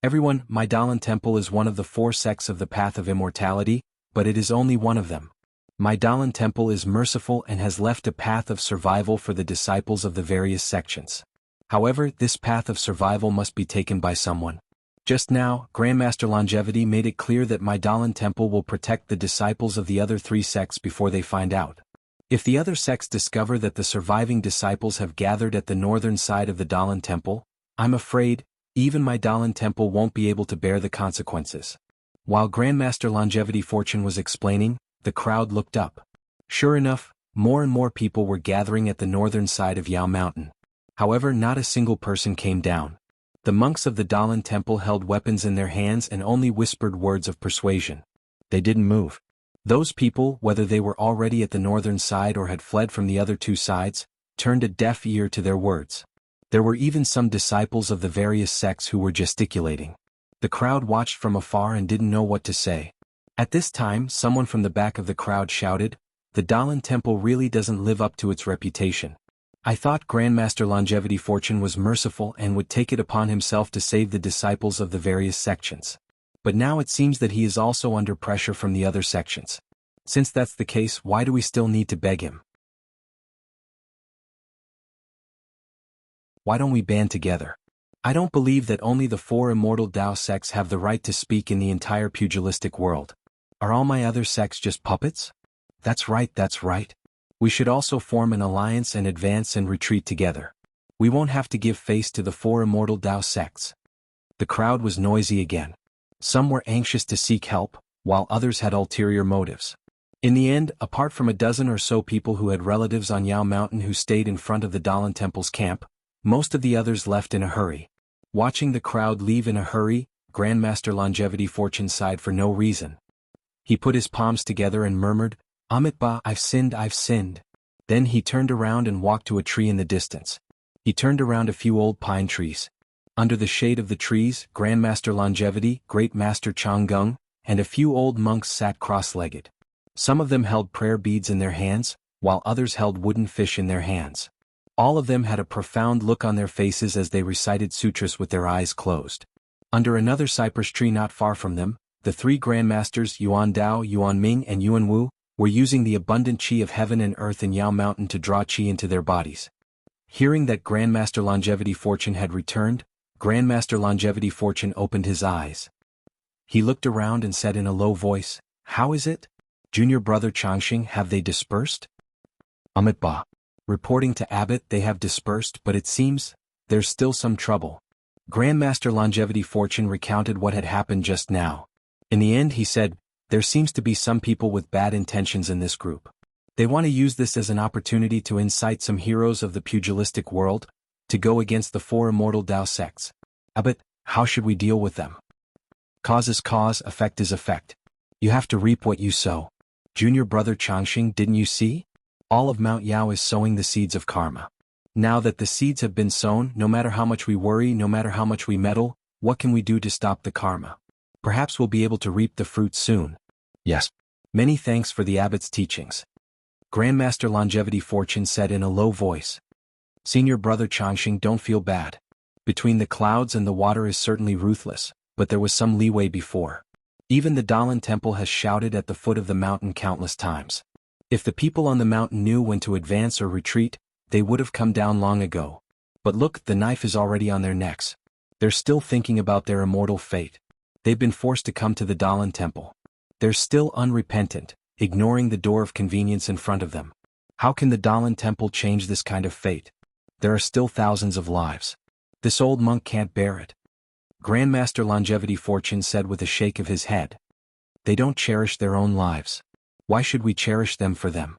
Everyone, my Dalan Temple is one of the 4 sects of the path of immortality, but it is only one of them. My Dalan Temple is merciful and has left a path of survival for the disciples of the various sections. However, this path of survival must be taken by someone. Just now, Grandmaster Longevity made it clear that my Dalan Temple will protect the disciples of the other 3 sects before they find out. If the other sects discover that the surviving disciples have gathered at the northern side of the Dalan Temple, I'm afraid, even my Dalan Temple won't be able to bear the consequences. While Grandmaster Longevity Fortune was explaining, the crowd looked up. Sure enough, more and more people were gathering at the northern side of Yao Mountain. However, not a single person came down. The monks of the Dalan Temple held weapons in their hands and only whispered words of persuasion. They didn't move. Those people, whether they were already at the northern side or had fled from the other 2 sides, turned a deaf ear to their words. There were even some disciples of the various sects who were gesticulating. The crowd watched from afar and didn't know what to say. At this time, someone from the back of the crowd shouted, "The Dalan Temple really doesn't live up to its reputation. I thought Grandmaster Longevity Fortune was merciful and would take it upon himself to save the disciples of the various sections. But now it seems that he is also under pressure from the other sections. Since that's the case, why do we still need to beg him? Why don't we band together? I don't believe that only the 4 immortal Tao sects have the right to speak in the entire pugilistic world. Are all my other sects just puppets? That's right, that's right. We should also form an alliance and advance and retreat together. We won't have to give face to the 4 immortal Tao sects." The crowd was noisy again. Some were anxious to seek help, while others had ulterior motives. In the end, apart from a dozen or so people who had relatives on Yao Mountain who stayed in front of the Dalan Temple's camp, most of the others left in a hurry. Watching the crowd leave in a hurry, Grandmaster Longevity Fortune sighed for no reason. He put his palms together and murmured, "Amitba, I've sinned, I've sinned." Then he turned around and walked to a tree in the distance. He turned around a few old pine trees. Under the shade of the trees, Grandmaster Longevity, Great Master Changgung, and a few old monks sat cross-legged. Some of them held prayer beads in their hands, while others held wooden fish in their hands. All of them had a profound look on their faces as they recited sutras with their eyes closed. Under another cypress tree not far from them, the 3 Grandmasters Yuan Dao, Yuan Ming and Yuan Wu were using the abundant qi of heaven and earth in Yao Mountain to draw qi into their bodies. Hearing that Grandmaster Longevity Fortune had returned, Grandmaster Longevity Fortune opened his eyes. He looked around and said in a low voice, "How is it? Junior brother Changxing, have they dispersed?" "Amitba. Reporting to Abbot, they have dispersed, but it seems there's still some trouble." Grandmaster Longevity Fortune recounted what had happened just now. In the end he said, "There seems to be some people with bad intentions in this group. They want to use this as an opportunity to incite some heroes of the pugilistic world to go against the 4 immortal Tao sects. But how should we deal with them? Cause is cause, effect is effect. You have to reap what you sow. Junior brother Changxing, didn't you see? All of Mount Yao is sowing the seeds of karma. Now that the seeds have been sown, no matter how much we worry, no matter how much we meddle, what can we do to stop the karma? Perhaps we'll be able to reap the fruit soon. Yes. Many thanks for the abbot's teachings. Grandmaster Longevity Fortune said in a low voice. Senior brother Changxing, don't feel bad. Between the clouds and the water is certainly ruthless, but there was some leeway before. Even the Dalan Temple has shouted at the foot of the mountain countless times. If the people on the mountain knew when to advance or retreat, they would have come down long ago. But look, the knife is already on their necks. They're still thinking about their immortal fate. They've been forced to come to the Dalan Temple. They're still unrepentant, ignoring the door of convenience in front of them. How can the Dalan Temple change this kind of fate? There are still thousands of lives. This old monk can't bear it. Grandmaster Longevity Fortune said with a shake of his head. They don't cherish their own lives. Why should we cherish them for them?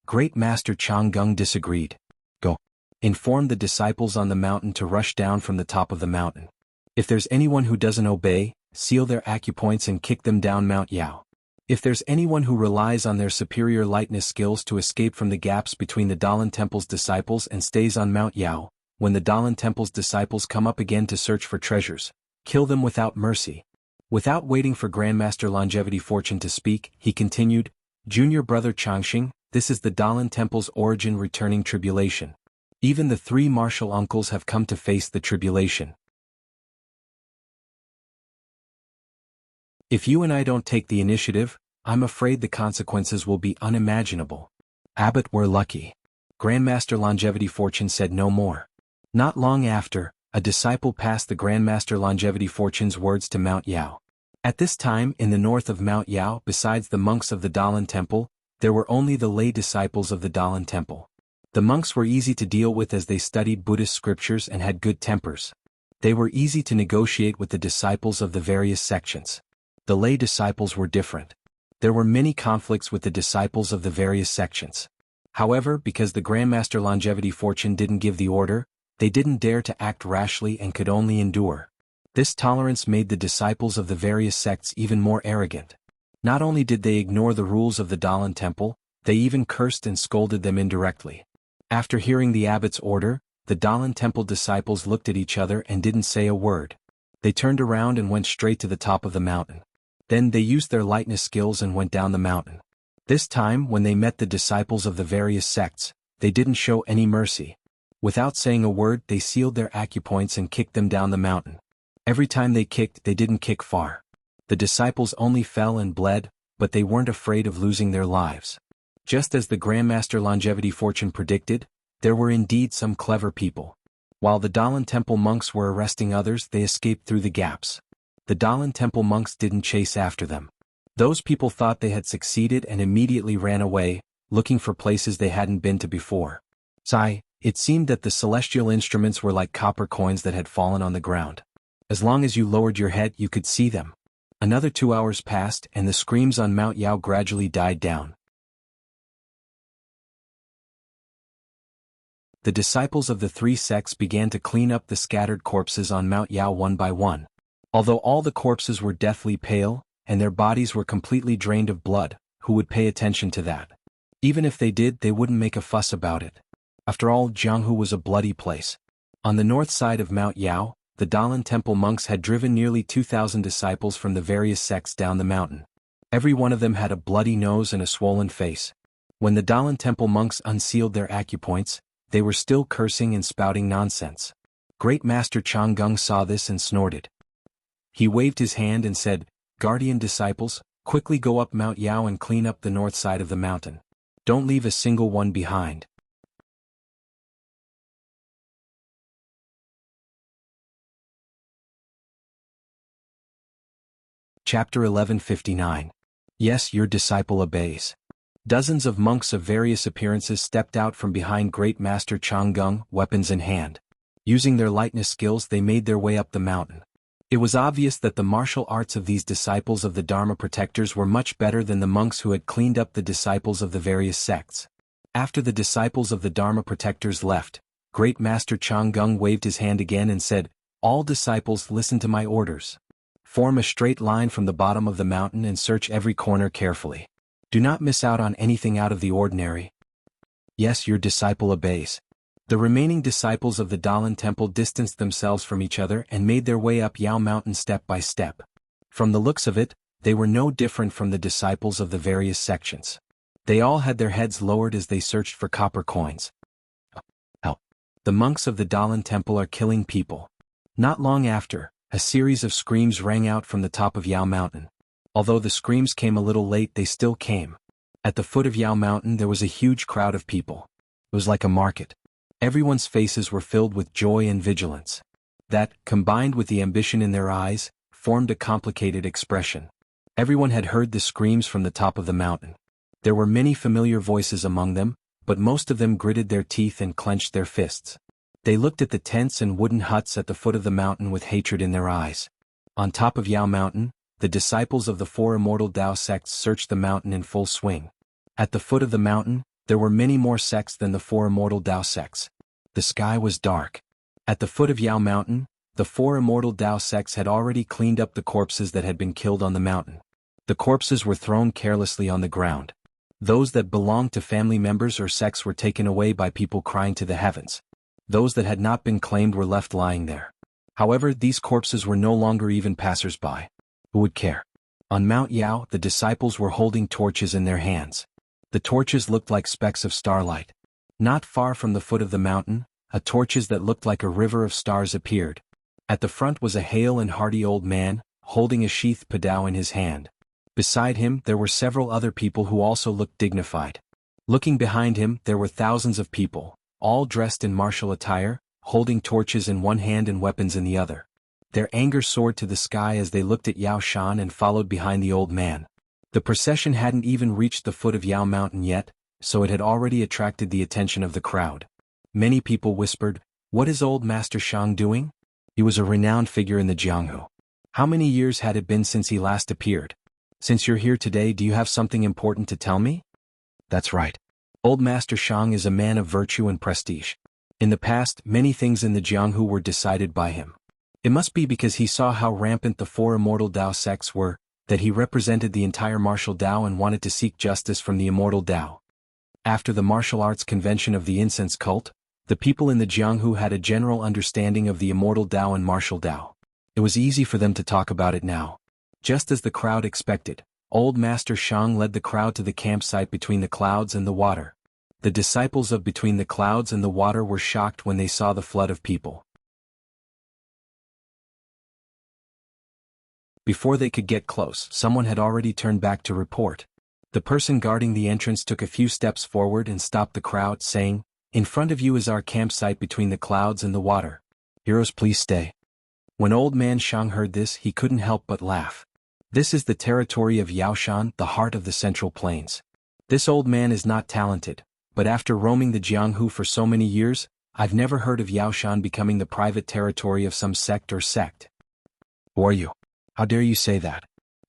Great Master Changgung disagreed. Go. Inform the disciples on the mountain to rush down from the top of the mountain. If there's anyone who doesn't obey, seal their acupoints and kick them down Mount Yao. If there's anyone who relies on their superior lightness skills to escape from the gaps between the Dalan Temple's disciples and stays on Mount Yao, when the Dalan Temple's disciples come up again to search for treasures, kill them without mercy. Without waiting for Grandmaster Longevity Fortune to speak, he continued, Junior brother Changxing, this is the Dalan Temple's origin returning tribulation. Even the three martial uncles have come to face the tribulation. If you and I don't take the initiative, I'm afraid the consequences will be unimaginable. Abbot, we're lucky. Grandmaster Longevity Fortune said no more. Not long after, a disciple passed the Grandmaster Longevity Fortune's words to Mount Yao. At this time, in the north of Mount Yao, besides the monks of the Dalan Temple, there were only the lay disciples of the Dalan Temple. The monks were easy to deal with as they studied Buddhist scriptures and had good tempers. They were easy to negotiate with the disciples of the various sections. The lay disciples were different. There were many conflicts with the disciples of the various sections. However, because the Grandmaster Longevity Fortune didn't give the order, they didn't dare to act rashly and could only endure. This tolerance made the disciples of the various sects even more arrogant. Not only did they ignore the rules of the Dalan Temple, they even cursed and scolded them indirectly. After hearing the abbot's order, the Dalan Temple disciples looked at each other and didn't say a word. They turned around and went straight to the top of the mountain. Then they used their lightness skills and went down the mountain. This time, when they met the disciples of the various sects, they didn't show any mercy. Without saying a word, they sealed their acupoints and kicked them down the mountain. Every time they kicked, they didn't kick far. The disciples only fell and bled, but they weren't afraid of losing their lives. Just as the Grandmaster Longevity Fortune predicted, there were indeed some clever people. While the Dalan Temple monks were arresting others, they escaped through the gaps. The Dalan Temple monks didn't chase after them. Those people thought they had succeeded and immediately ran away, looking for places they hadn't been to before. It seemed that the celestial instruments were like copper coins that had fallen on the ground. As long as you lowered your head, you could see them. Another 2 hours passed and the screams on Mount Yao gradually died down. The disciples of the three sects began to clean up the scattered corpses on Mount Yao one by one. Although all the corpses were deathly pale, and their bodies were completely drained of blood, who would pay attention to that? Even if they did, they wouldn't make a fuss about it. After all, Jianghu was a bloody place. On the north side of Mount Yao, the Dalan Temple monks had driven nearly 2,000 disciples from the various sects down the mountain. Every one of them had a bloody nose and a swollen face. When the Dalan Temple monks unsealed their acupoints, they were still cursing and spouting nonsense. Great Master Changgung saw this and snorted. He waved his hand and said, Guardian disciples, quickly go up Mount Yao and clean up the north side of the mountain. Don't leave a single one behind. Chapter 1159. Yes, your disciple obeys. Dozens of monks of various appearances stepped out from behind Great Master Changgung, weapons in hand. Using their lightness skills, they made their way up the mountain. It was obvious that the martial arts of these disciples of the Dharma protectors were much better than the monks who had cleaned up the disciples of the various sects. After the disciples of the Dharma protectors left, Great Master Changgung waved his hand again and said, All disciples, listen to my orders. Form a straight line from the bottom of the mountain and search every corner carefully. Do not miss out on anything out of the ordinary. Yes, your disciple obeys. The remaining disciples of the Dalan temple distanced themselves from each other and made their way up Yao Mountain step by step. From the looks of it, they were no different from the disciples of the various sections. They all had their heads lowered as they searched for copper coins. Help! The monks of the Dalan temple are killing people. Not long after, a series of screams rang out from the top of Yao Mountain. Although the screams came a little late, they still came. At the foot of Yao Mountain there was a huge crowd of people. It was like a market. Everyone's faces were filled with joy and vigilance. That, combined with the ambition in their eyes, formed a complicated expression. Everyone had heard the screams from the top of the mountain. There were many familiar voices among them, but most of them gritted their teeth and clenched their fists. They looked at the tents and wooden huts at the foot of the mountain with hatred in their eyes. On top of Yao Mountain, the disciples of the four immortal Tao sects searched the mountain in full swing. At the foot of the mountain, there were many more sects than the four immortal Tao sects. The sky was dark. At the foot of Yao Mountain, the four immortal Tao sects had already cleaned up the corpses that had been killed on the mountain. The corpses were thrown carelessly on the ground. Those that belonged to family members or sects were taken away by people crying to the heavens. Those that had not been claimed were left lying there. However, these corpses were no longer even passers-by. Who would care? On Mount Yao, the disciples were holding torches in their hands. The torches looked like specks of starlight. Not far from the foot of the mountain, torches that looked like a river of stars appeared. At the front was a hale and hearty old man, holding a sheathed padao in his hand. Beside him there were several other people who also looked dignified. Looking behind him there were thousands of people, all dressed in martial attire, holding torches in one hand and weapons in the other. Their anger soared to the sky as they looked at Yao Shan and followed behind the old man. The procession hadn't even reached the foot of Yao Mountain yet, so it had already attracted the attention of the crowd. Many people whispered, "What is old Master Shang doing?" He was a renowned figure in the Jianghu. How many years had it been since he last appeared? Since you're here today, do you have something important to tell me? That's right. Old Master Shang is a man of virtue and prestige. In the past, many things in the Jianghu were decided by him. It must be because he saw how rampant the four immortal Tao sects were, that he represented the entire martial Tao and wanted to seek justice from the immortal Tao. After the martial arts convention of the incense cult, the people in the Jianghu had a general understanding of the immortal Tao and martial Tao. It was easy for them to talk about it now. Just as the crowd expected, old Master Shang led the crowd to the campsite between the clouds and the water. The disciples of Between the Clouds and the Water were shocked when they saw the flood of people. Before they could get close, someone had already turned back to report. The person guarding the entrance took a few steps forward and stopped the crowd, saying, "In front of you is our campsite between the clouds and the water. Heroes, please stay." When old man Shang heard this, he couldn't help but laugh. This is the territory of Yaoshan, the heart of the Central Plains. This old man is not talented, but after roaming the Jianghu for so many years, I've never heard of Yaoshan becoming the private territory of some sect or sect. Who are you? How dare you say that?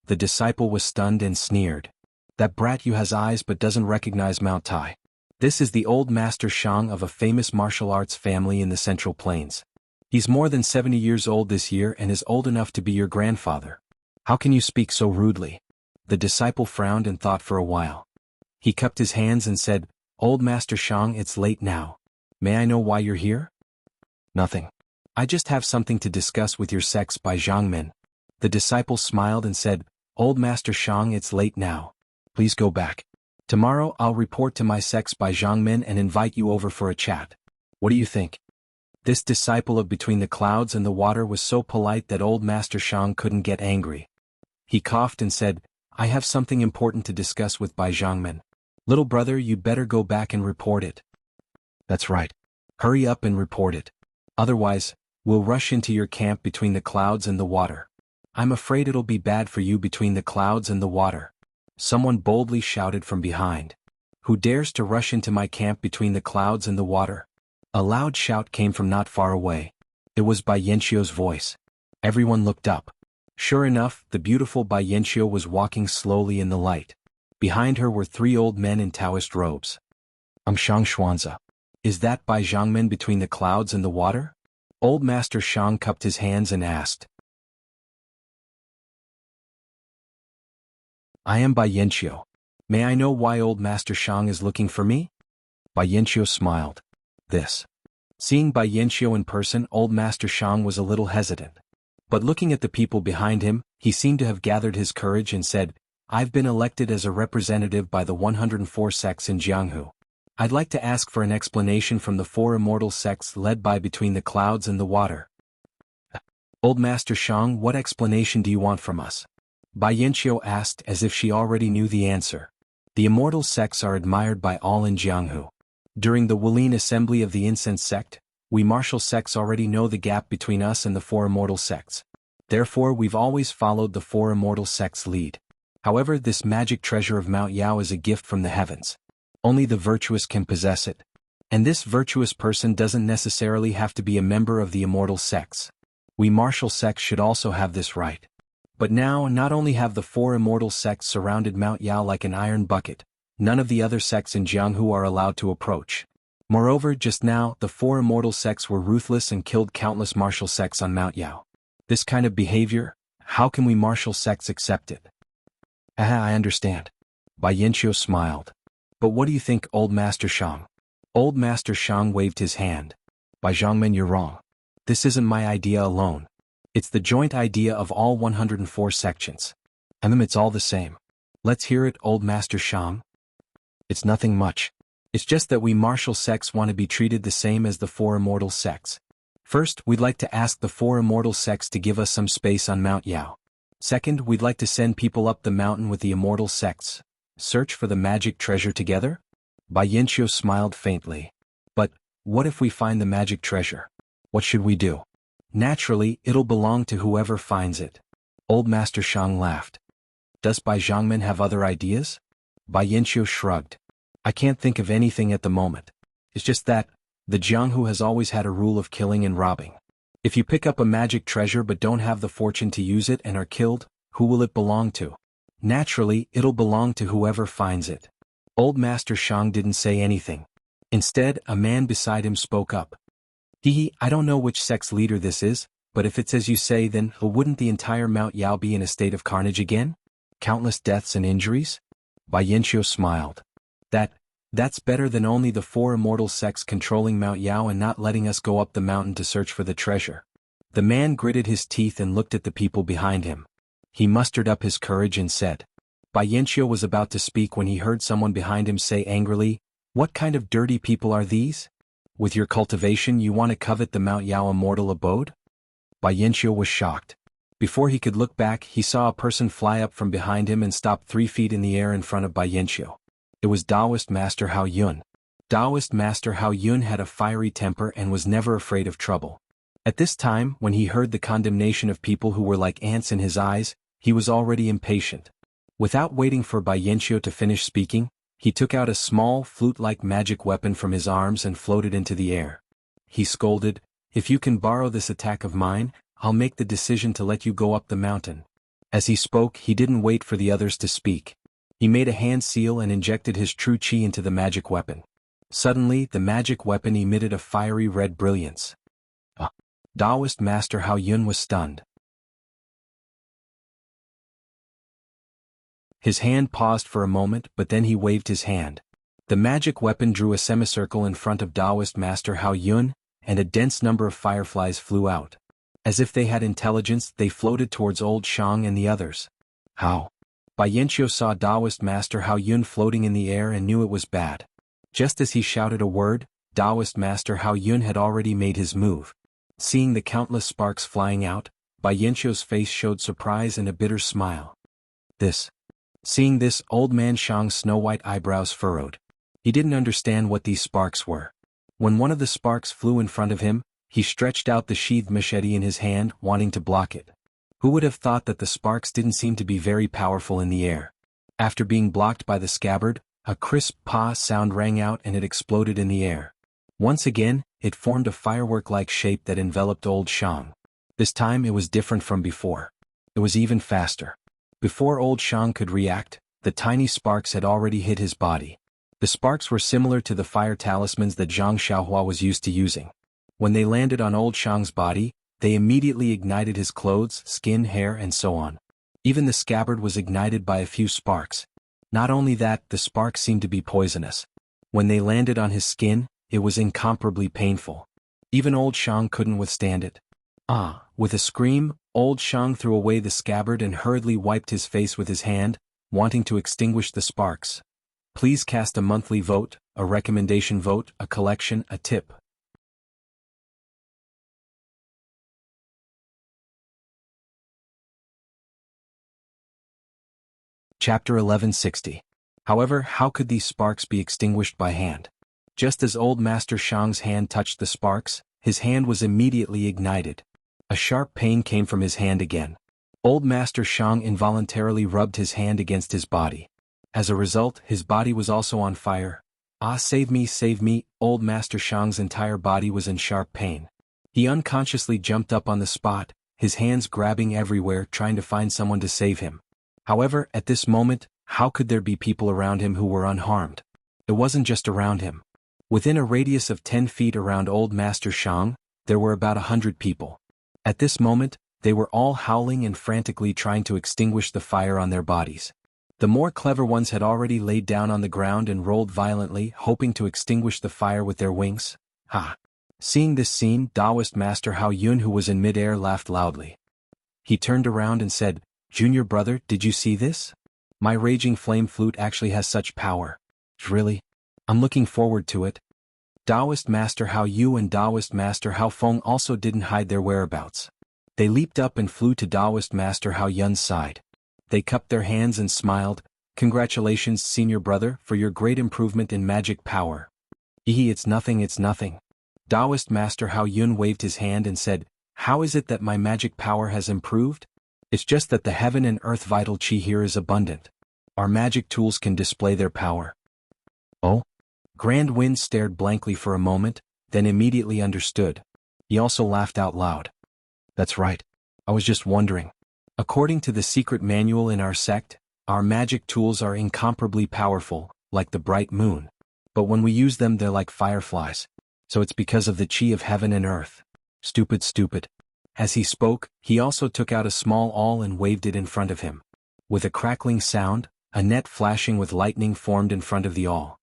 The disciple was stunned and sneered. That brat you has eyes but doesn't recognize Mount Tai. This is the old Master Shang of a famous martial arts family in the Central Plains. He's more than 70 years old this year and is old enough to be your grandfather. How can you speak so rudely? The disciple frowned and thought for a while. He cupped his hands and said, "Old Master Shang, it's late now. May I know why you're here?" "Nothing. I just have something to discuss with your sects by Zhangmen." The disciple smiled and said, "Old Master Shang, it's late now. Please go back. Tomorrow I'll report to my sects by Zhangmen and invite you over for a chat. What do you think?" This disciple of Between the Clouds and the Water was so polite that old Master Shang couldn't get angry. He coughed and said, "I have something important to discuss with Bai Zhangmen. Little brother, you'd better go back and report it." "That's right. Hurry up and report it. Otherwise, we'll rush into your camp Between the Clouds and the Water. I'm afraid it'll be bad for you Between the Clouds and the Water." Someone boldly shouted from behind. "Who dares to rush into my camp Between the Clouds and the Water?" A loud shout came from not far away. It was Bai Yanxio's voice. Everyone looked up. Sure enough, the beautiful Bai Yanxio was walking slowly in the light. Behind her were 3 old men in Taoist robes. "I'm Shang Xuanzi. Is that Bai Zhangmen Between the Clouds and the Water?" Old Master Shang cupped his hands and asked. "I am Bai Yanxio. May I know why old Master Shang is looking for me?" Bai Yanqiu smiled. This. Seeing Bai Yanqiu in person, old Master Shang was a little hesitant. But looking at the people behind him, he seemed to have gathered his courage and said, I've been elected as a representative by the 104 sects in Jianghu. I'd like to ask for an explanation from the 4 immortal sects led by Between the Clouds and the Water. Old Master Shang, what explanation do you want from us? Bai Yanqiu asked as if she already knew the answer. The immortal sects are admired by all in Jianghu. During the Wulin assembly of the incense sect, we martial sects already know the gap between us and the 4 immortal sects. Therefore we've always followed the 4 immortal sects' lead. However, this magic treasure of Mount Yao is a gift from the heavens. Only the virtuous can possess it. And this virtuous person doesn't necessarily have to be a member of the immortal sects. We martial sects should also have this right. But now, not only have the 4 immortal sects surrounded Mount Yao like an iron bucket, none of the other sects in Jianghu are allowed to approach. Moreover, just now, the 4 immortal sects were ruthless and killed countless martial sects on Mount Yao. This kind of behavior, how can we martial sects accept it? I understand. Bai Yanqiu smiled. But what do you think, Old Master Shang? Old Master Shang waved his hand. Bai Zhangmen, you're wrong. This isn't my idea alone. It's the joint idea of all 104 sections. And it's all the same. Let's hear it, Old Master Shang. It's nothing much. It's just that we martial sects want to be treated the same as the 4 immortal sects. First, we'd like to ask the 4 immortal sects to give us some space on Mount Yao. Second, we'd like to send people up the mountain with the immortal sects. Search for the magic treasure together? Bai Yanqiu smiled faintly. But, what if we find the magic treasure? What should we do? Naturally, it'll belong to whoever finds it. Old Master Shang laughed. Does Bai Zhangmen have other ideas? Bai Yanqiu shrugged. I can't think of anything at the moment. It's just that, the Jianghu has always had a rule of killing and robbing. If you pick up a magic treasure but don't have the fortune to use it and are killed, who will it belong to? Naturally, it'll belong to whoever finds it. Old Master Shang didn't say anything. Instead, a man beside him spoke up. I don't know which sect's leader this is, but if it's as you say, then wouldn't the entire Mount Yao be in a state of carnage again? Countless deaths and injuries? Bai Yanqiu smiled. That's better than only the 4 immortal sects controlling Mount Yao and not letting us go up the mountain to search for the treasure. The man gritted his teeth and looked at the people behind him. He mustered up his courage and said. Bai Yanqiu was about to speak when he heard someone behind him say angrily, What kind of dirty people are these? With your cultivation you want to covet the Mount Yao immortal abode? Bai Yanqiu was shocked. Before he could look back, he saw a person fly up from behind him and stop 3 feet in the air in front of Bai Yanqiu. It was Taoist Master Hao Yun. Taoist Master Hao Yun had a fiery temper and was never afraid of trouble. At this time, when he heard the condemnation of people who were like ants in his eyes, he was already impatient. Without waiting for Bai Yanqiu to finish speaking, he took out a small, flute-like magic weapon from his arms and floated into the air. He scolded, If you can borrow this attack of mine, I'll make the decision to let you go up the mountain. As he spoke, he didn't wait for the others to speak. He made a hand seal and injected his true qi into the magic weapon. Suddenly, the magic weapon emitted a fiery red brilliance. Taoist Master Hao Yun was stunned. His hand paused for a moment, but then he waved his hand. The magic weapon drew a semicircle in front of Taoist Master Hao Yun, and a dense number of fireflies flew out. As if they had intelligence, they floated towards Old Shang and the others. How? Bai Yanqiu saw Taoist Master Hao Yun floating in the air and knew it was bad. Just as he shouted a word, Taoist Master Hao Yun had already made his move. Seeing the countless sparks flying out, Bai Yanqiu's face showed surprise and a bitter smile. Seeing this, Old Man Shang's snow-white eyebrows furrowed. He didn't understand what these sparks were. When one of the sparks flew in front of him, he stretched out the sheathed machete in his hand, wanting to block it. Who would have thought that the sparks didn't seem to be very powerful in the air? After being blocked by the scabbard, a crisp "pa" sound rang out and it exploded in the air. Once again, it formed a firework-like shape that enveloped Old Shang. This time it was different from before. It was even faster. Before Old Shang could react, the tiny sparks had already hit his body. The sparks were similar to the fire talismans that Zhang Xiaohua was used to using. When they landed on Old Shang's body, they immediately ignited his clothes, skin, hair, and so on. Even the scabbard was ignited by a few sparks. Not only that, the sparks seemed to be poisonous. When they landed on his skin, it was incomparably painful. Even old Shang couldn't withstand it. Ah! With a scream, old Shang threw away the scabbard and hurriedly wiped his face with his hand, wanting to extinguish the sparks. Please cast a monthly vote, a recommendation vote, a collection, a tip. Chapter 1160. However, how could these sparks be extinguished by hand? Just as old Master Shang's hand touched the sparks, his hand was immediately ignited. A sharp pain came from his hand again. Old Master Shang involuntarily rubbed his hand against his body. As a result, his body was also on fire. Ah, save me, save me! Old Master Shang's entire body was in sharp pain. He unconsciously jumped up on the spot, his hands grabbing everywhere trying to find someone to save him. However, at this moment, how could there be people around him who were unharmed? It wasn't just around him. Within a radius of 10 feet around old Master Shang, there were about 100 people. At this moment, they were all howling and frantically trying to extinguish the fire on their bodies. The more clever ones had already laid down on the ground and rolled violently, hoping to extinguish the fire with their wings. Ha! Seeing this scene, Taoist Master Hao Yun, who was in midair, laughed loudly. He turned around and said, "Junior brother, did you see this? My raging flame flute actually has such power. Really? I'm looking forward to it." Taoist Master Hao Yu and Taoist Master Hao Feng also didn't hide their whereabouts. They leaped up and flew to Taoist Master Hao Yun's side. They cupped their hands and smiled. "Congratulations, senior brother, for your great improvement in magic power." It's nothing, it's nothing." Taoist Master Hao Yun waved his hand and said, "How is it that my magic power has improved? It's just that the heaven and earth vital chi here is abundant. Our magic tools can display their power." Oh? Grand Wind stared blankly for a moment, then immediately understood. He also laughed out loud. "That's right. I was just wondering. According to the secret manual in our sect, our magic tools are incomparably powerful, like the bright moon. But when we use them they're like fireflies. So it's because of the chi of heaven and earth. Stupid, stupid." As he spoke, he also took out a small awl and waved it in front of him. With a crackling sound, a net flashing with lightning formed in front of the awl.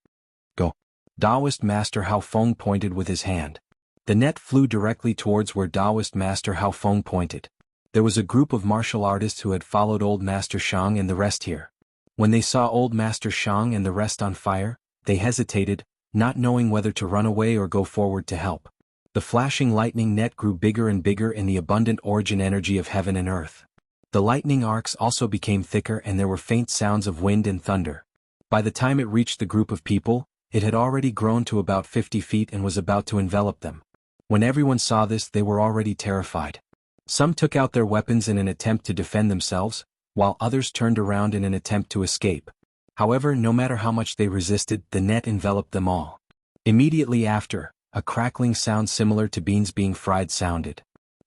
"Go." Taoist Master Hao Feng pointed with his hand. The net flew directly towards where Taoist Master Hao Feng pointed. There was a group of martial artists who had followed old Master Shang and the rest here. When they saw old Master Shang and the rest on fire, they hesitated, not knowing whether to run away or go forward to help. The flashing lightning net grew bigger and bigger in the abundant origin energy of heaven and earth. The lightning arcs also became thicker and there were faint sounds of wind and thunder. By the time it reached the group of people, it had already grown to about 50 feet and was about to envelop them. When everyone saw this, they were already terrified. Some took out their weapons in an attempt to defend themselves, while others turned around in an attempt to escape. However, no matter how much they resisted, the net enveloped them all. Immediately after, a crackling sound similar to beans being fried sounded.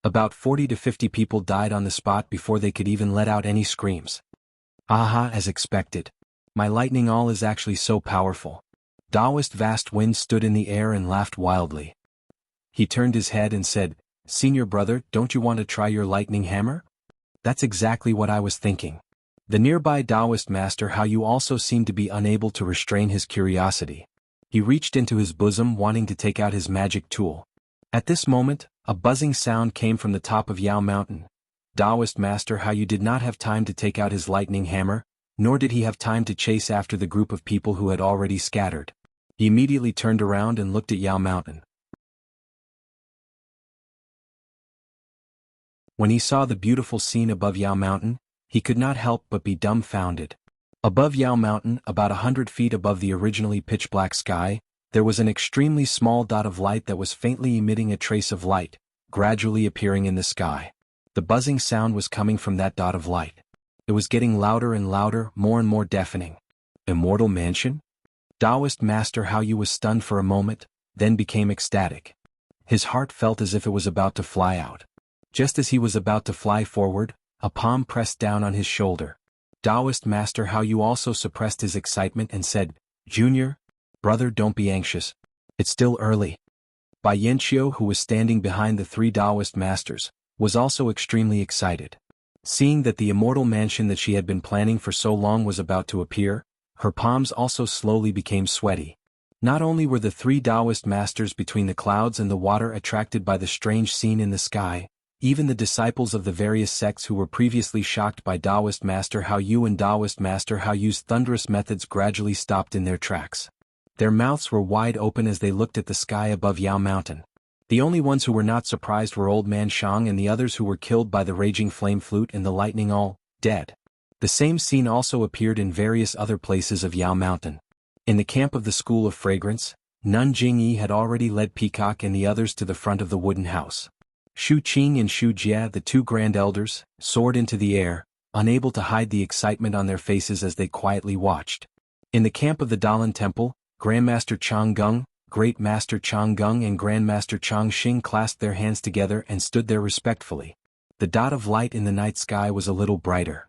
About 40 to 50 people died on the spot before they could even let out any screams. Aha, as expected. My lightning awl is actually so powerful. Taoist Vast Wind stood in the air and laughed wildly. He turned his head and said, "Senior brother, don't you want to try your lightning hammer?" "That's exactly what I was thinking." The nearby Taoist Master Hao Yu also seemed to be unable to restrain his curiosity. He reached into his bosom wanting to take out his magic tool. At this moment, a buzzing sound came from the top of Yao Mountain. Taoist Master Hao Yu did not have time to take out his lightning hammer, nor did he have time to chase after the group of people who had already scattered. He immediately turned around and looked at Yao Mountain. When he saw the beautiful scene above Yao Mountain, he could not help but be dumbfounded. Above Yao Mountain, about 100 feet above the originally pitch-black sky, there was an extremely small dot of light that was faintly emitting a trace of light, gradually appearing in the sky. The buzzing sound was coming from that dot of light. It was getting louder and louder, more and more deafening. Immortal Mansion? Taoist Master Hao Yu was stunned for a moment, then became ecstatic. His heart felt as if it was about to fly out. Just as he was about to fly forward, a palm pressed down on his shoulder. Taoist Master Hao Yu also suppressed his excitement and said, "Junior, brother, don't be anxious. It's still early." Bai Yanqiu, who was standing behind the three Taoist masters, was also extremely excited. Seeing that the immortal mansion that she had been planning for so long was about to appear, her palms also slowly became sweaty. Not only were the three Taoist masters between the clouds and the water attracted by the strange scene in the sky, even the disciples of the various sects who were previously shocked by Taoist Master Hao Yu and Taoist Master Hao Yu's thunderous methods gradually stopped in their tracks. Their mouths were wide open as they looked at the sky above Yao Mountain. The only ones who were not surprised were Old Man Shang and the others who were killed by the raging flame flute and the lightning, all dead. The same scene also appeared in various other places of Yao Mountain. In the camp of the School of Fragrance, Nun Jingyi had already led Peacock and the others to the front of the wooden house. Shu Qing and Shu Jia, the two grand elders, soared into the air, unable to hide the excitement on their faces as they quietly watched. In the camp of the Dalan Temple, Grandmaster Chang Gung, Great Master Chang Gung and Grandmaster Chang Xing clasped their hands together and stood there respectfully. The dot of light in the night sky was a little brighter.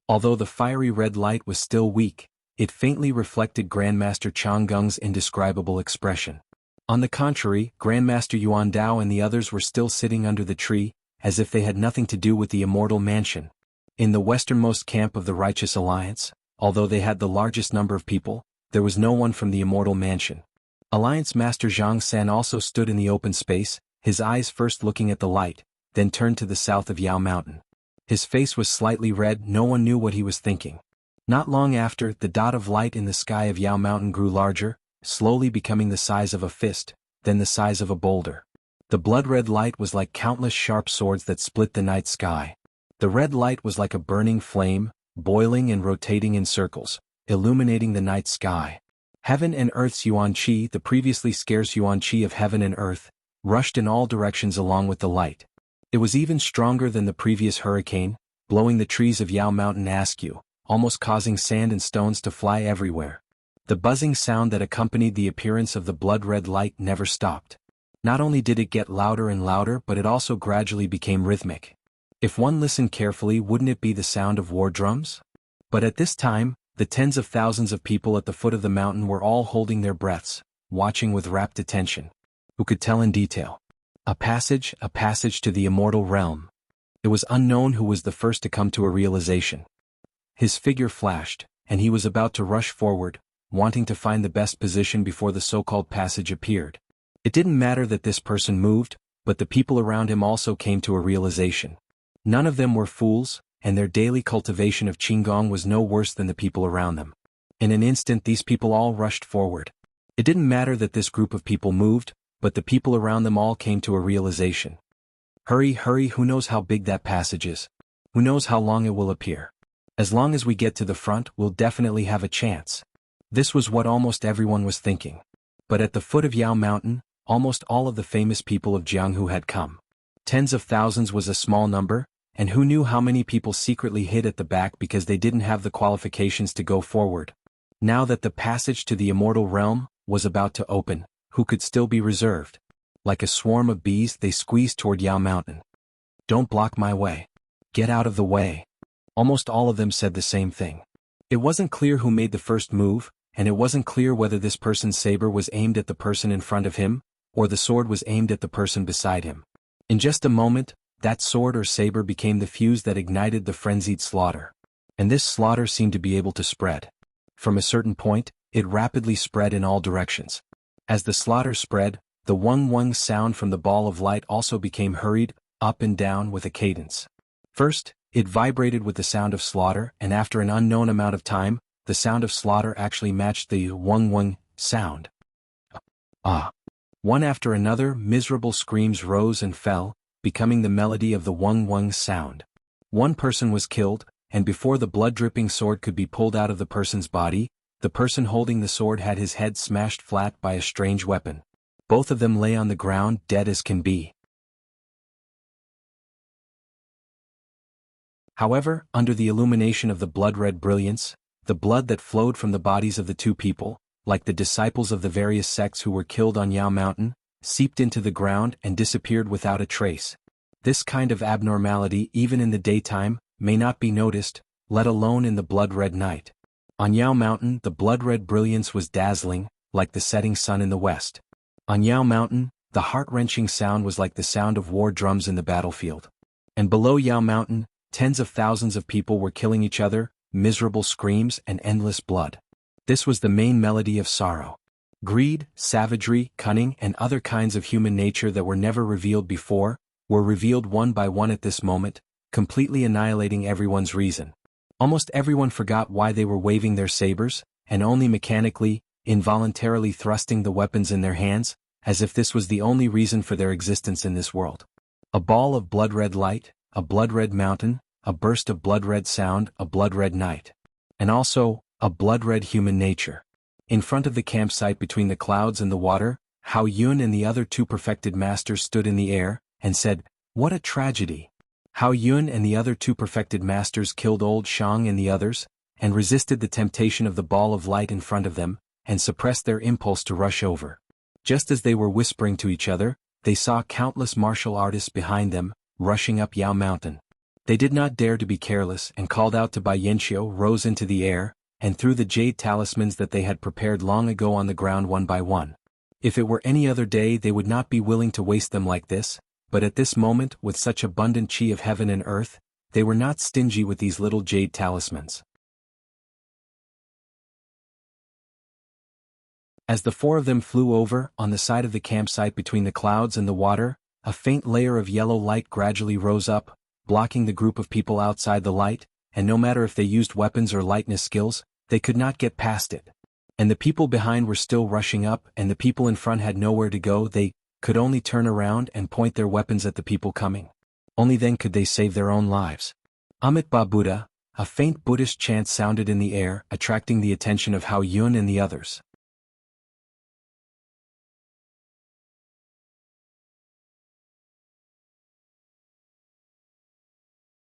Although the fiery red light was still weak, it faintly reflected Grandmaster Chang Gung's indescribable expression. On the contrary, Grandmaster Yuan Dao and the others were still sitting under the tree, as if they had nothing to do with the immortal mansion. In the westernmost camp of the Righteous Alliance, although they had the largest number of people, there was no one from the immortal mansion. Alliance Master Zhang San also stood in the open space, his eyes first looking at the light, then turned to the south of Yao Mountain. His face was slightly red, no one knew what he was thinking. Not long after, the dot of light in the sky of Yao Mountain grew larger, slowly becoming the size of a fist, then the size of a boulder. The blood-red light was like countless sharp swords that split the night sky. The red light was like a burning flame, boiling and rotating in circles, illuminating the night sky. Heaven and Earth's Yuan Qi, the previously scarce Yuan Qi of heaven and earth, rushed in all directions along with the light. It was even stronger than the previous hurricane, blowing the trees of Yao Mountain askew, almost causing sand and stones to fly everywhere. The buzzing sound that accompanied the appearance of the blood-red light never stopped. Not only did it get louder and louder, but it also gradually became rhythmic. If one listened carefully, wouldn't it be the sound of war drums? But at this time, the tens of thousands of people at the foot of the mountain were all holding their breaths, watching with rapt attention. Who could tell in detail? A passage to the immortal realm. It was unknown who was the first to come to a realization. His figure flashed, and he was about to rush forward, wanting to find the best position before the so-called passage appeared. It didn't matter that this person moved, but the people around him also came to a realization. None of them were fools, and their daily cultivation of Qigong was no worse than the people around them. In an instant these people all rushed forward. It didn't matter that this group of people moved, but the people around them all came to a realization. Hurry, hurry, who knows how big that passage is? Who knows how long it will appear? As long as we get to the front, we'll definitely have a chance. This was what almost everyone was thinking. But at the foot of Yao Mountain, almost all of the famous people of Jianghu had come. Tens of thousands was a small number, and who knew how many people secretly hid at the back because they didn't have the qualifications to go forward. Now that the passage to the immortal realm was about to open, who could still be reserved? Like a swarm of bees, they squeezed toward Yao Mountain. Don't block my way. Get out of the way. Almost all of them said the same thing. It wasn't clear who made the first move, and it wasn't clear whether this person's saber was aimed at the person in front of him, or the sword was aimed at the person beside him. In just a moment, that sword or saber became the fuse that ignited the frenzied slaughter. And this slaughter seemed to be able to spread. From a certain point, it rapidly spread in all directions. As the slaughter spread, the wung-wung sound from the ball of light also became hurried, up and down with a cadence. First, it vibrated with the sound of slaughter, and after an unknown amount of time, the sound of slaughter actually matched the wung-wung sound. Ah! One after another, miserable screams rose and fell, becoming the melody of the wung-wung sound. One person was killed, and before the blood-dripping sword could be pulled out of the person's body, the person holding the sword had his head smashed flat by a strange weapon. Both of them lay on the ground, dead as can be. However, under the illumination of the blood-red brilliance, the blood that flowed from the bodies of the two people, like the disciples of the various sects who were killed on Yao Mountain, seeped into the ground and disappeared without a trace. This kind of abnormality, even in the daytime, may not be noticed, let alone in the blood-red night. On Yao Mountain, the blood-red brilliance was dazzling, like the setting sun in the west. On Yao Mountain, the heart-wrenching sound was like the sound of war drums in the battlefield. And below Yao Mountain, tens of thousands of people were killing each other, miserable screams and endless blood. This was the main melody of sorrow. Greed, savagery, cunning, and other kinds of human nature that were never revealed before, were revealed one by one at this moment, completely annihilating everyone's reason. Almost everyone forgot why they were waving their sabers, and only mechanically, involuntarily thrusting the weapons in their hands, as if this was the only reason for their existence in this world. A ball of blood-red light, a blood-red mountain, a burst of blood-red sound, a blood-red night. And also, a blood-red human nature. In front of the campsite between the clouds and the water, Hao Yun and the other two perfected masters stood in the air, and said, "What a tragedy!" Hao Yun and the other two perfected masters killed old Shang and the others, and resisted the temptation of the ball of light in front of them, and suppressed their impulse to rush over. Just as they were whispering to each other, they saw countless martial artists behind them, rushing up Yao Mountain. They did not dare to be careless and called out to Bai Yanxiu, rose into the air, and threw the jade talismans that they had prepared long ago on the ground one by one. If it were any other day they would not be willing to waste them like this, but at this moment, with such abundant qi of heaven and earth, they were not stingy with these little jade talismans. As the four of them flew over, on the side of the campsite between the clouds and the water, a faint layer of yellow light gradually rose up, blocking the group of people outside the light, and no matter if they used weapons or lightness skills, they could not get past it. And the people behind were still rushing up, and the people in front had nowhere to go. They could only turn around and point their weapons at the people coming. Only then could they save their own lives. Amit Ba Buddha, a faint Buddhist chant sounded in the air, attracting the attention of Hao Yun and the others.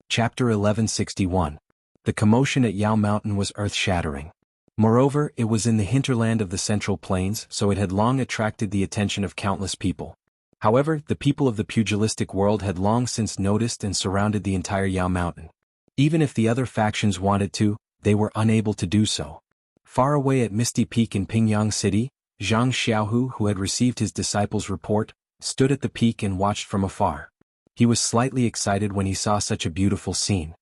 Chapter 1161. The commotion at Yao Mountain was earth-shattering. Moreover, it was in the hinterland of the Central Plains, so it had long attracted the attention of countless people. However, the people of the pugilistic world had long since noticed and surrounded the entire Yao Mountain. Even if the other factions wanted to, they were unable to do so. Far away at Misty Peak in Pingyang City, Zhang Xiaohu, who had received his disciple's report, stood at the peak and watched from afar. He was slightly excited when he saw such a beautiful scene.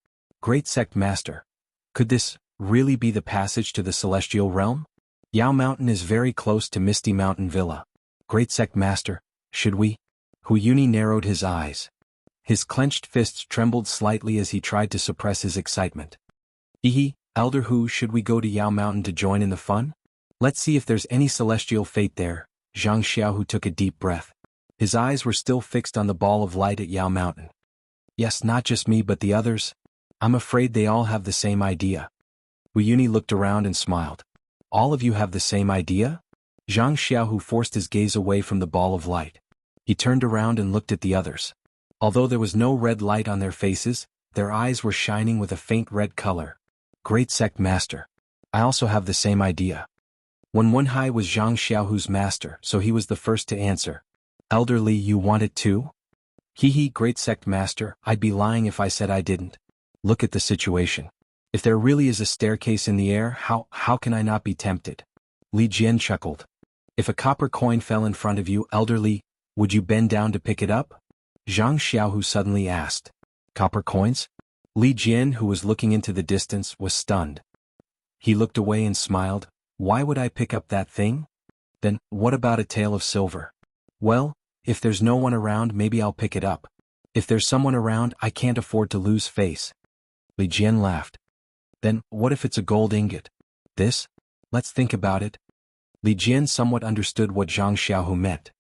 Great Sect Master. Could this really be the passage to the celestial realm? Yao Mountain is very close to Misty Mountain Villa. Great Sect Master, should we? Hu Yuni narrowed his eyes. His clenched fists trembled slightly as he tried to suppress his excitement. Elder Hu, should we go to Yao Mountain to join in the fun? Let's see if there's any celestial fate there. Zhang Xiaohu took a deep breath. His eyes were still fixed on the ball of light at Yao Mountain. Yes, not just me but the others. I'm afraid they all have the same idea. Hu Yuni looked around and smiled. All of you have the same idea? Zhang Xiaohu forced his gaze away from the ball of light. He turned around and looked at the others. Although there was no red light on their faces, their eyes were shining with a faint red color. Great Sect Master. I also have the same idea. Wen Wenhai was Zhang Xiaohu's master, so he was the first to answer. Elder Li, you want it too? Great Sect Master, I'd be lying if I said I didn't. Look at the situation. If there really is a staircase in the air, how can I not be tempted? Li Jian chuckled. If a copper coin fell in front of you, Elder Li, would you bend down to pick it up? Zhang Xiaohu suddenly asked. Copper coins? Li Jian, who was looking into the distance, was stunned. He looked away and smiled. Why would I pick up that thing? Then, what about a tael of silver? Well, if there's no one around, maybe I'll pick it up. If there's someone around, I can't afford to lose face. Li Jian laughed. Then, what if it's a gold ingot? This? Let's think about it. Li Jian somewhat understood what Zhang Xiaohu meant.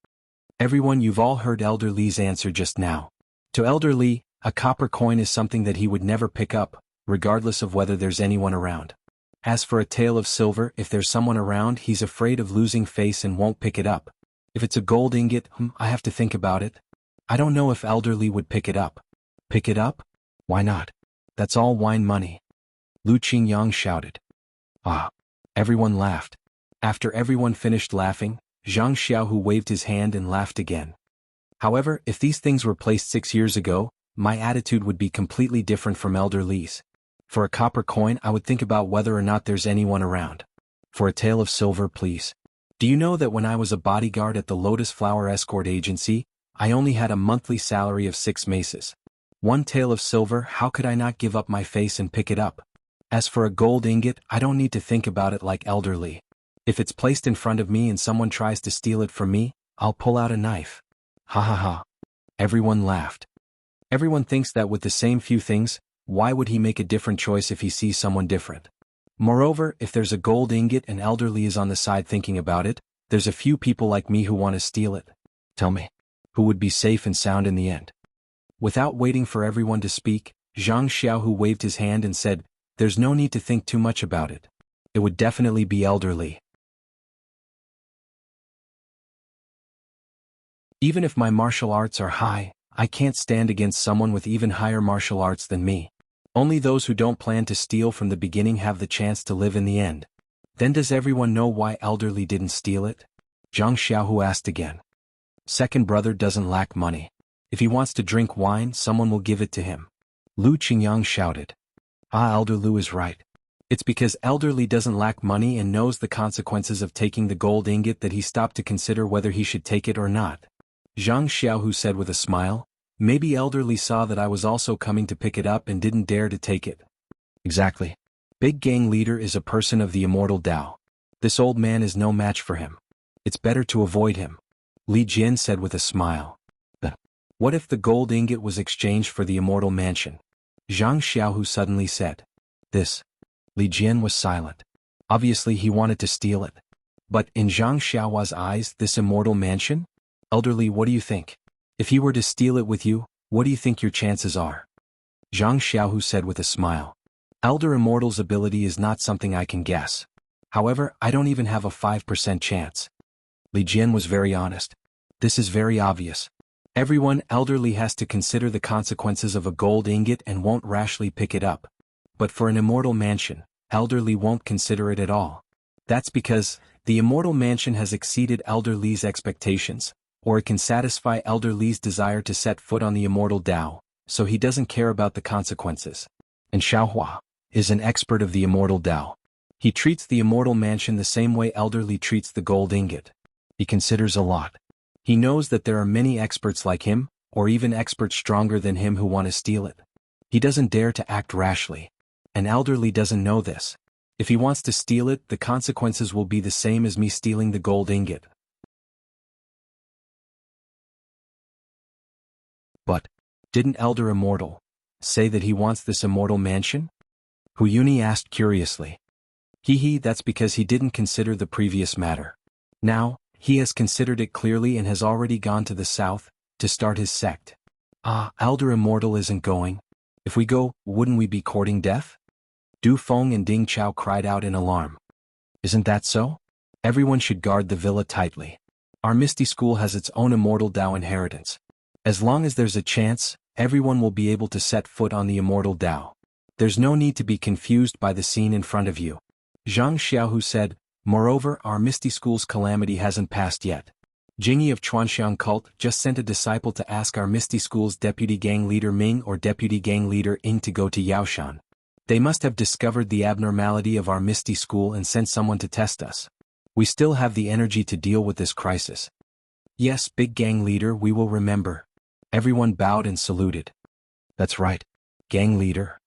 Everyone, you've all heard Elder Li's answer just now. To Elder Li, a copper coin is something that he would never pick up, regardless of whether there's anyone around. As for a tael of silver, if there's someone around, he's afraid of losing face and won't pick it up. If it's a gold ingot, I have to think about it. I don't know if Elder Li would pick it up. Pick it up? Why not? That's all wine money. Lu Qingyang shouted. Ah! Everyone laughed. After everyone finished laughing, Zhang Xiaohu waved his hand and laughed again. However, if these things were placed 6 years ago, my attitude would be completely different from Elder Li's. For a copper coin, I would think about whether or not there's anyone around. For a tael of silver, please. Do you know that when I was a bodyguard at the Lotus Flower Escort Agency, I only had a monthly salary of 6 maces. 1 tael of silver, how could I not give up my face and pick it up? As for a gold ingot, I don't need to think about it like elderly. If it's placed in front of me and someone tries to steal it from me, I'll pull out a knife. Ha ha ha. Everyone laughed. Everyone thinks that with the same few things, why would he make a different choice if he sees someone different? Moreover, if there's a gold ingot and elderly is on the side thinking about it, there's a few people like me who want to steal it. Tell me, who would be safe and sound in the end? Without waiting for everyone to speak, Zhang Xiaohu waved his hand and said, "There's no need to think too much about it. It would definitely be elderly. Even if my martial arts are high, I can't stand against someone with even higher martial arts than me. Only those who don't plan to steal from the beginning have the chance to live in the end." Then does everyone know why elderly didn't steal it? Zhang Xiaohu asked again. Second brother doesn't lack money. If he wants to drink wine, someone will give it to him. Lu Qingyang shouted. Ah, Elder Lu is right. It's because elderly doesn't lack money and knows the consequences of taking the gold ingot that he stopped to consider whether he should take it or not. Zhang Xiaohu said with a smile, "Maybe elderly saw that I was also coming to pick it up and didn't dare to take it." Exactly. Big gang leader is a person of the immortal Tao. This old man is no match for him. It's better to avoid him. Li Jin said with a smile. What if the gold ingot was exchanged for the immortal mansion? Zhang Xiaohu suddenly said. This. Li Jin was silent. Obviously he wanted to steal it. But in Zhang Xiaohua's eyes, this immortal mansion? Elderly, what do you think? If he were to steal it with you, what do you think your chances are? Zhang Xiaohu said with a smile. Elder Immortal's ability is not something I can guess. However, I don't even have a 5% chance. Li Jin was very honest. This is very obvious. Everyone elderly has to consider the consequences of a gold ingot and won't rashly pick it up. But for an immortal mansion, elderly won't consider it at all. That's because the immortal mansion has exceeded elderly's expectations, or it can satisfy elderly's desire to set foot on the immortal Tao, so he doesn't care about the consequences. And Xiaohua is an expert of the immortal Tao. He treats the immortal mansion the same way elderly treats the gold ingot. He considers a lot. He knows that there are many experts like him, or even experts stronger than him who want to steal it. He doesn't dare to act rashly. An elderly doesn't know this. If he wants to steal it, the consequences will be the same as me stealing the gold ingot. But, didn't Elder Immortal say that he wants this immortal mansion? Huyuni asked curiously. That's because he didn't consider the previous matter. Now, he has considered it clearly and has already gone to the south, to start his sect. Ah, Elder Immortal isn't going. If we go, wouldn't we be courting death? Du Feng and Ding Chao cried out in alarm. Isn't that so? Everyone should guard the villa tightly. Our Misty School has its own immortal Tao inheritance. As long as there's a chance, everyone will be able to set foot on the immortal Tao. There's no need to be confused by the scene in front of you. Zhang Xiaohu said, moreover, our Misty School's calamity hasn't passed yet. Jingyi of Chuanxiang Cult just sent a disciple to ask our Misty School's deputy gang leader Ming or deputy gang leader Ying to go to Yaoshan. They must have discovered the abnormality of our Misty School and sent someone to test us. We still have the energy to deal with this crisis. Yes, big gang leader, we will remember. Everyone bowed and saluted. That's right. Gang leader.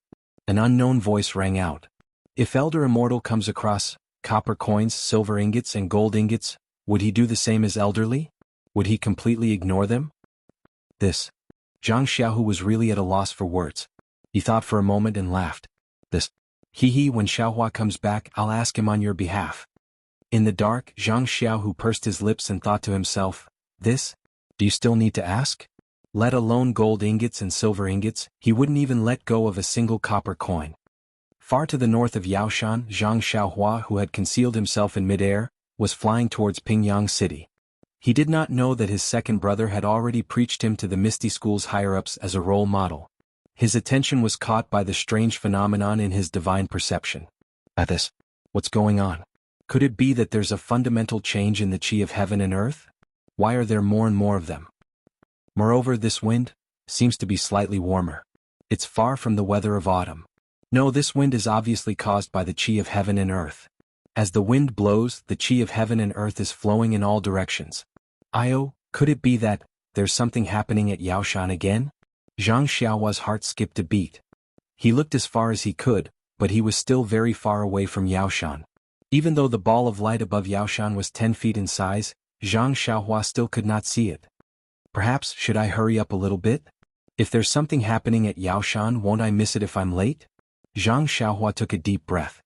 An unknown voice rang out. If Elder Immortal comes across copper coins, silver ingots and gold ingots, would he do the same as elderly? Would he completely ignore them? This. Zhang Xiaohu was really at a loss for words. He thought for a moment and laughed. This. When Xiaohua comes back, I'll ask him on your behalf. In the dark, Zhang Xiaohu pursed his lips and thought to himself, this? Do you still need to ask? Let alone gold ingots and silver ingots, he wouldn't even let go of a single copper coin. Far to the north of Yaoshan, Zhang Xiaohua, who had concealed himself in midair, was flying towards Pingyang City. He did not know that his second brother had already preached him to the Misty School's higher-ups as a role model. His attention was caught by the strange phenomenon in his divine perception. At this, what's going on? Could it be that there's a fundamental change in the qi of heaven and earth? Why are there more and more of them? Moreover, this wind seems to be slightly warmer. It's far from the weather of autumn. No, this wind is obviously caused by the qi of heaven and earth. As the wind blows, the qi of heaven and earth is flowing in all directions. Could it be that there's something happening at Yaoshan again? Zhang Xiaohua's heart skipped a beat. He looked as far as he could, but he was still very far away from Yaoshan. Even though the ball of light above Yaoshan was 10 feet in size, Zhang Xiaohua still could not see it. Perhaps should I hurry up a little bit? If there's something happening at Yaoshan, won't I miss it if I'm late? Zhang Xiaohua took a deep breath.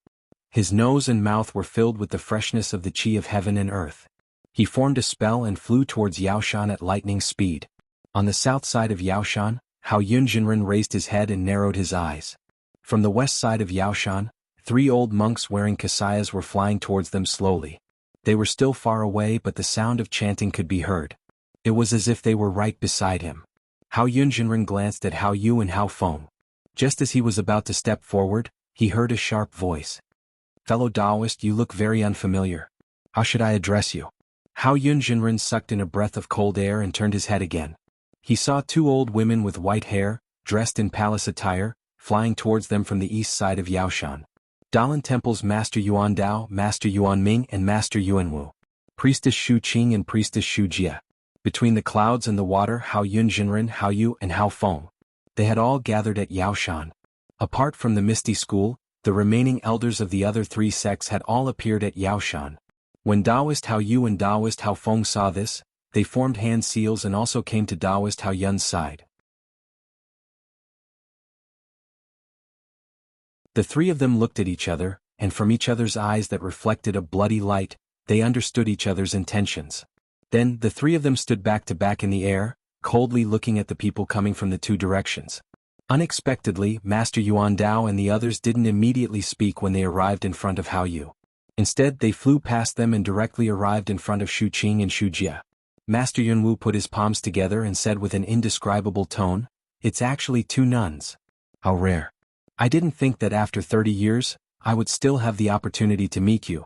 His nose and mouth were filled with the freshness of the qi of heaven and earth. He formed a spell and flew towards Yaoshan at lightning speed. On the south side of Yaoshan, Hao Yunjinren raised his head and narrowed his eyes. From the west side of Yaoshan, 3 old monks wearing kasayas were flying towards them slowly. They were still far away, but the sound of chanting could be heard. It was as if they were right beside him. Hao Yunjinren glanced at Hao Yu and Hao Feng. Just as he was about to step forward, he heard a sharp voice. "Fellow Taoist, you look very unfamiliar. How should I address you?" Hao Yunjinren sucked in a breath of cold air and turned his head again. He saw 2 old women with white hair, dressed in palace attire, flying towards them from the east side of Yaoshan. Dalan Temple's Master Yuan Dao, Master Yuan Ming and Master Yuan Wu. Priestess Shu Qing and Priestess Shu Jia. Between the clouds and the water, Hao Yunjinren, Hao Yu and Hao Feng. They had all gathered at Yaoshan. Apart from the Misty School, the remaining elders of the other 3 sects had all appeared at Yaoshan. When Taoist Hao Yu and Taoist Hao Feng saw this, they formed hand seals and also came to Taoist Hao Yun's side. The 3 of them looked at each other, and from each other's eyes that reflected a bloody light, they understood each other's intentions. Then the 3 of them stood back to back in the air, coldly looking at the people coming from the 2 directions. Unexpectedly, Master Yuan Dao and the others didn't immediately speak when they arrived in front of Hao Yu. Instead, they flew past them and directly arrived in front of Shu Qing and Shu Jia. Master Yuan Wu put his palms together and said with an indescribable tone, "It's actually 2 nuns. How rare. I didn't think that after 30 years, I would still have the opportunity to meet you."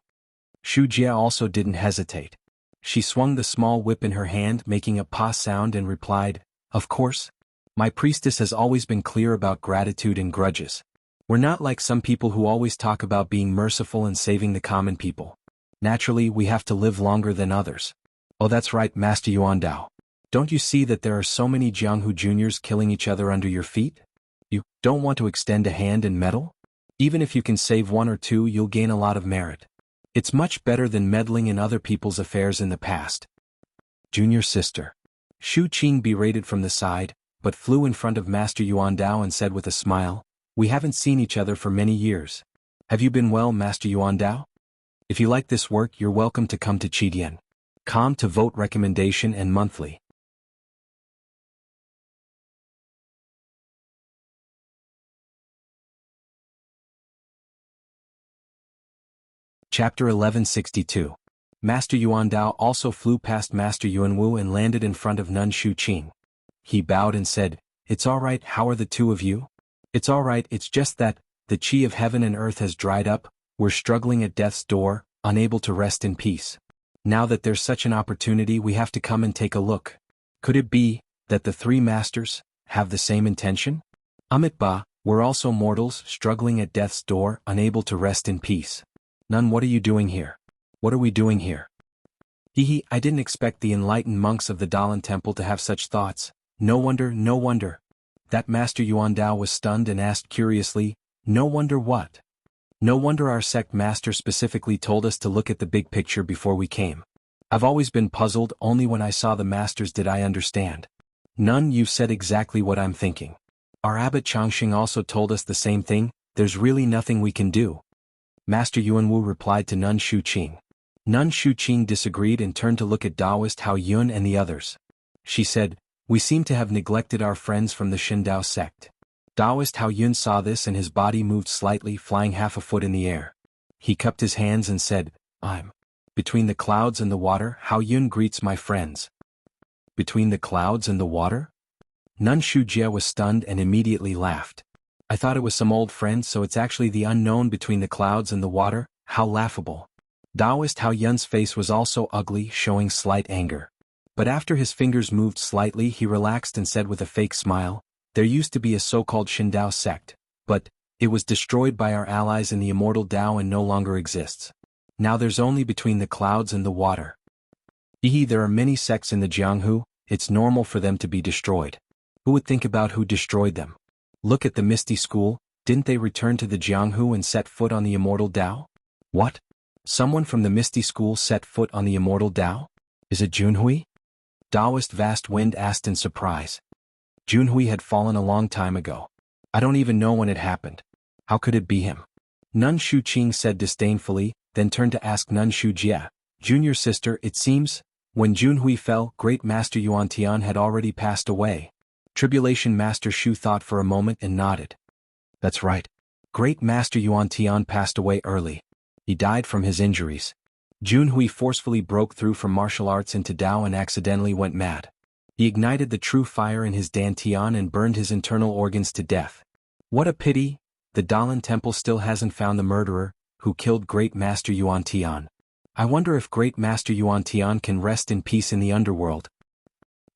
Shu Jia also didn't hesitate. She swung the small whip in her hand, making a pa sound, and replied, "Of course. My priestess has always been clear about gratitude and grudges. We're not like some people who always talk about being merciful and saving the common people. Naturally, we have to live longer than others." "Oh, that's right, Master Yuan Dao. Don't you see that there are so many Jianghu juniors killing each other under your feet? You don't want to extend a hand and meddle? Even if you can save 1 or 2, you'll gain a lot of merit. It's much better than meddling in other people's affairs in the past." "Junior sister." Shu Qing berated from the side, but flew in front of Master Yuan Dao and said with a smile, "We haven't seen each other for many years. Have you been well, Master Yuan Dao? If you like this work, you're welcome to come to Qidian. Com to vote recommendation and monthly." Chapter 1162. Master Yuan Dao also flew past Master Yuan Wu and landed in front of Nun Shu Qing. He bowed and said, "It's all right, how are the 2 of you?" "It's all right, it's just that, the qi of heaven and earth has dried up, we're struggling at death's door, unable to rest in peace. Now that there's such an opportunity, we have to come and take a look. Could it be that the 3 masters have the same intention? Amitba, we're also mortals, struggling at death's door, unable to rest in peace. Nun, what are you doing here? What are we doing here?" Hehe, I didn't expect the enlightened monks of the Dalan Temple to have such thoughts. No wonder, no wonder. That Master Yuan Dao was stunned and asked curiously, "No wonder what?" "No wonder our sect master specifically told us to look at the big picture before we came. I've always been puzzled, only when I saw the masters did I understand." "Nun, you've said exactly what I'm thinking. Our abbot Changxing also told us the same thing, there's really nothing we can do." Master Yuan Wu replied to Nun Shu Qing. Nun Shu Qing disagreed and turned to look at Taoist Hao Yun and the others. She said, "We seem to have neglected our friends from the Shindao sect." Taoist Hao Yun saw this and his body moved slightly, flying half a foot in the air. He cupped his hands and said, "I'm between the clouds and the water, Hao Yun greets my friends." "Between the clouds and the water?" Nun Shu Jia was stunned and immediately laughed. "I thought it was some old friend, so it's actually the unknown between the clouds and the water, how laughable." Taoist Hao Yun's face was also ugly, showing slight anger. But after his fingers moved slightly, he relaxed and said with a fake smile, "There used to be a so-called Shindao sect, but it was destroyed by our allies in the immortal Dao and no longer exists. Now there's only between the clouds and the water." Hehe, there are many sects in the Jianghu, it's normal for them to be destroyed. Who would think about who destroyed them? Look at the Misty School, Didn't they return to the Jianghu and set foot on the immortal Tao? What? Someone from the Misty School set foot on the immortal Tao? Is it Junhui? Taoist Vast Wind asked in surprise. Junhui had fallen a long time ago. I don't even know when it happened. How could it be him? Nun Shuqing said disdainfully, then turned to ask Nun Shujie, Junior sister, it seems, when Junhui fell, Great Master Yuantian had already passed away. Tribulation Master Shu thought for a moment and nodded. That's right. Great Master Yuantian passed away early. He died from his injuries. Junhui forcefully broke through from martial arts into Tao and accidentally went mad. He ignited the true fire in his dantian and burned his internal organs to death. What a pity, the Dalan Temple still hasn't found the murderer, who killed Great Master Yuantian. I wonder if Great Master Yuantian can rest in peace in the underworld.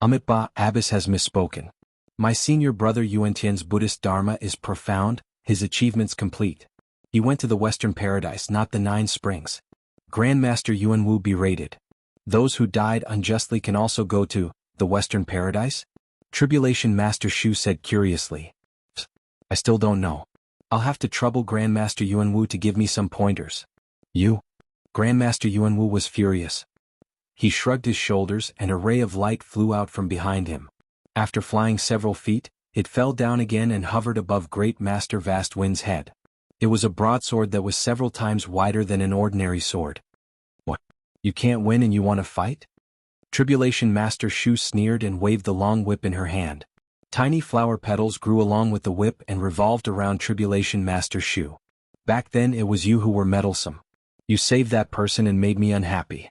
Amitba Abbas has misspoken. My senior brother Yuantian's Buddhist Dharma is profound, his achievements complete. He went to the Western Paradise, not the Nine Springs. Grandmaster Yuanwu berated. Those who died unjustly can also go to the Western Paradise? Tribulation Master Shu said curiously. I still don't know. I'll have to trouble Grandmaster Yuanwu to give me some pointers. You? Grandmaster Yuanwu was furious. He shrugged his shoulders and a ray of light flew out from behind him. After flying several feet, it fell down again and hovered above Great Master Vast Wind's head. It was a broadsword that was several times wider than an ordinary sword. What? You can't win and you want to fight? Tribulation Master Shu sneered and waved the long whip in her hand. Tiny flower petals grew along with the whip and revolved around Tribulation Master Shu. Back then it was you who were meddlesome. You saved that person and made me unhappy.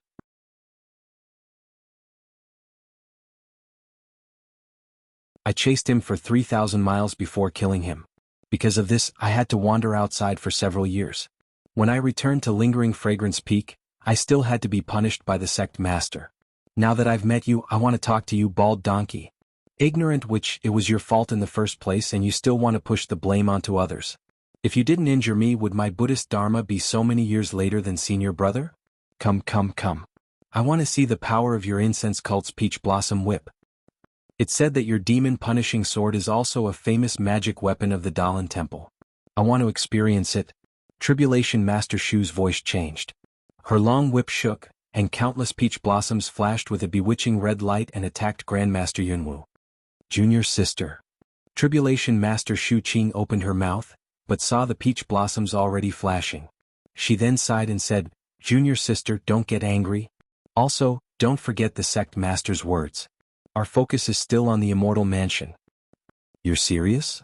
I chased him for 3,000 miles before killing him. Because of this, I had to wander outside for several years. When I returned to Lingering Fragrance Peak, I still had to be punished by the sect master. Now that I've met you, I want to talk to you, bald donkey. Ignorant which it was your fault in the first place and you still want to push the blame onto others. If you didn't injure me, would my Buddhist Dharma be so many years later than senior brother? Come. I want to see the power of your incense cult's peach blossom whip. It's said that your demon-punishing sword is also a famous magic weapon of the Dalan Temple. I want to experience it. Tribulation Master Shu's voice changed. Her long whip shook, and countless peach blossoms flashed with a bewitching red light and attacked Grandmaster Yunwu. Junior sister. Tribulation Master Shu Qing opened her mouth, but saw the peach blossoms already flashing. She then sighed and said, Junior sister, don't get angry. Also, don't forget the sect master's words. Our focus is still on the immortal mansion. You're serious?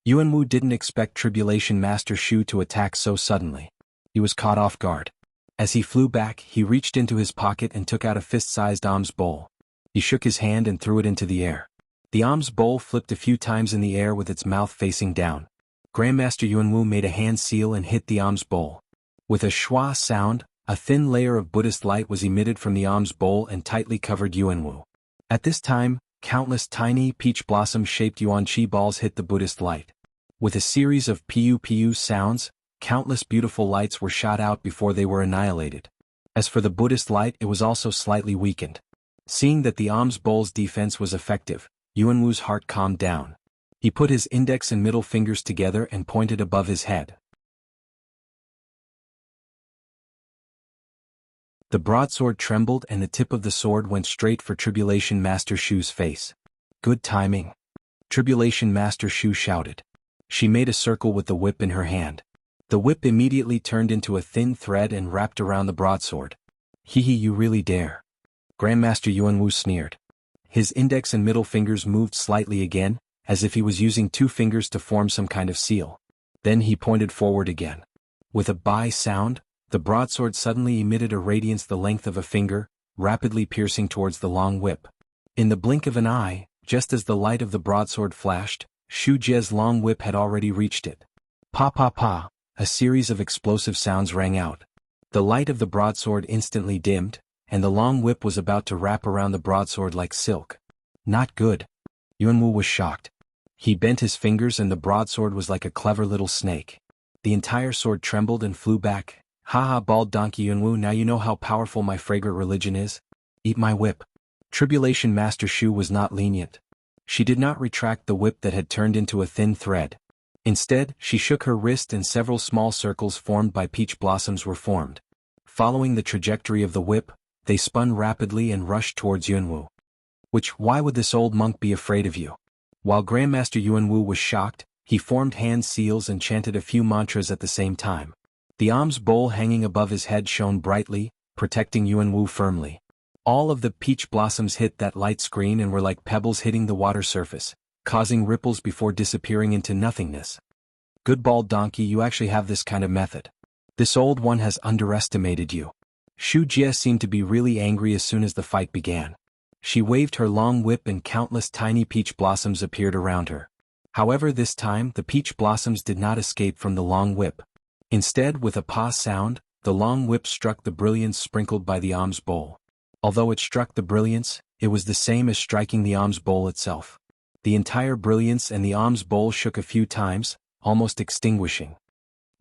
Yuanwu didn't expect Tribulation Master Shu to attack so suddenly. He was caught off guard. As he flew back, he reached into his pocket and took out a fist-sized alms bowl. He shook his hand and threw it into the air. The alms bowl flipped a few times in the air with its mouth facing down. Grandmaster Yuanwu made a hand seal and hit the alms bowl. With a schwa sound, a thin layer of Buddhist light was emitted from the alms bowl and tightly covered Yuanwu. At this time, countless tiny peach blossom-shaped yuanqi balls hit the Buddhist light. With a series of piu-piu sounds, countless beautiful lights were shot out before they were annihilated. As for the Buddhist light, it was also slightly weakened. Seeing that the alms bowl's defense was effective, Yuanwu's heart calmed down. He put his index and middle fingers together and pointed above his head. The broadsword trembled and the tip of the sword went straight for Tribulation Master Shu's face. Good timing. Tribulation Master Shu shouted. She made a circle with the whip in her hand. The whip immediately turned into a thin thread and wrapped around the broadsword. Hee, you really dare. Grandmaster Yuanwu sneered. His index and middle fingers moved slightly again, as if he was using two fingers to form some kind of seal. Then he pointed forward again. With a bai sound, the broadsword suddenly emitted a radiance the length of a finger, rapidly piercing towards the long whip. In the blink of an eye, just as the light of the broadsword flashed, Shu Jie's long whip had already reached it. Pa pa pa, a series of explosive sounds rang out. The light of the broadsword instantly dimmed, and the long whip was about to wrap around the broadsword like silk. Not good. Yuanwu was shocked. He bent his fingers and the broadsword was like a clever little snake. The entire sword trembled and flew back. Haha, bald donkey Yuanwu, now you know how powerful my fragrant religion is? Eat my whip. Tribulation Master Shu was not lenient. She did not retract the whip that had turned into a thin thread. Instead, she shook her wrist and several small circles formed by peach blossoms were formed. Following the trajectory of the whip, they spun rapidly and rushed towards Yunwu. Why would this old monk be afraid of you? While Grandmaster Yunwu was shocked, he formed hand seals and chanted a few mantras at the same time. The alms bowl hanging above his head shone brightly, protecting Yunwu firmly. All of the peach blossoms hit that light screen and were like pebbles hitting the water surface, causing ripples before disappearing into nothingness. Good bald donkey, you actually have this kind of method. This old one has underestimated you. Shu Jie seemed to be really angry as soon as the fight began. She waved her long whip and countless tiny peach blossoms appeared around her. However, this time the peach blossoms did not escape from the long whip. Instead, with a pa sound, the long whip struck the brilliance sprinkled by the alms bowl. Although it struck the brilliance, it was the same as striking the alms bowl itself. The entire brilliance and the alms bowl shook a few times, almost extinguishing.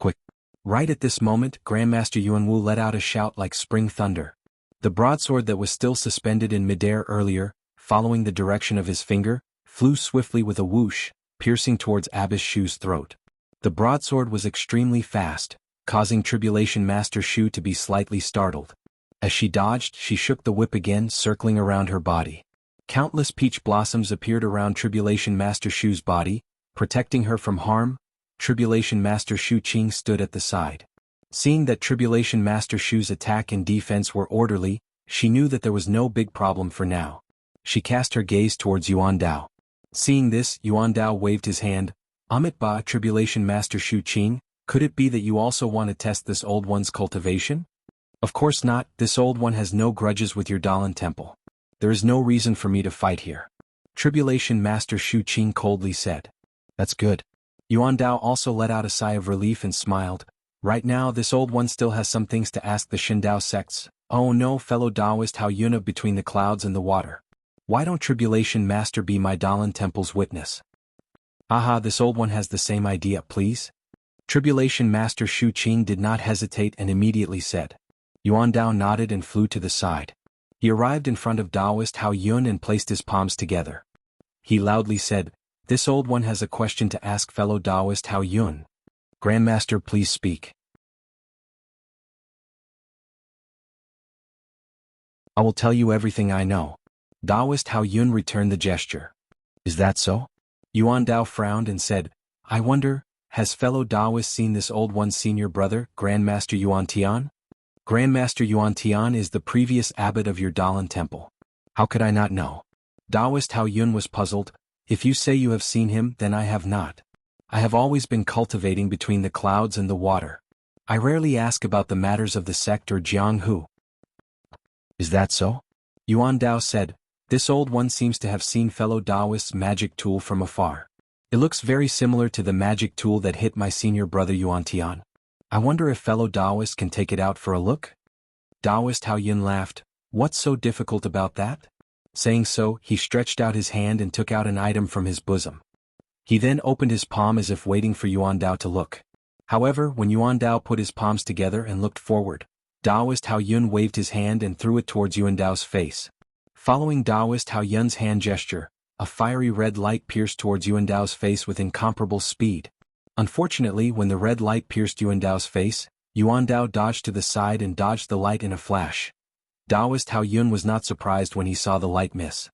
Quick! Right at this moment, Grandmaster Yunwu let out a shout like spring thunder. The broadsword that was still suspended in midair earlier, following the direction of his finger, flew swiftly with a whoosh, piercing towards Abbess Shu's throat. The broadsword was extremely fast, causing Tribulation Master Shu to be slightly startled. As she dodged, she shook the whip again, circling around her body. Countless peach blossoms appeared around Tribulation Master Shu's body, protecting her from harm. Tribulation Master Shu Qing stood at the side. Seeing that Tribulation Master Shu's attack and defense were orderly, she knew that there was no big problem for now. She cast her gaze towards Yuan Dao. Seeing this, Yuan Dao waved his hand. Amit Ba, Tribulation Master Shu Qing, could it be that you also want to test this old one's cultivation? Of course not, this old one has no grudges with your Dalan temple. There is no reason for me to fight here. Tribulation Master Shu Qing coldly said. That's good. Yuan Dao also let out a sigh of relief and smiled. Right now this old one still has some things to ask the Shindao sects. Oh no, fellow Taoist, how Yuna between the clouds and the water. Why don't Tribulation Master be my Dalan temple's witness? Aha, this old one has the same idea, please. Tribulation Master Shu Qing did not hesitate and immediately said. Yuan Dao nodded and flew to the side. He arrived in front of Taoist Hao Yun and placed his palms together. He loudly said, this old one has a question to ask fellow Taoist Hao Yun. Grandmaster, please speak. I will tell you everything I know. Taoist Hao Yun returned the gesture. Is that so? Yuan Dao frowned and said, I wonder, has fellow Taoist seen this old one's senior brother, Grandmaster Yuan Tian? Grandmaster Yuan Tian is the previous abbot of your Dalan temple. How could I not know? Taoist Hao Yun was puzzled. If you say you have seen him, then I have not. I have always been cultivating between the clouds and the water. I rarely ask about the matters of the sect or Jianghu. Is that so? Yuan Dao said, this old one seems to have seen fellow Taoist's magic tool from afar. It looks very similar to the magic tool that hit my senior brother Yuan Tian. I wonder if fellow Taoist can take it out for a look? Taoist Hao Yun laughed. What's so difficult about that? Saying so, he stretched out his hand and took out an item from his bosom. He then opened his palm as if waiting for Yuan Dao to look. However, when Yuan Dao put his palms together and looked forward, Taoist Hao Yun waved his hand and threw it towards Yuan Dao's face. Following Taoist Hao Yun's hand gesture, a fiery red light pierced towards Yuan Dao's face with incomparable speed. Unfortunately, when the red light pierced Yuan Dao's face, Yuan Dao dodged to the side and dodged the light in a flash. Taoist Hao Yun was not surprised when he saw the light miss.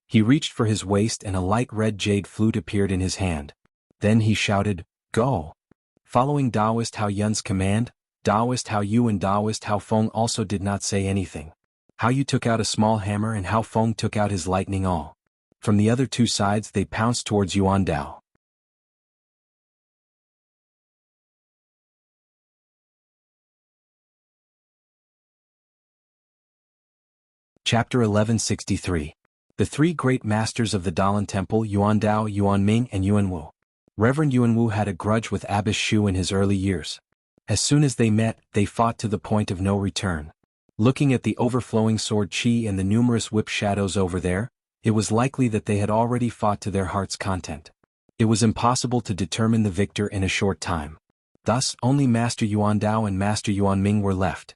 He reached for his waist and a light red jade flute appeared in his hand. Then he shouted, Go! Following Taoist Hao Yun's command, Taoist Hao Yu and Taoist Hao Feng also did not say anything. Hao Yu took out a small hammer and Hao Feng took out his lightning awl. From the other two sides they pounced towards Yuan Dao. Chapter 1163. The three great masters of the Dalan Temple, Yuan Dao, Yuan Ming and Yuan Wu. Reverend Yuan Wu had a grudge with Abbess Shu in his early years. As soon as they met, they fought to the point of no return. Looking at the overflowing sword chi and the numerous whip shadows over there, it was likely that they had already fought to their heart's content. It was impossible to determine the victor in a short time. Thus, only Master Yuan Dao and Master Yuan Ming were left.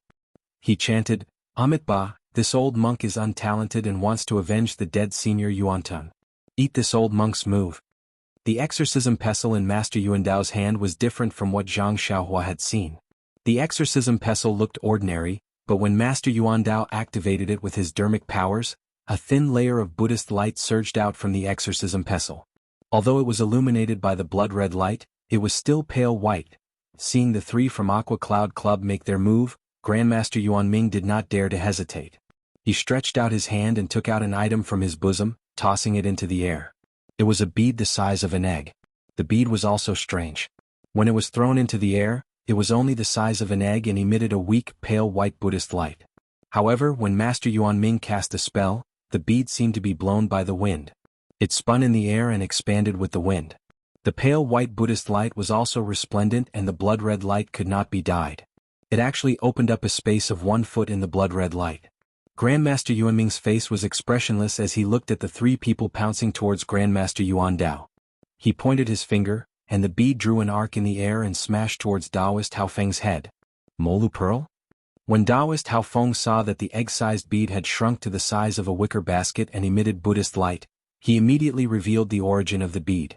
He chanted, Amit Ba, this old monk is untalented and wants to avenge the dead senior Yuan Tun. Eat this old monk's move. The exorcism pestle in Master Yuandao's hand was different from what Zhang Xiaohua had seen. The exorcism pestle looked ordinary, but when Master Yuandao activated it with his dermic powers, a thin layer of Buddhist light surged out from the exorcism pestle. Although it was illuminated by the blood-red light, it was still pale white. Seeing the three from Aqua Cloud Club make their move, Grandmaster Yuanming did not dare to hesitate. He stretched out his hand and took out an item from his bosom, tossing it into the air. It was a bead the size of an egg. The bead was also strange. When it was thrown into the air, it was only the size of an egg and emitted a weak, pale white Buddhist light. However, when Master Yuanming cast a spell, the bead seemed to be blown by the wind. It spun in the air and expanded with the wind. The pale white Buddhist light was also resplendent and the blood-red light could not be dyed. It actually opened up a space of 1 foot in the blood-red light. Grandmaster Yuanming's face was expressionless as he looked at the three people pouncing towards Grandmaster Yuandao. He pointed his finger, and the bead drew an arc in the air and smashed towards Taoist Hao Feng's head. Molu Pearl? When Taoist Hao Feng saw that the egg-sized bead had shrunk to the size of a wicker basket and emitted Buddhist light, he immediately revealed the origin of the bead.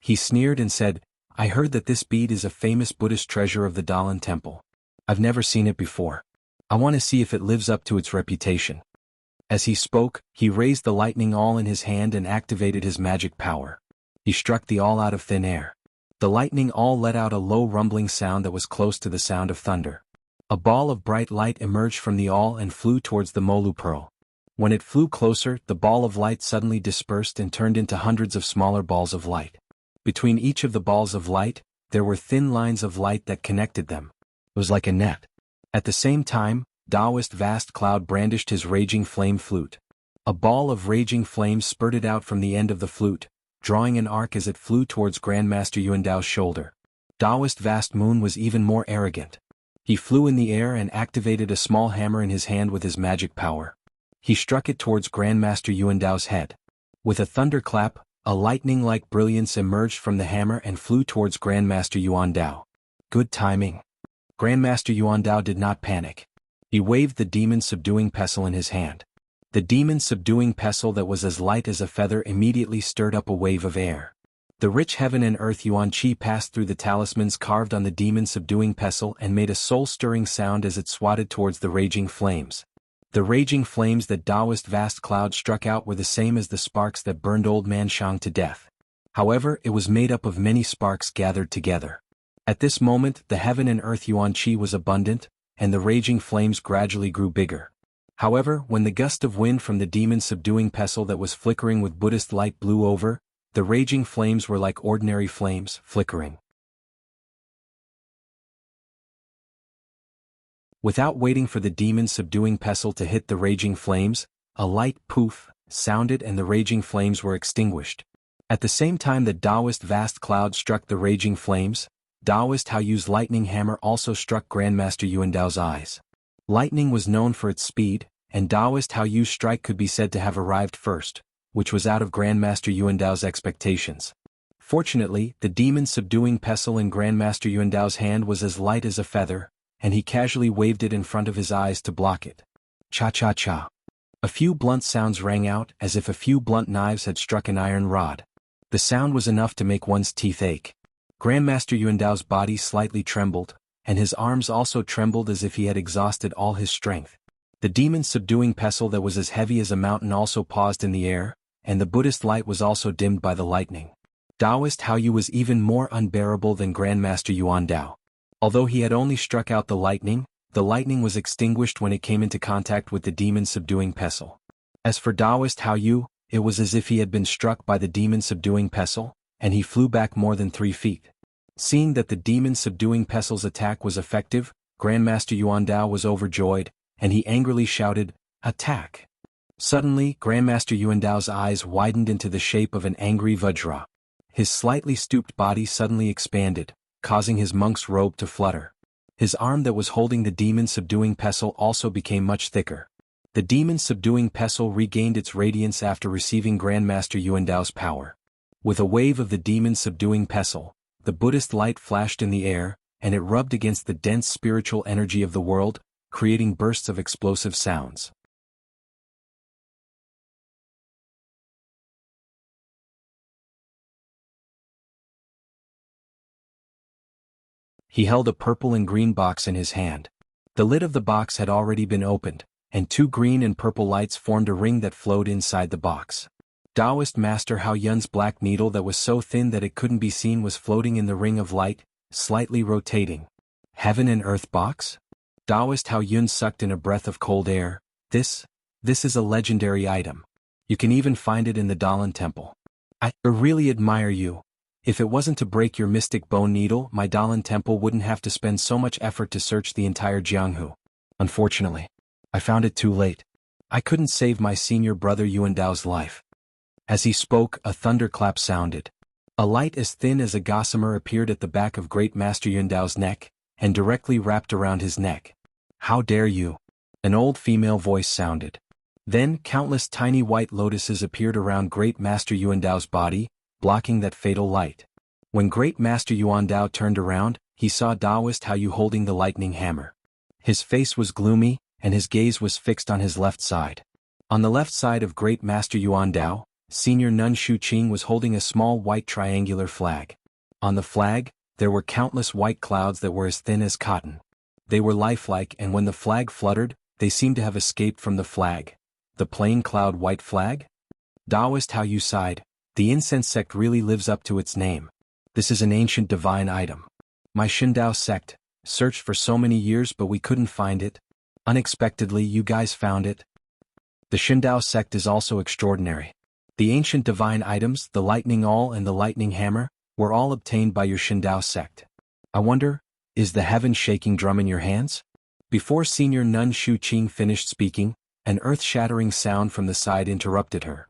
He sneered and said, "I heard that this bead is a famous Buddhist treasure of the Dalan Temple. I've never seen it before. I want to see if it lives up to its reputation." As he spoke, he raised the lightning awl in his hand and activated his magic power. He struck the awl out of thin air. The lightning awl let out a low rumbling sound that was close to the sound of thunder. A ball of bright light emerged from the awl and flew towards the Molu Pearl. When it flew closer, the ball of light suddenly dispersed and turned into hundreds of smaller balls of light. Between each of the balls of light, there were thin lines of light that connected them. It was like a net. At the same time, Taoist Vast Cloud brandished his raging flame flute. A ball of raging flames spurted out from the end of the flute, drawing an arc as it flew towards Grandmaster Yuandao's shoulder. Taoist Vast Moon was even more arrogant. He flew in the air and activated a small hammer in his hand with his magic power. He struck it towards Grandmaster Yuandao's head. With a thunderclap, a lightning-like brilliance emerged from the hammer and flew towards Grandmaster Yuandao. Good timing. Grandmaster Yuandao did not panic. He waved the demon-subduing pestle in his hand. The demon-subduing pestle that was as light as a feather immediately stirred up a wave of air. The rich heaven and earth yuan qi passed through the talismans carved on the demon-subduing pestle and made a soul-stirring sound as it swatted towards the raging flames. The raging flames that Taoist Vast Cloud struck out were the same as the sparks that burned Old Man Shang to death. However, it was made up of many sparks gathered together. At this moment, the heaven and earth yuan qi was abundant, and the raging flames gradually grew bigger. However, when the gust of wind from the demon-subduing pestle that was flickering with Buddhist light blew over, the raging flames were like ordinary flames, flickering. Without waiting for the demon-subduing pestle to hit the raging flames, a light poof sounded and the raging flames were extinguished. At the same time that Taoist Vast Cloud struck the raging flames, Taoist Hao Yu's lightning hammer also struck Grandmaster Yuandao's eyes. Lightning was known for its speed, and Taoist Hao Yu's strike could be said to have arrived first, which was out of Grandmaster Yuandao's expectations. Fortunately, the demon-subduing pestle in Grandmaster Yuandao's hand was as light as a feather, and he casually waved it in front of his eyes to block it. Cha-cha-cha. A few blunt sounds rang out as if a few blunt knives had struck an iron rod. The sound was enough to make one's teeth ache. Grandmaster Yuandao's body slightly trembled, and his arms also trembled as if he had exhausted all his strength. The demon-subduing pestle that was as heavy as a mountain also paused in the air, and the Buddhist light was also dimmed by the lightning. Taoist Hao Yu was even more unbearable than Grandmaster Yuandao. Although he had only struck out the lightning was extinguished when it came into contact with the demon-subduing pestle. As for Taoist Hao Yu, it was as if he had been struck by the demon-subduing pestle, and he flew back more than 3 feet. Seeing that the demon-subduing pestle's attack was effective, Grandmaster Yuandao was overjoyed, and he angrily shouted, "Attack!" Suddenly, Grandmaster Yuandao's eyes widened into the shape of an angry Vajra. His slightly stooped body suddenly expanded, causing his monk's robe to flutter. His arm that was holding the demon-subduing pestle also became much thicker. The demon-subduing pestle regained its radiance after receiving Grandmaster Yuandao's power. With a wave of the demon-subduing pestle, the Buddhist light flashed in the air, and it rubbed against the dense spiritual energy of the world, creating bursts of explosive sounds. He held a purple and green box in his hand. The lid of the box had already been opened, and two green and purple lights formed a ring that flowed inside the box. Taoist Master Hao Yun's black needle that was so thin that it couldn't be seen was floating in the ring of light, slightly rotating. Heaven and Earth box? Taoist Hao Yun sucked in a breath of cold air. This is a legendary item. You can even find it in the Dalan Temple. I really admire you. If it wasn't to break your mystic bone needle, my Dalan Temple wouldn't have to spend so much effort to search the entire Jianghu. Unfortunately, I found it too late. I couldn't save my senior brother Yuan Dao's life. As he spoke, a thunderclap sounded. A light as thin as a gossamer appeared at the back of Great Master Yuan Dao's neck, and directly wrapped around his neck. How dare you? An old female voice sounded. Then countless tiny white lotuses appeared around Great Master Yuan Dao's body, blocking that fatal light. When Great Master Yuan Dao turned around, he saw Taoist Hao Yu holding the lightning hammer. His face was gloomy, and his gaze was fixed on his left side. On the left side of Great Master Yuan Dao, Senior Nun Shu Qing was holding a small white triangular flag. On the flag, there were countless white clouds that were as thin as cotton. They were lifelike, and when the flag fluttered, they seemed to have escaped from the flag. The plain cloud white flag? Taoist Hao Yu sighed. The incense sect really lives up to its name. This is an ancient divine item. My Shindao sect searched for so many years but we couldn't find it. Unexpectedly you guys found it. The Shindao sect is also extraordinary. The ancient divine items, the lightning awl and the lightning hammer, were all obtained by your Shindao sect. I wonder, is the heaven-shaking drum in your hands? Before Senior Nun Shu Qing finished speaking, an earth-shattering sound from the side interrupted her.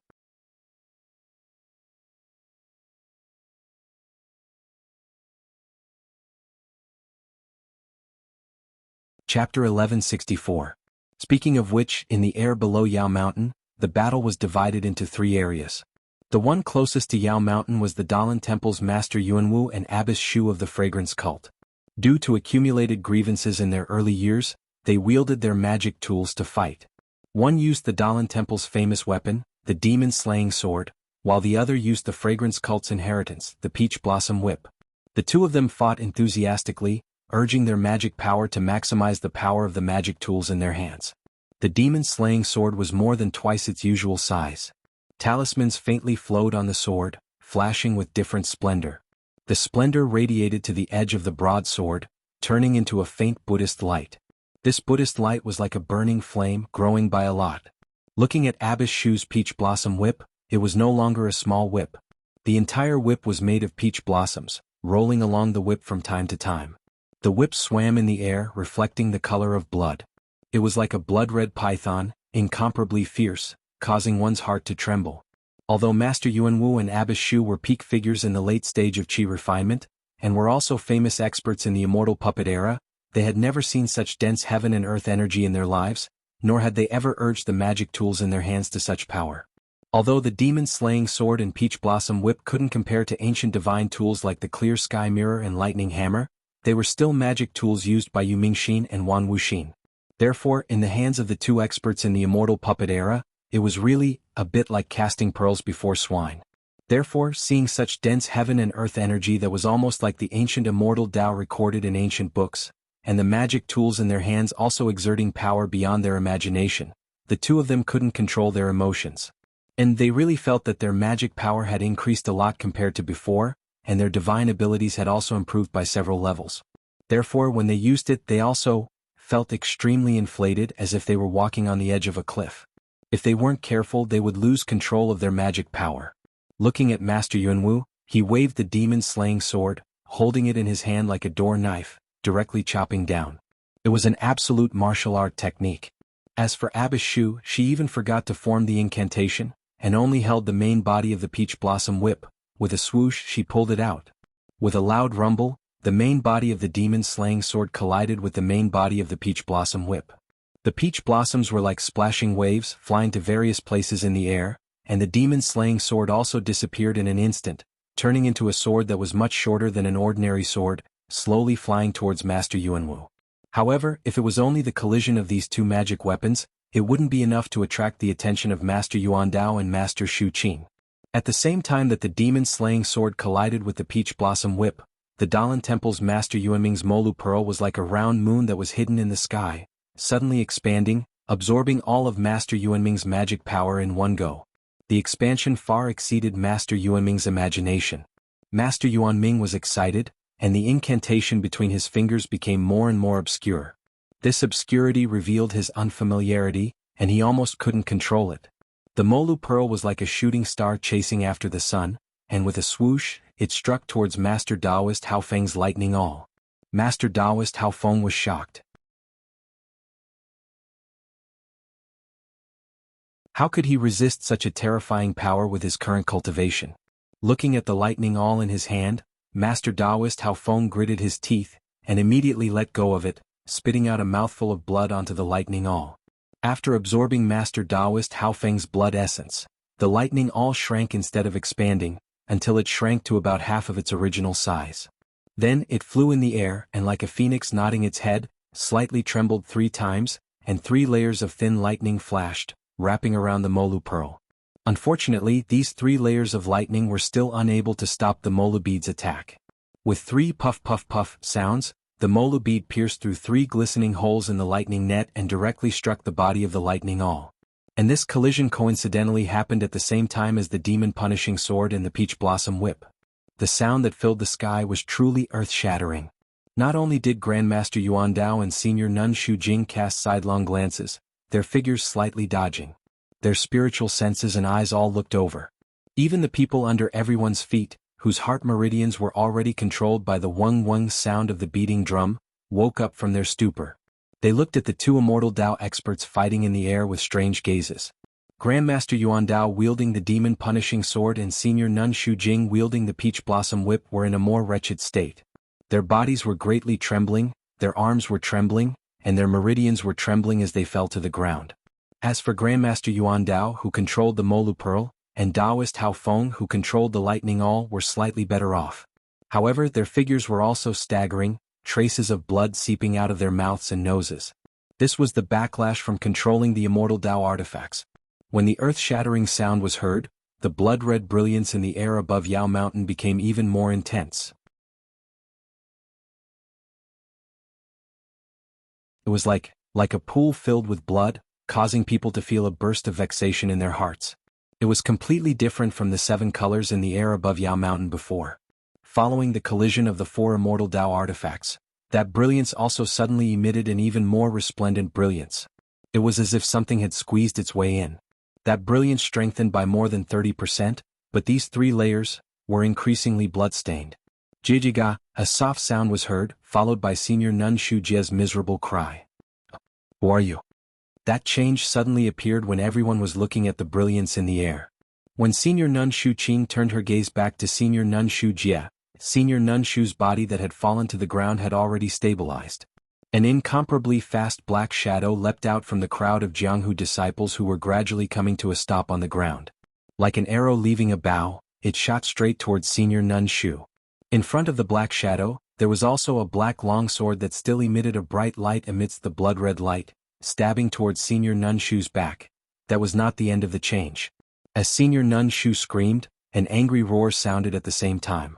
Chapter 1164. Speaking of which, in the air below Yao Mountain, the battle was divided into three areas. The one closest to Yao Mountain was the Dalan Temple's Master Yuanwu and Abbess Shu of the Fragrance Cult. Due to accumulated grievances in their early years, they wielded their magic tools to fight. One used the Dalan Temple's famous weapon, the demon-slaying sword, while the other used the Fragrance Cult's inheritance, the Peach Blossom Whip. The two of them fought enthusiastically, urging their magic power to maximize the power of the magic tools in their hands. The demon-slaying sword was more than twice its usual size. Talismans faintly flowed on the sword, flashing with different splendor. The splendor radiated to the edge of the broadsword, turning into a faint Buddhist light. This Buddhist light was like a burning flame growing by a lot. Looking at Abbess Shu's peach blossom whip, it was no longer a small whip. The entire whip was made of peach blossoms, rolling along the whip from time to time. The whip swam in the air, reflecting the color of blood. It was like a blood-red python, incomparably fierce, causing one's heart to tremble. Although Master Yuanwu and Abbess Shu were peak figures in the late stage of qi refinement, and were also famous experts in the immortal puppet era, they had never seen such dense heaven and earth energy in their lives, nor had they ever urged the magic tools in their hands to such power. Although the demon-slaying sword and peach blossom whip couldn't compare to ancient divine tools like the clear sky mirror and lightning hammer, they were still magic tools used by Yu Mingxin and Wan Wuxin. Therefore, in the hands of the two experts in the immortal puppet era, it was really a bit like casting pearls before swine. Therefore, seeing such dense heaven and earth energy that was almost like the ancient immortal Tao recorded in ancient books, and the magic tools in their hands also exerting power beyond their imagination, the two of them couldn't control their emotions. And they really felt that their magic power had increased a lot compared to before, and their divine abilities had also improved by several levels. Therefore, when they used it, they also felt extremely inflated, as if they were walking on the edge of a cliff. If they weren't careful, they would lose control of their magic power. Looking at Master Yuanwu, he waved the demon-slaying sword, holding it in his hand like a door knife, directly chopping down. It was an absolute martial art technique. As for Abbess Shu, she even forgot to form the incantation, and only held the main body of the peach blossom whip. With a swoosh, she pulled it out. With a loud rumble, the main body of the demon-slaying sword collided with the main body of the peach blossom whip. The peach blossoms were like splashing waves, flying to various places in the air, and the demon-slaying sword also disappeared in an instant, turning into a sword that was much shorter than an ordinary sword, slowly flying towards Master Yuanwu. However, if it was only the collision of these two magic weapons, it wouldn't be enough to attract the attention of Master Yuan Dao and Master Shu Qing. At the same time that the demon-slaying sword collided with the peach blossom whip, the Dalan Temple's Master Yuanming's Molu Pearl was like a round moon that was hidden in the sky, suddenly expanding, absorbing all of Master Yuanming's magic power in one go. The expansion far exceeded Master Yuanming's imagination. Master Yuanming was excited, and the incantation between his fingers became more and more obscure. This obscurity revealed his unfamiliarity, and he almost couldn't control it. The Molu Pearl was like a shooting star chasing after the sun, and with a swoosh, it struck towards Master Daoist Hao Feng's lightning all. Master Daoist Hao Feng was shocked. How could he resist such a terrifying power with his current cultivation? Looking at the lightning all in his hand, Master Daoist Hao Feng gritted his teeth, and immediately let go of it, spitting out a mouthful of blood onto the lightning all. After absorbing Master Daoist Hao Feng's blood essence, the lightning all shrank instead of expanding, until it shrank to about half of its original size. Then it flew in the air and like a phoenix nodding its head, slightly trembled 3 times, and 3 layers of thin lightning flashed, wrapping around the Molu Pearl. Unfortunately, these 3 layers of lightning were still unable to stop the Molu bead's attack. With 3 puff puff puff sounds, the Molu bead pierced through 3 glistening holes in the lightning net and directly struck the body of the lightning all. And this collision coincidentally happened at the same time as the demon punishing sword and the peach blossom whip. The sound that filled the sky was truly earth-shattering. Not only did Grandmaster Yuan Dao and Senior Nun Shu Jing cast sidelong glances, their figures slightly dodging. Their spiritual senses and eyes all looked over. Even the people under everyone's feet, whose heart meridians were already controlled by the wung-wung sound of the beating drum, woke up from their stupor. They looked at the 2 immortal Dao experts fighting in the air with strange gazes. Grandmaster Yuan Dao wielding the demon-punishing sword and Senior Nun Shu Jing wielding the peach blossom whip were in a more wretched state. Their bodies were greatly trembling, their arms were trembling, and their meridians were trembling as they fell to the ground. As for Grandmaster Yuan Dao, who controlled the Molu Pearl, and Daoist Hao Feng, who controlled the lightning all, were slightly better off. However, their figures were also staggering, traces of blood seeping out of their mouths and noses. This was the backlash from controlling the immortal Dao artifacts. When the earth-shattering sound was heard, the blood-red brilliance in the air above Yao Mountain became even more intense. It was like a pool filled with blood, causing people to feel a burst of vexation in their hearts. It was completely different from the 7 colors in the air above Yao Mountain before. Following the collision of the 4 immortal Dao artifacts, that brilliance also suddenly emitted an even more resplendent brilliance. It was as if something had squeezed its way in. That brilliance strengthened by more than 30%, but these 3 layers were increasingly bloodstained. Jijiga, a soft sound was heard, followed by Senior Nun Shu Jie's miserable cry. Who are you? That change suddenly appeared when everyone was looking at the brilliance in the air. When Senior Nun Shu Qing turned her gaze back to Senior Nun Shu Jie, Senior Nun Shu's body that had fallen to the ground had already stabilized. An incomparably fast black shadow leapt out from the crowd of Jianghu disciples who were gradually coming to a stop on the ground. Like an arrow leaving a bow, it shot straight towards Senior Nun Shu. In front of the black shadow, there was also a black longsword that still emitted a bright light amidst the blood-red light, stabbing towards Senior Nun Shu's back. That was not the end of the change. As Senior Nun Shu screamed, an angry roar sounded at the same time.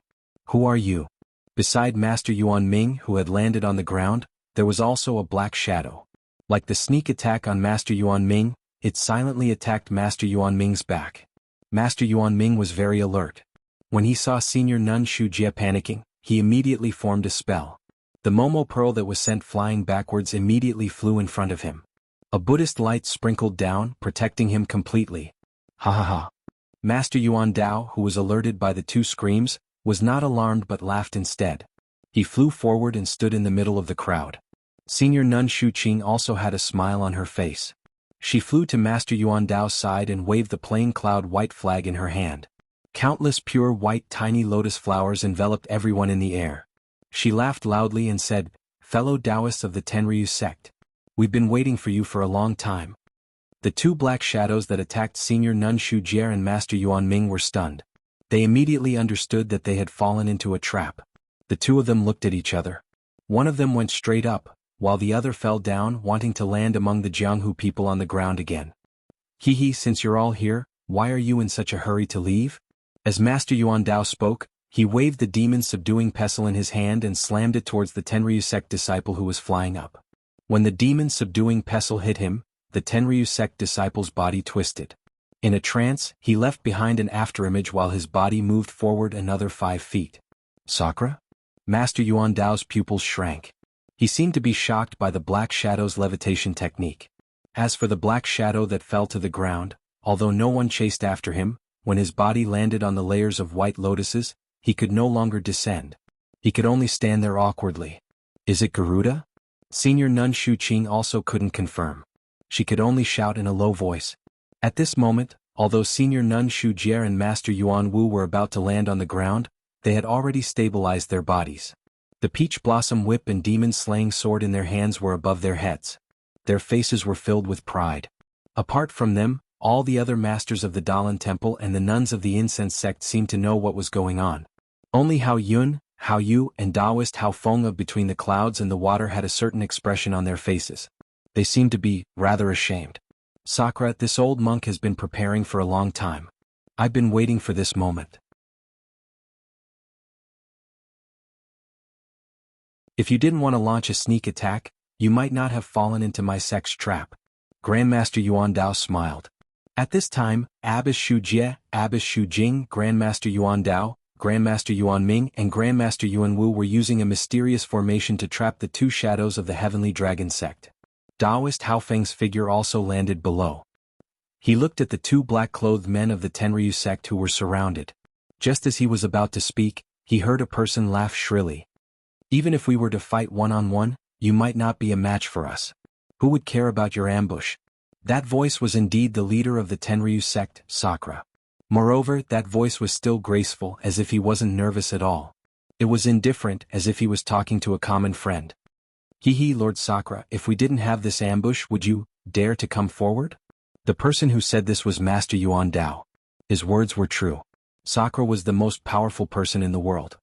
Who are you? Beside Master Yuan Ming, who had landed on the ground, there was also a black shadow. Like the sneak attack on Master Yuan Ming, it silently attacked Master Yuan Ming's back. Master Yuan Ming was very alert. When he saw Senior Nun Shu Jie panicking, he immediately formed a spell. The Momo Pearl that was sent flying backwards immediately flew in front of him. A Buddhist light sprinkled down, protecting him completely. Ha ha ha. Master Yuan Dao, who was alerted by the 2 screams, was not alarmed but laughed instead. He flew forward and stood in the middle of the crowd. Senior Nun Shu Qing also had a smile on her face. She flew to Master Yuan Dao's side and waved the plain cloud white flag in her hand. Countless pure white tiny lotus flowers enveloped everyone in the air. She laughed loudly and said, "Fellow Taoists of the Tenryu sect, we've been waiting for you for a long time." The 2 black shadows that attacked Senior Nun Shu Jie and Master Yuan Ming were stunned. They immediately understood that they had fallen into a trap. The 2 of them looked at each other. One of them went straight up, while the other fell down, wanting to land among the Jianghu people on the ground again. Hee, since you're all here, why are you in such a hurry to leave? As Master Yuan Dao spoke, He waved the demon-subduing pestle in his hand and slammed it towards the Tenryu sect disciple who was flying up. When the demon-subduing pestle hit him, the Tenryu sect disciple's body twisted. In a trance, he left behind an afterimage while his body moved forward another 5 feet. Sakura? Master Yuan Dao's pupils shrank. He seemed to be shocked by the black shadow's levitation technique. As for the black shadow that fell to the ground, although no one chased after him, when his body landed on the layers of white lotuses, he could no longer descend. He could only stand there awkwardly. Is it Garuda? Senior Nun Shu Qing also couldn't confirm. She could only shout in a low voice. At this moment, although Senior Nun Shu Jie and Master Yuan Wu were about to land on the ground, they had already stabilized their bodies. The peach blossom whip and demon-slaying sword in their hands were above their heads. Their faces were filled with pride. Apart from them, all the other masters of the Dalan Temple and the nuns of the incense sect seemed to know what was going on. Only Hao Yun, Hao Yu and Taoist Hao Feng of Between the Clouds and the Water had a certain expression on their faces. They seemed to be rather ashamed. Sakura, this old monk has been preparing for a long time. I've been waiting for this moment. If you didn't want to launch a sneak attack, you might not have fallen into my sex trap. Grandmaster Yuan Dao smiled. At this time, Abbess Shu Jie, Abbess Shu Jing, Grandmaster Yuan Dao, Grandmaster Yuan Ming and Grandmaster Yuan Wu were using a mysterious formation to trap the 2 shadows of the Heavenly Dragon sect. Taoist Hao Feng's figure also landed below. He looked at the 2 black-clothed men of the Tenryu sect who were surrounded. Just as he was about to speak, he heard a person laugh shrilly. Even if we were to fight one-on-one, you might not be a match for us. Who would care about your ambush? That voice was indeed the leader of the Tenryu sect, Sakura. Moreover, that voice was still graceful, as if he wasn't nervous at all. It was indifferent, as if he was talking to a common friend. Hee, Lord Sakura, if we didn't have this ambush, would you dare to come forward? The person who said this was Master Yuan Dao. His words were true. Sakura was the most powerful person in the world.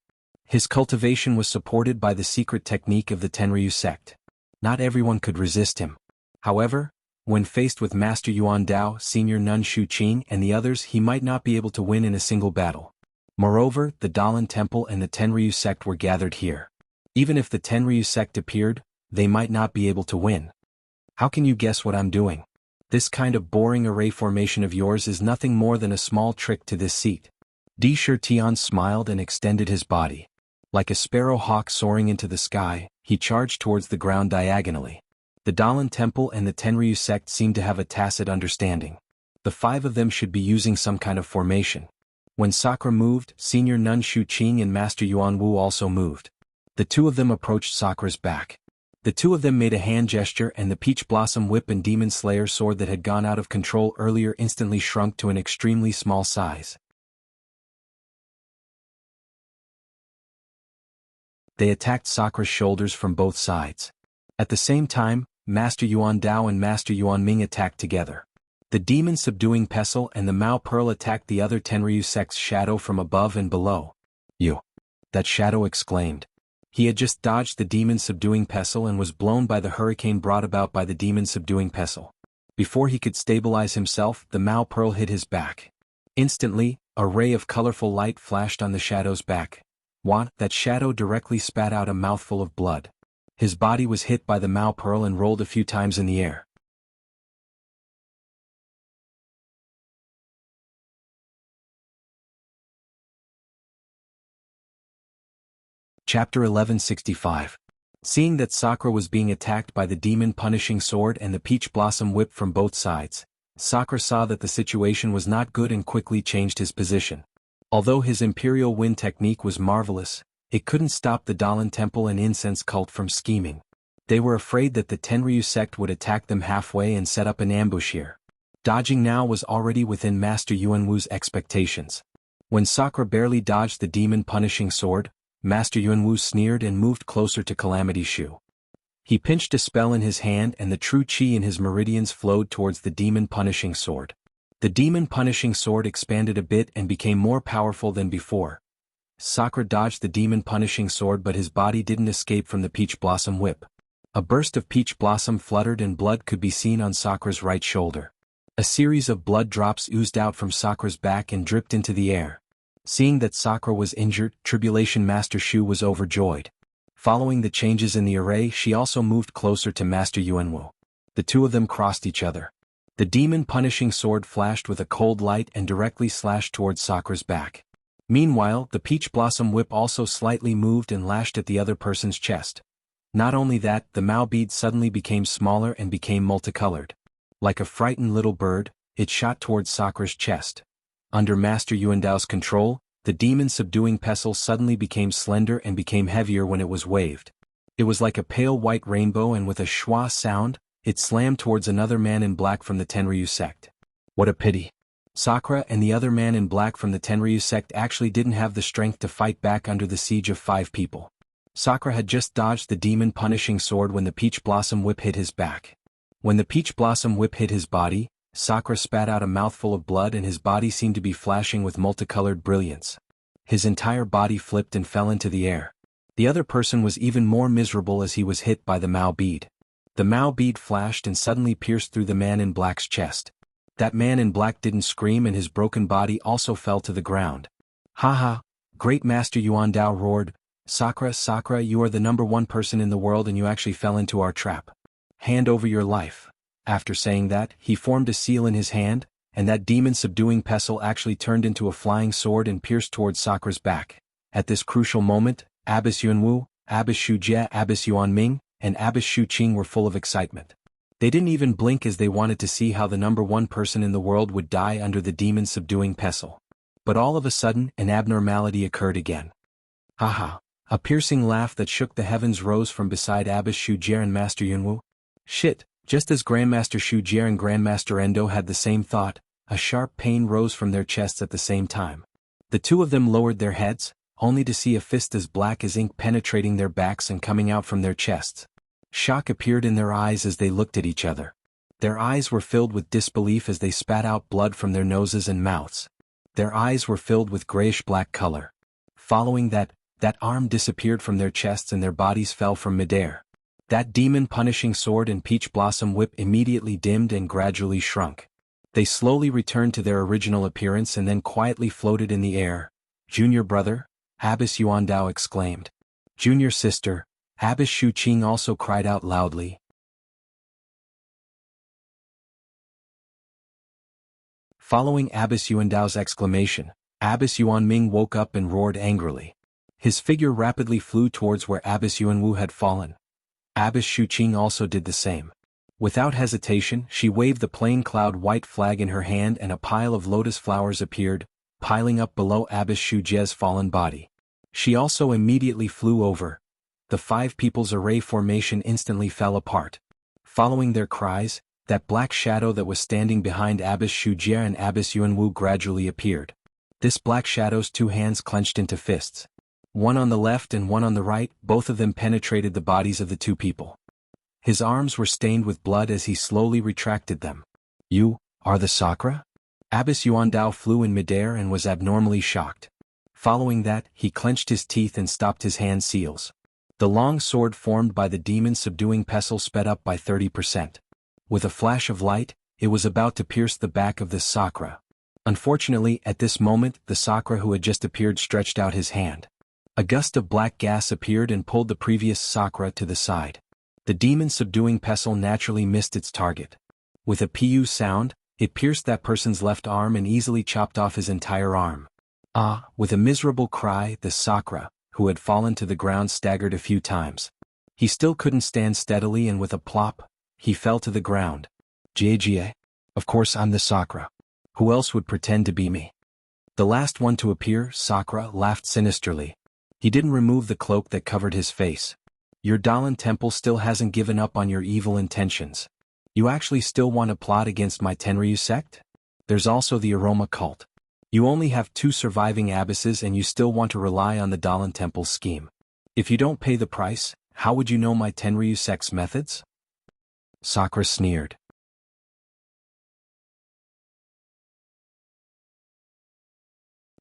His cultivation was supported by the secret technique of the Tenryu sect. Not everyone could resist him. However, when faced with Master Yuan Dao, Senior Nun Shu Qing and the others, he might not be able to win in a single battle. Moreover, the Dalan Temple and the Tenryu sect were gathered here. Even if the Tenryu sect appeared, they might not be able to win. How can you guess what I'm doing? This kind of boring array formation of yours is nothing more than a small trick to this seat. Di Shirtian smiled and extended his body. Like a sparrow hawk soaring into the sky, he charged towards the ground diagonally. The Dalan Temple and the Tenryu sect seemed to have a tacit understanding. The 5 of them should be using some kind of formation. When Sakura moved, Senior Nun Shu Qing and Master Yuan Wu also moved. The 2 of them approached Sakura's back. The 2 of them made a hand gesture and the peach blossom whip and demon slayer sword that had gone out of control earlier instantly shrunk to an extremely small size. They attacked Sakura's shoulders from both sides. At the same time, Master Yuan Dao and Master Yuan Ming attacked together. The demon-subduing pestle and the Mao Pearl attacked the other Tenryu sect's shadow from above and below. You! That shadow exclaimed. He had just dodged the demon-subduing pestle and was blown by the hurricane brought about by the demon-subduing pestle. Before he could stabilize himself, the Mao Pearl hit his back. Instantly, a ray of colorful light flashed on the shadow's back. That shadow directly spat out a mouthful of blood. His body was hit by the Mao Pearl and rolled a few times in the air. Chapter 1165. Seeing that Sakura was being attacked by the demon-punishing sword and the peach blossom whip from both sides, Sakura saw that the situation was not good and quickly changed his position. Although his Imperial Wind technique was marvelous, it couldn't stop the Dalan Temple and incense cult from scheming. They were afraid that the Tenryu sect would attack them halfway and set up an ambush here. Dodging now was already within Master Yuan Wu's expectations. When Sakura barely dodged the demon-punishing sword, Master Yuan Wu sneered and moved closer to Calamity Shu. He pinched a spell in his hand and the true qi in his meridians flowed towards the demon-punishing sword. The demon-punishing sword expanded a bit and became more powerful than before. Sakura dodged the demon-punishing sword but his body didn't escape from the peach blossom whip. A burst of peach blossom fluttered and blood could be seen on Sakura's right shoulder. A series of blood drops oozed out from Sakura's back and dripped into the air. Seeing that Sakura was injured, Tribulation Master Shu was overjoyed. Following the changes in the array, she also moved closer to Master Yuanwu. The two of them crossed each other. The demon punishing sword flashed with a cold light and directly slashed towards Sakura's back. Meanwhile, the peach blossom whip also slightly moved and lashed at the other person's chest. Not only that, the Mao bead suddenly became smaller and became multicolored. Like a frightened little bird, it shot towards Sakura's chest. Under Master Yuandao's control, the demon subduing pestle suddenly became slender and became heavier when it was waved. It was like a pale white rainbow, and with a schwa sound, it slammed towards another man in black from the Tenryu sect. What a pity. Sakura and the other man in black from the Tenryu sect actually didn't have the strength to fight back under the siege of 5 people. Sakura had just dodged the demon punishing sword when the peach blossom whip hit his back. When the peach blossom whip hit his body, Sakura spat out a mouthful of blood and his body seemed to be flashing with multicolored brilliance. His entire body flipped and fell into the air. The other person was even more miserable as he was hit by the Mao bead. The Mao bead flashed and suddenly pierced through the man in black's chest. That man in black didn't scream, and his broken body also fell to the ground. Haha, Great Master Yuandao roared, Sakura, you are the #1 person in the world and you actually fell into our trap. Hand over your life. After saying that, he formed a seal in his hand, and that demon-subduing pestle actually turned into a flying sword and pierced towards Sakura's back. At this crucial moment, Abbess Yuanwu, Abbess Shujie, Abbess Yuanming, and Abbess Shuqing were full of excitement. They didn't even blink as they wanted to see how the #1 person in the world would die under the demon-subduing pestle. But all of a sudden, an abnormality occurred again. Haha. A piercing laugh that shook the heavens rose from beside Abbess Shujie and Master Yuanwu. Shit, just as Grandmaster Shujie and Grandmaster Endo had the same thought, a sharp pain rose from their chests at the same time. The two of them lowered their heads, only to see a fist as black as ink penetrating their backs and coming out from their chests. Shock appeared in their eyes as they looked at each other. Their eyes were filled with disbelief as they spat out blood from their noses and mouths. Their eyes were filled with grayish-black color. Following that arm disappeared from their chests and their bodies fell from midair. That demon-punishing sword and peach blossom whip immediately dimmed and gradually shrunk. They slowly returned to their original appearance and then quietly floated in the air. Junior brother? Abbess Yuandao exclaimed. Junior sister? Abbess Shuqing also cried out loudly. Following Abbess Yuandao's exclamation, Abbess Yuanming woke up and roared angrily. His figure rapidly flew towards where Abbess Yuanwu had fallen. Abbess Shuqing also did the same. Without hesitation, she waved the plain cloud white flag in her hand and a pile of lotus flowers appeared, piling up below Abbess Shujie's fallen body. She also immediately flew over. The 5 people's array formation instantly fell apart. Following their cries, that black shadow that was standing behind Abbess Shujie and Abbess Yuanwu gradually appeared. This black shadow's 2 hands clenched into fists. One on the left and one on the right, both of them penetrated the bodies of the 2 people. His arms were stained with blood as he slowly retracted them. You are the Sakura? Abbess Yuandao flew in midair and was abnormally shocked. Following that, he clenched his teeth and stopped his hand seals. The long sword formed by the demon-subduing pestle sped up by 30%. With a flash of light, it was about to pierce the back of this Sakura. Unfortunately, at this moment, the Sakura who had just appeared stretched out his hand. A gust of black gas appeared and pulled the previous Sakura to the side. The demon-subduing pestle naturally missed its target. With a pu sound, it pierced that person's left arm and easily chopped off his entire arm. With a miserable cry, the Sakura, who had fallen to the ground, staggered a few times. He still couldn't stand steadily, and with a plop, he fell to the ground. Jie, of course I'm the Sakura. Who else would pretend to be me? The last one to appear, Sakura, laughed sinisterly. He didn't remove the cloak that covered his face. Your Dalan Temple still hasn't given up on your evil intentions. You actually still want to plot against my Tenryu sect? There's also the Aroma cult. You only have 2 surviving abbesses and you still want to rely on the Dalan Temple's scheme. If you don't pay the price, how would you know my Tenryu sect's methods? Sakura sneered.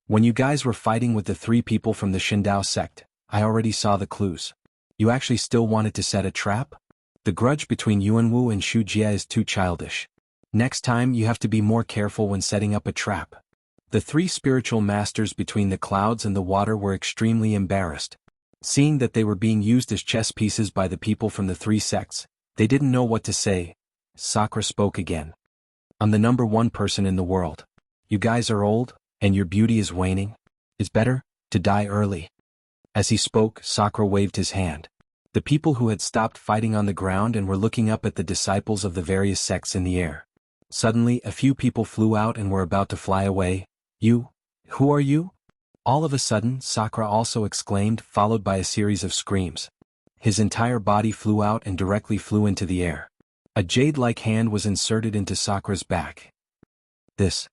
When you guys were fighting with the 3 people from the Shindao sect, I already saw the clues. You actually still wanted to set a trap? The grudge between Yuanwu and Shujie is too childish. Next time you have to be more careful when setting up a trap. The three spiritual masters between the clouds and the water were extremely embarrassed. Seeing that they were being used as chess pieces by the people from the three sects, they didn't know what to say. Sakura spoke again. I'm the number one person in the world. You guys are old, and your beauty is waning. It's better to die early. As he spoke, Sakura waved his hand. The people who had stopped fighting on the ground and were looking up at the disciples of the various sects in the air. Suddenly, a few people flew out and were about to fly away. You? Who are you? All of a sudden, Sakura also exclaimed, followed by a series of screams. His entire body flew out and directly flew into the air. A jade-like hand was inserted into Sakura's back. This.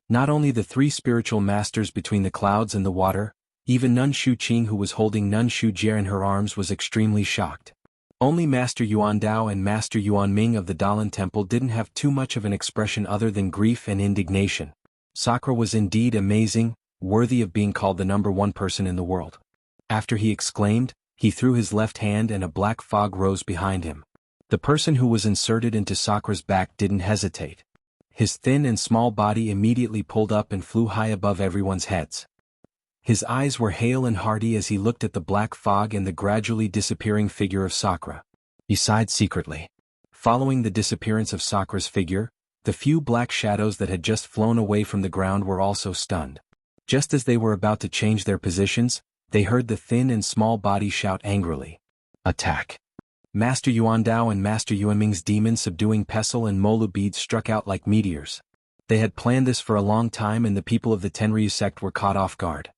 Not only the three spiritual masters between the clouds and the water, even Nun Shuqing, who was holding Nun Shujie in her arms, was extremely shocked. Only Master Yuan Dao and Master Yuan Ming of the Dalan Temple didn't have too much of an expression other than grief and indignation. Sakura was indeed amazing, worthy of being called the number one person in the world. After he exclaimed, he threw his left hand and a black fog rose behind him. The person who was inserted into Sakura's back didn't hesitate. His thin and small body immediately pulled up and flew high above everyone's heads. His eyes were hale and hearty as he looked at the black fog and the gradually disappearing figure of Sakura. He sighed secretly. Following the disappearance of Sakura's figure, the few black shadows that had just flown away from the ground were also stunned. Just as they were about to change their positions, they heard the thin and small body shout angrily. Attack! Master Yuan Dao and Master Yuan Ming's demons subduing pestle and molu beads struck out like meteors. They had planned this for a long time and the people of the Tenryu sect were caught off guard.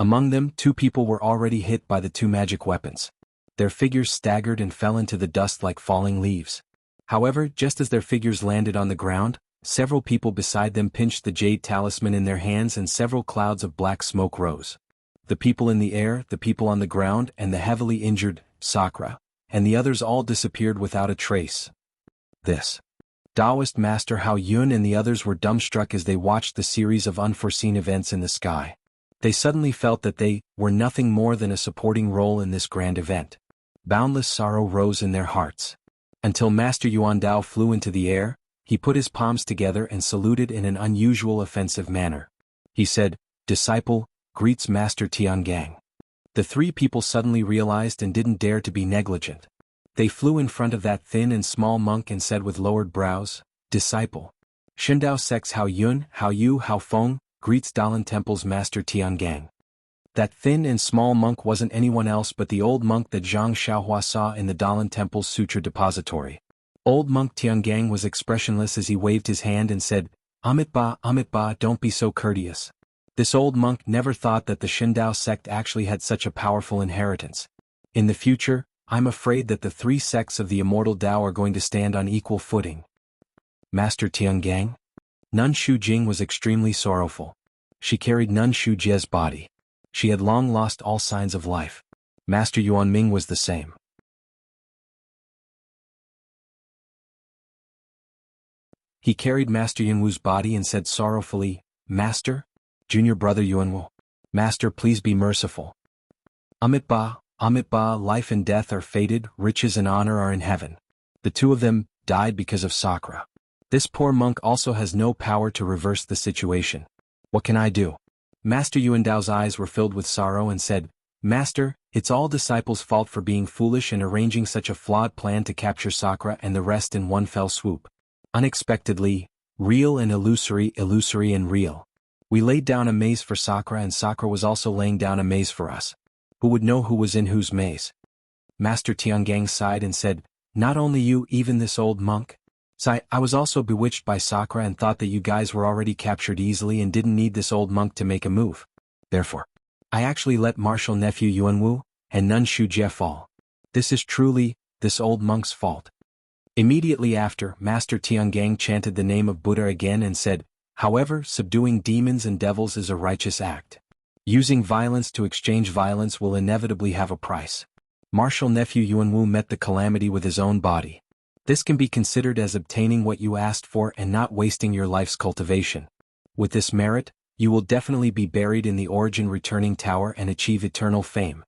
Among them, 2 people were already hit by the 2 magic weapons. Their figures staggered and fell into the dust like falling leaves. However, just as their figures landed on the ground, several people beside them pinched the jade talisman in their hands and several clouds of black smoke rose. The people in the air, the people on the ground, and the heavily injured, Sakura, and the others all disappeared without a trace. This. Taoist Master Hao Yun and the others were dumbstruck as they watched the series of unforeseen events in the sky. They suddenly felt that they were nothing more than a supporting role in this grand event. Boundless sorrow rose in their hearts. Until Master Yuan Dao flew into the air, he put his palms together and saluted in an unusual offensive manner. He said, Disciple, greets Master Tiangang. The 3 people suddenly realized and didn't dare to be negligent. They flew in front of that thin and small monk and said with lowered brows, Disciple. Shindao sect's Hao Yun, Hao Yu, Hao Feng, greets Dalan Temple's Master Tiangang. That thin and small monk wasn't anyone else but the old monk that Zhang Xiaohua saw in the Dalan Temple's sutra depository. Old monk Tiangang was expressionless as he waved his hand and said, Amitba, don't be so courteous. This old monk never thought that the Shindao sect actually had such a powerful inheritance. In the future, I'm afraid that the 3 sects of the immortal Tao are going to stand on equal footing. Master Tiangang? Nun Shujing was extremely sorrowful. She carried Nun Shujie's body. She had long lost all signs of life. Master Yuan Ming was the same. He carried Master Yuanwu's body and said sorrowfully, Master? Junior brother Yuanwu. Master, please be merciful. Amitba, life and death are fated, riches and honor are in heaven. The 2 of them died because of Sakura. This poor monk also has no power to reverse the situation. What can I do? Master Yuan Dao's eyes were filled with sorrow and said, Master, it's all disciples' fault for being foolish and arranging such a flawed plan to capture Sakura and the rest in one fell swoop. Unexpectedly, real and illusory and real. We laid down a maze for Sakura and Sakura was also laying down a maze for us. Who would know who was in whose maze? Master Tiangang sighed and said, Not only you, even this old monk. I was also bewitched by Sakura and thought that you guys were already captured easily and didn't need this old monk to make a move. Therefore, I actually let martial nephew Yuanwu and Nun Shujie fall. This is truly this old monk's fault. Immediately after, Master Tiangang chanted the name of Buddha again and said, However, subduing demons and devils is a righteous act. Using violence to exchange violence will inevitably have a price. Martial nephew Yuanwu met the calamity with his own body. This can be considered as obtaining what you asked for and not wasting your life's cultivation. With this merit, you will definitely be buried in the origin returning tower and achieve eternal fame.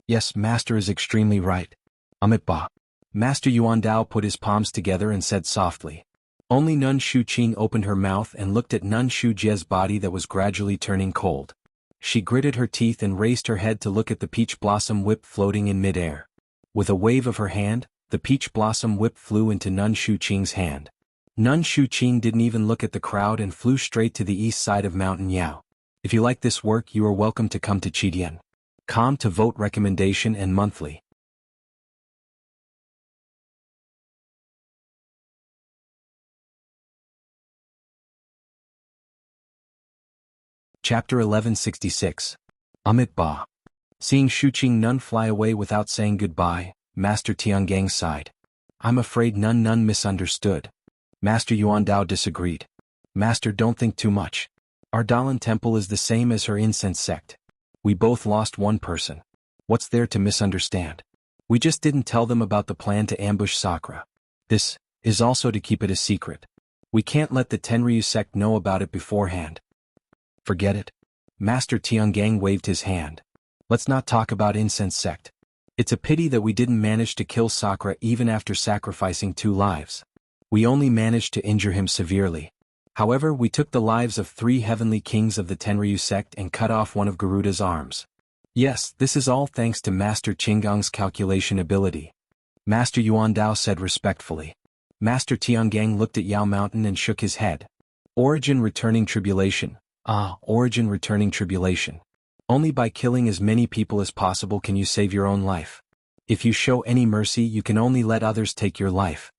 Yes, Master is extremely right. Amitba. Master Yuan Dao put his palms together and said softly. Only Nun Shuqing opened her mouth and looked at Nun Shujie's body that was gradually turning cold. She gritted her teeth and raised her head to look at the peach blossom whip floating in midair. With a wave of her hand, the peach blossom whip flew into Nun Shuqing's hand. Nun Shuqing didn't even look at the crowd and flew straight to the east side of Mountain Yao. If you like this work, you are welcome to come to Chidian.com to vote recommendation and monthly. Chapter 1166. Amit Ba. Seeing Shuqing Nun fly away without saying goodbye, Master Tiangang sighed. I'm afraid Nun misunderstood. Master Yuandao disagreed. Master, don't think too much. Our Dalan temple is the same as her incense sect. We both lost one person. What's there to misunderstand? We just didn't tell them about the plan to ambush Sakura. This is also to keep it a secret. We can't let the Tenryu sect know about it beforehand. Forget it. Master Tiangang waved his hand. Let's not talk about incense sect. It's a pity that we didn't manage to kill Sakura even after sacrificing 2 lives. We only managed to injure him severely. However, we took the lives of 3 heavenly kings of the Tenryu sect and cut off one of Garuda's arms. Yes, this is all thanks to Master Qinggong's calculation ability. Master Yuandao said respectfully. Master Tiangang looked at Yao Mountain and shook his head. Origin returning tribulation. Origin returning tribulation. Only by killing as many people as possible can you save your own life. If you show any mercy, you can only let others take your life.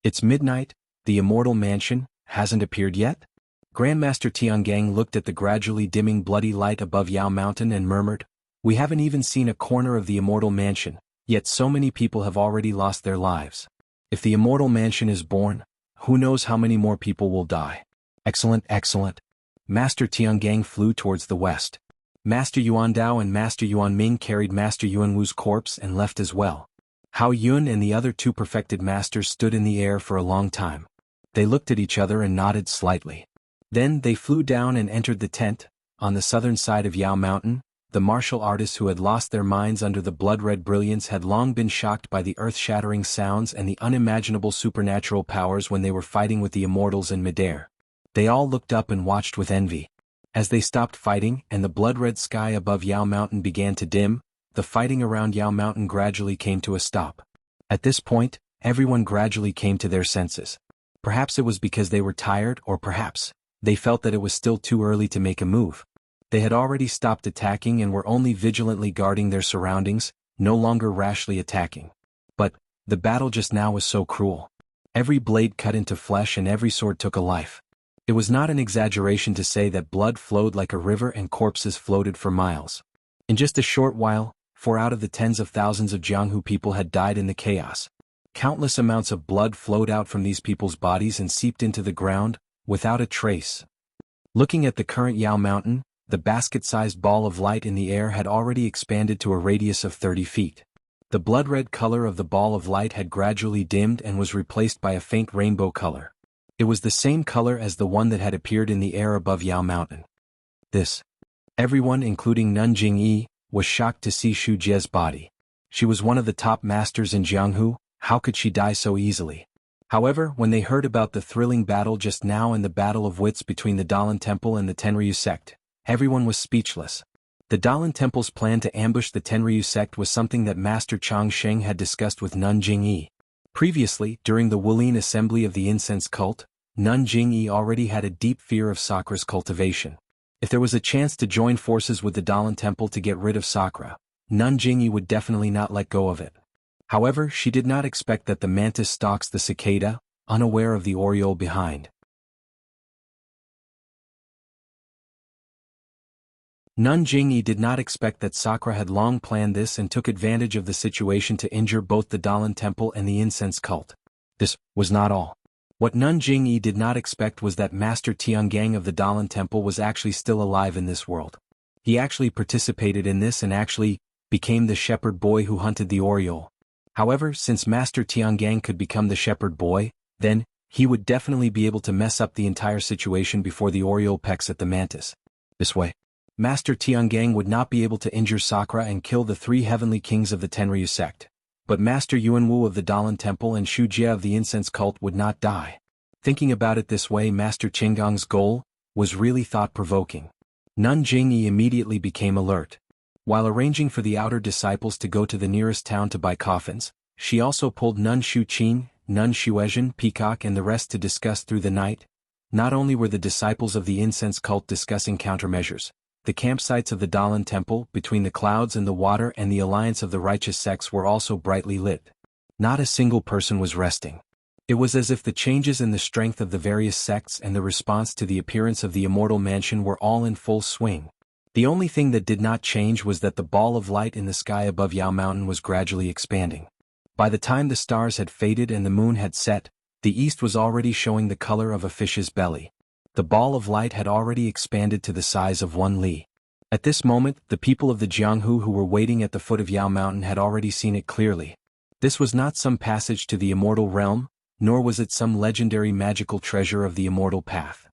It's midnight, the immortal mansion hasn't appeared yet? Grandmaster Tiangang looked at the gradually dimming bloody light above Yao Mountain and murmured, we haven't even seen a corner of the immortal mansion, yet so many people have already lost their lives. If the immortal mansion is born, who knows how many more people will die. Excellent, excellent. Master Tiangang flew towards the west. Master Yuandao and Master Yuanming carried Master Yuanwu's corpse and left as well. Hao Yun and the other 2 perfected masters stood in the air for a long time. They looked at each other and nodded slightly. Then they flew down and entered the tent. On the southern side of Yao Mountain, the martial artists who had lost their minds under the blood-red brilliance had long been shocked by the earth-shattering sounds and the unimaginable supernatural powers when they were fighting with the immortals in midair. They all looked up and watched with envy. As they stopped fighting and the blood-red sky above Yao Mountain began to dim, the fighting around Yao Mountain gradually came to a stop. At this point, everyone gradually came to their senses. Perhaps it was because they were tired, or perhaps they felt that it was still too early to make a move. They had already stopped attacking and were only vigilantly guarding their surroundings, no longer rashly attacking. But the battle just now was so cruel. Every blade cut into flesh and every sword took a life. It was not an exaggeration to say that blood flowed like a river and corpses floated for miles. In just a short while, 4 out of the tens of thousands of Jianghu people had died in the chaos. Countless amounts of blood flowed out from these people's bodies and seeped into the ground, without a trace. Looking at the current Yao Mountain, the basket-sized ball of light in the air had already expanded to a radius of 30 feet. The blood-red color of the ball of light had gradually dimmed and was replaced by a faint rainbow color. It was the same color as the one that had appeared in the air above Yao Mountain. Everyone, including Nun Jingyi, was shocked to see Shu Jie's body. She was one of the top masters in Jianghu. How could she die so easily? However, when they heard about the thrilling battle just now and the battle of wits between the Dalan Temple and the Tenryu sect, everyone was speechless. The Dalan Temple's plan to ambush the Tenryu sect was something that Master Changsheng had discussed with Nun Jingyi. Previously, during the Wulin assembly of the incense cult, Nun Jingyi already had a deep fear of Sakura's cultivation. If there was a chance to join forces with the Dalan Temple to get rid of Sakura, Nun Jingyi would definitely not let go of it. However, she did not expect that the mantis stalks the cicada, unaware of the oriole behind. Nun Jingyi did not expect that Sakura had long planned this and took advantage of the situation to injure both the Dalan Temple and the incense cult. This was not all. What Nun Jingyi did not expect was that Master Tiangang of the Dalan Temple was actually still alive in this world. He actually participated in this and actually became the shepherd boy who hunted the oriole. However, since Master Tiangang could become the shepherd boy, then he would definitely be able to mess up the entire situation before the oriole pecks at the mantis. This way, Master Tiangang would not be able to injure Sakura and kill the 3 heavenly kings of the Tenryu sect. But Master Yuanwu of the Dalan Temple and Shu Jie of the Incense Cult would not die. Thinking about it this way, Master Qinggong's goal was really thought-provoking. Nun Jingyi immediately became alert. While arranging for the outer disciples to go to the nearest town to buy coffins, she also pulled Nun Shuqin, Nun Shuezhen, Peacock and the rest to discuss through the night. Not only were the disciples of the incense cult discussing countermeasures, the campsites of the Dalan temple between the clouds and the water and the alliance of the righteous sects were also brightly lit. Not a single person was resting. It was as if the changes in the strength of the various sects and the response to the appearance of the immortal mansion were all in full swing. The only thing that did not change was that the ball of light in the sky above Yao Mountain was gradually expanding. By the time the stars had faded and the moon had set, the east was already showing the color of a fish's belly. The ball of light had already expanded to the size of 1 li. At this moment, the people of the Jianghu who were waiting at the foot of Yao Mountain had already seen it clearly. This was not some passage to the immortal realm, nor was it some legendary magical treasure of the immortal path.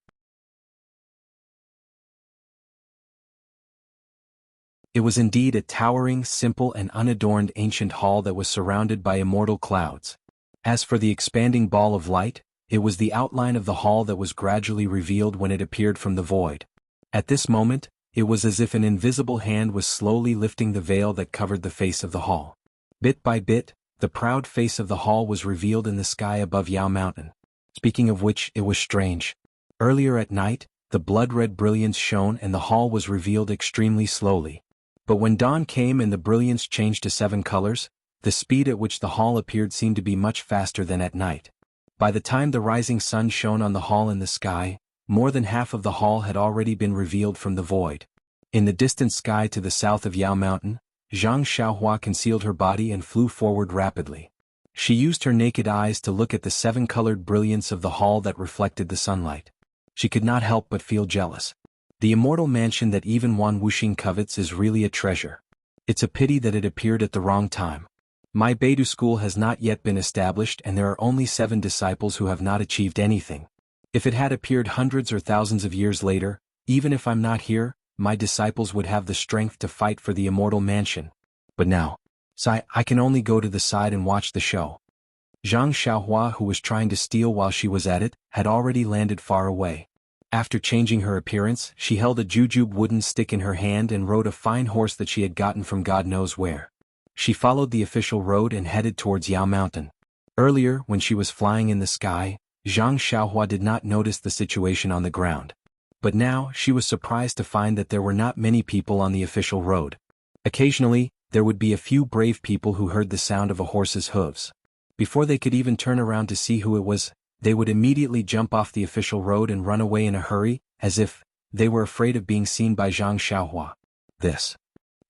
It was indeed a towering, simple and unadorned ancient hall that was surrounded by immortal clouds. As for the expanding ball of light, it was the outline of the hall that was gradually revealed when it appeared from the void. At this moment, it was as if an invisible hand was slowly lifting the veil that covered the face of the hall. Bit by bit, the proud face of the hall was revealed in the sky above Yao Mountain. Speaking of which, it was strange. Earlier at night, the blood-red brilliance shone and the hall was revealed extremely slowly. But when dawn came and the brilliance changed to 7 colors, the speed at which the hall appeared seemed to be much faster than at night. By the time the rising sun shone on the hall in the sky, more than half of the hall had already been revealed from the void. In the distant sky to the south of Yao Mountain, Zhang Xiaohua concealed her body and flew forward rapidly. She used her naked eyes to look at the 7-colored brilliance of the hall that reflected the sunlight. She could not help but feel jealous. The immortal mansion that even Wan Wuxing covets is really a treasure. It's a pity that it appeared at the wrong time. My Beidou school has not yet been established and there are only 7 disciples who have not achieved anything. If it had appeared hundreds or thousands of years later, even if I'm not here, my disciples would have the strength to fight for the immortal mansion. But now, I can only go to the side and watch the show. Zhang Xiaohua, who was trying to steal while she was at it, had already landed far away. After changing her appearance, she held a jujube wooden stick in her hand and rode a fine horse that she had gotten from God knows where. She followed the official road and headed towards Yao Mountain. Earlier, when she was flying in the sky, Zhang Xiaohua did not notice the situation on the ground. But now, she was surprised to find that there were not many people on the official road. Occasionally, there would be a few brave people who heard the sound of a horse's hooves. Before they could even turn around to see who it was, they would immediately jump off the official road and run away in a hurry, as if they were afraid of being seen by Zhang Xiaohua. This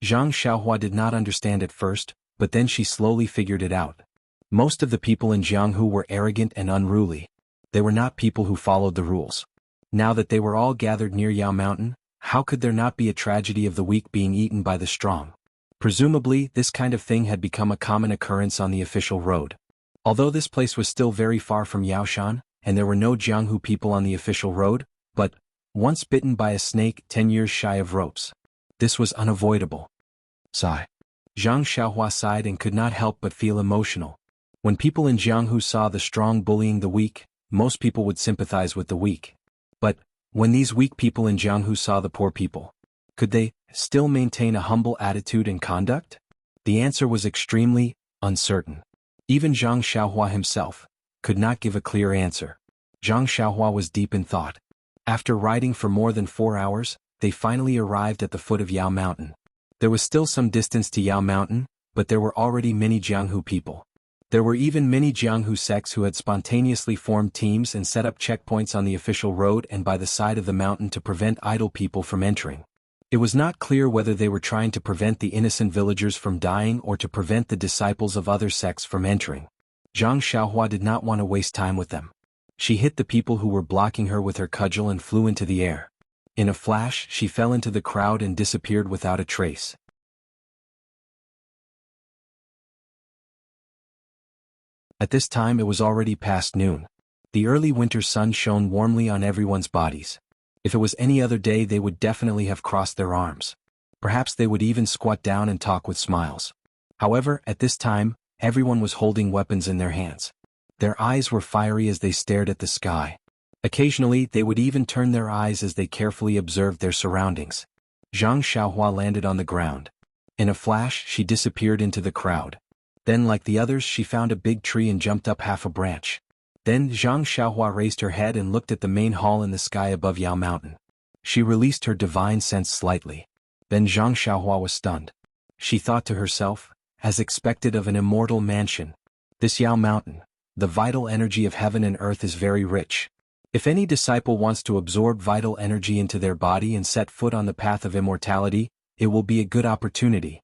Zhang Xiaohua did not understand at first, but then she slowly figured it out. Most of the people in Jianghu were arrogant and unruly. They were not people who followed the rules. Now that they were all gathered near Yao Mountain, how could there not be a tragedy of the weak being eaten by the strong? Presumably, this kind of thing had become a common occurrence on the official road. Although this place was still very far from Yaoshan, and there were no Jianghu people on the official road, but, once bitten by a snake 10 years shy of ropes. This was unavoidable. Sigh. Zhang Xiaohua sighed and could not help but feel emotional. When people in Jianghu saw the strong bullying the weak, most people would sympathize with the weak. But, when these weak people in Jianghu saw the poor people, could they still maintain a humble attitude and conduct? The answer was extremely uncertain. Even Zhang Xiaohua himself could not give a clear answer. Zhang Xiaohua was deep in thought. After riding for more than 4 hours, they finally arrived at the foot of Yao Mountain. There was still some distance to Yao Mountain, but there were already many Jianghu people. There were even many Jianghu sects who had spontaneously formed teams and set up checkpoints on the official road and by the side of the mountain to prevent idle people from entering. It was not clear whether they were trying to prevent the innocent villagers from dying or to prevent the disciples of other sects from entering. Zhang Xiaohua did not want to waste time with them. She hit the people who were blocking her with her cudgel and flew into the air. In a flash, she fell into the crowd and disappeared without a trace. At this time it was already past noon. The early winter sun shone warmly on everyone's bodies. If it was any other day they would definitely have crossed their arms. Perhaps they would even squat down and talk with smiles. However, at this time, everyone was holding weapons in their hands. Their eyes were fiery as they stared at the sky. Occasionally they would even turn their eyes as they carefully observed their surroundings. Zhang Xiaohua landed on the ground. In a flash she disappeared into the crowd. Then like the others she found a big tree and jumped up half a branch. Then Zhang Xiaohua raised her head and looked at the main hall in the sky above Yao Mountain. She released her divine sense slightly. Then Zhang Xiaohua was stunned. She thought to herself, as expected of an immortal mansion. This Yao Mountain, the vital energy of heaven and earth is very rich. If any disciple wants to absorb vital energy into their body and set foot on the path of immortality, it will be a good opportunity.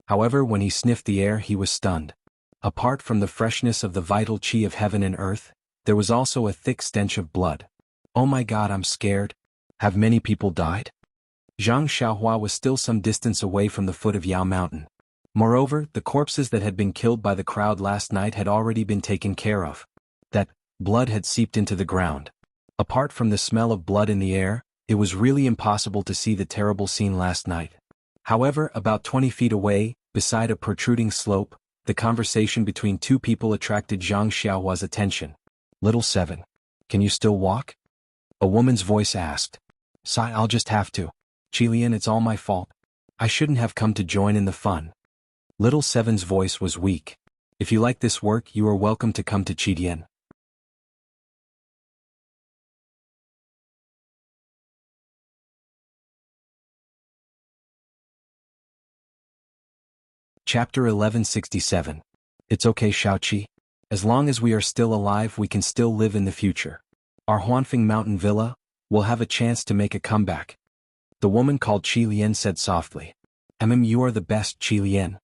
However, when he sniffed the air he was stunned. Apart from the freshness of the vital qi of heaven and earth, there was also a thick stench of blood. Oh my God, I'm scared. Have many people died? Zhang Xiaohua was still some distance away from the foot of Yao Mountain. Moreover, the corpses that had been killed by the crowd last night had already been taken care of. That blood had seeped into the ground. Apart from the smell of blood in the air, it was really impossible to see the terrible scene last night. However, about 20 feet away, beside a protruding slope, the conversation between two people attracted Zhang Xiaohua's attention. Little Seven, can you still walk? A woman's voice asked. Sigh, I'll just have to. Qilian, it's all my fault. I shouldn't have come to join in the fun. Little Seven's voice was weak. If you like this work, you are welcome to come to Qilian. Chapter 1167. It's okay, Shaoqi. As long as we are still alive we can still live in the future. Our Huanfeng Mountain Villa will have a chance to make a comeback. The woman called Qilian said softly. You are the best, Qilian.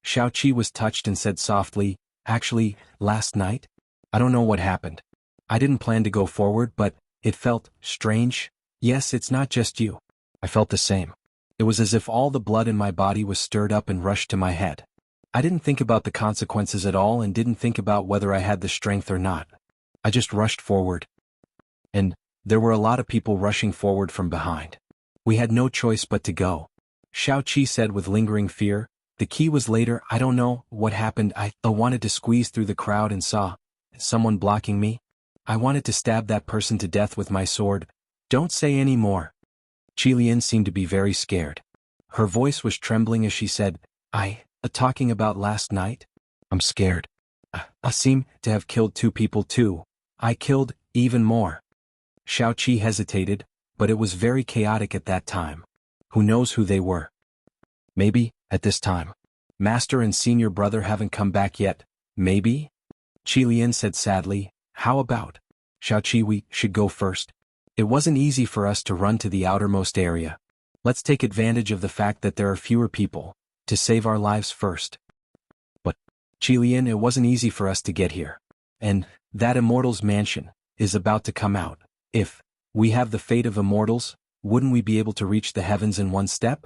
Shaoqi was touched and said softly, actually, last night? I don't know what happened. I didn't plan to go forward but it felt strange. Yes, it's not just you. I felt the same. It was as if all the blood in my body was stirred up and rushed to my head. I didn't think about the consequences at all and didn't think about whether I had the strength or not. I just rushed forward. And there were a lot of people rushing forward from behind. We had no choice but to go. Shaoqi said with lingering fear. The key was later. I don't know what happened. I wanted to squeeze through the crowd and saw someone blocking me. I wanted to stab that person to death with my sword. Don't say any more. Qilian seemed to be very scared. Her voice was trembling as she said, talking about last night? I'm scared. I seem to have killed two people too. I killed even more. Shaoqi hesitated, but it was very chaotic at that time. Who knows who they were? Maybe, at this time. Master and senior brother haven't come back yet, maybe? Qilian said sadly, how about? Shaoqi, we should go first. It wasn't easy for us to run to the outermost area. Let's take advantage of the fact that there are fewer people, to save our lives first. But, Qilian, it wasn't easy for us to get here. And, that immortal's mansion, is about to come out. If we have the fate of immortals, wouldn't we be able to reach the heavens in one step?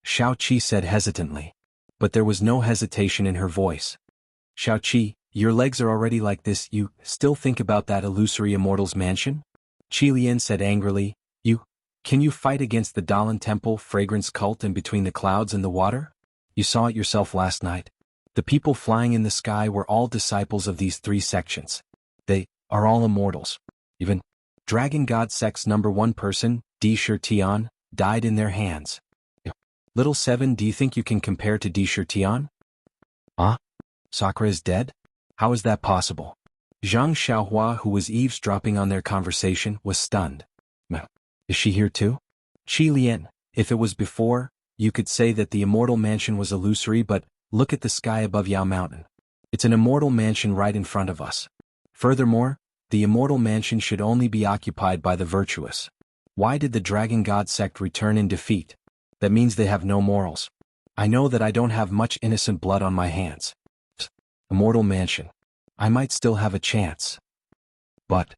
Shaoqi said hesitantly. But there was no hesitation in her voice. Shaoqi, your legs are already like this, you still think about that illusory immortal's mansion? Qilian said angrily, can you fight against the Dalan Temple fragrance cult and between the clouds and the water? You saw it yourself last night. The people flying in the sky were all disciples of these three sections. They are all immortals. Even Dragon God Sect's #1 person, Di Shirtian, died in their hands. Little Seven, do you think you can compare to Di Shirtian? Sakura is dead? How is that possible? Zhang Xiaohua, who was eavesdropping on their conversation, was stunned. Is she here too? Qilian, if it was before, you could say that the immortal mansion was illusory, but look at the sky above Yao Mountain. It's an immortal mansion right in front of us. Furthermore, the immortal mansion should only be occupied by the virtuous. Why did the Dragon God Sect return in defeat? That means they have no morals. I know that I don't have much innocent blood on my hands. Immortal mansion. I might still have a chance. But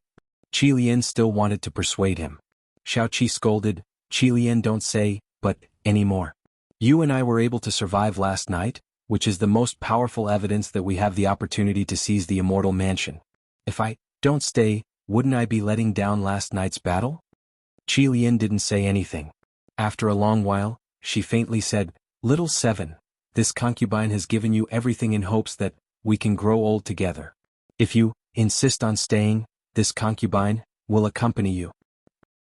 Qilian still wanted to persuade him. Shaoqi scolded, Qilian, don't say, but, anymore. You and I were able to survive last night, which is the most powerful evidence that we have the opportunity to seize the immortal mansion. If I don't stay, wouldn't I be letting down last night's battle? Qilian didn't say anything. After a long while, she faintly said, Little Seven, this concubine has given you everything in hopes that we can grow old together. If you insist on staying, this concubine will accompany you.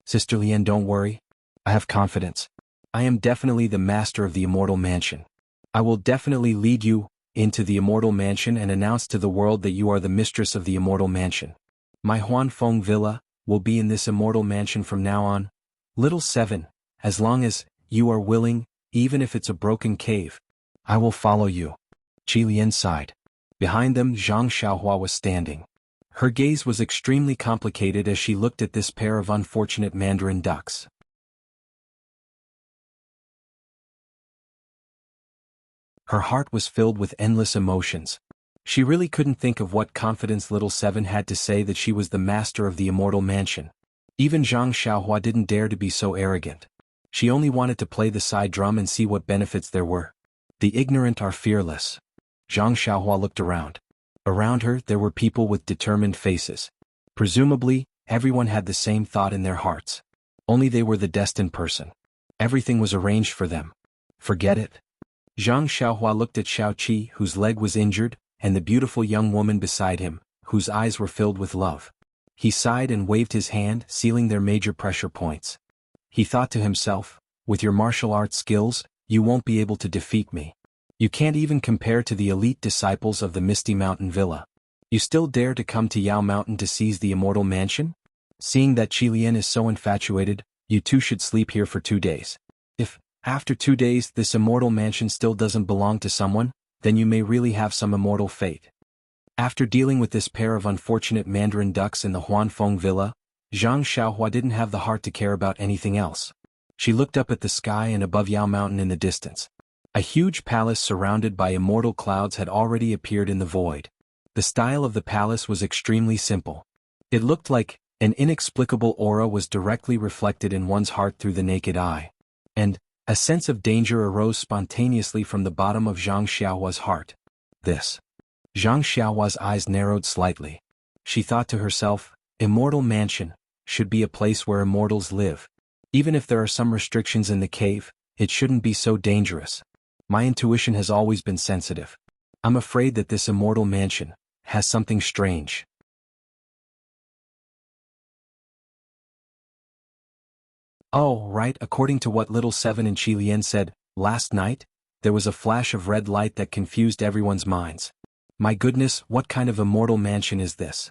Sister Lian, don't worry. I have confidence. I am definitely the master of the Immortal Mansion. I will definitely lead you into the Immortal Mansion and announce to the world that you are the mistress of the Immortal Mansion. My Huanfeng Villa will be in this Immortal Mansion from now on. Little 7, as long as you are willing, even if it's a broken cave, I will follow you. Qi Lian sighed. Behind them, Zhang Xiaohua was standing. Her gaze was extremely complicated as she looked at this pair of unfortunate mandarin ducks. Her heart was filled with endless emotions. She really couldn't think of what confidence little 7 had to say that she was the master of the Immortal Mansion. Even Zhang Xiaohua didn't dare to be so arrogant. She only wanted to play the side drum and see what benefits there were. The ignorant are fearless. Zhang Xiaohua looked around. Around her there were people with determined faces. Presumably, everyone had the same thought in their hearts. Only they were the destined person. Everything was arranged for them. Forget it. Zhang Xiaohua looked at Xiao Qi, whose leg was injured, and the beautiful young woman beside him, whose eyes were filled with love. He sighed and waved his hand, sealing their major pressure points. He thought to himself, with your martial arts skills, you won't be able to defeat me. You can't even compare to the elite disciples of the Misty Mountain Villa. You still dare to come to Yao Mountain to seize the Immortal Mansion? Seeing that Qi Lian is so infatuated, you two should sleep here for 2 days. If, after 2 days, this Immortal Mansion still doesn't belong to someone, then you may really have some immortal fate. After dealing with this pair of unfortunate mandarin ducks in the Huanfeng Villa, Zhang Xiaohua didn't have the heart to care about anything else. She looked up at the sky and above Yao Mountain in the distance. A huge palace surrounded by immortal clouds had already appeared in the void. The style of the palace was extremely simple. It looked like an inexplicable aura was directly reflected in one's heart through the naked eye. And a sense of danger arose spontaneously from the bottom of Zhang Xiaohua's heart. This. Zhang Xiaohua's eyes narrowed slightly. She thought to herself, Immortal Mansion should be a place where immortals live. Even if there are some restrictions in the cave, it shouldn't be so dangerous. My intuition has always been sensitive. I'm afraid that this Immortal Mansion has something strange. Oh, right, according to what little 7 and Qi Lian said, last night, there was a flash of red light that confused everyone's minds. My goodness, what kind of immortal mansion is this?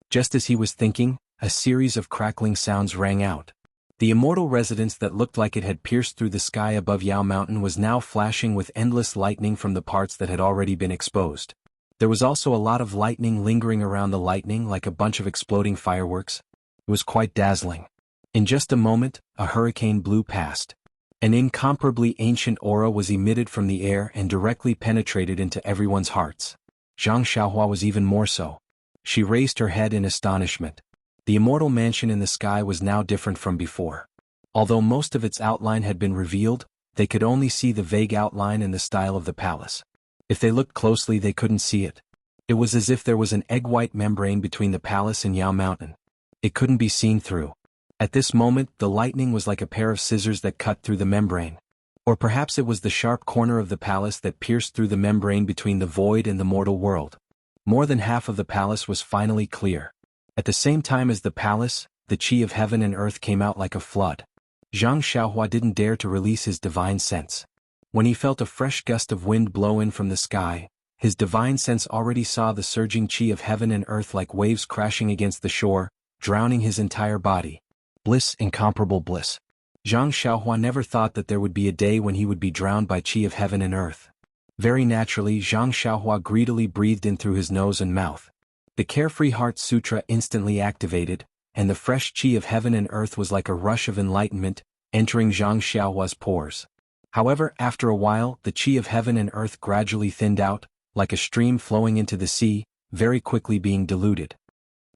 Just as he was thinking, a series of crackling sounds rang out. The immortal residence that looked like it had pierced through the sky above Yao Mountain was now flashing with endless lightning from the parts that had already been exposed. There was also a lot of lightning lingering around the lightning like a bunch of exploding fireworks. It was quite dazzling. In just a moment, a hurricane blew past. An incomparably ancient aura was emitted from the air and directly penetrated into everyone's hearts. Zhang Xiaohua was even more so. She raised her head in astonishment. The immortal mansion in the sky was now different from before. Although most of its outline had been revealed, they could only see the vague outline and the style of the palace. If they looked closely, they couldn't see it. It was as if there was an egg-white membrane between the palace and Yao Mountain. It couldn't be seen through. At this moment, the lightning was like a pair of scissors that cut through the membrane. Or perhaps it was the sharp corner of the palace that pierced through the membrane between the void and the mortal world. More than half of the palace was finally clear. At the same time as the palace, the qi of heaven and earth came out like a flood. Zhang Xiaohua didn't dare to release his divine sense. When he felt a fresh gust of wind blow in from the sky, his divine sense already saw the surging qi of heaven and earth like waves crashing against the shore, drowning his entire body. Bliss, incomparable bliss. Zhang Xiaohua never thought that there would be a day when he would be drowned by qi of heaven and earth. Very naturally, Zhang Xiaohua greedily breathed in through his nose and mouth. The Carefree Heart Sutra instantly activated, and the fresh qi of heaven and earth was like a rush of enlightenment, entering Zhang Xiaohua's pores. However, after a while, the qi of heaven and earth gradually thinned out, like a stream flowing into the sea, very quickly being diluted.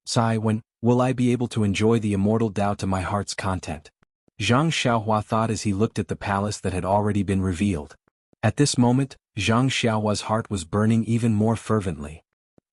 Sigh, when will I be able to enjoy the immortal Tao to my heart's content? Zhang Xiaohua thought as he looked at the palace that had already been revealed. At this moment, Zhang Xiaohua's heart was burning even more fervently.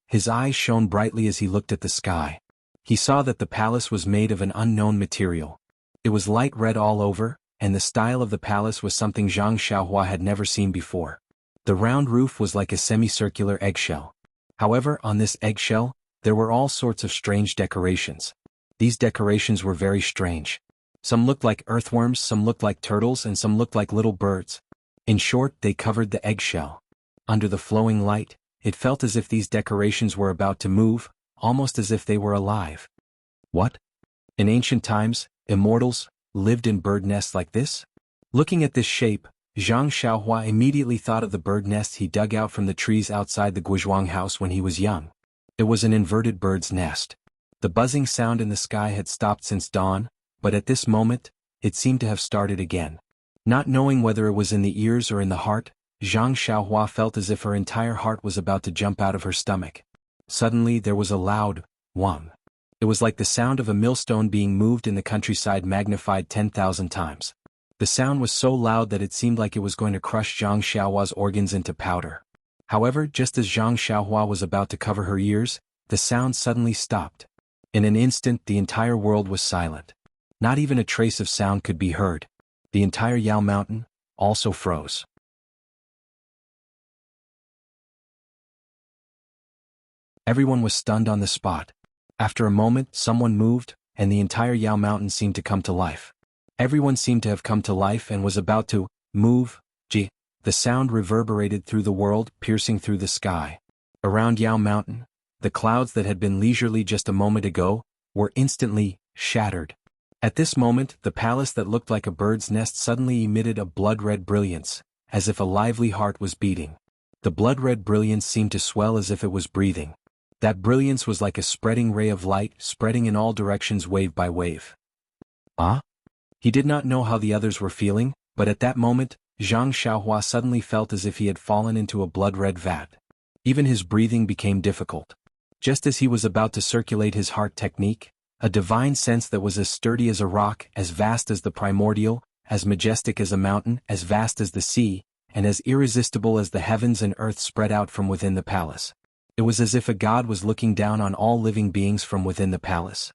His eyes shone brightly as he looked at the sky. He saw that the palace was made of an unknown material. It was light red all over, and the style of the palace was something Zhang Xiaohua had never seen before. The round roof was like a semicircular eggshell. However, on this eggshell, There were all sorts of strange decorations. These decorations were very strange. Some looked like earthworms, some looked like turtles, and some looked like little birds. In short, they covered the eggshell. Under the flowing light, it felt as if these decorations were about to move, almost as if they were alive. What? In ancient times, immortals lived in bird nests like this? Looking at this shape, Zhang Xiaohua immediately thought of the bird nest he dug out from the trees outside the Guizhuang house when he was young. It was an inverted bird's nest. The buzzing sound in the sky had stopped since dawn, but at this moment, it seemed to have started again. Not knowing whether it was in the ears or in the heart, Zhang Xiaohua felt as if her entire heart was about to jump out of her stomach. Suddenly there was a loud whong. It was like the sound of a millstone being moved in the countryside magnified 10,000 times. The sound was so loud that it seemed like it was going to crush Zhang Xiaohua's organs into powder. However, just as Zhang Xiaohua was about to cover her ears, the sound suddenly stopped. In an instant the entire world was silent. Not even a trace of sound could be heard. The entire Yao Mountain also froze. Everyone was stunned on the spot. After a moment, someone moved, and the entire Yao Mountain seemed to come to life. Everyone seemed to have come to life and was about to move. The sound reverberated through the world, piercing through the sky. Around Yao Mountain, the clouds that had been leisurely just a moment ago were instantly shattered. At this moment, the palace that looked like a bird's nest suddenly emitted a blood-red brilliance, as if a lively heart was beating. The blood-red brilliance seemed to swell as if it was breathing. That brilliance was like a spreading ray of light, spreading in all directions wave by wave. He did not know how the others were feeling, but at that moment, Zhang Xiaohua suddenly felt as if he had fallen into a blood-red vat. Even his breathing became difficult. Just as he was about to circulate his heart technique, a divine sense that was as sturdy as a rock, as vast as the primordial, as majestic as a mountain, as vast as the sea, and as irresistible as the heavens and earth spread out from within the palace. It was as if a god was looking down on all living beings from within the palace.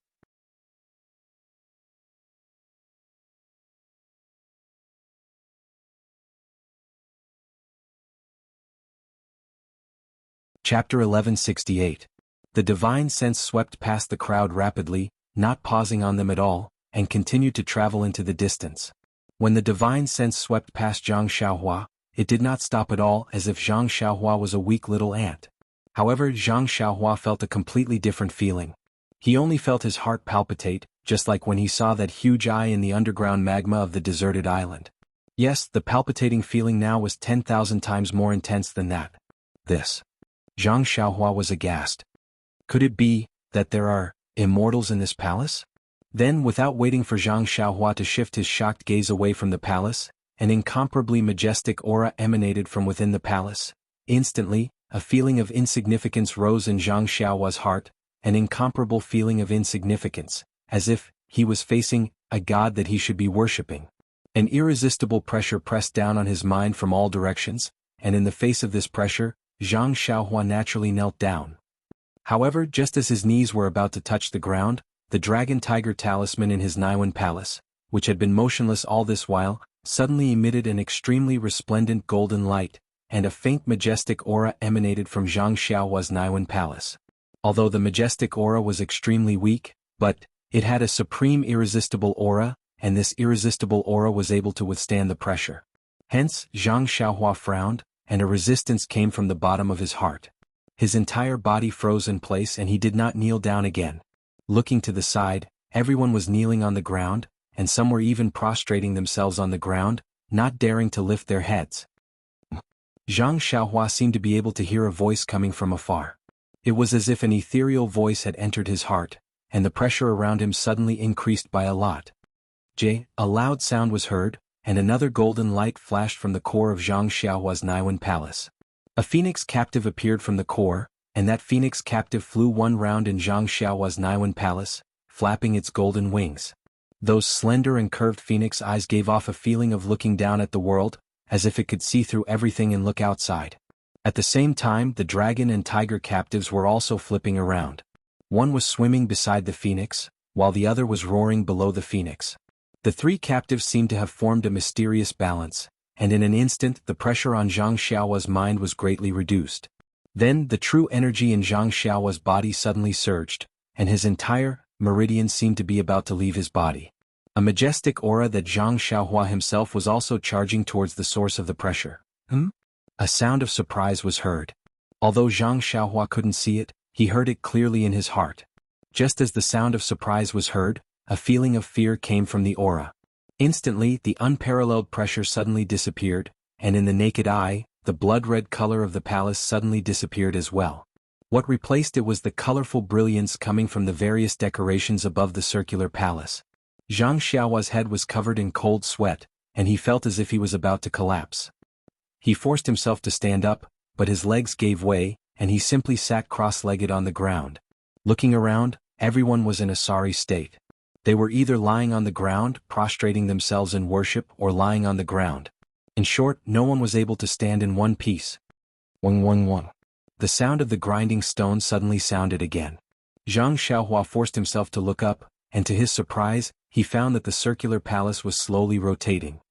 Chapter 1168. The divine sense swept past the crowd rapidly, not pausing on them at all, and continued to travel into the distance. When the divine sense swept past Zhang Xiaohua, it did not stop at all, as if Zhang Xiaohua was a weak little ant. However, Zhang Xiaohua felt a completely different feeling. He only felt his heart palpitate, just like when he saw that huge eye in the underground magma of the deserted island. Yes, the palpitating feeling now was 10,000 times more intense than that. Zhang Xiaohua was aghast. Could it be that there are immortals in this palace? Then, without waiting for Zhang Xiaohua to shift his shocked gaze away from the palace, an incomparably majestic aura emanated from within the palace. Instantly, a feeling of insignificance rose in Zhang Xiaohua's heart, an incomparable feeling of insignificance, as if he was facing a god that he should be worshipping. An irresistible pressure pressed down on his mind from all directions, and in the face of this pressure, Zhang Xiaohua naturally knelt down. However, just as his knees were about to touch the ground, the dragon-tiger talisman in his Naiwan palace, which had been motionless all this while, suddenly emitted an extremely resplendent golden light, and a faint majestic aura emanated from Zhang Xiaohua's Naiwan palace. Although the majestic aura was extremely weak, but it had a supreme irresistible aura, and this irresistible aura was able to withstand the pressure. Hence, Zhang Xiaohua frowned, and a resistance came from the bottom of his heart. His entire body froze in place and he did not kneel down again. Looking to the side, everyone was kneeling on the ground, and some were even prostrating themselves on the ground, not daring to lift their heads. Zhang Xiaohua seemed to be able to hear a voice coming from afar. It was as if an ethereal voice had entered his heart, and the pressure around him suddenly increased by a lot. A loud sound was heard, and another golden light flashed from the core of Zhang Xiaohua's Naiwan palace. A phoenix captive appeared from the core, and that phoenix captive flew one round in Zhang Xiaohua's Naiwan palace, flapping its golden wings. Those slender and curved phoenix eyes gave off a feeling of looking down at the world, as if it could see through everything and look outside. At the same time, the dragon and tiger captives were also flipping around. One was swimming beside the phoenix, while the other was roaring below the phoenix. The three captives seemed to have formed a mysterious balance, and in an instant the pressure on Zhang Xiaohua's mind was greatly reduced. Then the true energy in Zhang Xiaohua's body suddenly surged, and his entire meridian seemed to be about to leave his body. A majestic aura that Zhang Xiaohua himself was also charging towards the source of the pressure. A sound of surprise was heard. Although Zhang Xiaohua couldn't see it, he heard it clearly in his heart. Just as the sound of surprise was heard, a feeling of fear came from the aura. Instantly, the unparalleled pressure suddenly disappeared, and in the naked eye, the blood-red color of the palace suddenly disappeared as well. What replaced it was the colorful brilliance coming from the various decorations above the circular palace. Zhang Xiaohua's head was covered in cold sweat, and he felt as if he was about to collapse. He forced himself to stand up, but his legs gave way, and he simply sat cross-legged on the ground. Looking around, everyone was in a sorry state. They were either lying on the ground, prostrating themselves in worship, or lying on the ground. In short, no one was able to stand in one piece. Wang wang wang. The sound of the grinding stone suddenly sounded again. Zhang Xiaohua forced himself to look up, and to his surprise, he found that the circular palace was slowly rotating.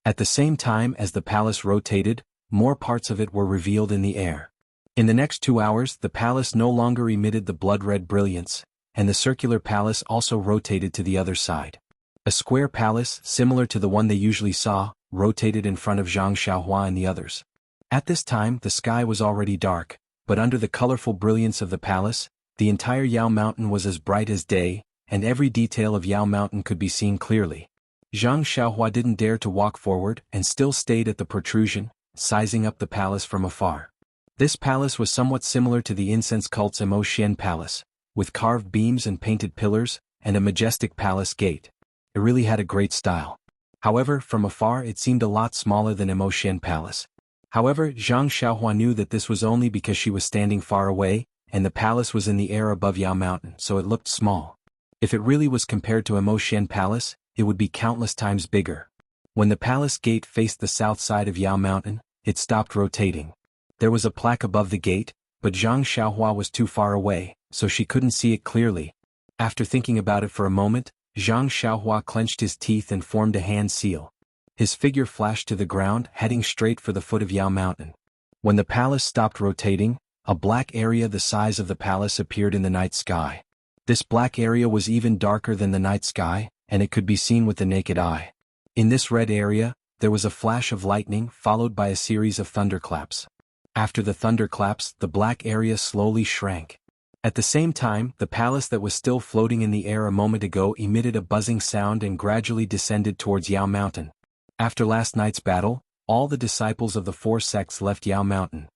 At the same time as the palace rotated, more parts of it were revealed in the air. In the next 2 hours, the palace no longer emitted the blood-red brilliance, and the circular palace also rotated to the other side. A square palace, similar to the one they usually saw, rotated in front of Zhang Xiaohua and the others. At this time, the sky was already dark, but under the colorful brilliance of the palace, the entire Yao Mountain was as bright as day, and every detail of Yao Mountain could be seen clearly. Zhang Xiaohua didn't dare to walk forward and still stayed at the protrusion, sizing up the palace from afar. This palace was somewhat similar to the incense cult's Immortality palace, with carved beams and painted pillars, and a majestic palace gate. It really had a great style. However, from afar it seemed a lot smaller than Immortality palace. However, Zhang Xiaohua knew that this was only because she was standing far away, and the palace was in the air above Yao Mountain, so it looked small. If it really was compared to Immortality palace, it would be countless times bigger. When the palace gate faced the south side of Yao Mountain, it stopped rotating. There was a plaque above the gate, but Zhang Xiaohua was too far away, so she couldn't see it clearly. After thinking about it for a moment, Zhang Xiaohua clenched his teeth and formed a hand seal. His figure flashed to the ground, heading straight for the foot of Yao Mountain. When the palace stopped rotating, a black area the size of the palace appeared in the night sky. This black area was even darker than the night sky, and it could be seen with the naked eye. In this red area, there was a flash of lightning followed by a series of thunderclaps. After the thunderclaps, the black area slowly shrank. At the same time, the palace that was still floating in the air a moment ago emitted a buzzing sound and gradually descended towards Yao Mountain. After last night's battle, all the disciples of the 4 sects left Yao Mountain.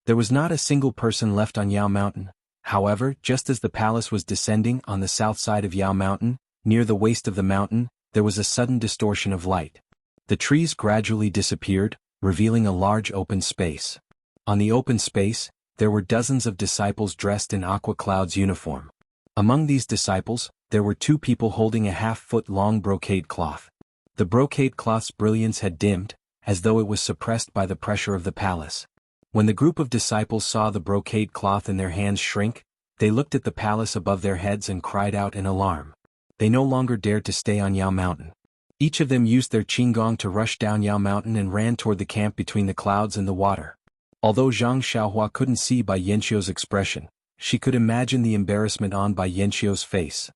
There was not a single person left on Yao Mountain. However, just as the palace was descending on the south side of Yao Mountain, near the waist of the mountain, there was a sudden distortion of light. The trees gradually disappeared, revealing a large open space. On the open space, there were dozens of disciples dressed in Aqua Cloud's uniform. Among these disciples, there were 2 people holding a half-foot-long brocade cloth. The brocade cloth's brilliance had dimmed, as though it was suppressed by the pressure of the palace. When the group of disciples saw the brocade cloth in their hands shrink, they looked at the palace above their heads and cried out in alarm. They no longer dared to stay on Yao Mountain. Each of them used their qinggong to rush down Yao Mountain and ran toward the camp between the clouds and the water. Although Zhang Xiaohua couldn't see by Yanqiu's expression, she could imagine the embarrassment on by Yanqiu's face.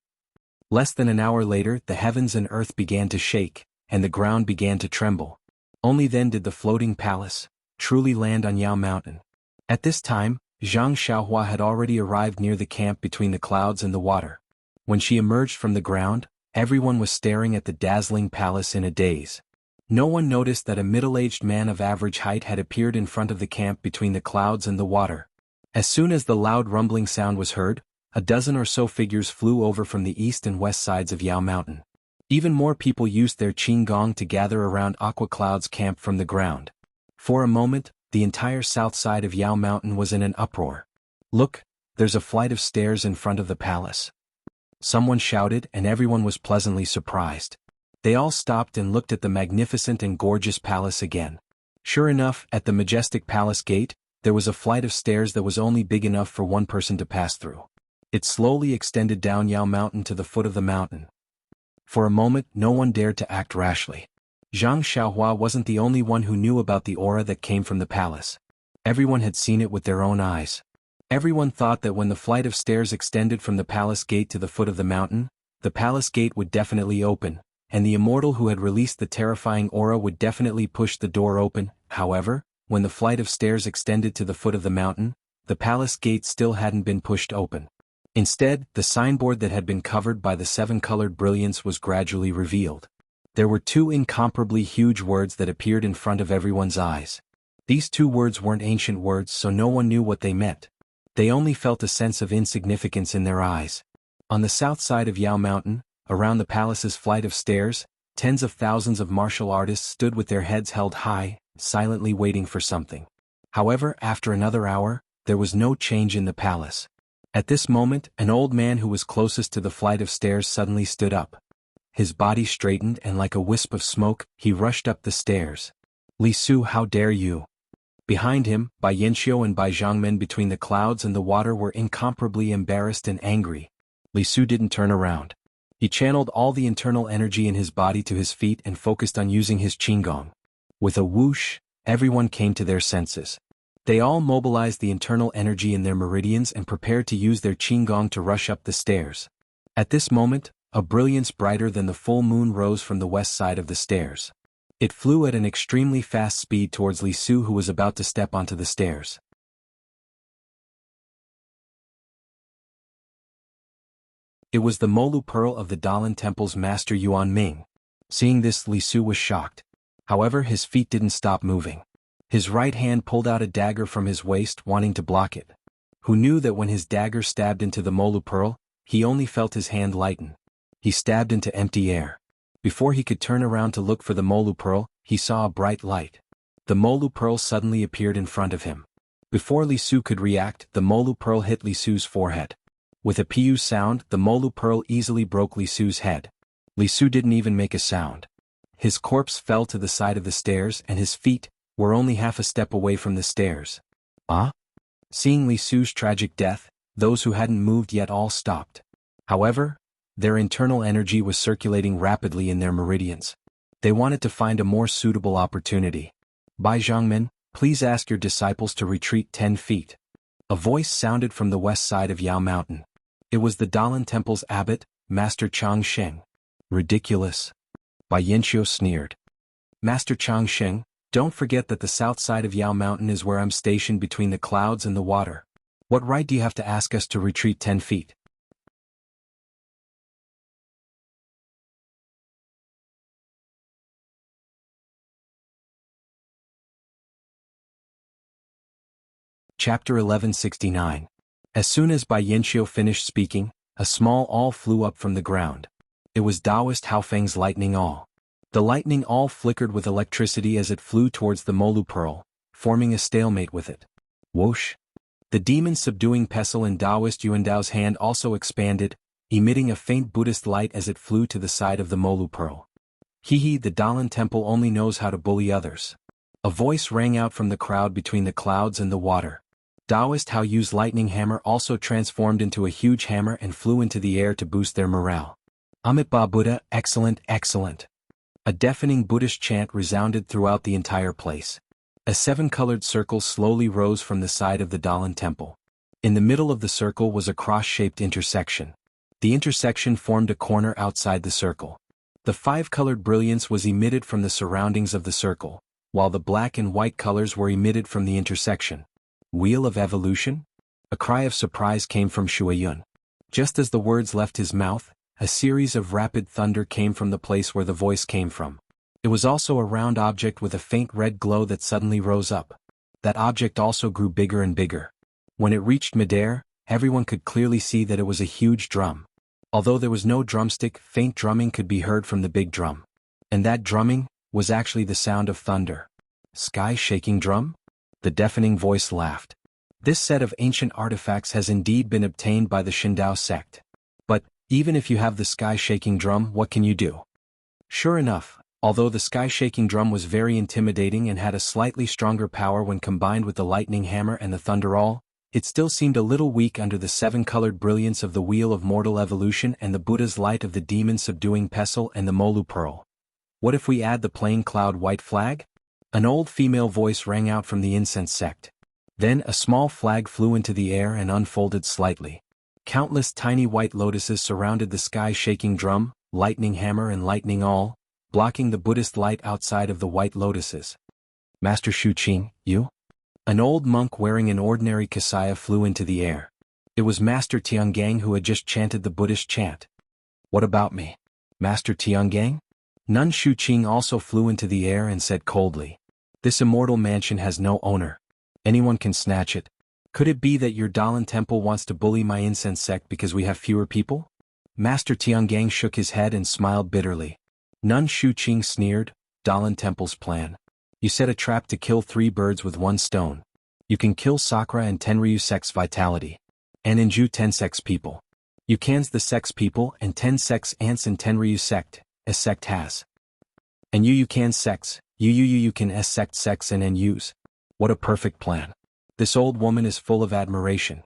Less than an hour later, the heavens and earth began to shake, and the ground began to tremble. Only then did the floating palace truly land on Yao Mountain. At this time, Zhang Xiaohua had already arrived near the camp between the clouds and the water. When she emerged from the ground, everyone was staring at the dazzling palace in a daze. No one noticed that a middle-aged man of average height had appeared in front of the camp between the clouds and the water. As soon as the loud rumbling sound was heard, a dozen or so figures flew over from the east and west sides of Yao Mountain. Even more people used their qinggong to gather around Aqua Cloud's camp from the ground. For a moment, the entire south side of Yao Mountain was in an uproar. "Look, there's a flight of stairs in front of the palace," someone shouted, and everyone was pleasantly surprised. They all stopped and looked at the magnificent and gorgeous palace again. Sure enough, at the majestic palace gate, there was a flight of stairs that was only big enough for one person to pass through. It slowly extended down Yao Mountain to the foot of the mountain. For a moment no one dared to act rashly. Zhang Xiaohua wasn't the only one who knew about the aura that came from the palace. Everyone had seen it with their own eyes. Everyone thought that when the flight of stairs extended from the palace gate to the foot of the mountain, the palace gate would definitely open, and the immortal who had released the terrifying aura would definitely push the door open. However, when the flight of stairs extended to the foot of the mountain, the palace gate still hadn't been pushed open. Instead, the signboard that had been covered by the seven-colored brilliance was gradually revealed. There were two incomparably huge words that appeared in front of everyone's eyes. These two words weren't ancient words, so no one knew what they meant. They only felt a sense of insignificance in their eyes. On the south side of Yao Mountain, around the palace's flight of stairs, tens of thousands of martial artists stood with their heads held high, silently waiting for something. However, after another hour, there was no change in the palace. At this moment, an old man who was closest to the flight of stairs suddenly stood up. His body straightened and like a wisp of smoke, he rushed up the stairs. "Li Su, how dare you!" Behind him, Bai Yanxiu and Bai Zhangmen between the clouds and the water were incomparably embarrassed and angry. Li Su didn't turn around. He channeled all the internal energy in his body to his feet and focused on using his qigong. With a whoosh, everyone came to their senses. They all mobilized the internal energy in their meridians and prepared to use their qigong to rush up the stairs. At this moment, a brilliance brighter than the full moon rose from the west side of the stairs. It flew at an extremely fast speed towards Li Su, who was about to step onto the stairs. It was the Molu Pearl of the Dalan Temple's master Yuan Ming. Seeing this, Li Su was shocked. However, his feet didn't stop moving. His right hand pulled out a dagger from his waist, wanting to block it. Who knew that when his dagger stabbed into the Molu Pearl, he only felt his hand lighten. He stabbed into empty air. Before he could turn around to look for the Molu Pearl, he saw a bright light. The Molu Pearl suddenly appeared in front of him. Before Li Su could react, the Molu Pearl hit Li Su's forehead. With a piu sound, the Molu Pearl easily broke Li Su's head. Li Su didn't even make a sound. His corpse fell to the side of the stairs and his feet were only half a step away from the stairs. Ah? Seeing Li Su's tragic death, those who hadn't moved yet all stopped. However, their internal energy was circulating rapidly in their meridians. They wanted to find a more suitable opportunity. "Bai Zhangmen, please ask your disciples to retreat 10 feet. A voice sounded from the west side of Yao Mountain. It was the Dalan Temple's abbot, Master Chang Sheng. "Ridiculous." Bai Yanxiu sneered. "Master Chang Sheng, don't forget that the south side of Yao Mountain is where I'm stationed between the clouds and the water. What right do you have to ask us to retreat 10 feet? Chapter 1169. As soon as Bai Yanxiu finished speaking, a small awl flew up from the ground. It was Taoist Haofeng's lightning awl. The lightning awl flickered with electricity as it flew towards the Molu Pearl, forming a stalemate with it. Whoosh! The demon subduing pestle in Taoist Yuandao's hand also expanded, emitting a faint Buddhist light as it flew to the side of the Molu Pearl. "Hee, the Dalan Temple only knows how to bully others." A voice rang out from the crowd between the clouds and the water. Taoist Hao Yu's lightning hammer also transformed into a huge hammer and flew into the air to boost their morale. "Amit Ba Buddha, excellent, excellent." A deafening Buddhist chant resounded throughout the entire place. A seven-colored circle slowly rose from the side of the Dalan Temple. In the middle of the circle was a cross-shaped intersection. The intersection formed a corner outside the circle. The five-colored brilliance was emitted from the surroundings of the circle, while the black and white colors were emitted from the intersection. "Wheel of Evolution?" A cry of surprise came from Shuayun. Just as the words left his mouth, a series of rapid thunder came from the place where the voice came from. It was also a round object with a faint red glow that suddenly rose up. That object also grew bigger and bigger. When it reached midair, everyone could clearly see that it was a huge drum. Although there was no drumstick, faint drumming could be heard from the big drum. And that drumming was actually the sound of thunder. "Sky-shaking drum?" The deafening voice laughed. "This set of ancient artifacts has indeed been obtained by the Shindao sect. But, even if you have the sky-shaking drum, what can you do?" Sure enough, although the sky-shaking drum was very intimidating and had a slightly stronger power when combined with the lightning hammer and the thunder awl, It still seemed a little weak under the seven-colored brilliance of the wheel of mortal evolution and the Buddha's light of the demon-subduing pestle and the Molu pearl. What if we add the plain cloud white flag? An old female voice rang out from the incense sect. Then a small flag flew into the air and unfolded slightly. Countless tiny white lotuses surrounded the sky-shaking drum, lightning hammer and lightning all, blocking the Buddhist light outside of the white lotuses. Master Shu Qing, you? An old monk wearing an ordinary kasaya flew into the air. It was Master Tiangang who had just chanted the Buddhist chant. What about me? Master Tiangang? Nun Shu Qing also flew into the air and said coldly. This immortal mansion has no owner. Anyone can snatch it. Could it be that your Dalan temple wants to bully my incense sect because we have fewer people? Master Tiangang shook his head and smiled bitterly. Nun Shu Qing sneered, Dalan temple's plan. You set a trap to kill 3 birds with 1 stone. You can kill Sakura and Tenryu sect's vitality. And Inju 10 sect's people. You cans the sect's people and 10 sect's ants in Tenryu sect, as sect has. And you can sects, you can s sect sects and NUs. What a perfect plan. This old woman is full of admiration.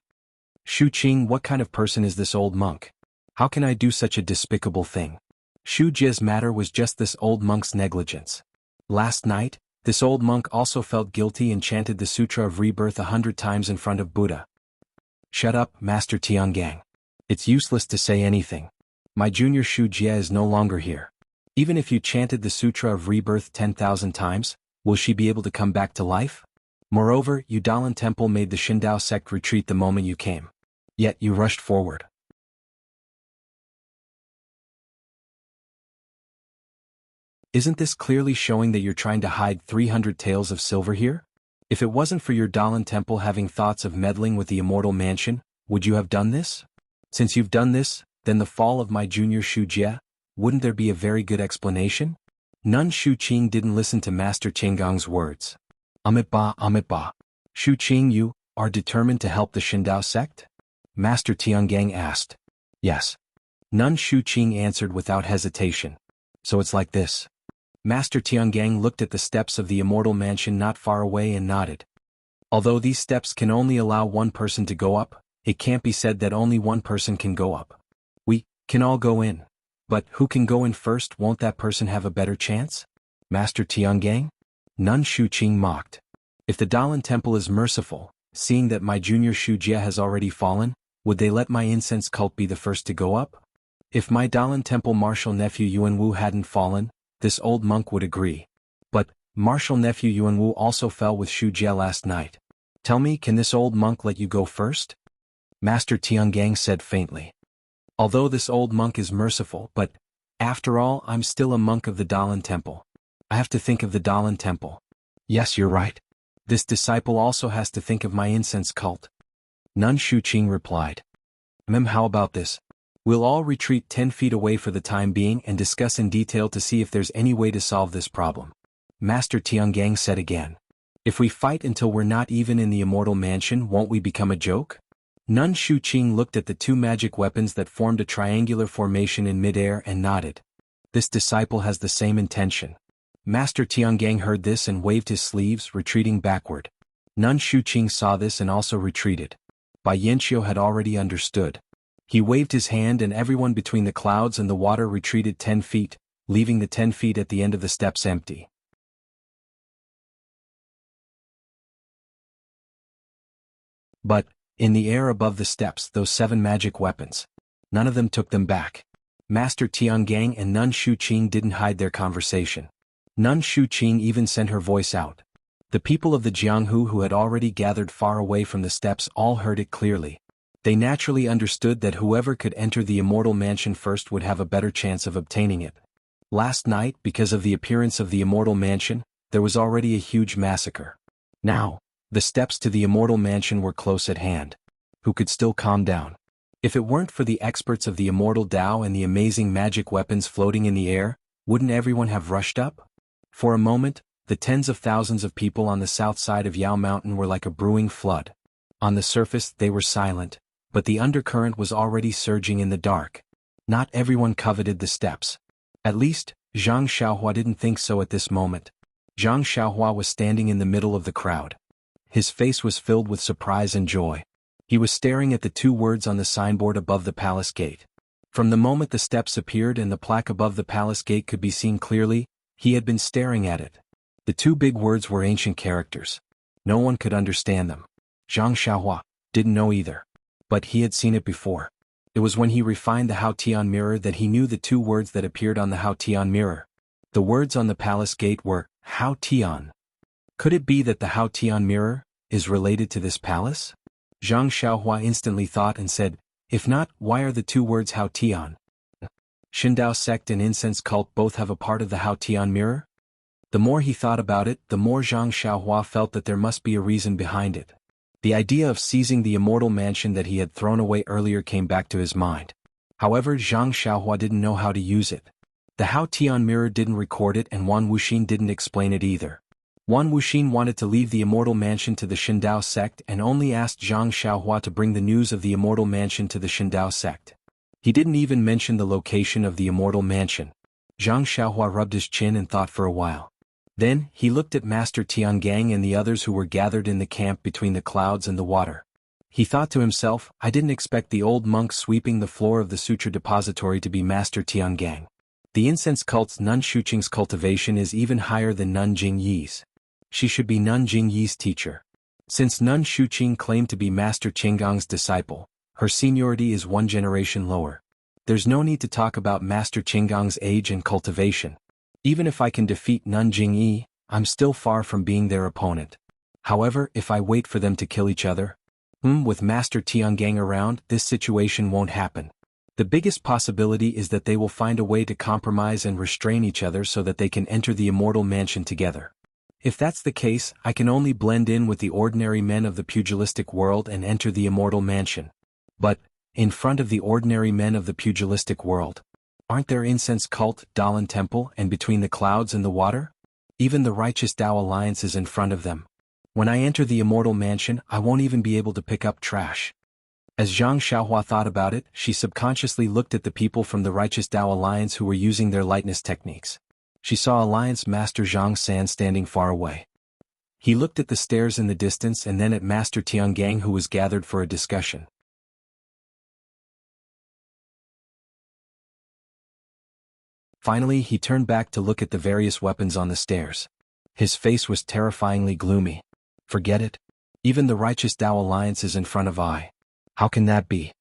Shu Qing, what kind of person is this old monk? How can I do such a despicable thing? Shu Jie's matter was just this old monk's negligence. Last night, this old monk also felt guilty and chanted the Sutra of Rebirth 100 times in front of Buddha. Shut up, Master Tiangang. It's useless to say anything. My junior Shu Jie is no longer here. Even if you chanted the Sutra of Rebirth 10,000 times, will she be able to come back to life? Moreover, you Dalan temple made the Shindao sect retreat the moment you came. Yet you rushed forward. Isn't this clearly showing that you're trying to hide 300 taels of silver here? If it wasn't for your Dalan temple having thoughts of meddling with the immortal mansion, would you have done this? Since you've done this, then the fall of my junior Shu Jie, wouldn't there be a very good explanation? Nun Shu Qing didn't listen to Master Tiangang's words. Amit ba. Shu Qing, you are determined to help the Shindao sect? Master Tiangang asked. Yes. Nun Shu Qing answered without hesitation. So it's like this. Master Tiangang looked at the steps of the immortal mansion not far away and nodded. Although these steps can only allow one person to go up, it can't be said that only one person can go up. We can all go in. But who can go in first? Won't that person have a better chance? Master Tiangang? Nun Shu Qing mocked. If the Dalan temple is merciful, seeing that my junior Shu Jie has already fallen, would they let my incense cult be the first to go up? If my Dalan temple martial nephew Yuanwu hadn't fallen, this old monk would agree. But martial nephew Yuanwu also fell with Shu Jie last night. Tell me, can this old monk let you go first? Master Tiangang said faintly. Although this old monk is merciful, but, after all, I'm still a monk of the Dalan temple. I have to think of the Dalan temple. Yes, you're right. This disciple also has to think of my incense cult. Nun Shu Qing replied. How about this? We'll all retreat 10 feet away for the time being and discuss in detail to see if there's any way to solve this problem. Master Tiangang said again. If we fight until we're not even in the immortal mansion, won't we become a joke? Nun Shu Qing looked at the 2 magic weapons that formed a triangular formation in midair and nodded. This disciple has the same intention. Master Tiangang heard this and waved his sleeves, retreating backward. Nun Shu Qing saw this and also retreated. Bai Yanqiu had already understood. He waved his hand and everyone between the clouds and the water retreated 10 feet, leaving the 10 feet at the end of the steps empty. But, in the air above the steps, those 7 magic weapons. None of them took them back. Master Tiangang and Nun Shu Qing didn't hide their conversation. Nun Shu Qing even sent her voice out. The people of the Jianghu who had already gathered far away from the steps all heard it clearly. They naturally understood that whoever could enter the immortal mansion first would have a better chance of obtaining it. Last night, because of the appearance of the immortal mansion, there was already a huge massacre. Now, the steps to the immortal mansion were close at hand. Who could still calm down? If it weren't for the experts of the immortal Tao and the amazing magic weapons floating in the air, wouldn't everyone have rushed up? For a moment, the tens of thousands of people on the south side of Yao Mountain were like a brewing flood. On the surface, they were silent, but the undercurrent was already surging in the dark. Not everyone coveted the steps. At least, Zhang Xiaohua didn't think so at this moment. Zhang Xiaohua was standing in the middle of the crowd. His face was filled with surprise and joy. He was staring at the two words on the signboard above the palace gate. From the moment the steps appeared and the plaque above the palace gate could be seen clearly, he had been staring at it. The two big words were ancient characters. No one could understand them. Zhang Xiaohua didn't know either. But he had seen it before. It was when he refined the Hao Tian mirror that he knew the two words that appeared on the Hao Tian mirror. The words on the palace gate were, Hao Tian. Could it be that the Hao Tian mirror is related to this palace? Zhang Xiaohua instantly thought and said, if not, why are the two words Hao Tian? Shindao sect and incense cult both have a part of the Hao Tian mirror? The more he thought about it, the more Zhang Xiaohua felt that there must be a reason behind it. The idea of seizing the immortal mansion that he had thrown away earlier came back to his mind. However, Zhang Xiaohua didn't know how to use it. The Hao Tian mirror didn't record it and Wan Wuxin didn't explain it either. Wan Wuxin wanted to leave the immortal mansion to the Shindao sect and only asked Zhang Xiaohua to bring the news of the immortal mansion to the Shindao sect. He didn't even mention the location of the immortal mansion. Zhang Xiaohua rubbed his chin and thought for a while. Then, he looked at Master Tiangang and the others who were gathered in the camp between the clouds and the water. He thought to himself, I didn't expect the old monk sweeping the floor of the sutra depository to be Master Tiangang. The incense cult's Nun Shuqing's cultivation is even higher than Nun Jingyi's. She should be Nun Jingyi's teacher. Since Nun Shuqing claimed to be Master Qinggong's disciple, her seniority is one generation lower. There's no need to talk about Master Qinggong's age and cultivation. Even if I can defeat Nun Jingyi, I'm still far from being their opponent. However, if I wait for them to kill each other, with Master Tiangang around, this situation won't happen. The biggest possibility is that they will find a way to compromise and restrain each other so that they can enter the immortal mansion together. If that's the case, I can only blend in with the ordinary men of the pugilistic world and enter the immortal mansion. But, in front of the ordinary men of the pugilistic world, aren't there incense cult, Dalan temple, and between the clouds and the water? Even the righteous Tao alliance is in front of them. When I enter the immortal mansion, I won't even be able to pick up trash. As Zhang Xiaohua thought about it, she subconsciously looked at the people from the righteous Tao alliance who were using their lightness techniques. She saw Alliance Master Zhang San standing far away. He looked at the stairs in the distance and then at Master Tiangang who was gathered for a discussion. Finally, he turned back to look at the various weapons on the stairs. His face was terrifyingly gloomy. Forget it. Even the righteous Tao alliance is in front of I. How can that be?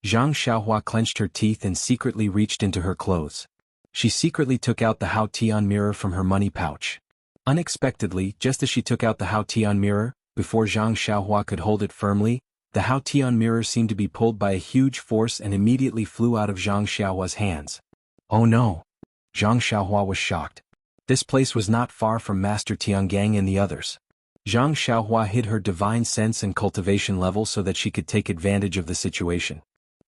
Zhang Xiaohua clenched her teeth and secretly reached into her clothes. She secretly took out the Hao Tian mirror from her money pouch. Unexpectedly, just as she took out the Hao Tian mirror, before Zhang Xiaohua could hold it firmly, the Hao Tian mirror seemed to be pulled by a huge force and immediately flew out of Zhang Xiaohua's hands. Oh no! Zhang Xiaohua was shocked. This place was not far from Master Tiangang and the others. Zhang Xiaohua hid her divine sense and cultivation level so that she could take advantage of the situation.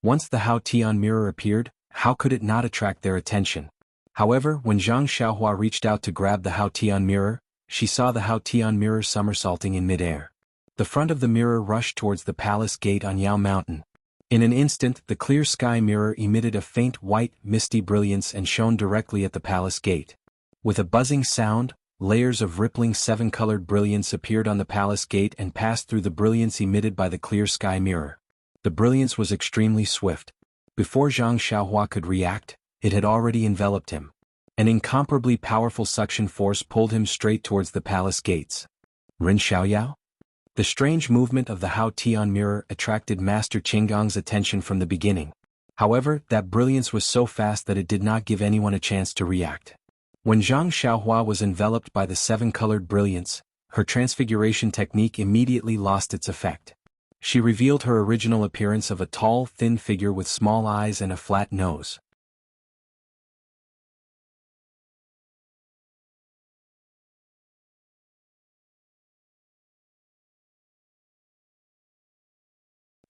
Once the Hao Tian mirror appeared, how could it not attract their attention? However, when Zhang Xiaohua reached out to grab the Hao Tian mirror, she saw the Hao Tian mirror somersaulting in midair. The front of the mirror rushed towards the palace gate on Yao Mountain. In an instant, the clear sky mirror emitted a faint white, misty brilliance and shone directly at the palace gate. With a buzzing sound, layers of rippling seven-colored brilliance appeared on the palace gate and passed through the brilliance emitted by the clear sky mirror. The brilliance was extremely swift. Before Zhang Xiaohua could react, it had already enveloped him. An incomparably powerful suction force pulled him straight towards the palace gates. Rin Xiaoyao? The strange movement of the Hao Tian mirror attracted Master Qinggong's attention from the beginning. However, that brilliance was so fast that it did not give anyone a chance to react. When Zhang Xiaohua was enveloped by the seven-colored brilliance, her transfiguration technique immediately lost its effect. She revealed her original appearance of a tall, thin figure with small eyes and a flat nose.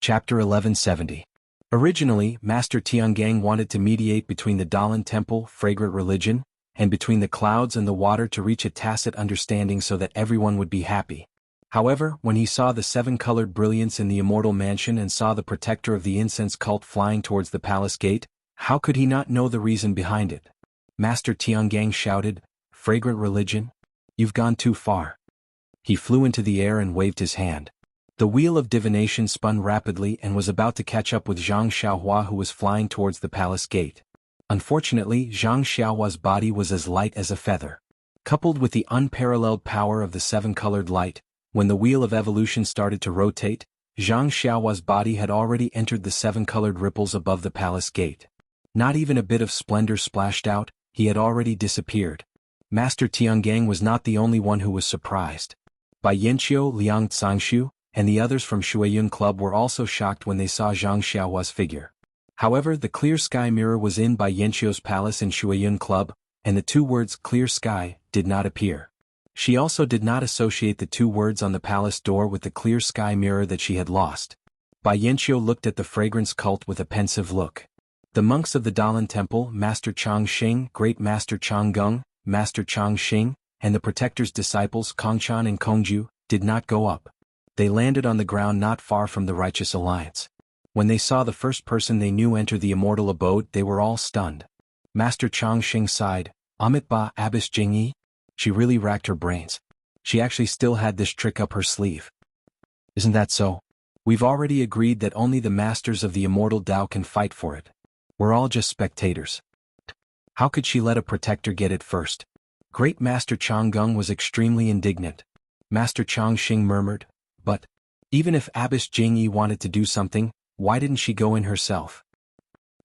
Chapter 1170. Originally, Master Tiangang wanted to mediate between the Dalan Temple, fragrant religion, and between the clouds and the water to reach a tacit understanding so that everyone would be happy. However, when he saw the seven-colored brilliance in the immortal mansion and saw the protector of the incense cult flying towards the palace gate, how could he not know the reason behind it? Master Tiangang shouted, "Fragrant religion? You've gone too far." He flew into the air and waved his hand. The wheel of divination spun rapidly and was about to catch up with Zhang Xiaohua, who was flying towards the palace gate. Unfortunately, Zhang Xiaohua's body was as light as a feather. Coupled with the unparalleled power of the seven-colored light, when the wheel of evolution started to rotate, Zhang Xiaohua's body had already entered the seven-colored ripples above the palace gate. Not even a bit of splendor splashed out, he had already disappeared. Master Tiangang was not the only one who was surprised. Bai Yanqiu, Liang Cangshu, and the others from Shuiyun Club were also shocked when they saw Zhang Xiaohua's figure. However, the clear sky mirror was in Bai Yanqiu's palace in Shuiyun Club, and the two words clear sky did not appear. She also did not associate the two words on the palace door with the clear sky mirror that she had lost. Bai Yanqiu looked at the fragrance cult with a pensive look. The monks of the Dalan Temple, Master Chang Xing, Great Master Chang Gung, Master Chang Xing, and the Protector's disciples Kongchan and Kongju, did not go up. They landed on the ground not far from the Righteous Alliance. When they saw the first person they knew enter the immortal abode, they were all stunned. Master Chang Xing sighed, Amitba Abbess Jingyi? She really racked her brains. She actually still had this trick up her sleeve. Isn't that so? We've already agreed that only the masters of the immortal Tao can fight for it. We're all just spectators. How could she let a protector get it first? Great Master Chang Gung was extremely indignant. Master Chang Xing murmured, but, even if Abbess Jingyi wanted to do something, why didn't she go in herself?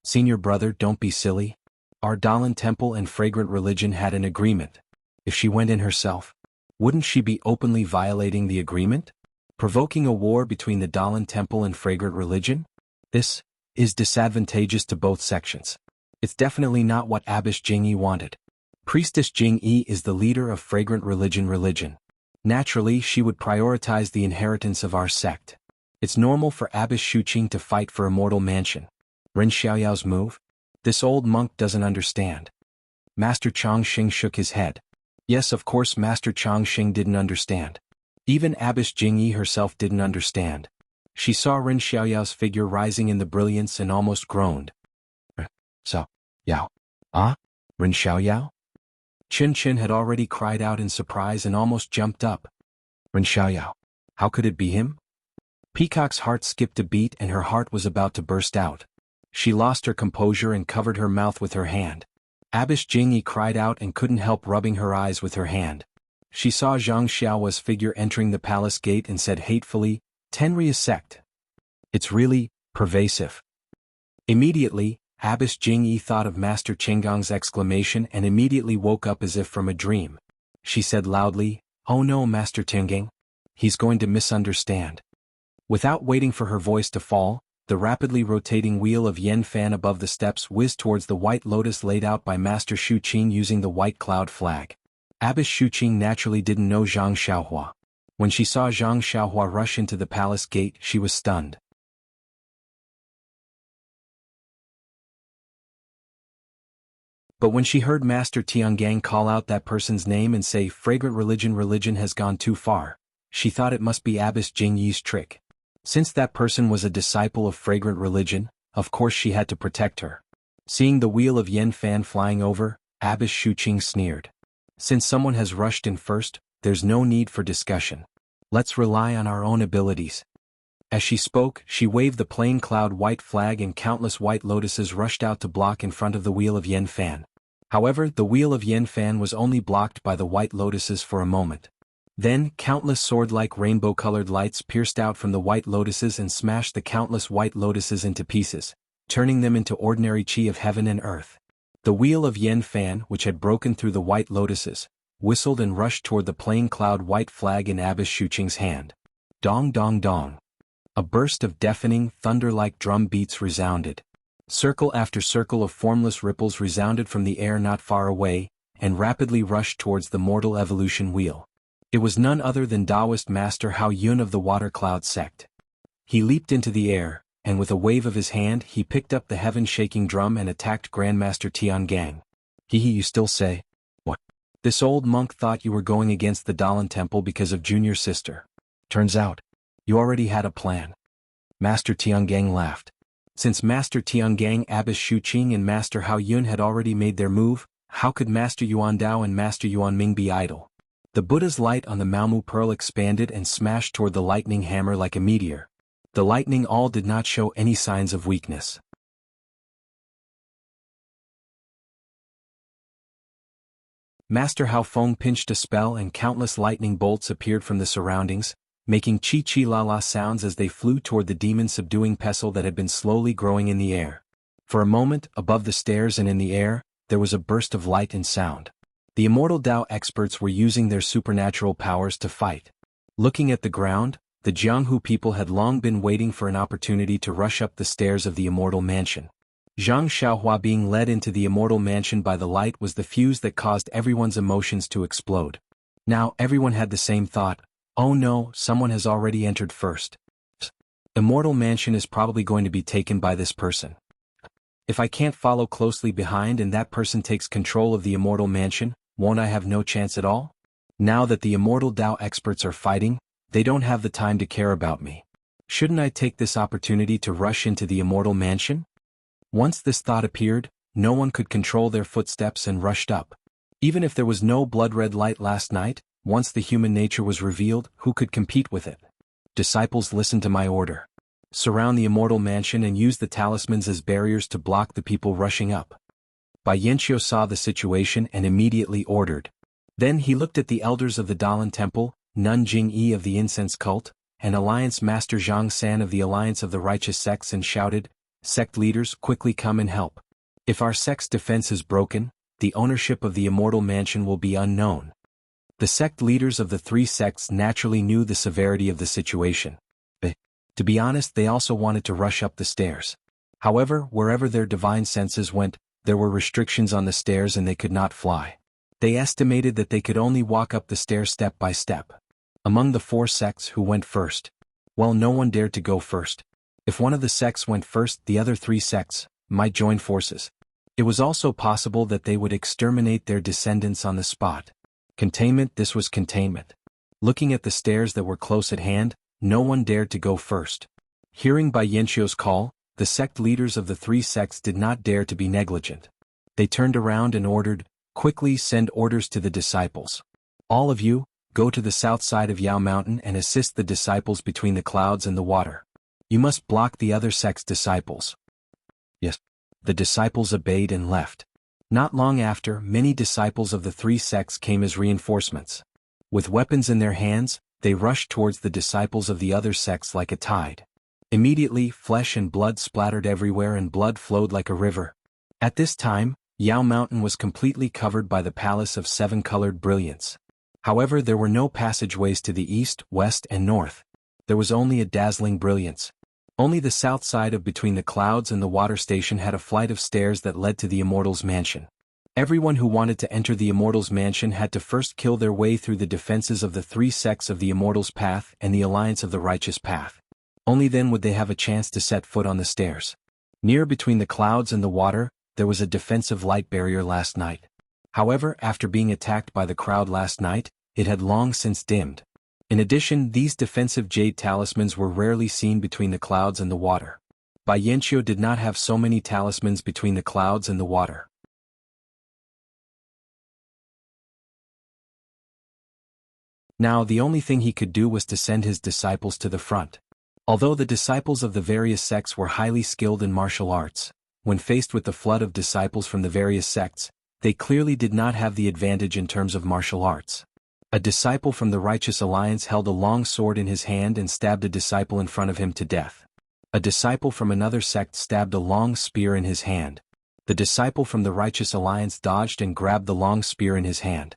Senior brother, don't be silly. Our Dalan Temple and Fragrant Religion had an agreement. If she went in herself, wouldn't she be openly violating the agreement? Provoking a war between the Dalan Temple and Fragrant Religion? This is disadvantageous to both sections. It's definitely not what Abbess Jingyi wanted. Priestess Jingyi is the leader of Fragrant Religion. Naturally, she would prioritize the inheritance of our sect. It's normal for Abbess Shuqing to fight for Immortal Mansion. Ren Xiaoyao's move? This old monk doesn't understand. Master Chang Xing shook his head. Yes, of course Master Chang Xing didn't understand. Even Abbess Jingyi herself didn't understand. She saw Ren Xiaoyao's figure rising in the brilliance and almost groaned. So, Yao. Ah? Ren Xiaoyao? Qin Qin had already cried out in surprise and almost jumped up. Ren Xiaoyao. How could it be him? Peacock's heart skipped a beat and her heart was about to burst out. She lost her composure and covered her mouth with her hand. Abbess Jingyi cried out and couldn't help rubbing her eyes with her hand. She saw Zhang Xiaohua's figure entering the palace gate and said hatefully, Tenria sect. It's really pervasive. Immediately, Abbess Jingyi thought of Master Qinggong's exclamation and immediately woke up as if from a dream. She said loudly, Oh no, Master Tiangang. He's going to misunderstand. Without waiting for her voice to fall, the rapidly rotating wheel of Yen Fan above the steps whizzed towards the white lotus laid out by Master Shuqing using the white cloud flag. Abbess Shuqing naturally didn't know Zhang Xiaohua. When she saw Zhang Xiaohua rush into the palace gate, she was stunned. But when she heard Master Tiangang call out that person's name and say Fragrant Religion has gone too far, she thought it must be Abbess Jingyi's trick. Since that person was a disciple of Fragrant Religion, of course she had to protect her. Seeing the wheel of Yen Fan flying over, Abbess Shuqing sneered. Since someone has rushed in first, there's no need for discussion. Let's rely on our own abilities. As she spoke, she waved the plain cloud white flag and countless white lotuses rushed out to block in front of the wheel of Yen Fan. However, the wheel of Yen Fan was only blocked by the white lotuses for a moment. Then, countless sword-like rainbow-colored lights pierced out from the white lotuses and smashed the countless white lotuses into pieces, turning them into ordinary chi of heaven and earth. The wheel of Yen Fan, which had broken through the white lotuses, whistled and rushed toward the plain cloud white flag in Abbess Shuqing's hand. Dong dong dong. A burst of deafening, thunder-like drum beats resounded. Circle after circle of formless ripples resounded from the air not far away, and rapidly rushed towards the mortal evolution wheel. It was none other than Taoist Master Hao Yun of the Water Cloud sect. He leaped into the air, and with a wave of his hand he picked up the heaven-shaking drum and attacked Grandmaster Tiangang. You still say? What? This old monk thought you were going against the Dalan Temple because of Junior Sister. Turns out, you already had a plan. Master Tiangang laughed. Since Master Tiangang, Abbess Shuqing and Master Hao Yun had already made their move, how could Master Yuan Dao and Master Yuan Ming be idle? The Buddha's light on the Malmu pearl expanded and smashed toward the lightning hammer like a meteor. The lightning all did not show any signs of weakness. Master Hao Feng pinched a spell and countless lightning bolts appeared from the surroundings, making chi-chi-la-la sounds as they flew toward the demon-subduing pestle that had been slowly growing in the air. For a moment, above the stairs and in the air, there was a burst of light and sound. The immortal Dao experts were using their supernatural powers to fight. Looking at the ground, the Jianghu people had long been waiting for an opportunity to rush up the stairs of the immortal mansion. Zhang Xiaohua being led into the immortal mansion by the light was the fuse that caused everyone's emotions to explode. Now everyone had the same thought, oh no, someone has already entered first. Immortal mansion is probably going to be taken by this person. If I can't follow closely behind and that person takes control of the immortal mansion, won't I have no chance at all? Now that the immortal Dao experts are fighting, they don't have the time to care about me. Shouldn't I take this opportunity to rush into the immortal mansion? Once this thought appeared, no one could control their footsteps and rushed up. Even if there was no blood-red light last night, once the human nature was revealed, who could compete with it? Disciples, listen to my order. Surround the immortal mansion and use the talismans as barriers to block the people rushing up. Bai Yanqiu saw the situation and immediately ordered. Then he looked at the elders of the Dalan Temple, Nun Jingyi of the Incense Cult, and Alliance Master Zhang San of the Alliance of the Righteous Sects and shouted, Sect leaders, quickly come and help. If our sect's defense is broken, the ownership of the immortal mansion will be unknown. The sect leaders of the three sects naturally knew the severity of the situation. To be honest, they also wanted to rush up the stairs. However, wherever their divine senses went, there were restrictions on the stairs and they could not fly. They estimated that they could only walk up the stairs step by step. Among the four sects who went first? Well, no one dared to go first. If one of the sects went first, the other three sects might join forces. It was also possible that they would exterminate their descendants on the spot. Containment, this was containment. Looking at the stairs that were close at hand, no one dared to go first. Hearing Bai Yanqiu's call, the sect leaders of the three sects did not dare to be negligent. They turned around and ordered, quickly send orders to the disciples. All of you, go to the south side of Yao Mountain and assist the disciples between the clouds and the water. You must block the other sect's disciples. Yes. The disciples obeyed and left. Not long after, many disciples of the three sects came as reinforcements. With weapons in their hands, they rushed towards the disciples of the other sects like a tide. Immediately, flesh and blood splattered everywhere and blood flowed like a river. At this time, Yao Mountain was completely covered by the palace of seven-colored brilliance. However, there were no passageways to the east, west, and north. There was only a dazzling brilliance. Only the south side of between the clouds and the water station had a flight of stairs that led to the Immortal's mansion. Everyone who wanted to enter the Immortal's mansion had to first kill their way through the defenses of the three sects of the Immortal's Path and the Alliance of the Righteous Path. Only then would they have a chance to set foot on the stairs. Near between the clouds and the water, there was a defensive light barrier last night. However, after being attacked by the crowd last night, it had long since dimmed. In addition, these defensive jade talismans were rarely seen between the clouds and the water. Bai Yanqiu did not have so many talismans between the clouds and the water. Now the only thing he could do was to send his disciples to the front. Although the disciples of the various sects were highly skilled in martial arts, when faced with the flood of disciples from the various sects, they clearly did not have the advantage in terms of martial arts. A disciple from the Righteous Alliance held a long sword in his hand and stabbed a disciple in front of him to death. A disciple from another sect stabbed a long spear in his hand. The disciple from the Righteous Alliance dodged and grabbed the long spear in his hand.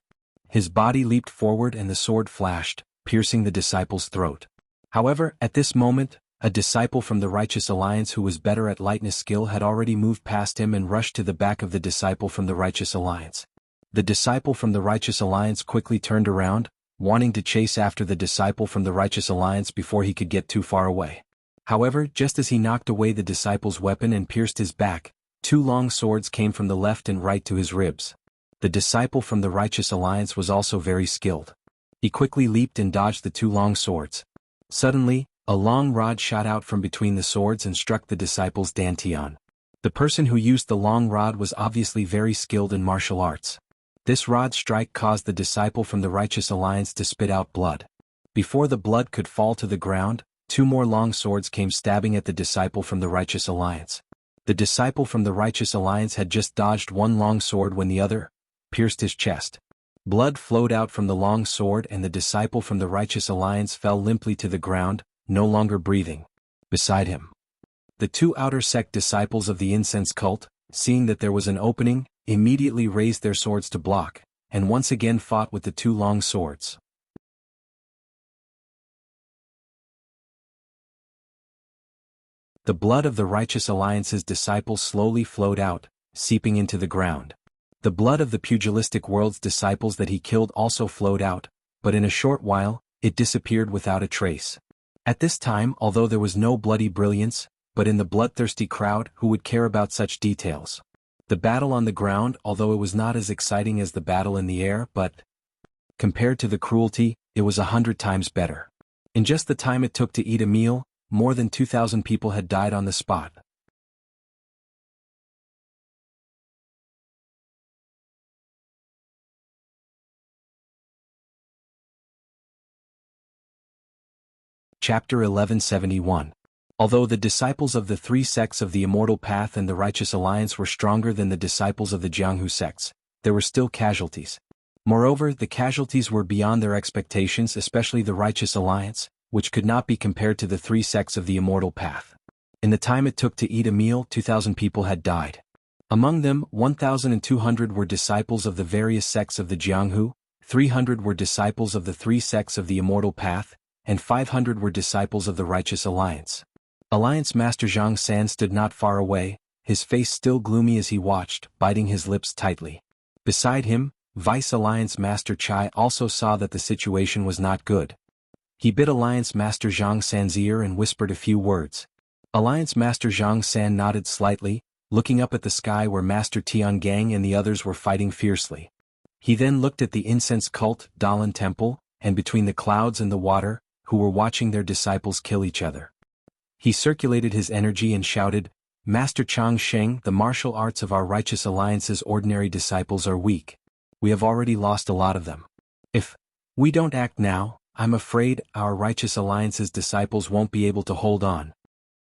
His body leaped forward and the sword flashed, piercing the disciple's throat. However, at this moment, a disciple from the Righteous Alliance who was better at lightness skill had already moved past him and rushed to the back of the disciple from the Righteous Alliance. The disciple from the Righteous Alliance quickly turned around, wanting to chase after the disciple from the Righteous Alliance before he could get too far away. However, just as he knocked away the disciple's weapon and pierced his back, two long swords came from the left and right to his ribs. The disciple from the Righteous Alliance was also very skilled. He quickly leaped and dodged the two long swords. Suddenly, a long rod shot out from between the swords and struck the disciple's dantian. The person who used the long rod was obviously very skilled in martial arts. This rod strike caused the disciple from the Righteous Alliance to spit out blood. Before the blood could fall to the ground, 2 more long swords came stabbing at the disciple from the Righteous Alliance. The disciple from the Righteous Alliance had just dodged one long sword when the other pierced his chest. Blood flowed out from the long sword and the disciple from the Righteous Alliance fell limply to the ground, no longer breathing. Beside him, the 2 outer sect disciples of the incense cult, seeing that there was an opening, immediately raised their swords to block, and once again fought with the 2 long swords. The blood of the Righteous Alliance's disciples slowly flowed out, seeping into the ground. The blood of the pugilistic world's disciples that he killed also flowed out, but in a short while, it disappeared without a trace. At this time, although there was no bloody brilliance, but in the bloodthirsty crowd who would care about such details. The battle on the ground, although it was not as exciting as the battle in the air, but compared to the cruelty, it was 100 times better. In just the time it took to eat a meal, more than 2,000 people had died on the spot. Chapter 1171. Although the disciples of the 3 sects of the Immortal Path and the Righteous Alliance were stronger than the disciples of the Jianghu sects, there were still casualties. Moreover, the casualties were beyond their expectations, especially the Righteous Alliance, which could not be compared to the 3 sects of the Immortal Path. In the time it took to eat a meal, 2,000 people had died. Among them, 1,200 were disciples of the various sects of the Jianghu, 300 were disciples of the 3 sects of the Immortal Path, and 500 were disciples of the Righteous Alliance. Alliance Master Zhang San stood not far away, his face still gloomy as he watched, biting his lips tightly. Beside him, Vice Alliance Master Chai also saw that the situation was not good. He bit Alliance Master Zhang San's ear and whispered a few words. Alliance Master Zhang San nodded slightly, looking up at the sky where Master Tiangang and the others were fighting fiercely. He then looked at the incense cult, Dalan Temple, and between the clouds and the water, who were watching their disciples kill each other. He circulated his energy and shouted, "Master Chang Sheng, the martial arts of our Righteous Alliance's ordinary disciples are weak. We have already lost a lot of them. If we don't act now, I'm afraid our Righteous Alliance's disciples won't be able to hold on."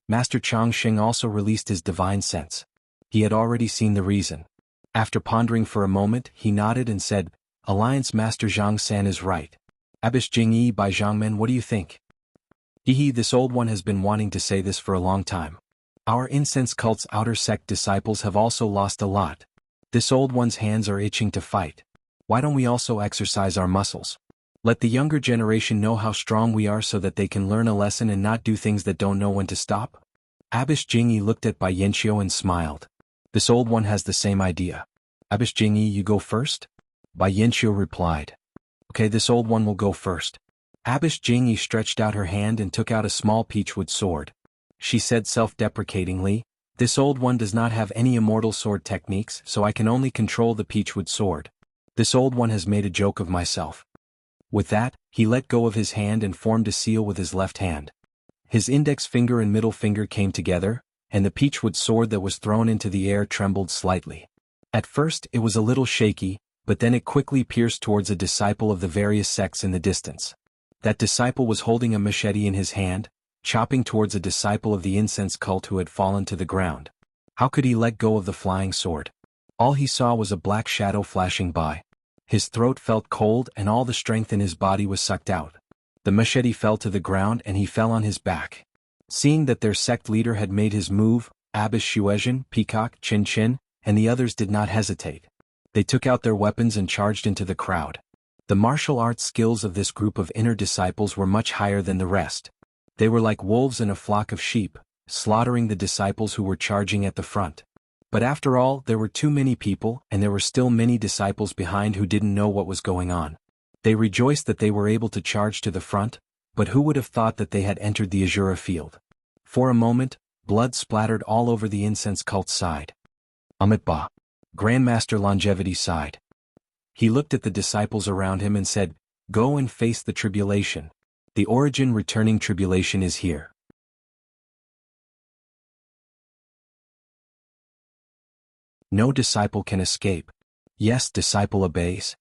Master Chang Sheng also released his divine sense. He had already seen the reason. After pondering for a moment, he nodded and said, "Alliance Master Zhang San is right. Abish Jingyi by Zhangmen, what do you think?" Hehe, this old one has been wanting to say this for a long time. Our incense cult's outer sect disciples have also lost a lot. This old one's hands are itching to fight. Why don't we also exercise our muscles? Let the younger generation know how strong we are so that they can learn a lesson and not do things that don't know when to stop? Abish Jingyi looked at Bai Yanxiu and smiled. This old one has the same idea. Abish Jingyi, you go first? Bai Yanxiu replied. Okay, this old one will go first. Abish Jingyi stretched out her hand and took out a small peachwood sword. She said self-deprecatingly, "This old one does not have any immortal sword techniques, so I can only control the peachwood sword. This old one has made a joke of myself." With that, he let go of his hand and formed a seal with his left hand. His index finger and middle finger came together, and the peachwood sword that was thrown into the air trembled slightly. At first it was a little shaky, but then it quickly pierced towards a disciple of the various sects in the distance. That disciple was holding a machete in his hand, chopping towards a disciple of the incense cult who had fallen to the ground. How could he let go of the flying sword? All he saw was a black shadow flashing by. His throat felt cold and all the strength in his body was sucked out. The machete fell to the ground and he fell on his back. Seeing that their sect leader had made his move, Abbas Shuezhen, Peacock, Chin Chin, and the others did not hesitate. They took out their weapons and charged into the crowd. The martial arts skills of this group of inner disciples were much higher than the rest. They were like wolves in a flock of sheep, slaughtering the disciples who were charging at the front. But after all, there were too many people, and there were still many disciples behind who didn't know what was going on. They rejoiced that they were able to charge to the front, but who would have thought that they had entered the Azura field? For a moment, blood splattered all over the incense cult side. Amitba. Grandmaster Longevity sighed. He looked at the disciples around him and said, "Go and face the tribulation. The origin returning tribulation is here. No disciple can escape. Yes, disciple obeys.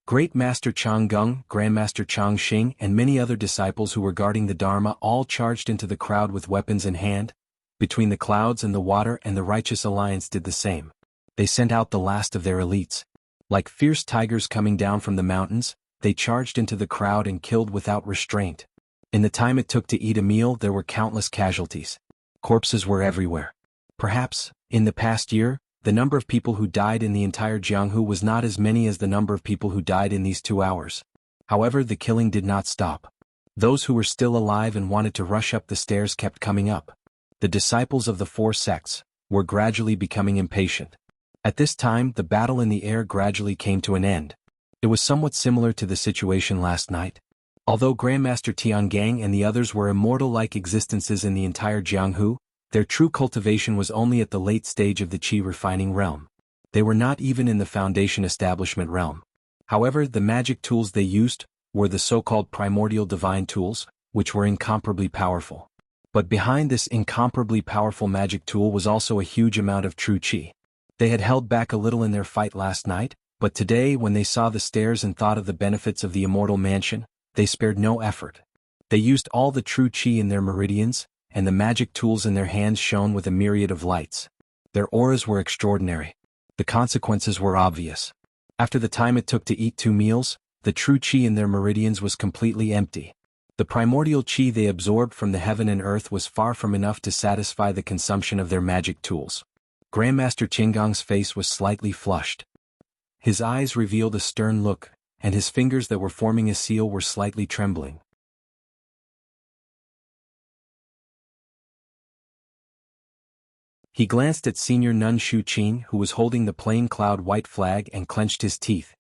Great Master Chang Gung, Grandmaster Chang Xing and many other disciples who were guarding the Dharma all charged into the crowd with weapons in hand. Between the clouds and the water and the Righteous Alliance did the same. They sent out the last of their elites. Like fierce tigers coming down from the mountains, they charged into the crowd and killed without restraint. In the time it took to eat a meal there were countless casualties. Corpses were everywhere. Perhaps, in the past year, the number of people who died in the entire Jianghu was not as many as the number of people who died in these 2 hours. However, the killing did not stop. Those who were still alive and wanted to rush up the stairs kept coming up. The disciples of the 4 sects were gradually becoming impatient. At this time, the battle in the air gradually came to an end. It was somewhat similar to the situation last night. Although Grandmaster Tiangang and the others were immortal-like existences in the entire Jianghu, their true cultivation was only at the late stage of the qi refining realm. They were not even in the foundation establishment realm. However, the magic tools they used were the so-called primordial divine tools, which were incomparably powerful. But behind this incomparably powerful magic tool was also a huge amount of true qi. They had held back a little in their fight last night, but today when they saw the stairs and thought of the benefits of the immortal mansion, they spared no effort. They used all the true qi in their meridians, and the magic tools in their hands shone with a myriad of lights. Their auras were extraordinary. The consequences were obvious. After the time it took to eat 2 meals, the true qi in their meridians was completely empty. The primordial qi they absorbed from the heaven and earth was far from enough to satisfy the consumption of their magic tools. Grandmaster Qinggong's face was slightly flushed. His eyes revealed a stern look, and his fingers that were forming a seal were slightly trembling. He glanced at Senior Nun Shu Qin, who was holding the plain cloud white flag, and clenched his teeth.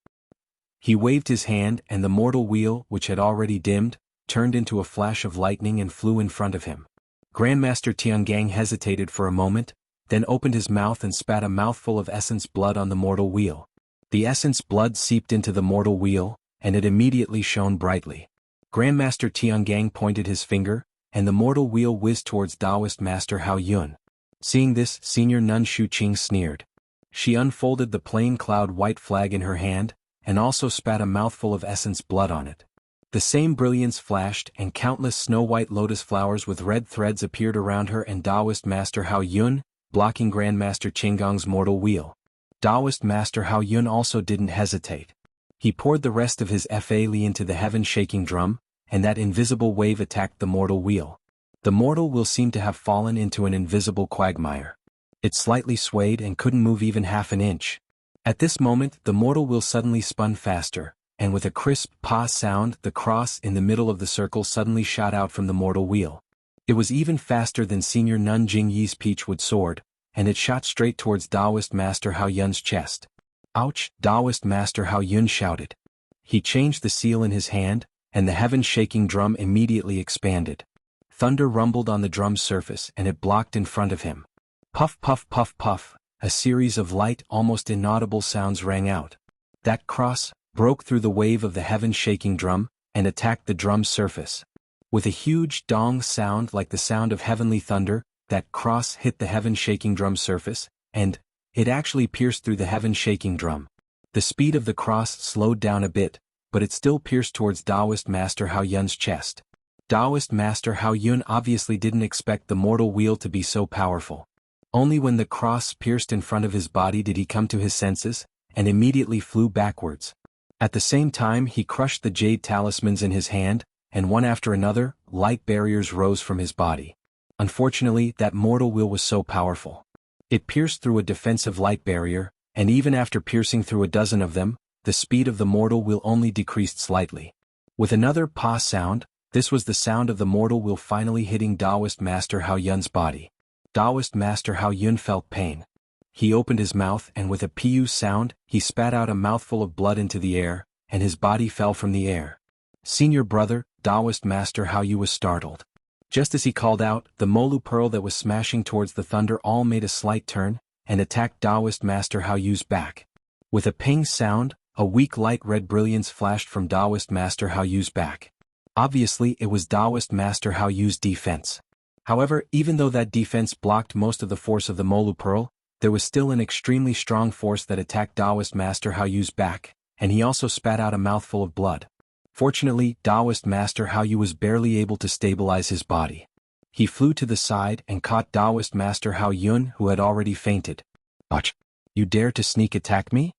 He waved his hand and the mortal wheel, which had already dimmed, turned into a flash of lightning and flew in front of him. Grandmaster Tiangang hesitated for a moment, then opened his mouth and spat a mouthful of essence blood on the mortal wheel. The essence blood seeped into the mortal wheel, and it immediately shone brightly. Grandmaster Tiangang pointed his finger, and the mortal wheel whizzed towards Taoist Master Hao Yun. Seeing this, Senior Nun Shu Qing sneered. She unfolded the plain cloud white flag in her hand, and also spat a mouthful of essence blood on it. The same brilliance flashed, and countless snow-white lotus flowers with red threads appeared around her and Taoist Master Hao Yun, blocking Grandmaster Qinggong's mortal wheel. Taoist Master Hao Yun also didn't hesitate. He poured the rest of his Fa Li into the heaven-shaking drum, and that invisible wave attacked the mortal wheel. The mortal wheel seemed to have fallen into an invisible quagmire. It slightly swayed and couldn't move even half an inch. At this moment, the mortal wheel suddenly spun faster, and with a crisp "pa" sound, the cross in the middle of the circle suddenly shot out from the mortal wheel. It was even faster than Senior Nun Jingyi's peachwood sword, and it shot straight towards Taoist Master Hao Yun's chest. "Ouch!" Taoist Master Hao Yun shouted. He changed the seal in his hand, and the heaven-shaking drum immediately expanded. Thunder rumbled on the drum's surface and it blocked in front of him. Puff puff puff puff, a series of light, almost inaudible sounds rang out. That cross broke through the wave of the heaven-shaking drum, and attacked the drum's surface. With a huge dong sound like the sound of heavenly thunder, that cross hit the heaven-shaking drum's surface, and it actually pierced through the heaven-shaking drum. The speed of the cross slowed down a bit, but it still pierced towards Taoist Master Hao Yun's chest. Taoist Master Hao Yun obviously didn't expect the mortal wheel to be so powerful. Only when the cross pierced in front of his body did he come to his senses, and immediately flew backwards. At the same time he crushed the jade talismans in his hand, and one after another, light barriers rose from his body. Unfortunately, that mortal wheel was so powerful. It pierced through a defensive light barrier, and even after piercing through a dozen of them, the speed of the mortal wheel only decreased slightly. With another "pa" sound, this was the sound of the mortal wheel finally hitting Taoist Master Hao Yun's body. Taoist Master Hao Yun felt pain. He opened his mouth and with a "pu" sound, he spat out a mouthful of blood into the air, and his body fell from the air. Senior brother, Taoist Master Hao Yu was startled. Just as he called out, the Molu pearl that was smashing towards the thunder all made a slight turn, and attacked Taoist Master Hao Yu's back. With a ping sound, a weak light red brilliance flashed from Taoist Master Hao Yu's back. Obviously it was Taoist Master Hao Yu's defense. However, even though that defense blocked most of the force of the Molu pearl, there was still an extremely strong force that attacked Taoist Master Hao Yu's back, and he also spat out a mouthful of blood. Fortunately, Taoist Master Hao Yu was barely able to stabilize his body. He flew to the side and caught Taoist Master Hao Yun, who had already fainted. "Ach! You dare to sneak attack me?"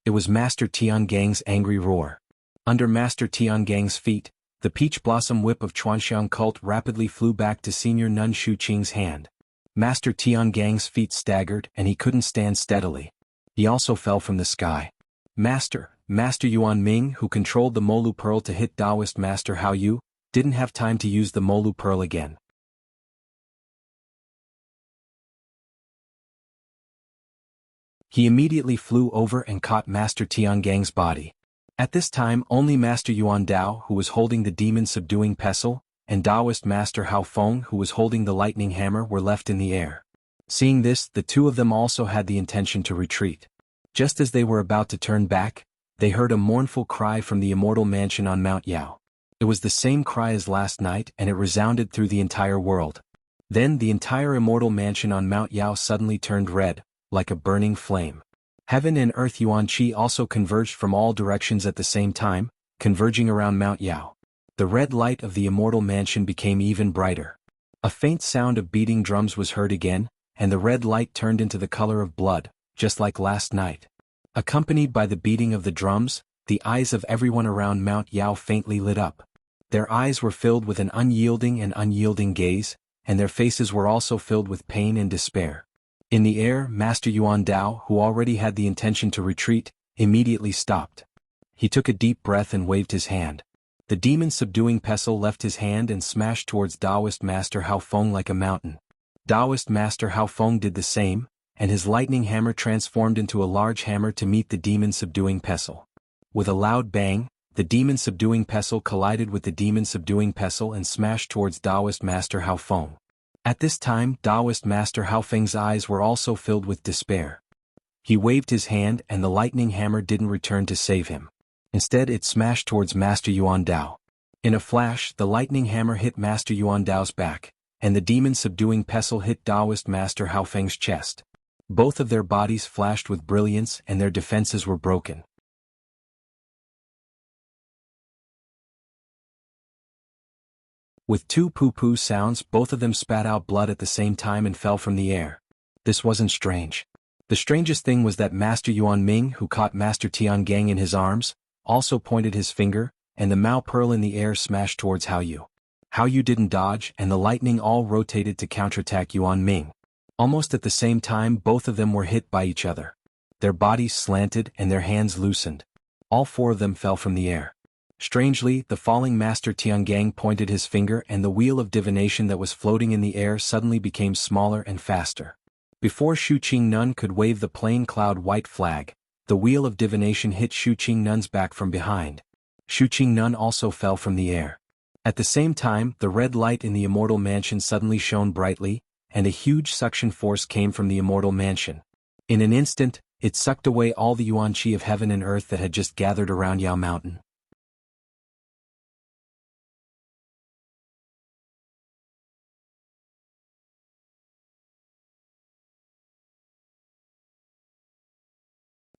It was Master Tiangang's angry roar. Under Master Tiangang's feet, the peach blossom whip of Chuanxiang cult rapidly flew back to Senior Nun Shu Qing's hand. Master Tiangang's feet staggered and he couldn't stand steadily. He also fell from the sky. Master Yuan Ming, who controlled the Molu Pearl to hit Taoist Master Hao Yu, didn't have time to use the Molu Pearl again. He immediately flew over and caught Master Tiangang's body. At this time only Master Yuan Dao, who was holding the demon-subduing pestle, and Taoist Master Hao Feng, who was holding the lightning hammer, were left in the air. Seeing this, the two of them also had the intention to retreat. Just as they were about to turn back, they heard a mournful cry from the immortal mansion on Mount Yao. It was the same cry as last night and it resounded through the entire world. Then the entire immortal mansion on Mount Yao suddenly turned red, like a burning flame. Heaven and earth Yuan Qi also converged from all directions at the same time, converging around Mount Yao. The red light of the immortal mansion became even brighter. A faint sound of beating drums was heard again, and the red light turned into the color of blood, just like last night. Accompanied by the beating of the drums, the eyes of everyone around Mount Yao faintly lit up. Their eyes were filled with an unyielding gaze, and their faces were also filled with pain and despair. In the air, Master Yuan Dao, who already had the intention to retreat, immediately stopped. He took a deep breath and waved his hand. The demon-subduing pestle left his hand and smashed towards Taoist Master Hao Feng like a mountain. Taoist Master Hao Feng did the same, and his lightning hammer transformed into a large hammer to meet the demon-subduing pestle. With a loud bang, the demon-subduing pestle collided with the demon-subduing pestle and smashed towards Taoist Master Hao Feng. At this time, Taoist Master Hao Feng's eyes were also filled with despair. He waved his hand and the lightning hammer didn't return to save him. Instead it smashed towards Master Yuan Dao. In a flash, the lightning hammer hit Master Yuan Dao's back, and the demon-subduing pestle hit Taoist Master Hao Feng's chest. Both of their bodies flashed with brilliance and their defenses were broken. With two poo-poo sounds, both of them spat out blood at the same time and fell from the air. This wasn't strange. The strangest thing was that Master Yuan Ming, who caught Master Tiangang in his arms, also pointed his finger, and the Mao Pearl in the air smashed towards Hao Yu. Hao Yu didn't dodge, and the lightning all rotated to counterattack Yuan Ming. Almost at the same time, both of them were hit by each other. Their bodies slanted and their hands loosened. All four of them fell from the air. Strangely, the falling Master Tiangang pointed his finger and the wheel of divination that was floating in the air suddenly became smaller and faster. Before Shu Qing Nun could wave the plain cloud white flag, the wheel of divination hit Shu Qing Nun's back from behind. Shu Qing Nun also fell from the air. At the same time, the red light in the immortal mansion suddenly shone brightly, and a huge suction force came from the immortal mansion. In an instant, it sucked away all the Yuan Qi of heaven and earth that had just gathered around Yao Mountain.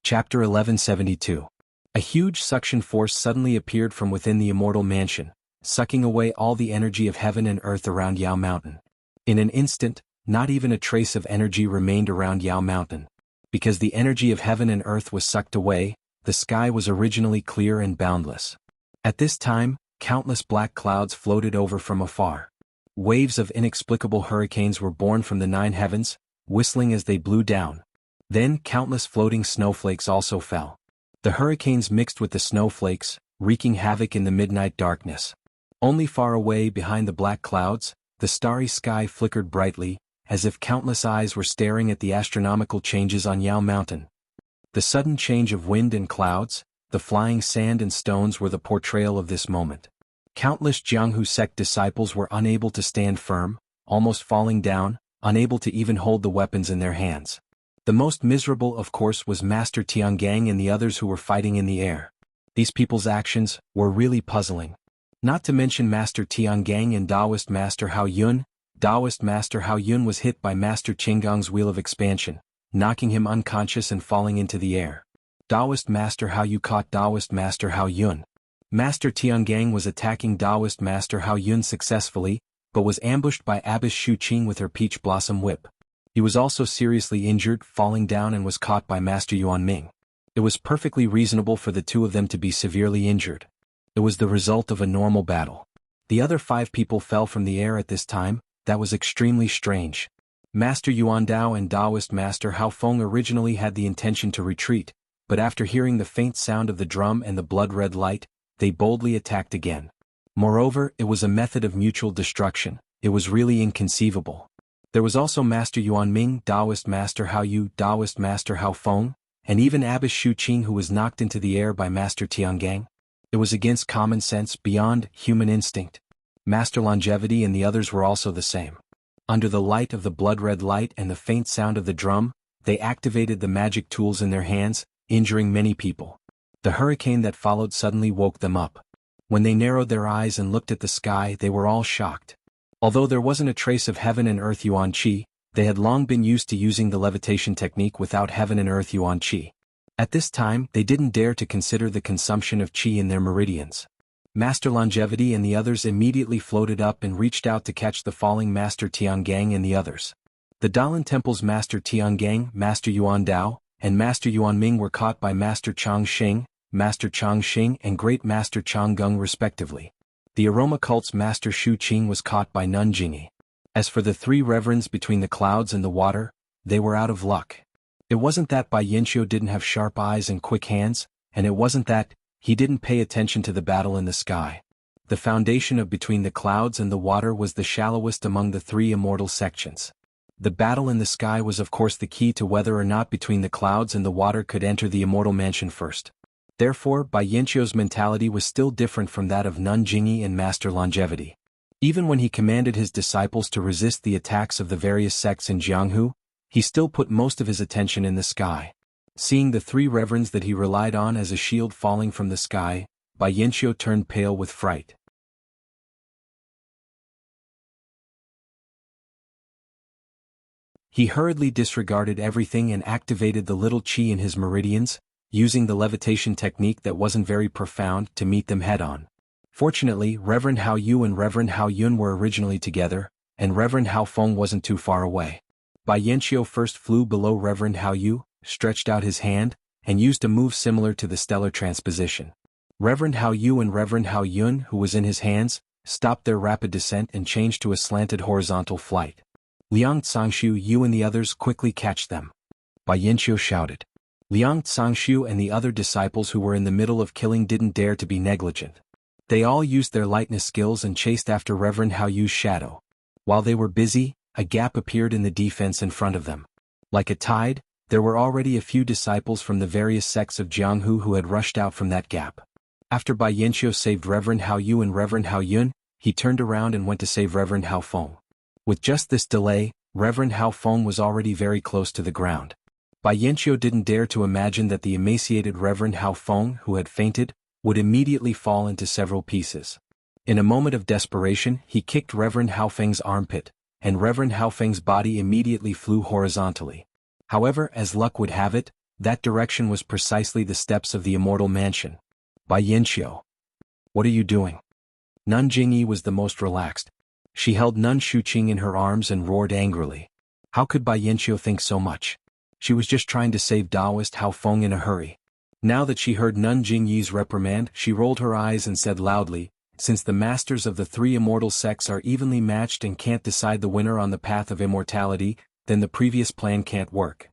Chapter 1172. A huge suction force suddenly appeared from within the immortal mansion, sucking away all the energy of heaven and earth around Yao Mountain. In an instant, not even a trace of energy remained around Yao Mountain. Because the energy of heaven and earth was sucked away, the sky was originally clear and boundless. At this time, countless black clouds floated over from afar. Waves of inexplicable hurricanes were born from the 9 heavens, whistling as they blew down. Then countless floating snowflakes also fell. The hurricanes mixed with the snowflakes, wreaking havoc in the midnight darkness. Only far away behind the black clouds, the starry sky flickered brightly, as if countless eyes were staring at the astronomical changes on Yao Mountain. The sudden change of wind and clouds, the flying sand and stones were the portrayal of this moment. Countless Jianghu sect disciples were unable to stand firm, almost falling down, unable to even hold the weapons in their hands. The most miserable, of course, was Master Tiangang and the others who were fighting in the air. These people's actions were really puzzling. Not to mention Master Tiangang and Taoist Master Hao Yun. Taoist Master Hao Yun was hit by Master Qinggong's Wheel of Expansion, knocking him unconscious and falling into the air. Taoist Master Hao Yu caught Taoist Master Hao Yun. Master Tiangang was attacking Taoist Master Hao Yun successfully, but was ambushed by Abbess Shu Qing with her peach blossom whip. He was also seriously injured, falling down, and was caught by Master Yuan Ming. It was perfectly reasonable for the two of them to be severely injured. It was the result of a normal battle. The other 5 people fell from the air at this time. That was extremely strange. Master Yuan Dao and Taoist Master Hao Feng originally had the intention to retreat, but after hearing the faint sound of the drum and the blood-red light, they boldly attacked again. Moreover, it was a method of mutual destruction. It was really inconceivable. There was also Master Yuan Ming, Taoist Master Hao Yu, Taoist Master Hao Feng, and even Abbess Shu Qing, who was knocked into the air by Master Tiangang. It was against common sense, beyond human instinct. Master Longevity and the others were also the same. Under the light of the blood-red light and the faint sound of the drum, they activated the magic tools in their hands, injuring many people. The hurricane that followed suddenly woke them up. When they narrowed their eyes and looked at the sky, they were all shocked. Although there wasn't a trace of heaven and earth Yuan Qi, they had long been used to using the levitation technique without heaven and earth Yuan Qi. At this time, they didn't dare to consider the consumption of Qi in their meridians. Master Longevity and the others immediately floated up and reached out to catch the falling Master Tiangang and the others. The Dalan Temple's Master Tiangang, Master Yuan Dao, and Master Yuan Ming were caught by Master Changxing, Master Changxing and Great Master Changgung respectively. The Aroma Cult's Master Shu Qing was caught by Nun Jingyi. As for the 3 reverends between the clouds and the water, they were out of luck. It wasn't that Bai Yanqiu didn't have sharp eyes and quick hands, and it wasn't that he didn't pay attention to the battle in the sky. The foundation of between the clouds and the water was the shallowest among the 3 immortal sections. The battle in the sky was of course the key to whether or not between the clouds and the water could enter the immortal mansion first. Therefore, Bai Yanqiu's mentality was still different from that of Nun Jingyi and Master Longevity. Even when he commanded his disciples to resist the attacks of the various sects in Jianghu, he still put most of his attention in the sky. Seeing the 3 reverends that he relied on as a shield falling from the sky, Bai Yanqiu turned pale with fright. He hurriedly disregarded everything and activated the little qi in his meridians, using the levitation technique that wasn't very profound to meet them head-on. Fortunately, Reverend Hao Yu and Reverend Hao Yun were originally together, and Reverend Hao Feng wasn't too far away. Bai Yanqiu first flew below Reverend Hao Yu, stretched out his hand, and used a move similar to the stellar transposition. Reverend Hao Yu and Reverend Hao Yun, who was in his hands, stopped their rapid descent and changed to a slanted horizontal flight. Liang Cangshu Yu and the others quickly catch them. Bai Yanqiu shouted. Liang Cangshu and the other disciples who were in the middle of killing didn't dare to be negligent. They all used their lightness skills and chased after Reverend Hao Yu's shadow. While they were busy, a gap appeared in the defense in front of them. Like a tide, there were already a few disciples from the various sects of Jianghu who had rushed out from that gap. After Bai Yanqiu saved Reverend Hao Yu and Reverend Hao Yun, he turned around and went to save Reverend Hao Feng. With just this delay, Reverend Hao Feng was already very close to the ground. Bai Yanqiu didn't dare to imagine that the emaciated Reverend Hao Feng, who had fainted, would immediately fall into several pieces. In a moment of desperation, he kicked Reverend Hao Feng's armpit, and Reverend Hao Feng's body immediately flew horizontally. However, as luck would have it, that direction was precisely the steps of the immortal mansion. Bai Yanqiu. What are you doing? Nun Jingyi was the most relaxed. She held Nun Shuqing in her arms and roared angrily. How could Bai Yanqiu think so much? She was just trying to save Taoist Hao Feng in a hurry. Now that she heard Nun Jingyi's reprimand, she rolled her eyes and said loudly, "Since the masters of the 3 immortal sects are evenly matched and can't decide the winner on the path of immortality, then the previous plan can't work."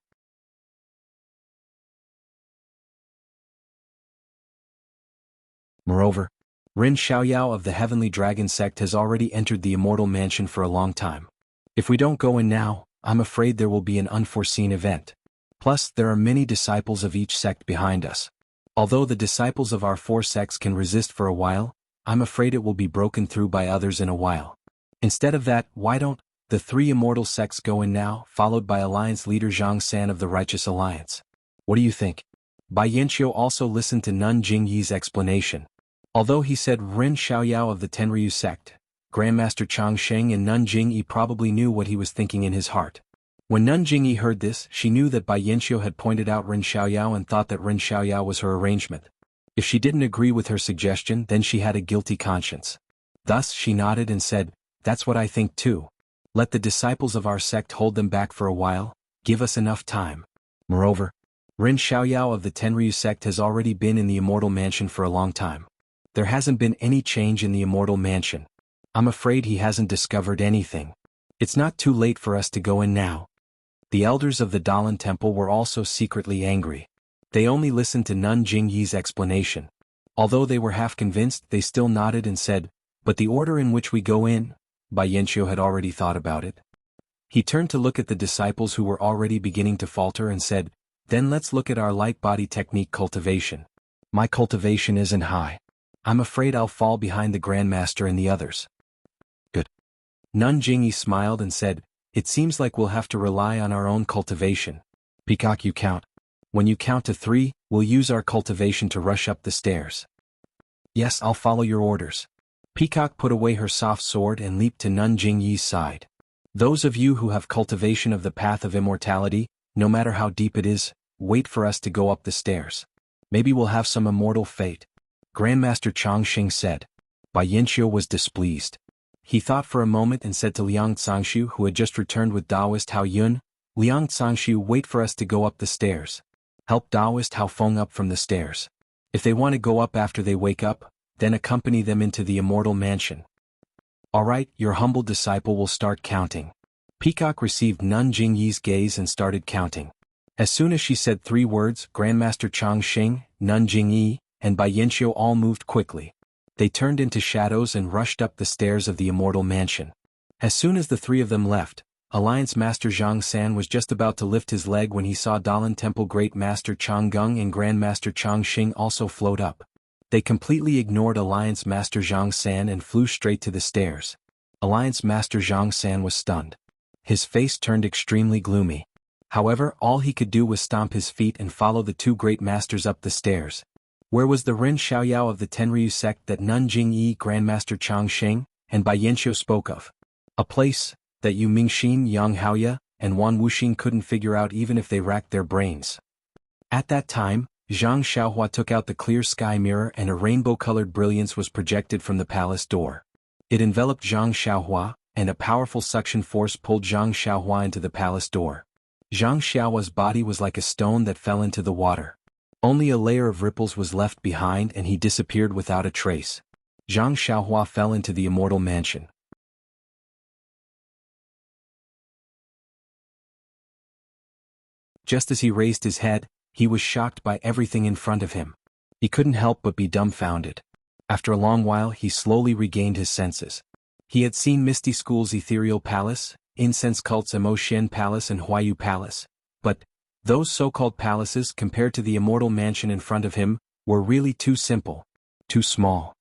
Moreover, Rin Xiaoyao of the Heavenly Dragon sect has already entered the immortal mansion for a long time. If we don't go in now, I'm afraid there will be an unforeseen event. Plus, there are many disciples of each sect behind us. Although the disciples of our 4 sects can resist for a while, I'm afraid it will be broken through by others in a while. Instead of that, why don't the 3 immortal sects go in now, followed by Alliance leader Zhang San of the Righteous Alliance? What do you think? Bai Yanqiu also listened to Nun Jingyi's explanation. Although he said Rin Xiaoyao of the Tenryu sect, Grandmaster Changsheng and Nun Jingyi probably knew what he was thinking in his heart. When Nun Jingyi heard this, she knew that Bai Yanxiu had pointed out Ren Xiaoyao and thought that Ren Xiaoyao was her arrangement. If she didn't agree with her suggestion, then she had a guilty conscience. Thus she nodded and said, "That's what I think too. Let the disciples of our sect hold them back for a while, give us enough time." Moreover, Ren Xiaoyao of the Tenryu sect has already been in the Immortal Mansion for a long time. There hasn't been any change in the Immortal Mansion. I'm afraid he hasn't discovered anything. It's not too late for us to go in now. The elders of the Dalan Temple were also secretly angry. They only listened to Nun Jingyi's explanation. Although they were half convinced, they still nodded and said, "But the order in which we go in?" Bai Yanxiu had already thought about it. He turned to look at the disciples who were already beginning to falter and said, "Then let's look at our light body technique cultivation. My cultivation isn't high. I'm afraid I'll fall behind the Grandmaster and the others." "Good." Nun Jingyi smiled and said, "It seems like we'll have to rely on our own cultivation. Peacock, you count. When you count to 3, we'll use our cultivation to rush up the stairs." "Yes, I'll follow your orders." Peacock put away her soft sword and leaped to Nun Jingyi's side. "Those of you who have cultivation of the path of immortality, no matter how deep it is, wait for us to go up the stairs. Maybe we'll have some immortal fate," Grandmaster Changxing said. Bai Yanxiu was displeased. He thought for a moment and said to Liang Cangshu, who had just returned with Taoist Hao Yun, "Liang Cangshu, wait for us to go up the stairs. Help Taoist Hao Feng up from the stairs. If they want to go up after they wake up, then accompany them into the Immortal Mansion." "All right, your humble disciple will start counting." Peacock received Nun Jingyi's gaze and started counting. As soon as she said 3 words, Grandmaster Changxing, Nun Jingyi, and Bai Yanxiu all moved quickly. They turned into shadows and rushed up the stairs of the Immortal Mansion. As soon as the 3 of them left, Alliance Master Zhang San was just about to lift his leg when he saw Dalan Temple Great Master Chang Gung and Grandmaster Changxing also float up. They completely ignored Alliance Master Zhang San and flew straight to the stairs. Alliance Master Zhang San was stunned. His face turned extremely gloomy. However, all he could do was stomp his feet and follow the 2 great masters up the stairs. Where was the Ren Xiaoyao of the Tenryu sect that Nun Jingyi, Grandmaster Changxing, and Bai Yanxiu spoke of? A place that Yu Mingxin, Yang Haoya, and Wan Wuxing couldn't figure out even if they racked their brains. At that time, Zhang Xiaohua took out the clear sky mirror and a rainbow-colored brilliance was projected from the palace door. It enveloped Zhang Xiaohua, and a powerful suction force pulled Zhang Xiaohua into the palace door. Zhang Xiaohua's body was like a stone that fell into the water. Only a layer of ripples was left behind and he disappeared without a trace. Zhang Xiaohua fell into the Immortal Mansion. Just as he raised his head, he was shocked by everything in front of him. He couldn't help but be dumbfounded. After a long while he slowly regained his senses. He had seen Misty School's Ethereal Palace, Incense Cult's Emotian Palace and Huayu Palace, but those so-called palaces compared to the Immortal Mansion in front of him, were really too simple, too small.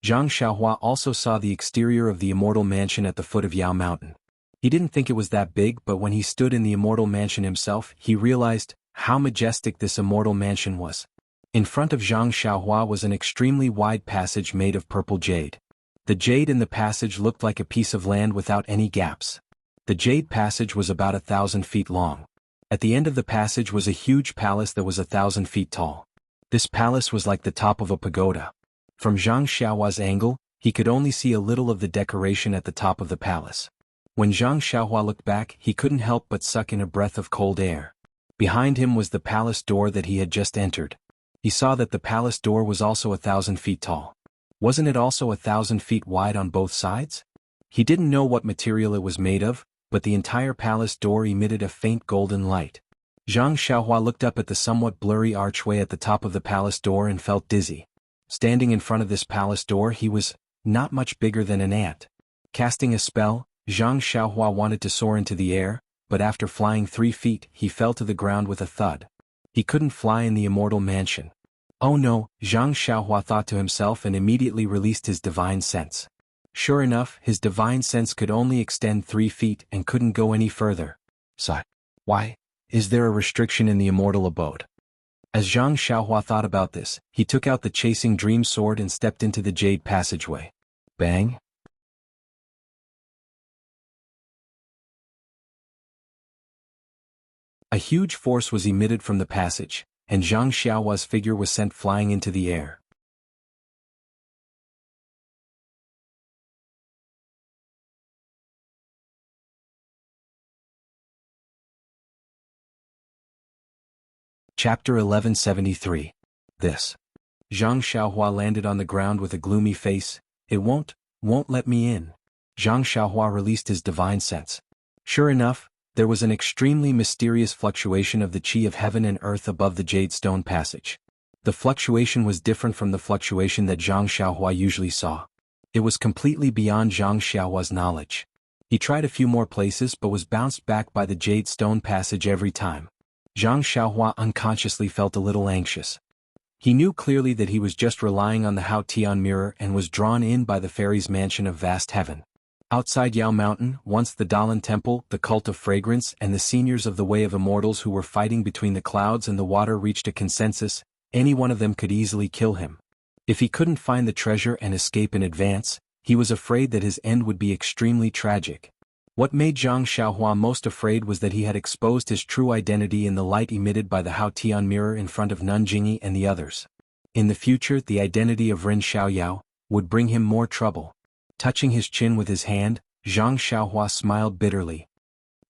Zhang Xiaohua also saw the exterior of the Immortal Mansion at the foot of Yao Mountain. He didn't think it was that big, but when he stood in the Immortal Mansion himself, he realized how majestic this Immortal Mansion was. In front of Zhang Xiaohua was an extremely wide passage made of purple jade. The jade in the passage looked like a piece of land without any gaps. The jade passage was about 1,000 feet long. At the end of the passage was a huge palace that was 1,000 feet tall. This palace was like the top of a pagoda. From Zhang Xiaohua's angle, he could only see a little of the decoration at the top of the palace. When Zhang Xiaohua looked back, he couldn't help but suck in a breath of cold air. Behind him was the palace door that he had just entered. He saw that the palace door was also 1,000 feet tall. Wasn't it also 1,000 feet wide on both sides? He didn't know what material it was made of, but the entire palace door emitted a faint golden light. Zhang Xiaohua looked up at the somewhat blurry archway at the top of the palace door and felt dizzy. Standing in front of this palace door he was not much bigger than an ant. Casting a spell, Zhang Xiaohua wanted to soar into the air, but after flying 3 feet he fell to the ground with a thud. He couldn't fly in the Immortal Mansion. Oh no, Zhang Xiaohua thought to himself and immediately released his divine sense. Sure enough, his divine sense could only extend 3 feet and couldn't go any further. So, why is there a restriction in the immortal abode? As Zhang Xiaohua thought about this, he took out the chasing dream sword and stepped into the jade passageway. Bang! A huge force was emitted from the passage, and Zhang Xiaohua's figure was sent flying into the air. Chapter 1173. This. Zhang Xiaohua landed on the ground with a gloomy face. It won't let me in. Zhang Xiaohua released his divine sense. Sure enough, there was an extremely mysterious fluctuation of the qi of heaven and earth above the jade stone passage. The fluctuation was different from the fluctuation that Zhang Xiaohua usually saw. It was completely beyond Zhang Xiaohua's knowledge. He tried a few more places but was bounced back by the jade stone passage every time. Zhang Xiaohua unconsciously felt a little anxious. He knew clearly that he was just relying on the Hao Tian mirror and was drawn in by the fairy's mansion of vast heaven. Outside Yao Mountain, once the Dalan Temple, the Cult of Fragrance, and the seniors of the Way of Immortals who were fighting between the clouds and the water reached a consensus, any one of them could easily kill him. If he couldn't find the treasure and escape in advance, he was afraid that his end would be extremely tragic. What made Zhang Xiaohua most afraid was that he had exposed his true identity in the light emitted by the Hao Tian mirror in front of Nanjingyi and the others. In the future, the identity of Ren Xiaoyao would bring him more trouble. Touching his chin with his hand, Zhang Xiaohua smiled bitterly.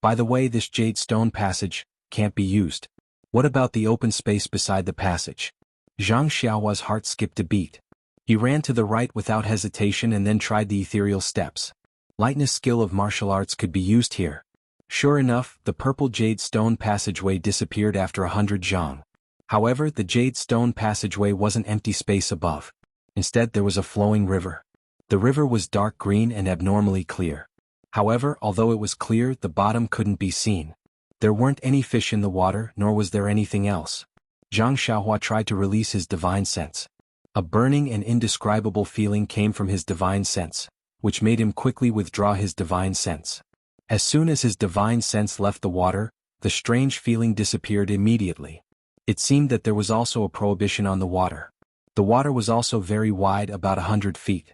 By the way, this jade stone passage can't be used. What about the open space beside the passage? Zhang Xiaohua's heart skipped a beat. He ran to the right without hesitation and then tried the ethereal steps. Lightness skill of martial arts could be used here. Sure enough, the purple jade stone passageway disappeared after 100 zhang. However, the jade stone passageway wasn't empty space above. Instead, there was a flowing river. The river was dark green and abnormally clear. However, although it was clear, the bottom couldn't be seen. There weren't any fish in the water, nor was there anything else. Zhang Xiaohua tried to release his divine sense. A burning and indescribable feeling came from his divine sense, which made him quickly withdraw his divine sense. As soon as his divine sense left the water, the strange feeling disappeared immediately. It seemed that there was also a prohibition on the water. The water was also very wide, about 100 feet.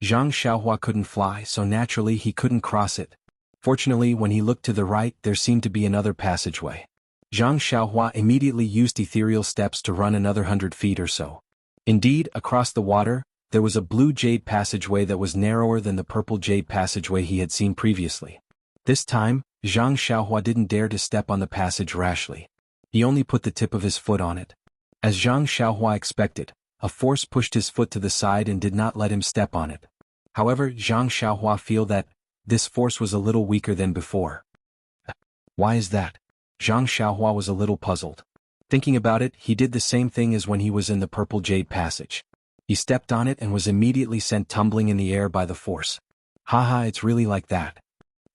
Zhang Xiaohua couldn't fly, so naturally he couldn't cross it. Fortunately, when he looked to the right, there seemed to be another passageway. Zhang Xiaohua immediately used ethereal steps to run another 100 feet or so. Indeed, across the water, there was a blue jade passageway that was narrower than the purple jade passageway he had seen previously. This time, Zhang Xiaohua didn't dare to step on the passage rashly. He only put the tip of his foot on it. As Zhang Xiaohua expected, a force pushed his foot to the side and did not let him step on it. However, Zhang Xiaohua felt that this force was a little weaker than before. Why is that? Zhang Xiaohua was a little puzzled. Thinking about it, he did the same thing as when he was in the purple jade passage. He stepped on it and was immediately sent tumbling in the air by the force. Haha, it's really like that.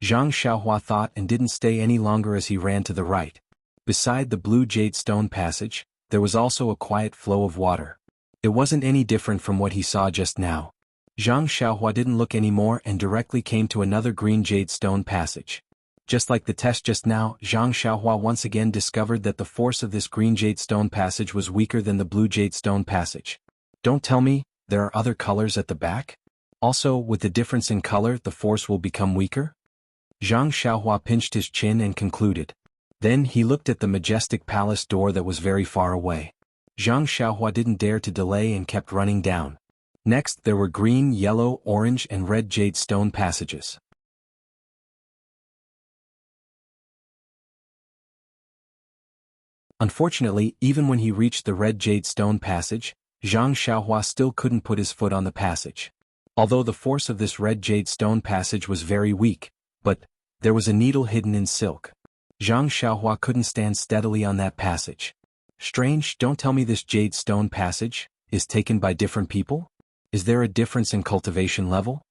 Zhang Xiaohua thought and didn't stay any longer as he ran to the right. Beside the blue jade stone passage, there was also a quiet flow of water. It wasn't any different from what he saw just now. Zhang Xiaohua didn't look anymore and directly came to another green jade stone passage. Just like the test just now, Zhang Xiaohua once again discovered that the force of this green jade stone passage was weaker than the blue jade stone passage. Don't tell me, there are other colors at the back? Also, with the difference in color, the force will become weaker? Zhang Xiaohua pinched his chin and concluded. Then he looked at the majestic palace door that was very far away. Zhang Xiaohua didn't dare to delay and kept running down. Next, there were green, yellow, orange, and red jade stone passages. Unfortunately, even when he reached the red jade stone passage, Zhang Xiaohua still couldn't put his foot on the passage. Although the force of this red jade stone passage was very weak, but there was a needle hidden in silk. Zhang Xiaohua couldn't stand steadily on that passage. Strange, don't tell me this jade stone passage is taken by different people? Is there a difference in cultivation level?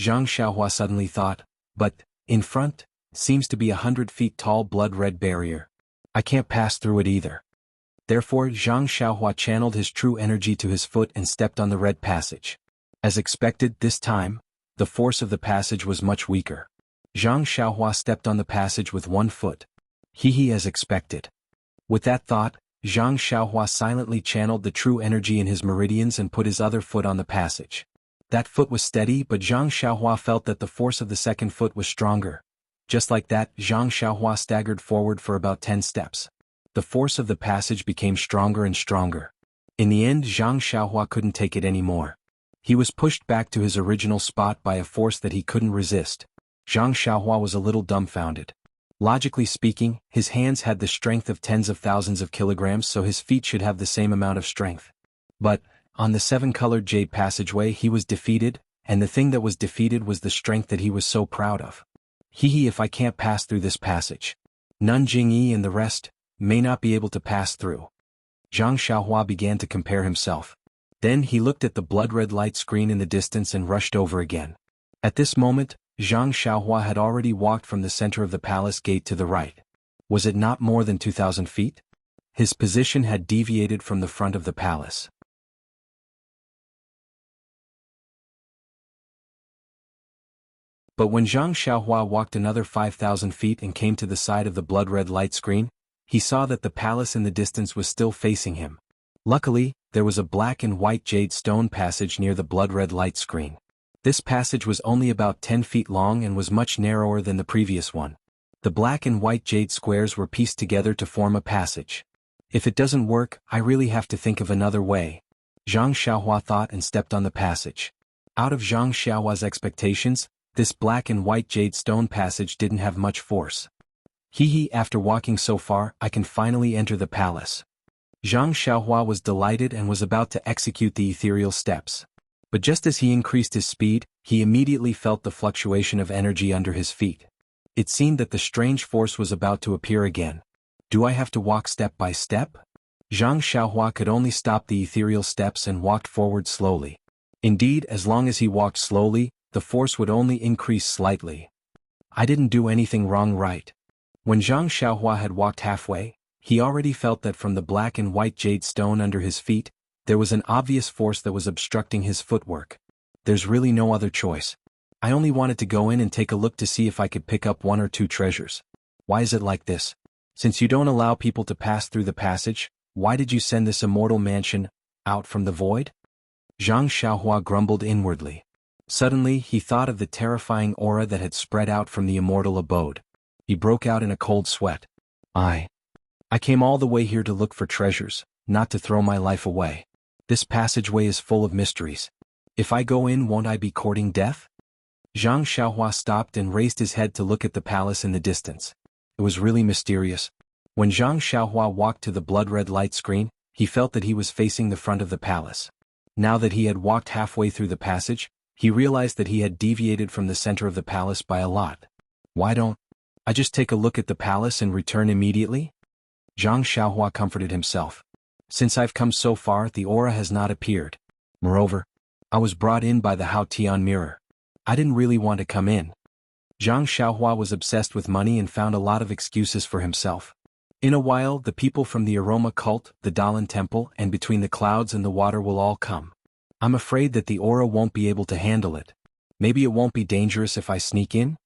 Zhang Xiaohua suddenly thought, but in front seems to be 100 feet tall blood-red barrier. I can't pass through it either. Therefore, Zhang Xiaohua channeled his true energy to his foot and stepped on the red passage. As expected, this time, the force of the passage was much weaker. Zhang Xiaohua stepped on the passage with one foot. As expected. With that thought, Zhang Xiaohua silently channeled the true energy in his meridians and put his other foot on the passage. That foot was steady, but Zhang Xiaohua felt that the force of the second foot was stronger. Just like that, Zhang Xiaohua staggered forward for about 10 steps. The force of the passage became stronger and stronger. In the end, Zhang Xiaohua couldn't take it anymore. He was pushed back to his original spot by a force that he couldn't resist. Zhang Xiaohua was a little dumbfounded. Logically speaking, his hands had the strength of tens of thousands of kilograms, so his feet should have the same amount of strength. But, on the seven-colored jade passageway he was defeated, and the thing that was defeated was the strength that he was so proud of. Hee if I can't pass through this passage. Nun Jingyi and the rest may not be able to pass through. Zhang Xiaohua began to compare himself. Then he looked at the blood-red light screen in the distance and rushed over again. At this moment, Zhang Xiaohua had already walked from the center of the palace gate to the right. Was it not more than 2,000 feet? His position had deviated from the front of the palace. But when Zhang Xiaohua walked another 5,000 feet and came to the side of the blood-red light screen, he saw that the palace in the distance was still facing him. Luckily, there was a black and white jade stone passage near the blood-red light screen. This passage was only about 10 feet long and was much narrower than the previous one. The black and white jade squares were pieced together to form a passage. If it doesn't work, I really have to think of another way, Zhang Xiaohua thought and stepped on the passage. Out of Zhang Xiaohua's expectations, this black and white jade stone passage didn't have much force. After walking so far, I can finally enter the palace. Zhang Xiaohua was delighted and was about to execute the ethereal steps. But just as he increased his speed, he immediately felt the fluctuation of energy under his feet. It seemed that the strange force was about to appear again. Do I have to walk step by step? Zhang Xiaohua could only stop the ethereal steps and walked forward slowly. Indeed, as long as he walked slowly, the force would only increase slightly. I didn't do anything wrong, right? When Zhang Xiaohua had walked halfway, he already felt that from the black and white jade stone under his feet, there was an obvious force that was obstructing his footwork. There's really no other choice. I only wanted to go in and take a look to see if I could pick up one or two treasures. Why is it like this? Since you don't allow people to pass through the passage, why did you send this immortal mansion out from the void? Zhang Xiaohua grumbled inwardly. Suddenly, he thought of the terrifying aura that had spread out from the immortal abode. He broke out in a cold sweat. I came all the way here to look for treasures, not to throw my life away. This passageway is full of mysteries. If I go in, won't I be courting death? Zhang Xiaohua stopped and raised his head to look at the palace in the distance. It was really mysterious. When Zhang Xiaohua walked to the blood-red light screen, he felt that he was facing the front of the palace. Now that he had walked halfway through the passage, he realized that he had deviated from the center of the palace by a lot. Why don't I just take a look at the palace and return immediately? Zhang Xiaohua comforted himself. Since I've come so far, the aura has not appeared. Moreover, I was brought in by the Hao Tian mirror. I didn't really want to come in. Zhang Xiaohua was obsessed with money and found a lot of excuses for himself. In a while, the people from the Aroma cult, the Dalan temple, and between the clouds and the water will all come. I'm afraid that the aura won't be able to handle it. Maybe it won't be dangerous if I sneak in?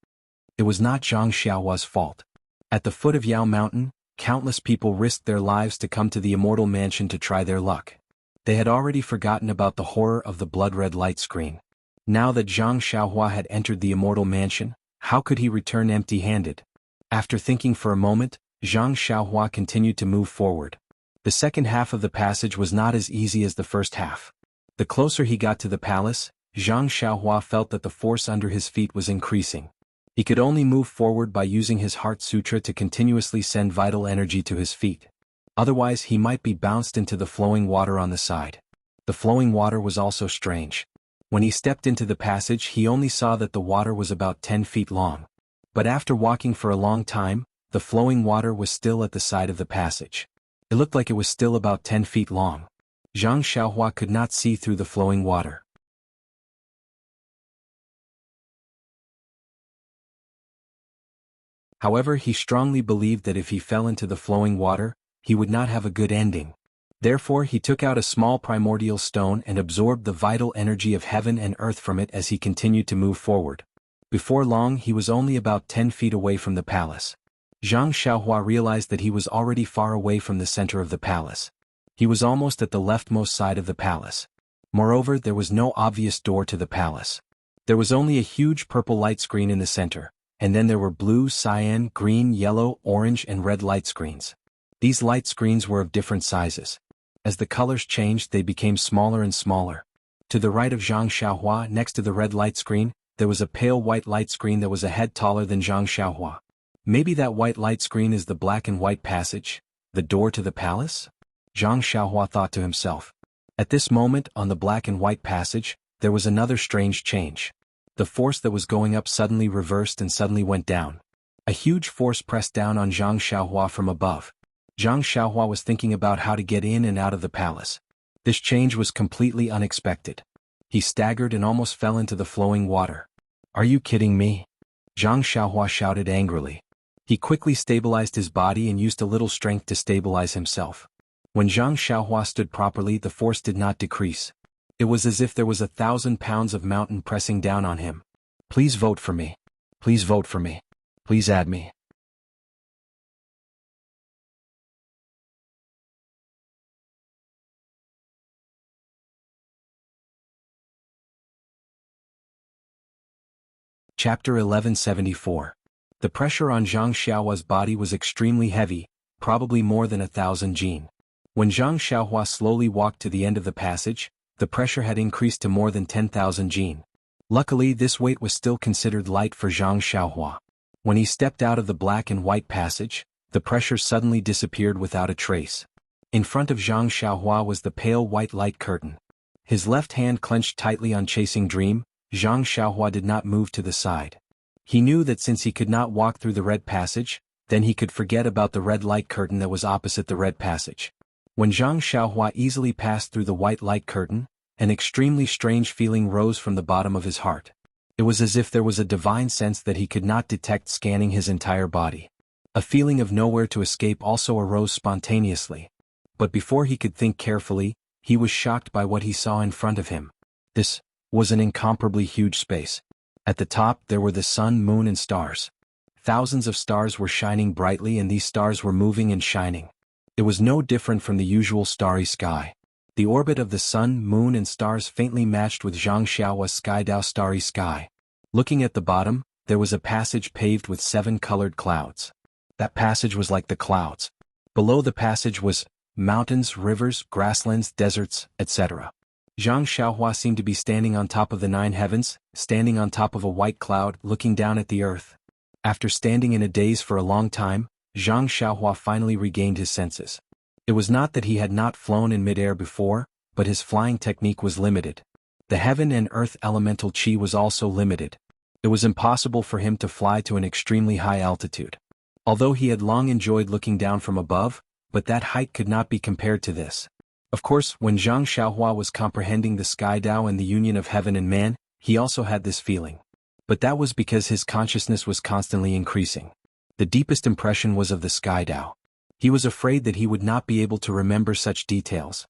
It was not Zhang Xiaohua's fault. At the foot of Yao Mountain, countless people risked their lives to come to the immortal mansion to try their luck. They had already forgotten about the horror of the blood-red light screen. Now that Zhang Xiaohua had entered the immortal mansion, how could he return empty-handed? After thinking for a moment, Zhang Xiaohua continued to move forward. The second half of the passage was not as easy as the first half. The closer he got to the palace, Zhang Xiaohua felt that the force under his feet was increasing. He could only move forward by using his heart sutra to continuously send vital energy to his feet. Otherwise he might be bounced into the flowing water on the side. The flowing water was also strange. When he stepped into the passage, he only saw that the water was about 10 feet long. But after walking for a long time, the flowing water was still at the side of the passage. It looked like it was still about 10 feet long. Zhang Xiaohua could not see through the flowing water. However, he strongly believed that if he fell into the flowing water, he would not have a good ending. Therefore he took out a small primordial stone and absorbed the vital energy of heaven and earth from it as he continued to move forward. Before long he was only about 10 feet away from the palace. Zhang Xiaohua realized that he was already far away from the center of the palace. He was almost at the leftmost side of the palace. Moreover, there was no obvious door to the palace. There was only a huge purple light screen in the center. and then there were blue, cyan, green, yellow, orange and red light screens. These light screens were of different sizes. As the colors changed they became smaller and smaller. To the right of Zhang Xiaohua, next to the red light screen, there was a pale white light screen that was a head taller than Zhang Xiaohua. Maybe that white light screen is the black and white passage, the door to the palace? Zhang Xiaohua thought to himself. At this moment, on the black and white passage, there was another strange change. The force that was going up suddenly reversed and suddenly went down. A huge force pressed down on Zhang Xiaohua from above. Zhang Xiaohua was thinking about how to get in and out of the palace. This change was completely unexpected. He staggered and almost fell into the flowing water. Are you kidding me? Zhang Xiaohua shouted angrily. He quickly stabilized his body and used a little strength to stabilize himself. When Zhang Xiaohua stood properly, the force did not decrease. It was as if there was 1,000 pounds of mountain pressing down on him. Please vote for me. Please vote for me. Please add me. Chapter 1174. The pressure on Zhang Xiaohua's body was extremely heavy, probably more than 1,000 jin. When Zhang Xiaohua slowly walked to the end of the passage, the pressure had increased to more than 10,000 jin. Luckily this weight was still considered light for Zhang Xiaohua. When he stepped out of the black and white passage, the pressure suddenly disappeared without a trace. In front of Zhang Xiaohua was the pale white light curtain. His left hand clenched tightly on Chasing Dream. Zhang Xiaohua did not move to the side. He knew that since he could not walk through the red passage, then he could forget about the red light curtain that was opposite the red passage. When Zhang Xiaohua easily passed through the white light curtain, an extremely strange feeling rose from the bottom of his heart. It was as if there was a divine sense that he could not detect scanning his entire body. A feeling of nowhere to escape also arose spontaneously. But before he could think carefully, he was shocked by what he saw in front of him. This was an incomparably huge space. At the top there were the sun, moon and stars. Thousands of stars were shining brightly and these stars were moving and shining. It was no different from the usual starry sky. The orbit of the sun, moon and stars faintly matched with Zhang Xiaohua's sky-dao starry sky. Looking at the bottom, there was a passage paved with 7 colored clouds. That passage was like the clouds. Below the passage was mountains, rivers, grasslands, deserts, etc. Zhang Xiaohua seemed to be standing on top of the 9 heavens, standing on top of a white cloud, looking down at the earth. After standing in a daze for a long time, Zhang Xiaohua finally regained his senses. It was not that he had not flown in midair before, but his flying technique was limited. The heaven and earth elemental chi was also limited. It was impossible for him to fly to an extremely high altitude. Although he had long enjoyed looking down from above, but that height could not be compared to this. Of course, when Zhang Xiaohua was comprehending the sky Dao and the union of heaven and man, he also had this feeling. But that was because his consciousness was constantly increasing. The deepest impression was of the sky Dao. He was afraid that he would not be able to remember such details.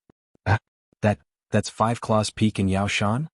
That's 5 Claws Peak in Yaoshan?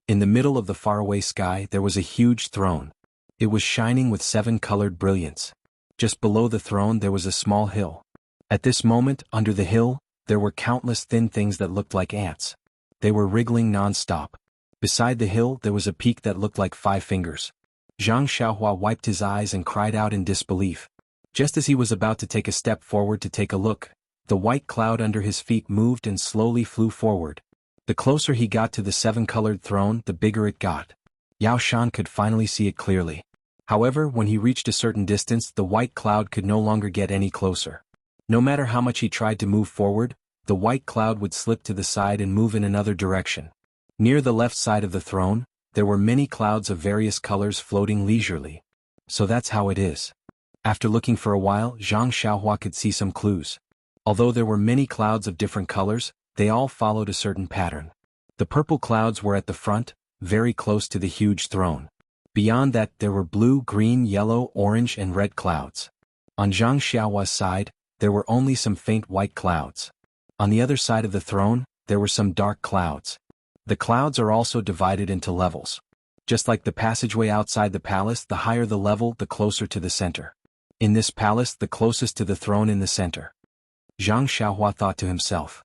In the middle of the faraway sky there was a huge throne. It was shining with 7 colored brilliance. Just below the throne there was a small hill. At this moment, under the hill, there were countless thin things that looked like ants. They were wriggling non-stop. Beside the hill there was a peak that looked like 5 fingers. Zhang Xiaohua wiped his eyes and cried out in disbelief. Just as he was about to take a step forward to take a look, the white cloud under his feet moved and slowly flew forward. The closer he got to the 7-colored throne, the bigger it got. Yao Shan could finally see it clearly. However, when he reached a certain distance, the white cloud could no longer get any closer. No matter how much he tried to move forward, the white cloud would slip to the side and move in another direction. Near the left side of the throne, there were many clouds of various colors floating leisurely. So that's how it is. After looking for a while, Zhang Xiaohua could see some clues. Although there were many clouds of different colors, they all followed a certain pattern. The purple clouds were at the front, very close to the huge throne. Beyond that there were blue, green, yellow, orange and red clouds. On Zhang Xiaohua's side, there were only some faint white clouds. On the other side of the throne, there were some dark clouds. The clouds are also divided into levels. Just like the passageway outside the palace, the higher the level, the closer to the center. In this palace, the closest to the throne in the center. Zhang Xiaohua thought to himself.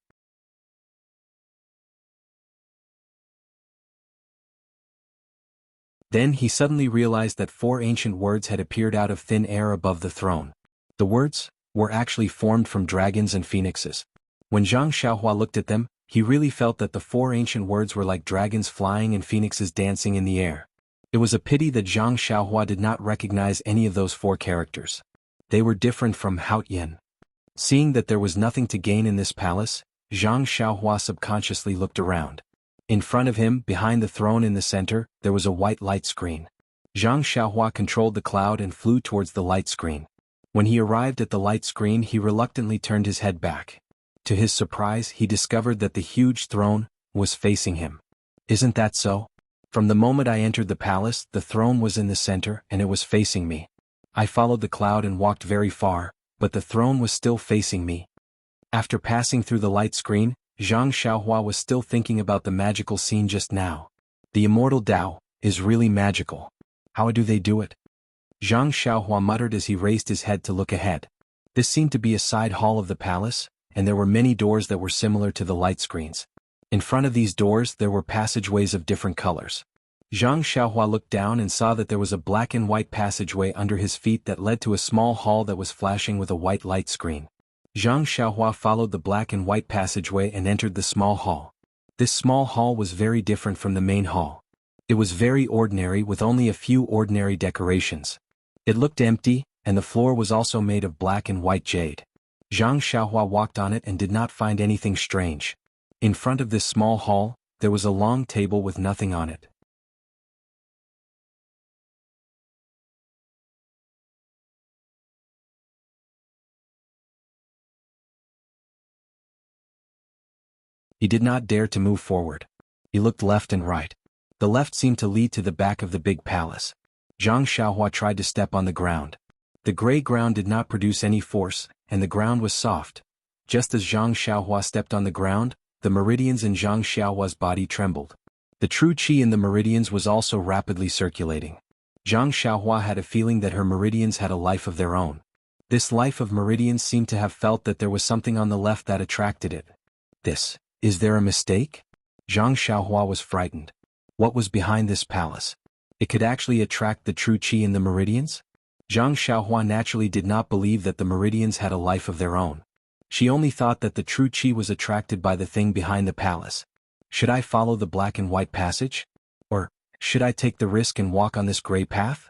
Then he suddenly realized that 4 ancient words had appeared out of thin air above the throne. The words were actually formed from dragons and phoenixes. When Zhang Xiaohua looked at them, he really felt that the 4 ancient words were like dragons flying and phoenixes dancing in the air. It was a pity that Zhang Xiaohua did not recognize any of those 4 characters. They were different from Haotian. Seeing that there was nothing to gain in this palace, Zhang Xiaohua subconsciously looked around. In front of him, behind the throne in the center, there was a white light screen. Zhang Xiaohua controlled the cloud and flew towards the light screen. When he arrived at the light screen, he reluctantly turned his head back. To his surprise, he discovered that the huge throne was facing him. Isn't that so? From the moment I entered the palace, the throne was in the center and it was facing me. I followed the cloud and walked very far, but the throne was still facing me. After passing through the light screen, Zhang Xiaohua was still thinking about the magical scene just now. The immortal Tao is really magical. How do they do it? Zhang Xiaohua muttered as he raised his head to look ahead. This seemed to be a side hall of the palace, and there were many doors that were similar to the light screens. In front of these doors there were passageways of different colors. Zhang Xiaohua looked down and saw that there was a black and white passageway under his feet that led to a small hall that was flashing with a white light screen. Zhang Xiaohua followed the black and white passageway and entered the small hall. This small hall was very different from the main hall. It was very ordinary with only a few ordinary decorations. It looked empty, and the floor was also made of black and white jade. Zhang Xiaohua walked on it and did not find anything strange. In front of this small hall, there was a long table with nothing on it. He did not dare to move forward. He looked left and right. The left seemed to lead to the back of the big palace. Zhang Xiaohua tried to step on the ground. The gray ground did not produce any force, and the ground was soft. Just as Zhang Xiaohua stepped on the ground, the meridians in Zhang Xiaohua's body trembled. The true qi in the meridians was also rapidly circulating. Zhang Xiaohua had a feeling that her meridians had a life of their own. This life of meridians seemed to have felt that there was something on the left that attracted it. Is there a mistake? Zhang Xiaohua was frightened. What was behind this palace? It could actually attract the true qi in the meridians? Zhang Xiaohua naturally did not believe that the meridians had a life of their own. She only thought that the true qi was attracted by the thing behind the palace. Should I follow the black and white passage? Or should I take the risk and walk on this gray path?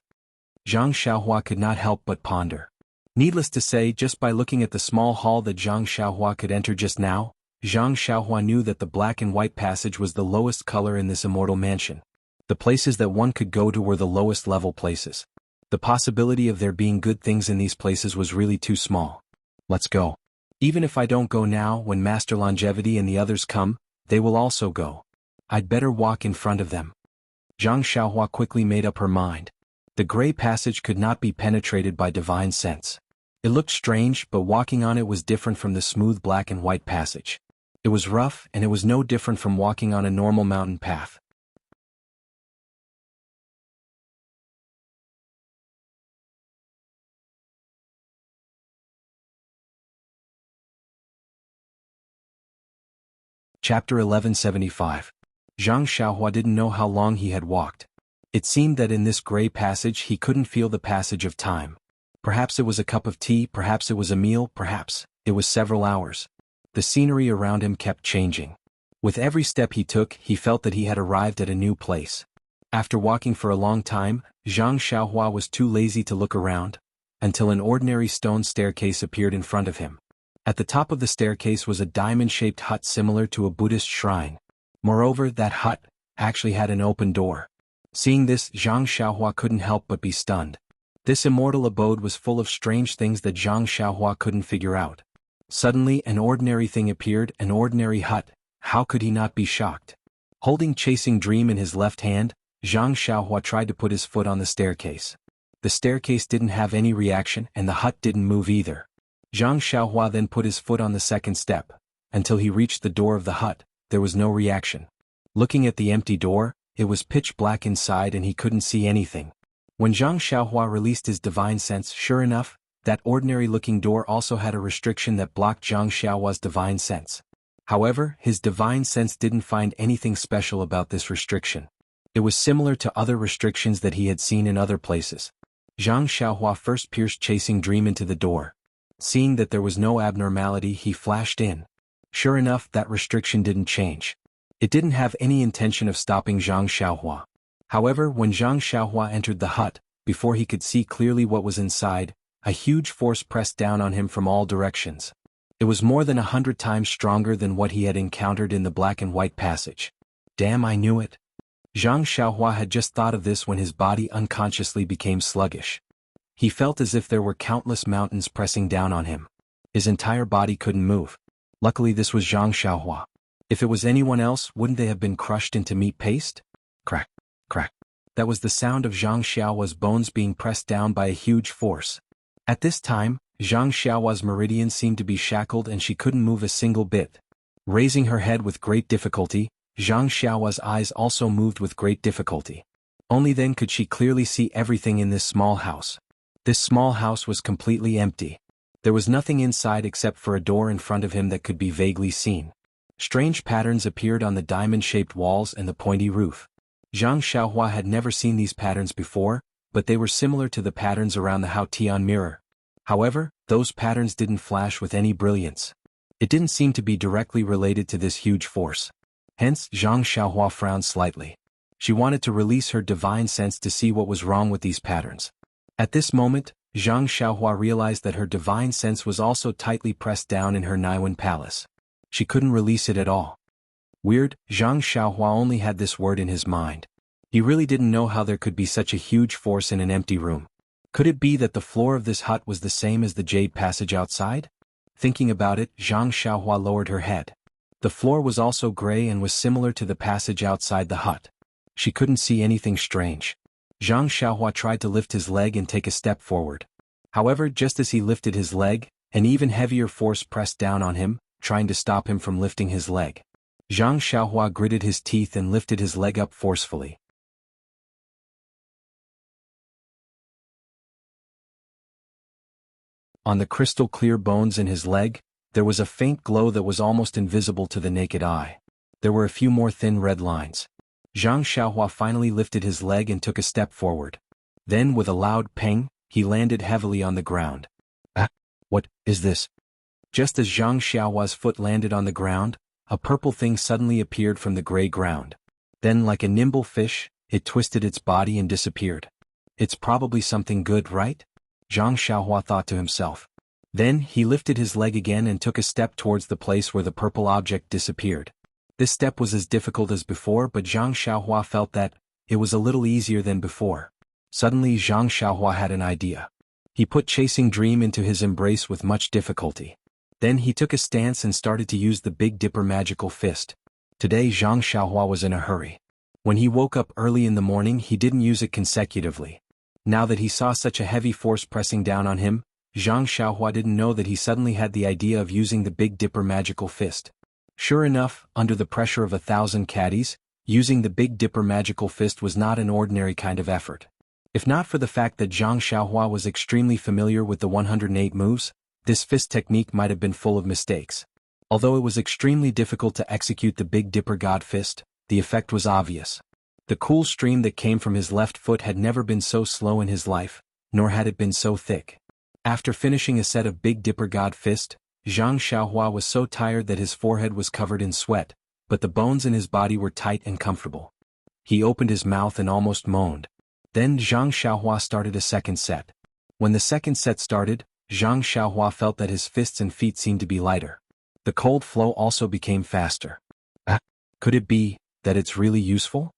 Zhang Xiaohua could not help but ponder. Needless to say, just by looking at the small hall that Zhang Xiaohua could enter just now, Zhang Xiaohua knew that the black and white passage was the lowest color in this immortal mansion. The places that one could go to were the lowest level places. The possibility of there being good things in these places was really too small. Let's go. Even if I don't go now, when Master Longevity and the others come, they will also go. I'd better walk in front of them. Zhang Xiaohua quickly made up her mind. The gray passage could not be penetrated by divine sense. It looked strange, but walking on it was different from the smooth black and white passage. It was rough, and it was no different from walking on a normal mountain path. Chapter 1175. Zhang Xiaohua didn't know how long he had walked. It seemed that in this gray passage he couldn't feel the passage of time. Perhaps it was a cup of tea, perhaps it was a meal, perhaps it was several hours. The scenery around him kept changing. With every step he took, he felt that he had arrived at a new place. After walking for a long time, Zhang Xiaohua was too lazy to look around, until an ordinary stone staircase appeared in front of him. At the top of the staircase was a diamond-shaped hut similar to a Buddhist shrine. Moreover, that hut actually had an open door. Seeing this, Zhang Xiaohua couldn't help but be stunned. This immortal abode was full of strange things that Zhang Xiaohua couldn't figure out. Suddenly, an ordinary thing appeared, an ordinary hut. How could he not be shocked? Holding Chasing Dream in his left hand, Zhang Xiaohua tried to put his foot on the staircase. The staircase didn't have any reaction, and the hut didn't move either. Zhang Xiaohua then put his foot on the second step. Until he reached the door of the hut, there was no reaction. Looking at the empty door, it was pitch black inside and he couldn't see anything. When Zhang Xiaohua released his divine sense, sure enough, that ordinary-looking door also had a restriction that blocked Zhang Xiaohua's divine sense. However, his divine sense didn't find anything special about this restriction. It was similar to other restrictions that he had seen in other places. Zhang Xiaohua first pierced Chasing Dream into the door. Seeing that there was no abnormality, he flashed in. Sure enough, that restriction didn't change. It didn't have any intention of stopping Zhang Xiaohua. However, when Zhang Xiaohua entered the hut, before he could see clearly what was inside, a huge force pressed down on him from all directions. It was more than 100 times stronger than what he had encountered in the black and white passage. Damn, I knew it. Zhang Xiaohua had just thought of this when his body unconsciously became sluggish. He felt as if there were countless mountains pressing down on him. His entire body couldn't move. Luckily this was Zhang Xiaohua. If it was anyone else, wouldn't they have been crushed into meat paste? Crack, crack. That was the sound of Zhang Xiaohua's bones being pressed down by a huge force. At this time, Zhang Xiaohua's meridian seemed to be shackled and she couldn't move a single bit. Raising her head with great difficulty, Zhang Xiaohua's eyes also moved with great difficulty. Only then could she clearly see everything in this small house. This small house was completely empty. There was nothing inside except for a door in front of him that could be vaguely seen. Strange patterns appeared on the diamond-shaped walls and the pointy roof. Zhang Xiaohua had never seen these patterns before, but they were similar to the patterns around the Hao Tian mirror. However, those patterns didn't flash with any brilliance. It didn't seem to be directly related to this huge force. Hence, Zhang Xiaohua frowned slightly. She wanted to release her divine sense to see what was wrong with these patterns. At this moment, Zhang Xiaohua realized that her divine sense was also tightly pressed down in her Naiwen palace. She couldn't release it at all. Weird, Zhang Xiaohua only had this word in his mind. He really didn't know how there could be such a huge force in an empty room. Could it be that the floor of this hut was the same as the jade passage outside? Thinking about it, Zhang Xiaohua lowered her head. The floor was also gray and was similar to the passage outside the hut. She couldn't see anything strange. Zhang Xiaohua tried to lift his leg and take a step forward. However, just as he lifted his leg, an even heavier force pressed down on him, trying to stop him from lifting his leg. Zhang Xiaohua gritted his teeth and lifted his leg up forcefully. On the crystal-clear bones in his leg, there was a faint glow that was almost invisible to the naked eye. There were a few more thin red lines. Zhang Xiaohua finally lifted his leg and took a step forward. Then, with a loud pang, he landed heavily on the ground. Ah! What is this? Just as Zhang Xiaohua's foot landed on the ground, a purple thing suddenly appeared from the gray ground. Then, like a nimble fish, it twisted its body and disappeared. It's probably something good, right? Zhang Xiaohua thought to himself. Then, he lifted his leg again and took a step towards the place where the purple object disappeared. This step was as difficult as before, but Zhang Xiaohua felt that it was a little easier than before. Suddenly Zhang Xiaohua had an idea. He put Chasing Dream into his embrace with much difficulty. Then he took a stance and started to use the Big Dipper magical fist. Today Zhang Xiaohua was in a hurry. When he woke up early in the morning, he didn't use it consecutively. Now that he saw such a heavy force pressing down on him, Zhang Xiaohua didn't know that he suddenly had the idea of using the Big Dipper magical fist. Sure enough, under the pressure of 1,000 caddies, using the Big Dipper magical fist was not an ordinary kind of effort. If not for the fact that Zhang Xiaohua was extremely familiar with the 108 moves, this fist technique might have been full of mistakes. Although it was extremely difficult to execute the Big Dipper God Fist, the effect was obvious. The cool stream that came from his left foot had never been so slow in his life, nor had it been so thick. After finishing a set of Big Dipper God Fist, Zhang Xiaohua was so tired that his forehead was covered in sweat, but the bones in his body were tight and comfortable. He opened his mouth and almost moaned. Then Zhang Xiaohua started a second set. When the second set started, Zhang Xiaohua felt that his fists and feet seemed to be lighter. The cold flow also became faster. Could it be that it's really useful?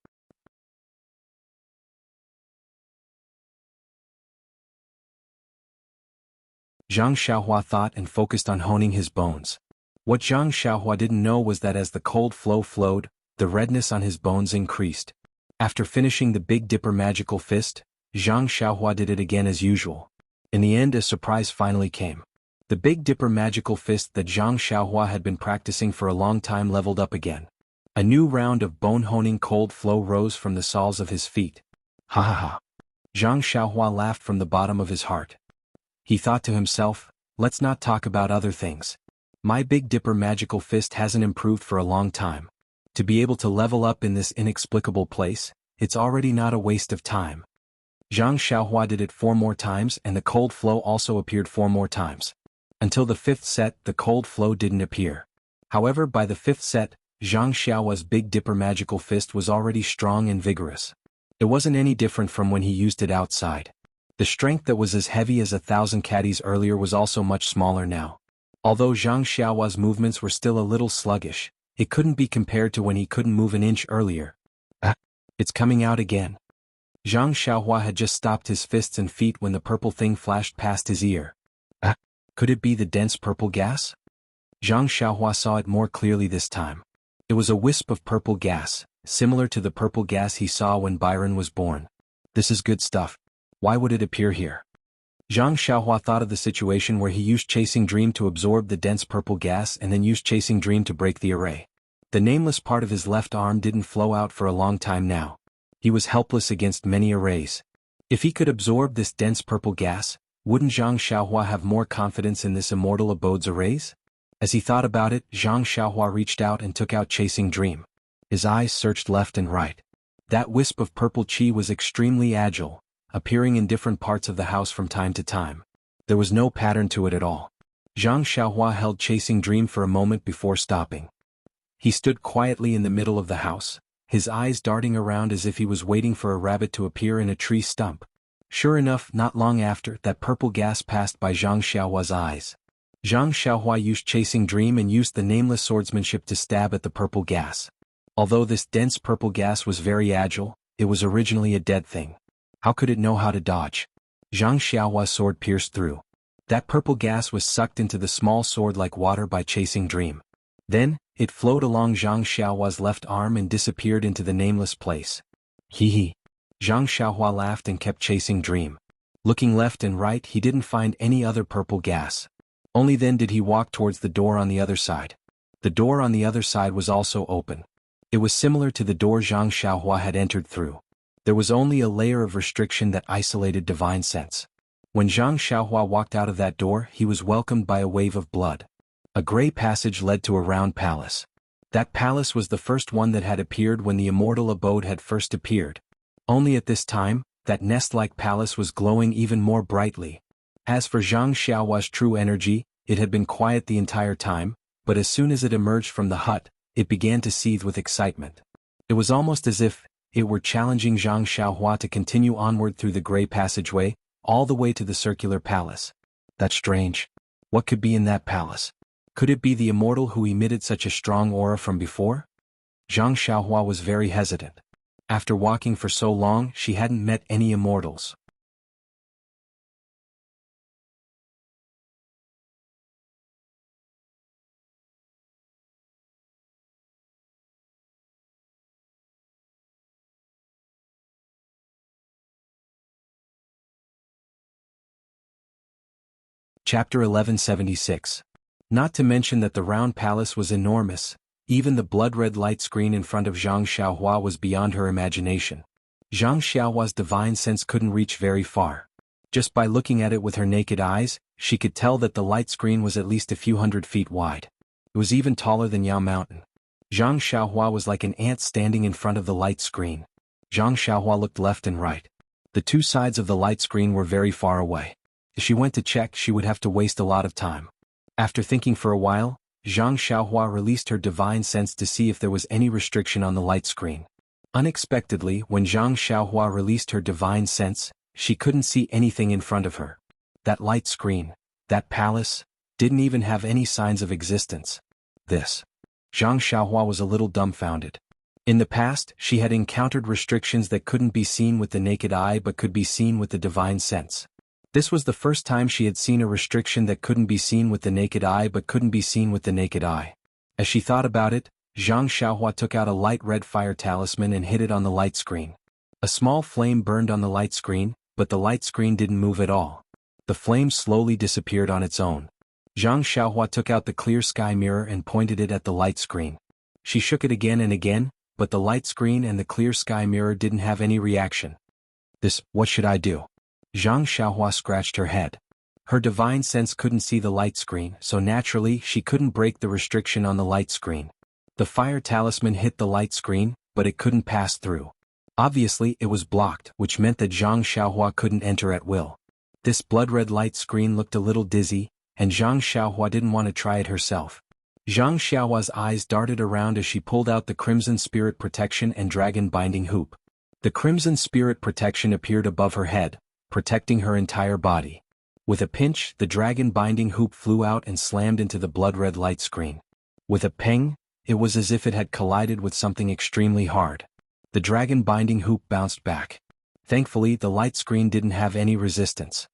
Zhang Xiaohua thought and focused on honing his bones. What Zhang Xiaohua didn't know was that as the cold flow flowed, the redness on his bones increased. After finishing the Big Dipper magical fist, Zhang Xiaohua did it again as usual. In the end, a surprise finally came. The Big Dipper magical fist that Zhang Xiaohua had been practicing for a long time leveled up again. A new round of bone-honing cold flow rose from the soles of his feet. Ha ha ha. Zhang Xiaohua laughed from the bottom of his heart. He thought to himself, let's not talk about other things. My Big Dipper magical fist hasn't improved for a long time. To be able to level up in this inexplicable place, it's already not a waste of time. Zhang Xiaohua did it 4 more times and the cold flow also appeared 4 more times. Until the 5th set, the cold flow didn't appear. However, by the 5th set, Zhang Xiaohua's Big Dipper magical fist was already strong and vigorous. It wasn't any different from when he used it outside. The strength that was as heavy as 1,000 caddies earlier was also much smaller now. Although Zhang Xiaohua's movements were still a little sluggish, it couldn't be compared to when he couldn't move an inch earlier. It's coming out again. Zhang Xiaohua had just stopped his fists and feet when the purple thing flashed past his ear. Could it be the dense purple gas? Zhang Xiaohua saw it more clearly this time. It was a wisp of purple gas, similar to the purple gas he saw when Byron was born. This is good stuff. Why would it appear here? Zhang Xiaohua thought of the situation where he used Chasing Dream to absorb the dense purple gas and then used Chasing Dream to break the array. The nameless part of his left arm didn't flow out for a long time now. He was helpless against many arrays. If he could absorb this dense purple gas, wouldn't Zhang Xiaohua have more confidence in this immortal abode's arrays? As he thought about it, Zhang Xiaohua reached out and took out Chasing Dream. His eyes searched left and right. That wisp of purple chi was extremely agile, appearing in different parts of the house from time to time. There was no pattern to it at all. Zhang Xiaohua held Chasing Dream for a moment before stopping. He stood quietly in the middle of the house, his eyes darting around as if he was waiting for a rabbit to appear in a tree stump. Sure enough, not long after, that purple gas passed by Zhang Xiaohua's eyes. Zhang Xiaohua used Chasing Dream and used the nameless swordsmanship to stab at the purple gas. Although this dense purple gas was very agile, it was originally a dead thing. How could it know how to dodge? Zhang Xiaohua's sword pierced through. That purple gas was sucked into the small sword like water by Chasing Dream. Then, it flowed along Zhang Xiaohua's left arm and disappeared into the nameless place. Hee hee. Zhang Xiaohua laughed and kept Chasing Dream. Looking left and right, he didn't find any other purple gas. Only then did he walk towards the door on the other side. The door on the other side was also open. It was similar to the door Zhang Xiaohua had entered through. There was only a layer of restriction that isolated divine sense. When Zhang Xiaohua walked out of that door, he was welcomed by a wave of blood. A gray passage led to a round palace. That palace was the first one that had appeared when the immortal abode had first appeared. Only at this time, that nest-like palace was glowing even more brightly. As for Zhang Xiaohua's true energy, it had been quiet the entire time, but as soon as it emerged from the hut, it began to seethe with excitement. It was almost as if it were challenging Zhang Xiaohua to continue onward through the gray passageway, all the way to the circular palace. That's strange. What could be in that palace? Could it be the immortal who emitted such a strong aura from before? Zhang Xiaohua was very hesitant. After walking for so long, she hadn't met any immortals. Chapter 1176. Not to mention that the round palace was enormous, even the blood-red light screen in front of Zhang Xiaohua was beyond her imagination. Zhang Xiaohua's divine sense couldn't reach very far. Just by looking at it with her naked eyes, she could tell that the light screen was at least a few hundred feet wide. It was even taller than Yao Mountain. Zhang Xiaohua was like an ant standing in front of the light screen. Zhang Xiaohua looked left and right. The two sides of the light screen were very far away. If she went to check, she would have to waste a lot of time. After thinking for a while, Zhang Xiaohua released her divine sense to see if there was any restriction on the light screen. Unexpectedly, when Zhang Xiaohua released her divine sense, she couldn't see anything in front of her. That light screen, that palace, didn't even have any signs of existence. Zhang Xiaohua was a little dumbfounded. In the past, she had encountered restrictions that couldn't be seen with the naked eye but could be seen with the divine sense. This was the first time she had seen a restriction that couldn't be seen with the naked eye but couldn't be seen with the naked eye. As she thought about it, Zhang Xiaohua took out a light red fire talisman and hit it on the light screen. A small flame burned on the light screen, but the light screen didn't move at all. The flame slowly disappeared on its own. Zhang Xiaohua took out the clear sky mirror and pointed it at the light screen. She shook it again and again, but the light screen and the clear sky mirror didn't have any reaction. What should I do? Zhang Xiaohua scratched her head. Her divine sense couldn't see the light screen, so naturally she couldn't break the restriction on the light screen. The fire talisman hit the light screen, but it couldn't pass through. Obviously it was blocked, which meant that Zhang Xiaohua couldn't enter at will. This blood-red light screen looked a little dizzy, and Zhang Xiaohua didn't want to try it herself. Zhang Xiaohua's eyes darted around as she pulled out the Crimson Spirit Protection and Dragon Binding Hoop. The Crimson Spirit Protection appeared above her head, protecting her entire body. With a pinch, the Dragon Binding Hoop flew out and slammed into the blood-red light screen. With a ping, it was as if it had collided with something extremely hard. The Dragon Binding Hoop bounced back. Thankfully, the light screen didn't have any resistance.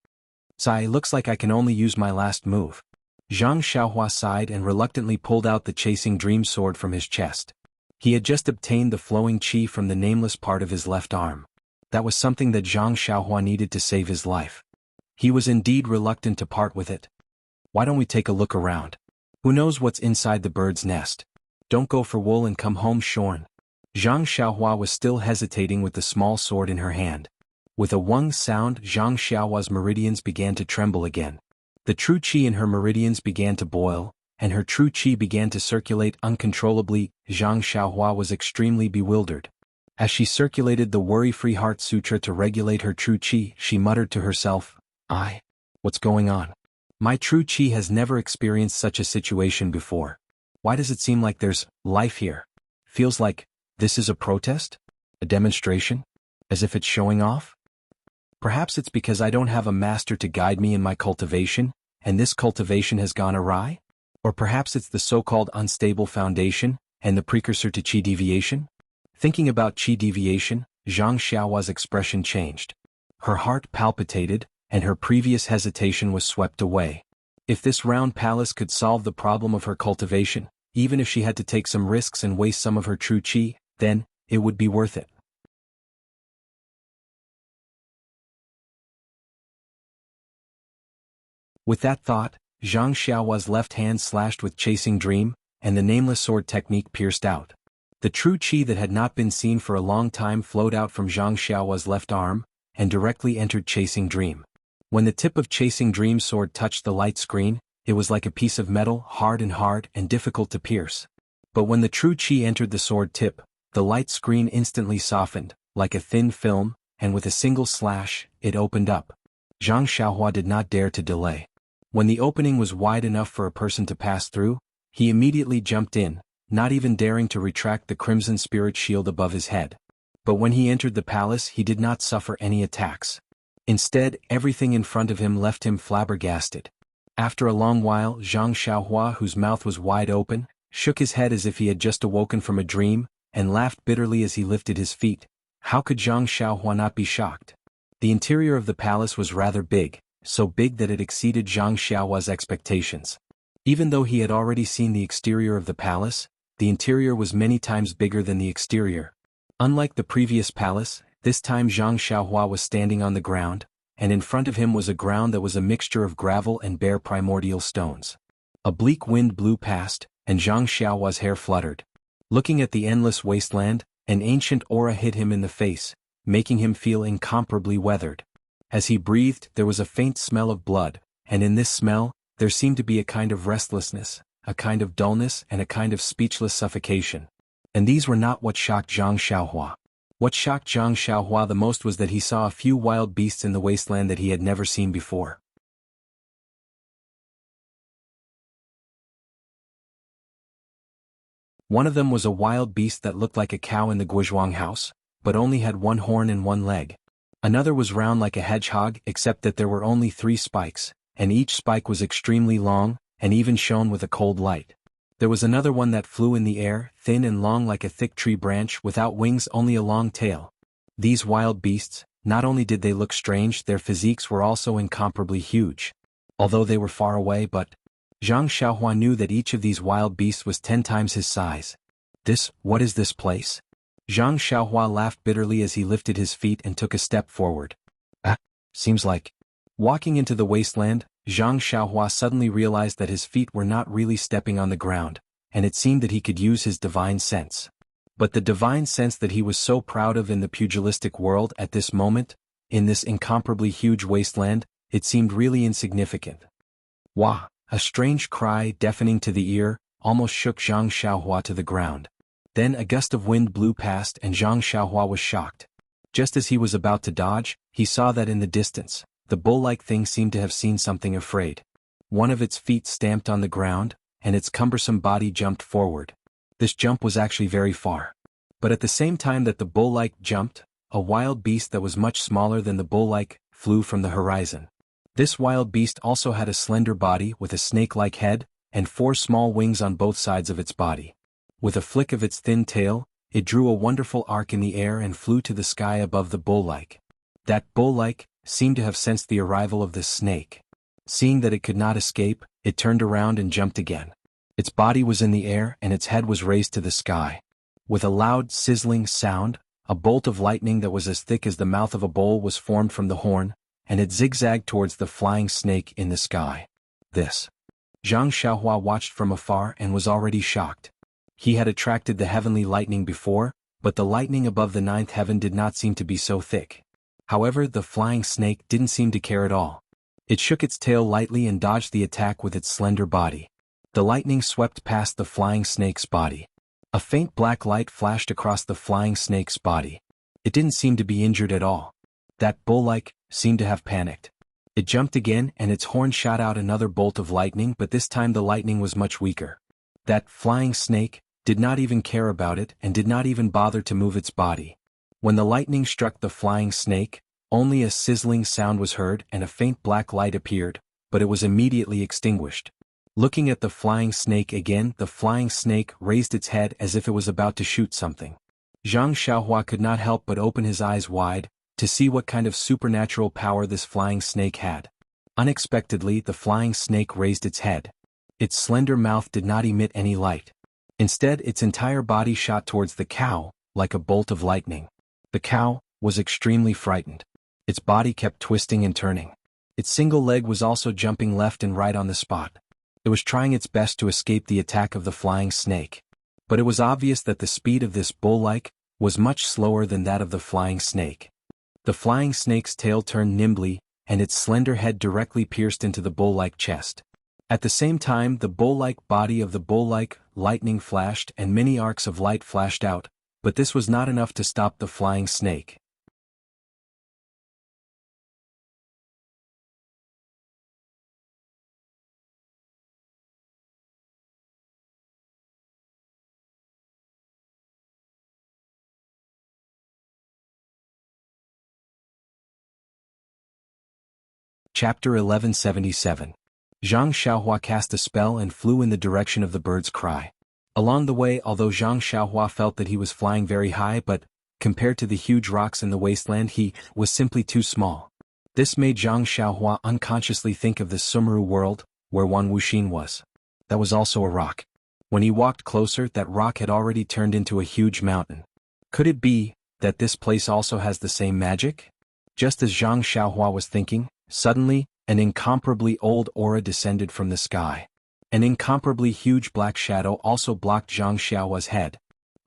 Sigh, looks like I can only use my last move. Zhang Xiaohua sighed and reluctantly pulled out the Chasing Dream sword from his chest. He had just obtained the flowing qi from the nameless part of his left arm. That was something that Zhang Xiaohua needed to save his life. He was indeed reluctant to part with it. Why don't we take a look around? Who knows what's inside the bird's nest? Don't go for wool and come home shorn. Zhang Xiaohua was still hesitating with the small sword in her hand. With a wung sound, Zhang Xiaohua's meridians began to tremble again. The true qi in her meridians began to boil, and her true qi began to circulate uncontrollably. Zhang Xiaohua was extremely bewildered. As she circulated the Worry-Free Heart Sutra to regulate her true qi, she muttered to herself, What's going on? My true qi has never experienced such a situation before. Why does it seem like there's life here? Feels like this is a protest? A demonstration? As if it's showing off? Perhaps it's because I don't have a master to guide me in my cultivation, and this cultivation has gone awry? Or perhaps it's the so-called unstable foundation, and the precursor to qi deviation? Thinking about qi deviation, Zhang Xiaohua's expression changed. Her heart palpitated, and her previous hesitation was swept away. If this round palace could solve the problem of her cultivation, even if she had to take some risks and waste some of her true qi, then it would be worth it. With that thought, Zhang Xiaohua's left hand slashed with Chasing Dream, and the nameless sword technique pierced out. The true qi that had not been seen for a long time flowed out from Zhang Xiaohua's left arm, and directly entered Chasing Dream. When the tip of Chasing Dream's sword touched the light screen, it was like a piece of metal, hard and difficult to pierce. But when the true qi entered the sword tip, the light screen instantly softened, like a thin film, and with a single slash, it opened up. Zhang Xiaohua did not dare to delay. When the opening was wide enough for a person to pass through, he immediately jumped in, not even daring to retract the Crimson Spirit shield above his head. But when he entered the palace, he did not suffer any attacks. Instead, everything in front of him left him flabbergasted. After a long while, Zhang Xiaohua, whose mouth was wide open, shook his head as if he had just awoken from a dream, and laughed bitterly as he lifted his feet. How could Zhang Xiaohua not be shocked? The interior of the palace was rather big, so big that it exceeded Zhang Xiaohua's expectations. Even though he had already seen the exterior of the palace, the interior was many times bigger than the exterior. Unlike the previous palace, this time Zhang Xiaohua was standing on the ground, and in front of him was a ground that was a mixture of gravel and bare primordial stones. A bleak wind blew past, and Zhang Xiaohua's hair fluttered. Looking at the endless wasteland, an ancient aura hit him in the face, making him feel incomparably weathered. As he breathed, there was a faint smell of blood, and in this smell, there seemed to be a kind of restlessness, a kind of dullness and a kind of speechless suffocation. And these were not what shocked Zhang Xiaohua. What shocked Zhang Xiaohua the most was that he saw a few wild beasts in the wasteland that he had never seen before. One of them was a wild beast that looked like a cow in the Guizhuang house, but only had one horn and one leg. Another was round like a hedgehog, except that there were only 3 spikes, and each spike was extremely long, and even shone with a cold light. There was another one that flew in the air, thin and long like a thick tree branch, without wings, only a long tail. These wild beasts, not only did they look strange, their physiques were also incomparably huge. Although they were far away, but Zhang Xiaohua knew that each of these wild beasts was 10 times his size. What is this place? Zhang Xiaohua laughed bitterly as he lifted his feet and took a step forward. Seems like. Walking into the wasteland, Zhang Xiaohua suddenly realized that his feet were not really stepping on the ground, and it seemed that he could use his divine sense. But the divine sense that he was so proud of in the pugilistic world at this moment, in this incomparably huge wasteland, it seemed really insignificant. Wah! A strange cry, deafening to the ear, almost shook Zhang Xiaohua to the ground. Then a gust of wind blew past and Zhang Xiaohua was shocked. Just as he was about to dodge, he saw that in the distance, the bull-like thing seemed to have seen something afraid. One of its feet stamped on the ground, and its cumbersome body jumped forward. This jump was actually very far. But at the same time that the bull-like jumped, a wild beast that was much smaller than the bull-like flew from the horizon. This wild beast also had a slender body with a snake-like head, and 4 small wings on both sides of its body. With a flick of its thin tail, it drew a wonderful arc in the air and flew to the sky above the bull-like. That bull-like seemed to have sensed the arrival of this snake. Seeing that it could not escape, it turned around and jumped again. Its body was in the air and its head was raised to the sky. With a loud sizzling sound, a bolt of lightning that was as thick as the mouth of a bowl was formed from the horn, and it zigzagged towards the flying snake in the sky. This. Zhang Xiaohua watched from afar and was already shocked. He had attracted the heavenly lightning before, but the lightning above the 9th heaven did not seem to be so thick. However, the flying snake didn't seem to care at all. It shook its tail lightly and dodged the attack with its slender body. The lightning swept past the flying snake's body. A faint black light flashed across the flying snake's body. It didn't seem to be injured at all. That bull-like seemed to have panicked. It jumped again and its horn shot out another bolt of lightning, but this time the lightning was much weaker. That flying snake did not even care about it and did not even bother to move its body. When the lightning struck the flying snake, only a sizzling sound was heard and a faint black light appeared, but it was immediately extinguished. Looking at the flying snake again, the flying snake raised its head as if it was about to shoot something. Zhang Xiaohua could not help but open his eyes wide, to see what kind of supernatural power this flying snake had. Unexpectedly, the flying snake raised its head. Its slender mouth did not emit any light. Instead, its entire body shot towards the cow, like a bolt of lightning. The cow was extremely frightened. Its body kept twisting and turning. Its single leg was also jumping left and right on the spot. It was trying its best to escape the attack of the flying snake. But it was obvious that the speed of this bull-like was much slower than that of the flying snake. The flying snake's tail turned nimbly, and its slender head directly pierced into the bull-like chest. At the same time, the bull-like body of the bull-like lightning flashed and many arcs of light flashed out, but this was not enough to stop the flying snake. Chapter 1177. Zhang Xiaohua cast a spell and flew in the direction of the bird's cry. Along the way, although Zhang Xiaohua felt that he was flying very high, but, compared to the huge rocks in the wasteland, he was simply too small. This made Zhang Xiaohua unconsciously think of the Sumeru world, where Wan Wuxin was. That was also a rock. When he walked closer, that rock had already turned into a huge mountain. Could it be that this place also has the same magic? Just as Zhang Xiaohua was thinking, suddenly, an incomparably old aura descended from the sky. An incomparably huge black shadow also blocked Zhang Xiaohua's head.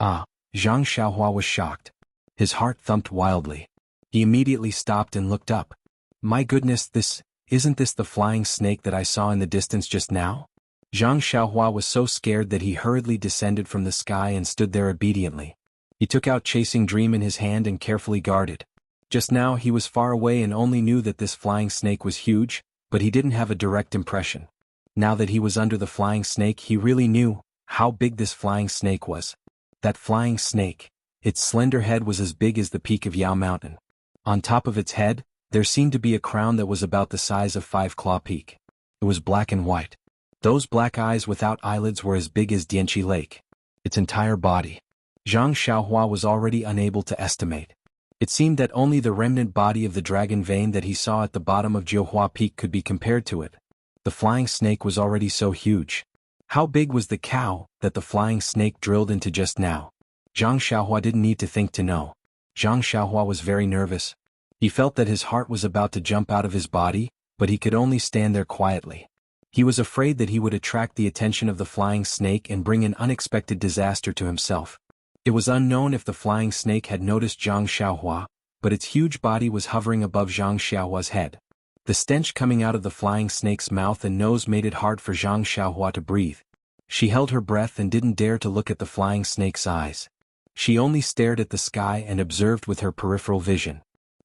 Zhang Xiaohua was shocked. His heart thumped wildly. He immediately stopped and looked up. My goodness, isn't this the flying snake that I saw in the distance just now? Zhang Xiaohua was so scared that he hurriedly descended from the sky and stood there obediently. He took out Chasing Dream in his hand and carefully guarded. Just now he was far away and only knew that this flying snake was huge, but he didn't have a direct impression. Now that he was under the flying snake, he really knew how big this flying snake was. That flying snake, its slender head was as big as the peak of Yao Mountain. On top of its head, there seemed to be a crown that was about the size of Five Claw Peak. It was black and white. Those black eyes without eyelids were as big as Dianqi Lake. Its entire body. Zhang Xiaohua was already unable to estimate. It seemed that only the remnant body of the dragon vein that he saw at the bottom of Jiuhua Peak could be compared to it. The flying snake was already so huge. How big was the cow that the flying snake drilled into just now? Zhang Xiaohua didn't need to think to know. Zhang Xiaohua was very nervous. He felt that his heart was about to jump out of his body, but he could only stand there quietly. He was afraid that he would attract the attention of the flying snake and bring an unexpected disaster to himself. It was unknown if the flying snake had noticed Zhang Xiaohua, but its huge body was hovering above Zhang Xiaohua's head. The stench coming out of the flying snake's mouth and nose made it hard for Zhang Xiaohua to breathe. She held her breath and didn't dare to look at the flying snake's eyes. She only stared at the sky and observed with her peripheral vision.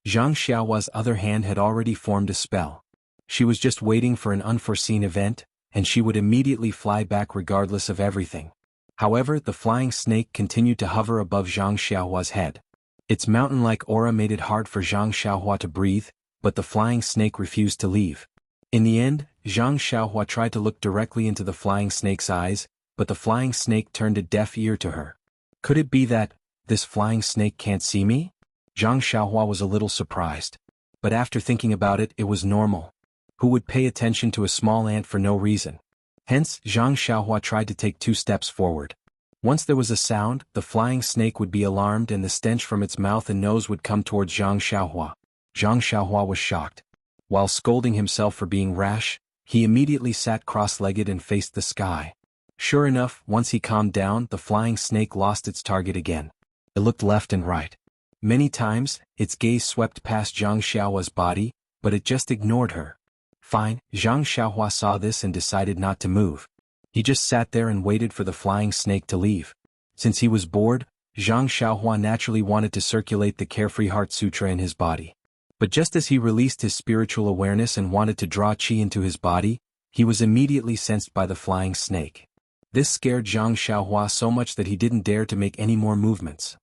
Zhang Xiaohua's other hand had already formed a spell. She was just waiting for an unforeseen event, and she would immediately fly back regardless of everything. However, the flying snake continued to hover above Zhang Xiaohua's head. Its mountain-like aura made it hard for Zhang Xiaohua to breathe, but the flying snake refused to leave. In the end, Zhang Xiaohua tried to look directly into the flying snake's eyes, but the flying snake turned a deaf ear to her. Could it be that, this flying snake can't see me? Zhang Xiaohua was a little surprised. But after thinking about it, it was normal. Who would pay attention to a small ant for no reason? Hence, Zhang Xiaohua tried to take 2 steps forward. Once there was a sound, the flying snake would be alarmed and the stench from its mouth and nose would come towards Zhang Xiaohua. Zhang Xiaohua was shocked. While scolding himself for being rash, he immediately sat cross-legged and faced the sky. Sure enough, once he calmed down, the flying snake lost its target again. It looked left and right. Many times, its gaze swept past Zhang Xiaohua's body, but it just ignored her. Fine, Zhang Xiaohua saw this and decided not to move. He just sat there and waited for the flying snake to leave. Since he was bored, Zhang Xiaohua naturally wanted to circulate the Carefree Heart Sutra in his body. But just as he released his spiritual awareness and wanted to draw qi into his body, he was immediately sensed by the flying snake. This scared Zhang Xiaohua so much that he didn't dare to make any more movements.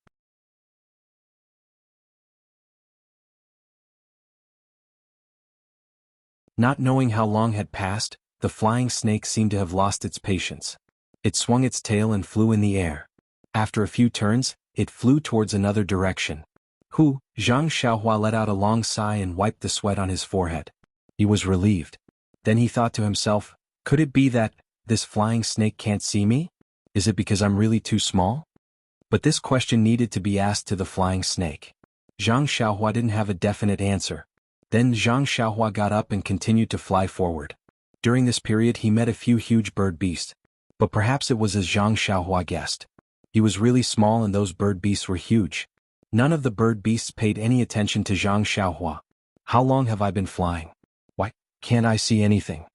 Not knowing how long had passed, the flying snake seemed to have lost its patience. It swung its tail and flew in the air. After a few turns, it flew towards another direction. Zhang Xiaohua let out a long sigh and wiped the sweat on his forehead. He was relieved. Then he thought to himself, could it be that, this flying snake can't see me? Is it because I'm really too small? But this question needed to be asked to the flying snake. Zhang Xiaohua didn't have a definite answer. Then Zhang Xiaohua got up and continued to fly forward. During this period he met a few huge bird beasts. But perhaps it was as Zhang Xiaohua guessed. He was really small and those bird beasts were huge. None of the bird beasts paid any attention to Zhang Xiaohua. How long have I been flying? Why, can't I see anything?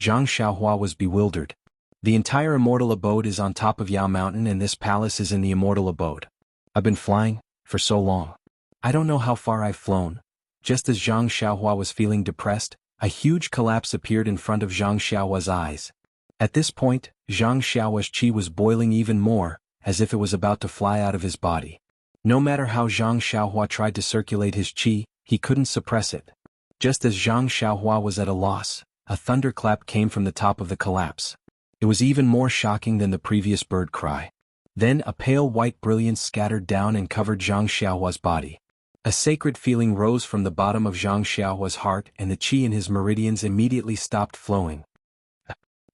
Zhang Xiaohua was bewildered. The entire immortal abode is on top of Yao Mountain and this palace is in the immortal abode. I've been flying, for so long. I don't know how far I've flown. Just as Zhang Xiaohua was feeling depressed, a huge collapse appeared in front of Zhang Xiaohua's eyes. At this point, Zhang Xiaohua's qi was boiling even more, as if it was about to fly out of his body. No matter how Zhang Xiaohua tried to circulate his qi, he couldn't suppress it. Just as Zhang Xiaohua was at a loss, a thunderclap came from the top of the collapse. It was even more shocking than the previous bird cry. Then a pale white brilliance scattered down and covered Zhang Xiaohua's body. A sacred feeling rose from the bottom of Zhang Xiaohua's heart and the qi in his meridians immediately stopped flowing.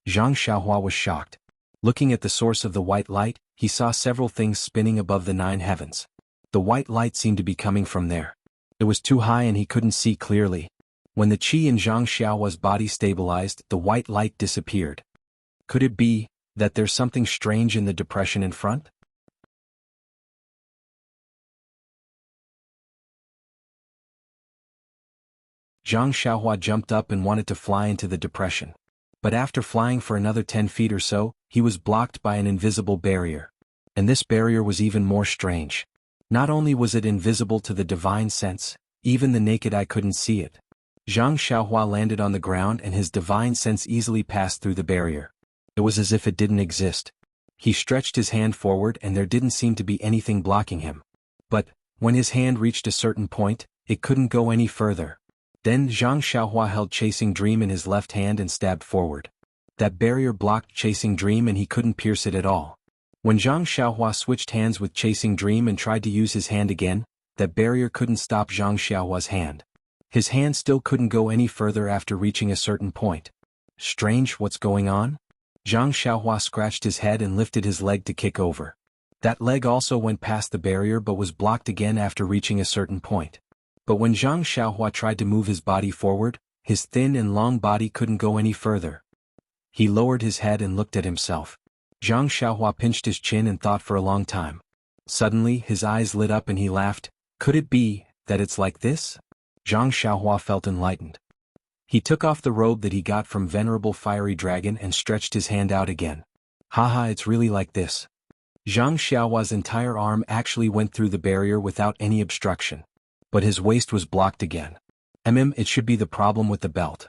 Zhang Xiaohua was shocked. Looking at the source of the white light, he saw several things spinning above the 9 heavens. The white light seemed to be coming from there. It was too high and he couldn't see clearly. When the qi in Zhang Xiaohua's body stabilized, the white light disappeared. Could it be that there's something strange in the depression in front? Zhang Xiaohua jumped up and wanted to fly into the depression. But after flying for another 10 feet or so, he was blocked by an invisible barrier. And this barrier was even more strange. Not only was it invisible to the divine sense, even the naked eye couldn't see it. Zhang Xiaohua landed on the ground and his divine sense easily passed through the barrier. It was as if it didn't exist. He stretched his hand forward and there didn't seem to be anything blocking him. But, when his hand reached a certain point, it couldn't go any further. Then Zhang Xiaohua held Chasing Dream in his left hand and stabbed forward. That barrier blocked Chasing Dream and he couldn't pierce it at all. When Zhang Xiaohua switched hands with Chasing Dream and tried to use his hand again, that barrier couldn't stop Zhang Xiaohua's hand. His hand still couldn't go any further after reaching a certain point. Strange, what's going on? Zhang Xiaohua scratched his head and lifted his leg to kick over. That leg also went past the barrier but was blocked again after reaching a certain point. But when Zhang Xiaohua tried to move his body forward, his thin and long body couldn't go any further. He lowered his head and looked at himself. Zhang Xiaohua pinched his chin and thought for a long time. Suddenly, his eyes lit up and he laughed. Could it be that it's like this? Zhang Xiaohua felt enlightened. He took off the robe that he got from Venerable Fiery Dragon and stretched his hand out again. Haha, it's really like this. Zhang Xiaohua's entire arm actually went through the barrier without any obstruction. But his waist was blocked again. It should be the problem with the belt.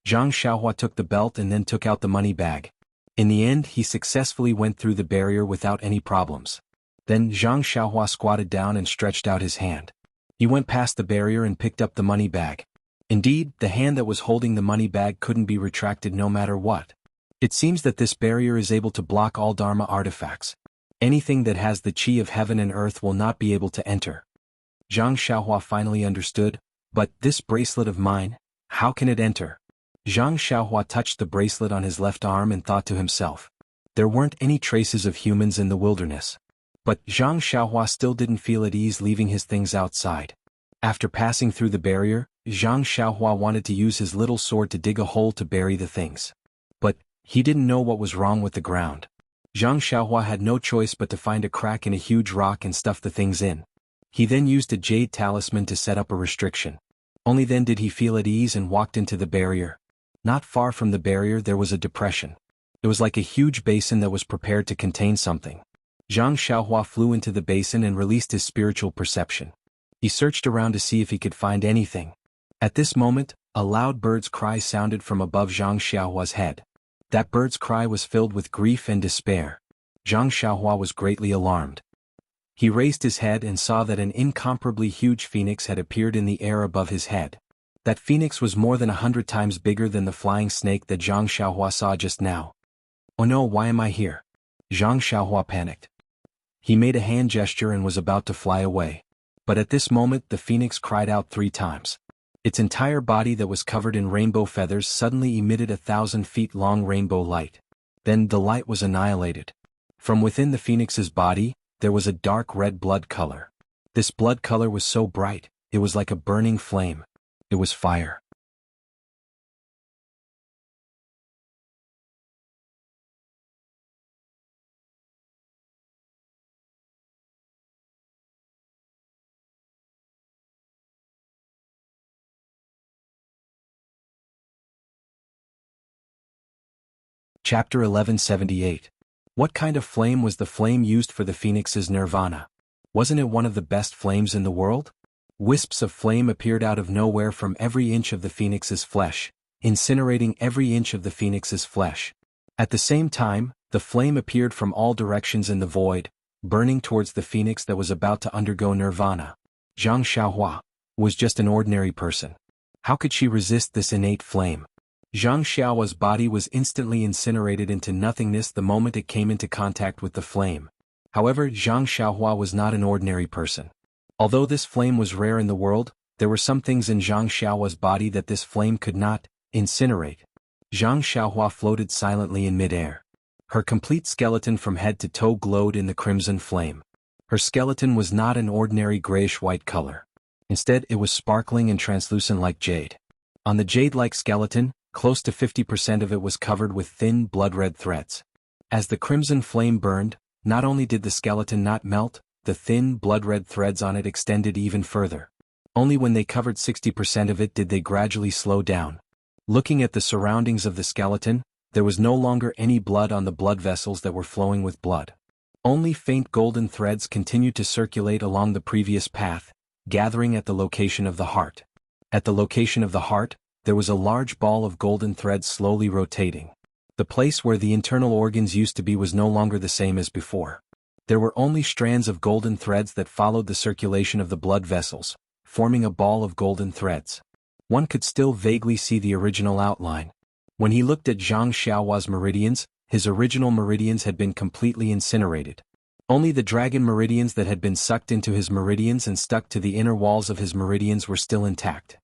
Zhang Xiaohua took the belt and then took out the money bag. In the end, he successfully went through the barrier without any problems. Then Zhang Xiaohua squatted down and stretched out his hand. He went past the barrier and picked up the money bag. Indeed, the hand that was holding the money bag couldn't be retracted no matter what. It seems that this barrier is able to block all Dharma artifacts. Anything that has the chi of heaven and earth will not be able to enter. Zhang Xiaohua finally understood, but this bracelet of mine, how can it enter? Zhang Xiaohua touched the bracelet on his left arm and thought to himself. There weren't any traces of humans in the wilderness. But Zhang Xiaohua still didn't feel at ease leaving his things outside. After passing through the barrier, Zhang Xiaohua wanted to use his little sword to dig a hole to bury the things. But he didn't know what was wrong with the ground. Zhang Xiaohua had no choice but to find a crack in a huge rock and stuff the things in. He then used a jade talisman to set up a restriction. Only then did he feel at ease and walked into the barrier. Not far from the barrier there was a depression. It was like a huge basin that was prepared to contain something. Zhang Xiaohua flew into the basin and released his spiritual perception. He searched around to see if he could find anything. At this moment, a loud bird's cry sounded from above Zhang Xiaohua's head. That bird's cry was filled with grief and despair. Zhang Xiaohua was greatly alarmed. He raised his head and saw that an incomparably huge phoenix had appeared in the air above his head. That phoenix was more than 100 times bigger than the flying snake that Zhang Xiaohua saw just now. Oh no, why am I here? Zhang Xiaohua panicked. He made a hand gesture and was about to fly away. But at this moment the phoenix cried out 3 times. Its entire body that was covered in rainbow feathers suddenly emitted 1,000 feet long rainbow light. Then the light was annihilated. From within the phoenix's body, there was a dark red blood color. This blood color was so bright, it was like a burning flame. It was fire. Chapter 1178. What kind of flame was the flame used for the phoenix's nirvana? Wasn't it one of the best flames in the world? Wisps of flame appeared out of nowhere from every inch of the phoenix's flesh, incinerating every inch of the phoenix's flesh. At the same time, the flame appeared from all directions in the void, burning towards the phoenix that was about to undergo nirvana. Zhang Xiaohua was just an ordinary person. How could she resist this innate flame? Zhang Xiaohua's body was instantly incinerated into nothingness the moment it came into contact with the flame. However, Zhang Xiaohua was not an ordinary person. Although this flame was rare in the world, there were some things in Zhang Xiaohua's body that this flame could not incinerate. Zhang Xiaohua floated silently in midair. Her complete skeleton from head to toe glowed in the crimson flame. Her skeleton was not an ordinary grayish-white color. Instead, it was sparkling and translucent like jade. On the jade-like skeleton, close to 50% of it was covered with thin, blood-red threads. As the crimson flame burned, not only did the skeleton not melt, the thin, blood-red threads on it extended even further. Only when they covered 60% of it did they gradually slow down. Looking at the surroundings of the skeleton, there was no longer any blood on the blood vessels that were flowing with blood. Only faint golden threads continued to circulate along the previous path, gathering at the location of the heart. At the location of the heart, there was a large ball of golden threads slowly rotating. The place where the internal organs used to be was no longer the same as before. There were only strands of golden threads that followed the circulation of the blood vessels, forming a ball of golden threads. One could still vaguely see the original outline. When he looked at Zhang Xiaohua's meridians, his original meridians had been completely incinerated. Only the dragon meridians that had been sucked into his meridians and stuck to the inner walls of his meridians were still intact.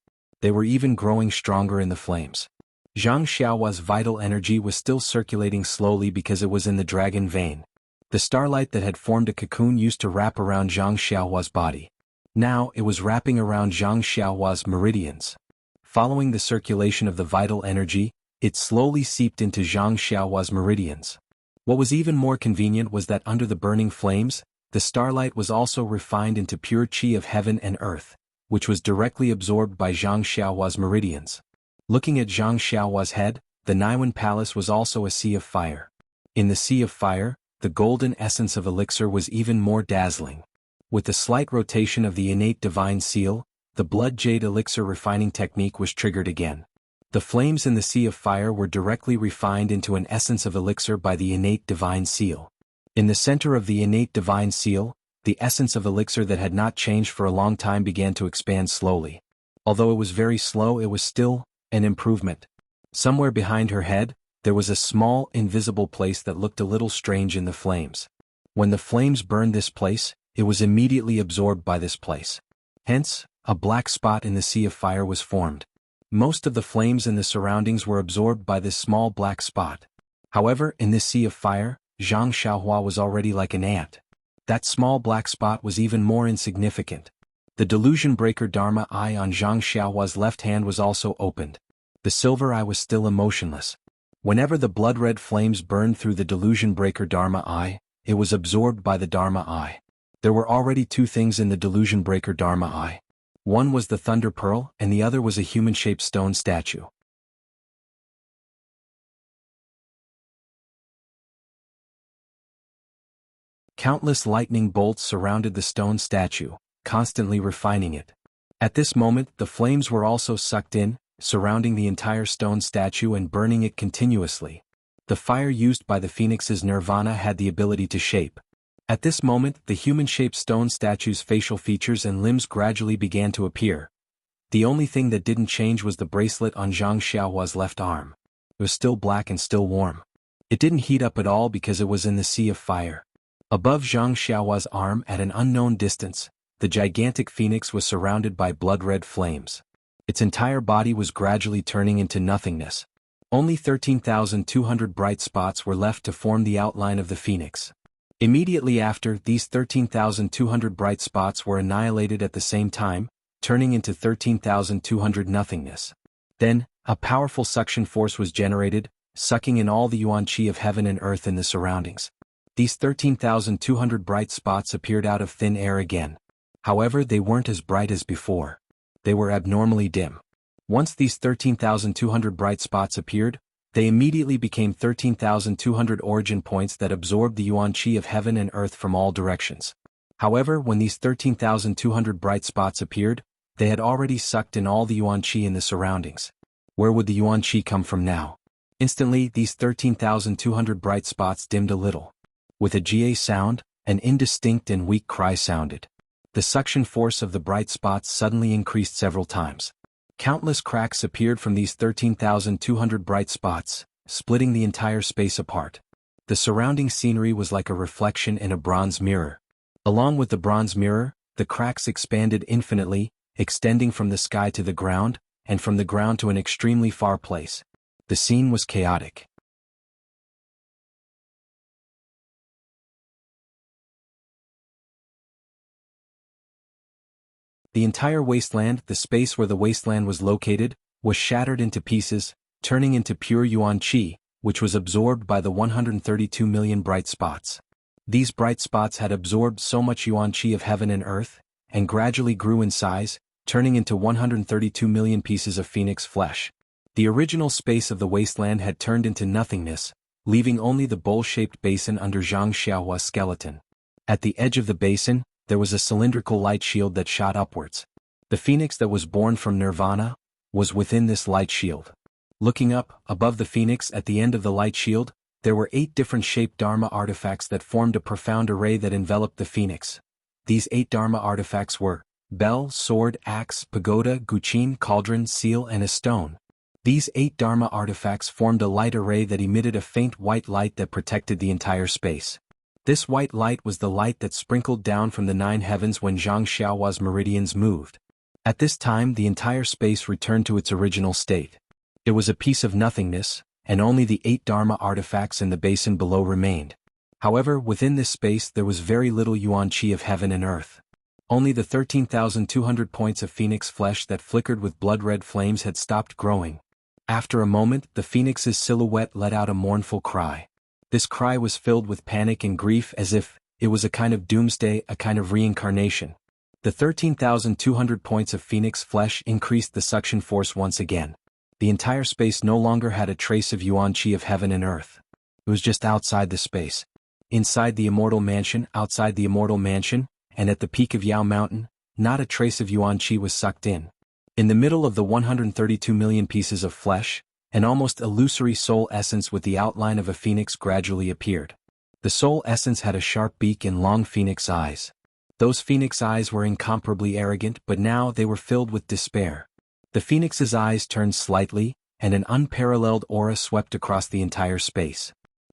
They were even growing stronger in the flames. Zhang Xiaohua's vital energy was still circulating slowly because it was in the dragon vein. The starlight that had formed a cocoon used to wrap around Zhang Xiaohua's body. Now it was wrapping around Zhang Xiaohua's meridians. Following the circulation of the vital energy, it slowly seeped into Zhang Xiaohua's meridians. What was even more convenient was that under the burning flames, the starlight was also refined into pure qi of heaven and earth, which was directly absorbed by Zhang Xiaohua's meridians. Looking at Zhang Xiaohua's head, the Naiwan Palace was also a sea of fire. In the sea of fire, the golden essence of elixir was even more dazzling. With the slight rotation of the innate divine seal, the blood jade elixir refining technique was triggered again. The flames in the sea of fire were directly refined into an essence of elixir by the innate divine seal. In the center of the innate divine seal, the essence of elixir that had not changed for a long time began to expand slowly. Although it was very slow, it was still an improvement. Somewhere behind her head, there was a small, invisible place that looked a little strange in the flames. When the flames burned this place, it was immediately absorbed by this place. Hence, a black spot in the sea of fire was formed. Most of the flames in the surroundings were absorbed by this small black spot. However, in this sea of fire, Zhang Xiaohua was already like an ant. That small black spot was even more insignificant. The delusion breaker Dharma eye on Zhang Xiaohua's left hand was also opened. The silver eye was still emotionless. Whenever the blood-red flames burned through the delusion breaker Dharma eye, it was absorbed by the Dharma eye. There were already two things in the delusion breaker Dharma eye. One was the thunder pearl, and the other was a human-shaped stone statue. Countless lightning bolts surrounded the stone statue, constantly refining it. At this moment, the flames were also sucked in, surrounding the entire stone statue and burning it continuously. The fire used by the phoenix's nirvana had the ability to shape. At this moment, the human-shaped stone statue's facial features and limbs gradually began to appear. The only thing that didn't change was the bracelet on Zhang Xiaohua's left arm. It was still black and still warm. It didn't heat up at all because it was in the sea of fire. Above Zhang Xiaohua's arm at an unknown distance, the gigantic phoenix was surrounded by blood-red flames. Its entire body was gradually turning into nothingness. Only 13,200 bright spots were left to form the outline of the phoenix. Immediately after, these 13,200 bright spots were annihilated at the same time, turning into 13,200 nothingness. Then, a powerful suction force was generated, sucking in all the yuan qi of heaven and earth in the surroundings. These 13,200 bright spots appeared out of thin air again. However, they weren't as bright as before. They were abnormally dim. Once these 13,200 bright spots appeared, they immediately became 13,200 origin points that absorbed the yuan qi of heaven and earth from all directions. However, when these 13,200 bright spots appeared, they had already sucked in all the yuan qi in the surroundings. Where would the yuan qi come from now? Instantly, these 13,200 bright spots dimmed a little. With a GA sound, an indistinct and weak cry sounded. The suction force of the bright spots suddenly increased several times. Countless cracks appeared from these 13,200 bright spots, splitting the entire space apart. The surrounding scenery was like a reflection in a bronze mirror. Along with the bronze mirror, the cracks expanded infinitely, extending from the sky to the ground, and from the ground to an extremely far place. The scene was chaotic. The entire wasteland, the space where the wasteland was located, was shattered into pieces, turning into pure yuan qi, which was absorbed by the 132 million bright spots. These bright spots had absorbed so much yuan qi of heaven and earth, and gradually grew in size, turning into 132 million pieces of phoenix flesh. The original space of the wasteland had turned into nothingness, leaving only the bowl-shaped basin under Zhang Xiaohua's skeleton. At the edge of the basin, there was a cylindrical light shield that shot upwards. The phoenix that was born from nirvana was within this light shield. Looking up, above the phoenix at the end of the light shield, there were 8 different shaped Dharma artifacts that formed a profound array that enveloped the phoenix. These 8 Dharma artifacts were bell, sword, axe, pagoda, guqin, cauldron, seal, and a stone. These 8 Dharma artifacts formed a light array that emitted a faint white light that protected the entire space. This white light was the light that sprinkled down from the 9 heavens when Zhang Xiaohua's meridians moved. At this time, the entire space returned to its original state. It was a piece of nothingness, and only the 8 Dharma artifacts in the basin below remained. However, within this space there was very little yuan qi of heaven and earth. Only the 13,200 points of phoenix flesh that flickered with blood-red flames had stopped growing. After a moment, the phoenix's silhouette let out a mournful cry. This cry was filled with panic and grief, as if it was a kind of doomsday, a kind of reincarnation. The 13,200 points of phoenix flesh increased the suction force once again. The entire space no longer had a trace of yuan qi of heaven and earth. It was just outside the space. Inside the Immortal Mansion, outside the Immortal Mansion, and at the peak of Yao Mountain, not a trace of Yuan Qi was sucked in. In the middle of the 132 million pieces of flesh, an almost illusory soul essence with the outline of a phoenix gradually appeared. The soul essence had a sharp beak and long phoenix eyes. Those phoenix eyes were incomparably arrogant, but now they were filled with despair. The phoenix's eyes turned slightly, and an unparalleled aura swept across the entire space.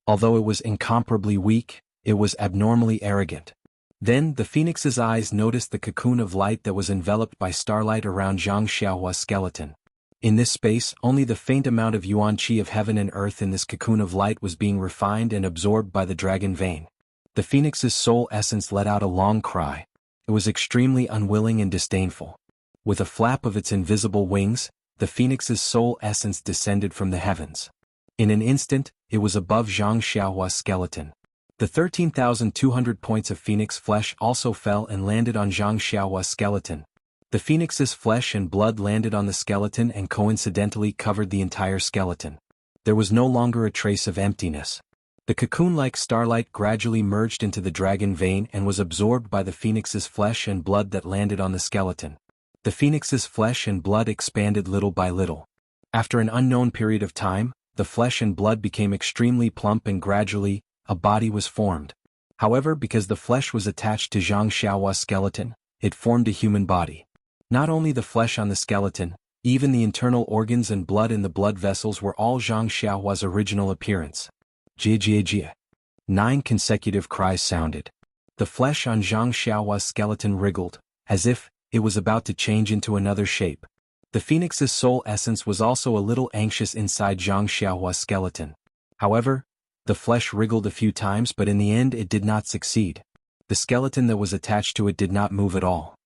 Although it was incomparably weak, it was abnormally arrogant. Then the phoenix's eyes noticed the cocoon of light that was enveloped by starlight around Zhang Xiaohua's skeleton. In this space, only the faint amount of Yuan Qi of heaven and earth in this cocoon of light was being refined and absorbed by the dragon vein. The phoenix's soul essence let out a long cry. It was extremely unwilling and disdainful. With a flap of its invisible wings, the phoenix's soul essence descended from the heavens. In an instant, it was above Zhang Xiaohua's skeleton. The 13,200 points of phoenix flesh also fell and landed on Zhang Xiaohua's skeleton. The phoenix's flesh and blood landed on the skeleton and coincidentally covered the entire skeleton. There was no longer a trace of emptiness. The cocoon-like starlight gradually merged into the dragon vein and was absorbed by the phoenix's flesh and blood that landed on the skeleton. The phoenix's flesh and blood expanded little by little. After an unknown period of time, the flesh and blood became extremely plump and gradually, a body was formed. However, because the flesh was attached to Zhang Xiaohua's skeleton, it formed a human body. Not only the flesh on the skeleton, even the internal organs and blood in the blood vessels were all Zhang Xiaohua's original appearance. Jia jia jia. 9 consecutive cries sounded. The flesh on Zhang Xiaohua's skeleton wriggled, as if it was about to change into another shape. The phoenix's soul essence was also a little anxious inside Zhang Xiaohua's skeleton. However, the flesh wriggled a few times, but in the end it did not succeed. The skeleton that was attached to it did not move at all.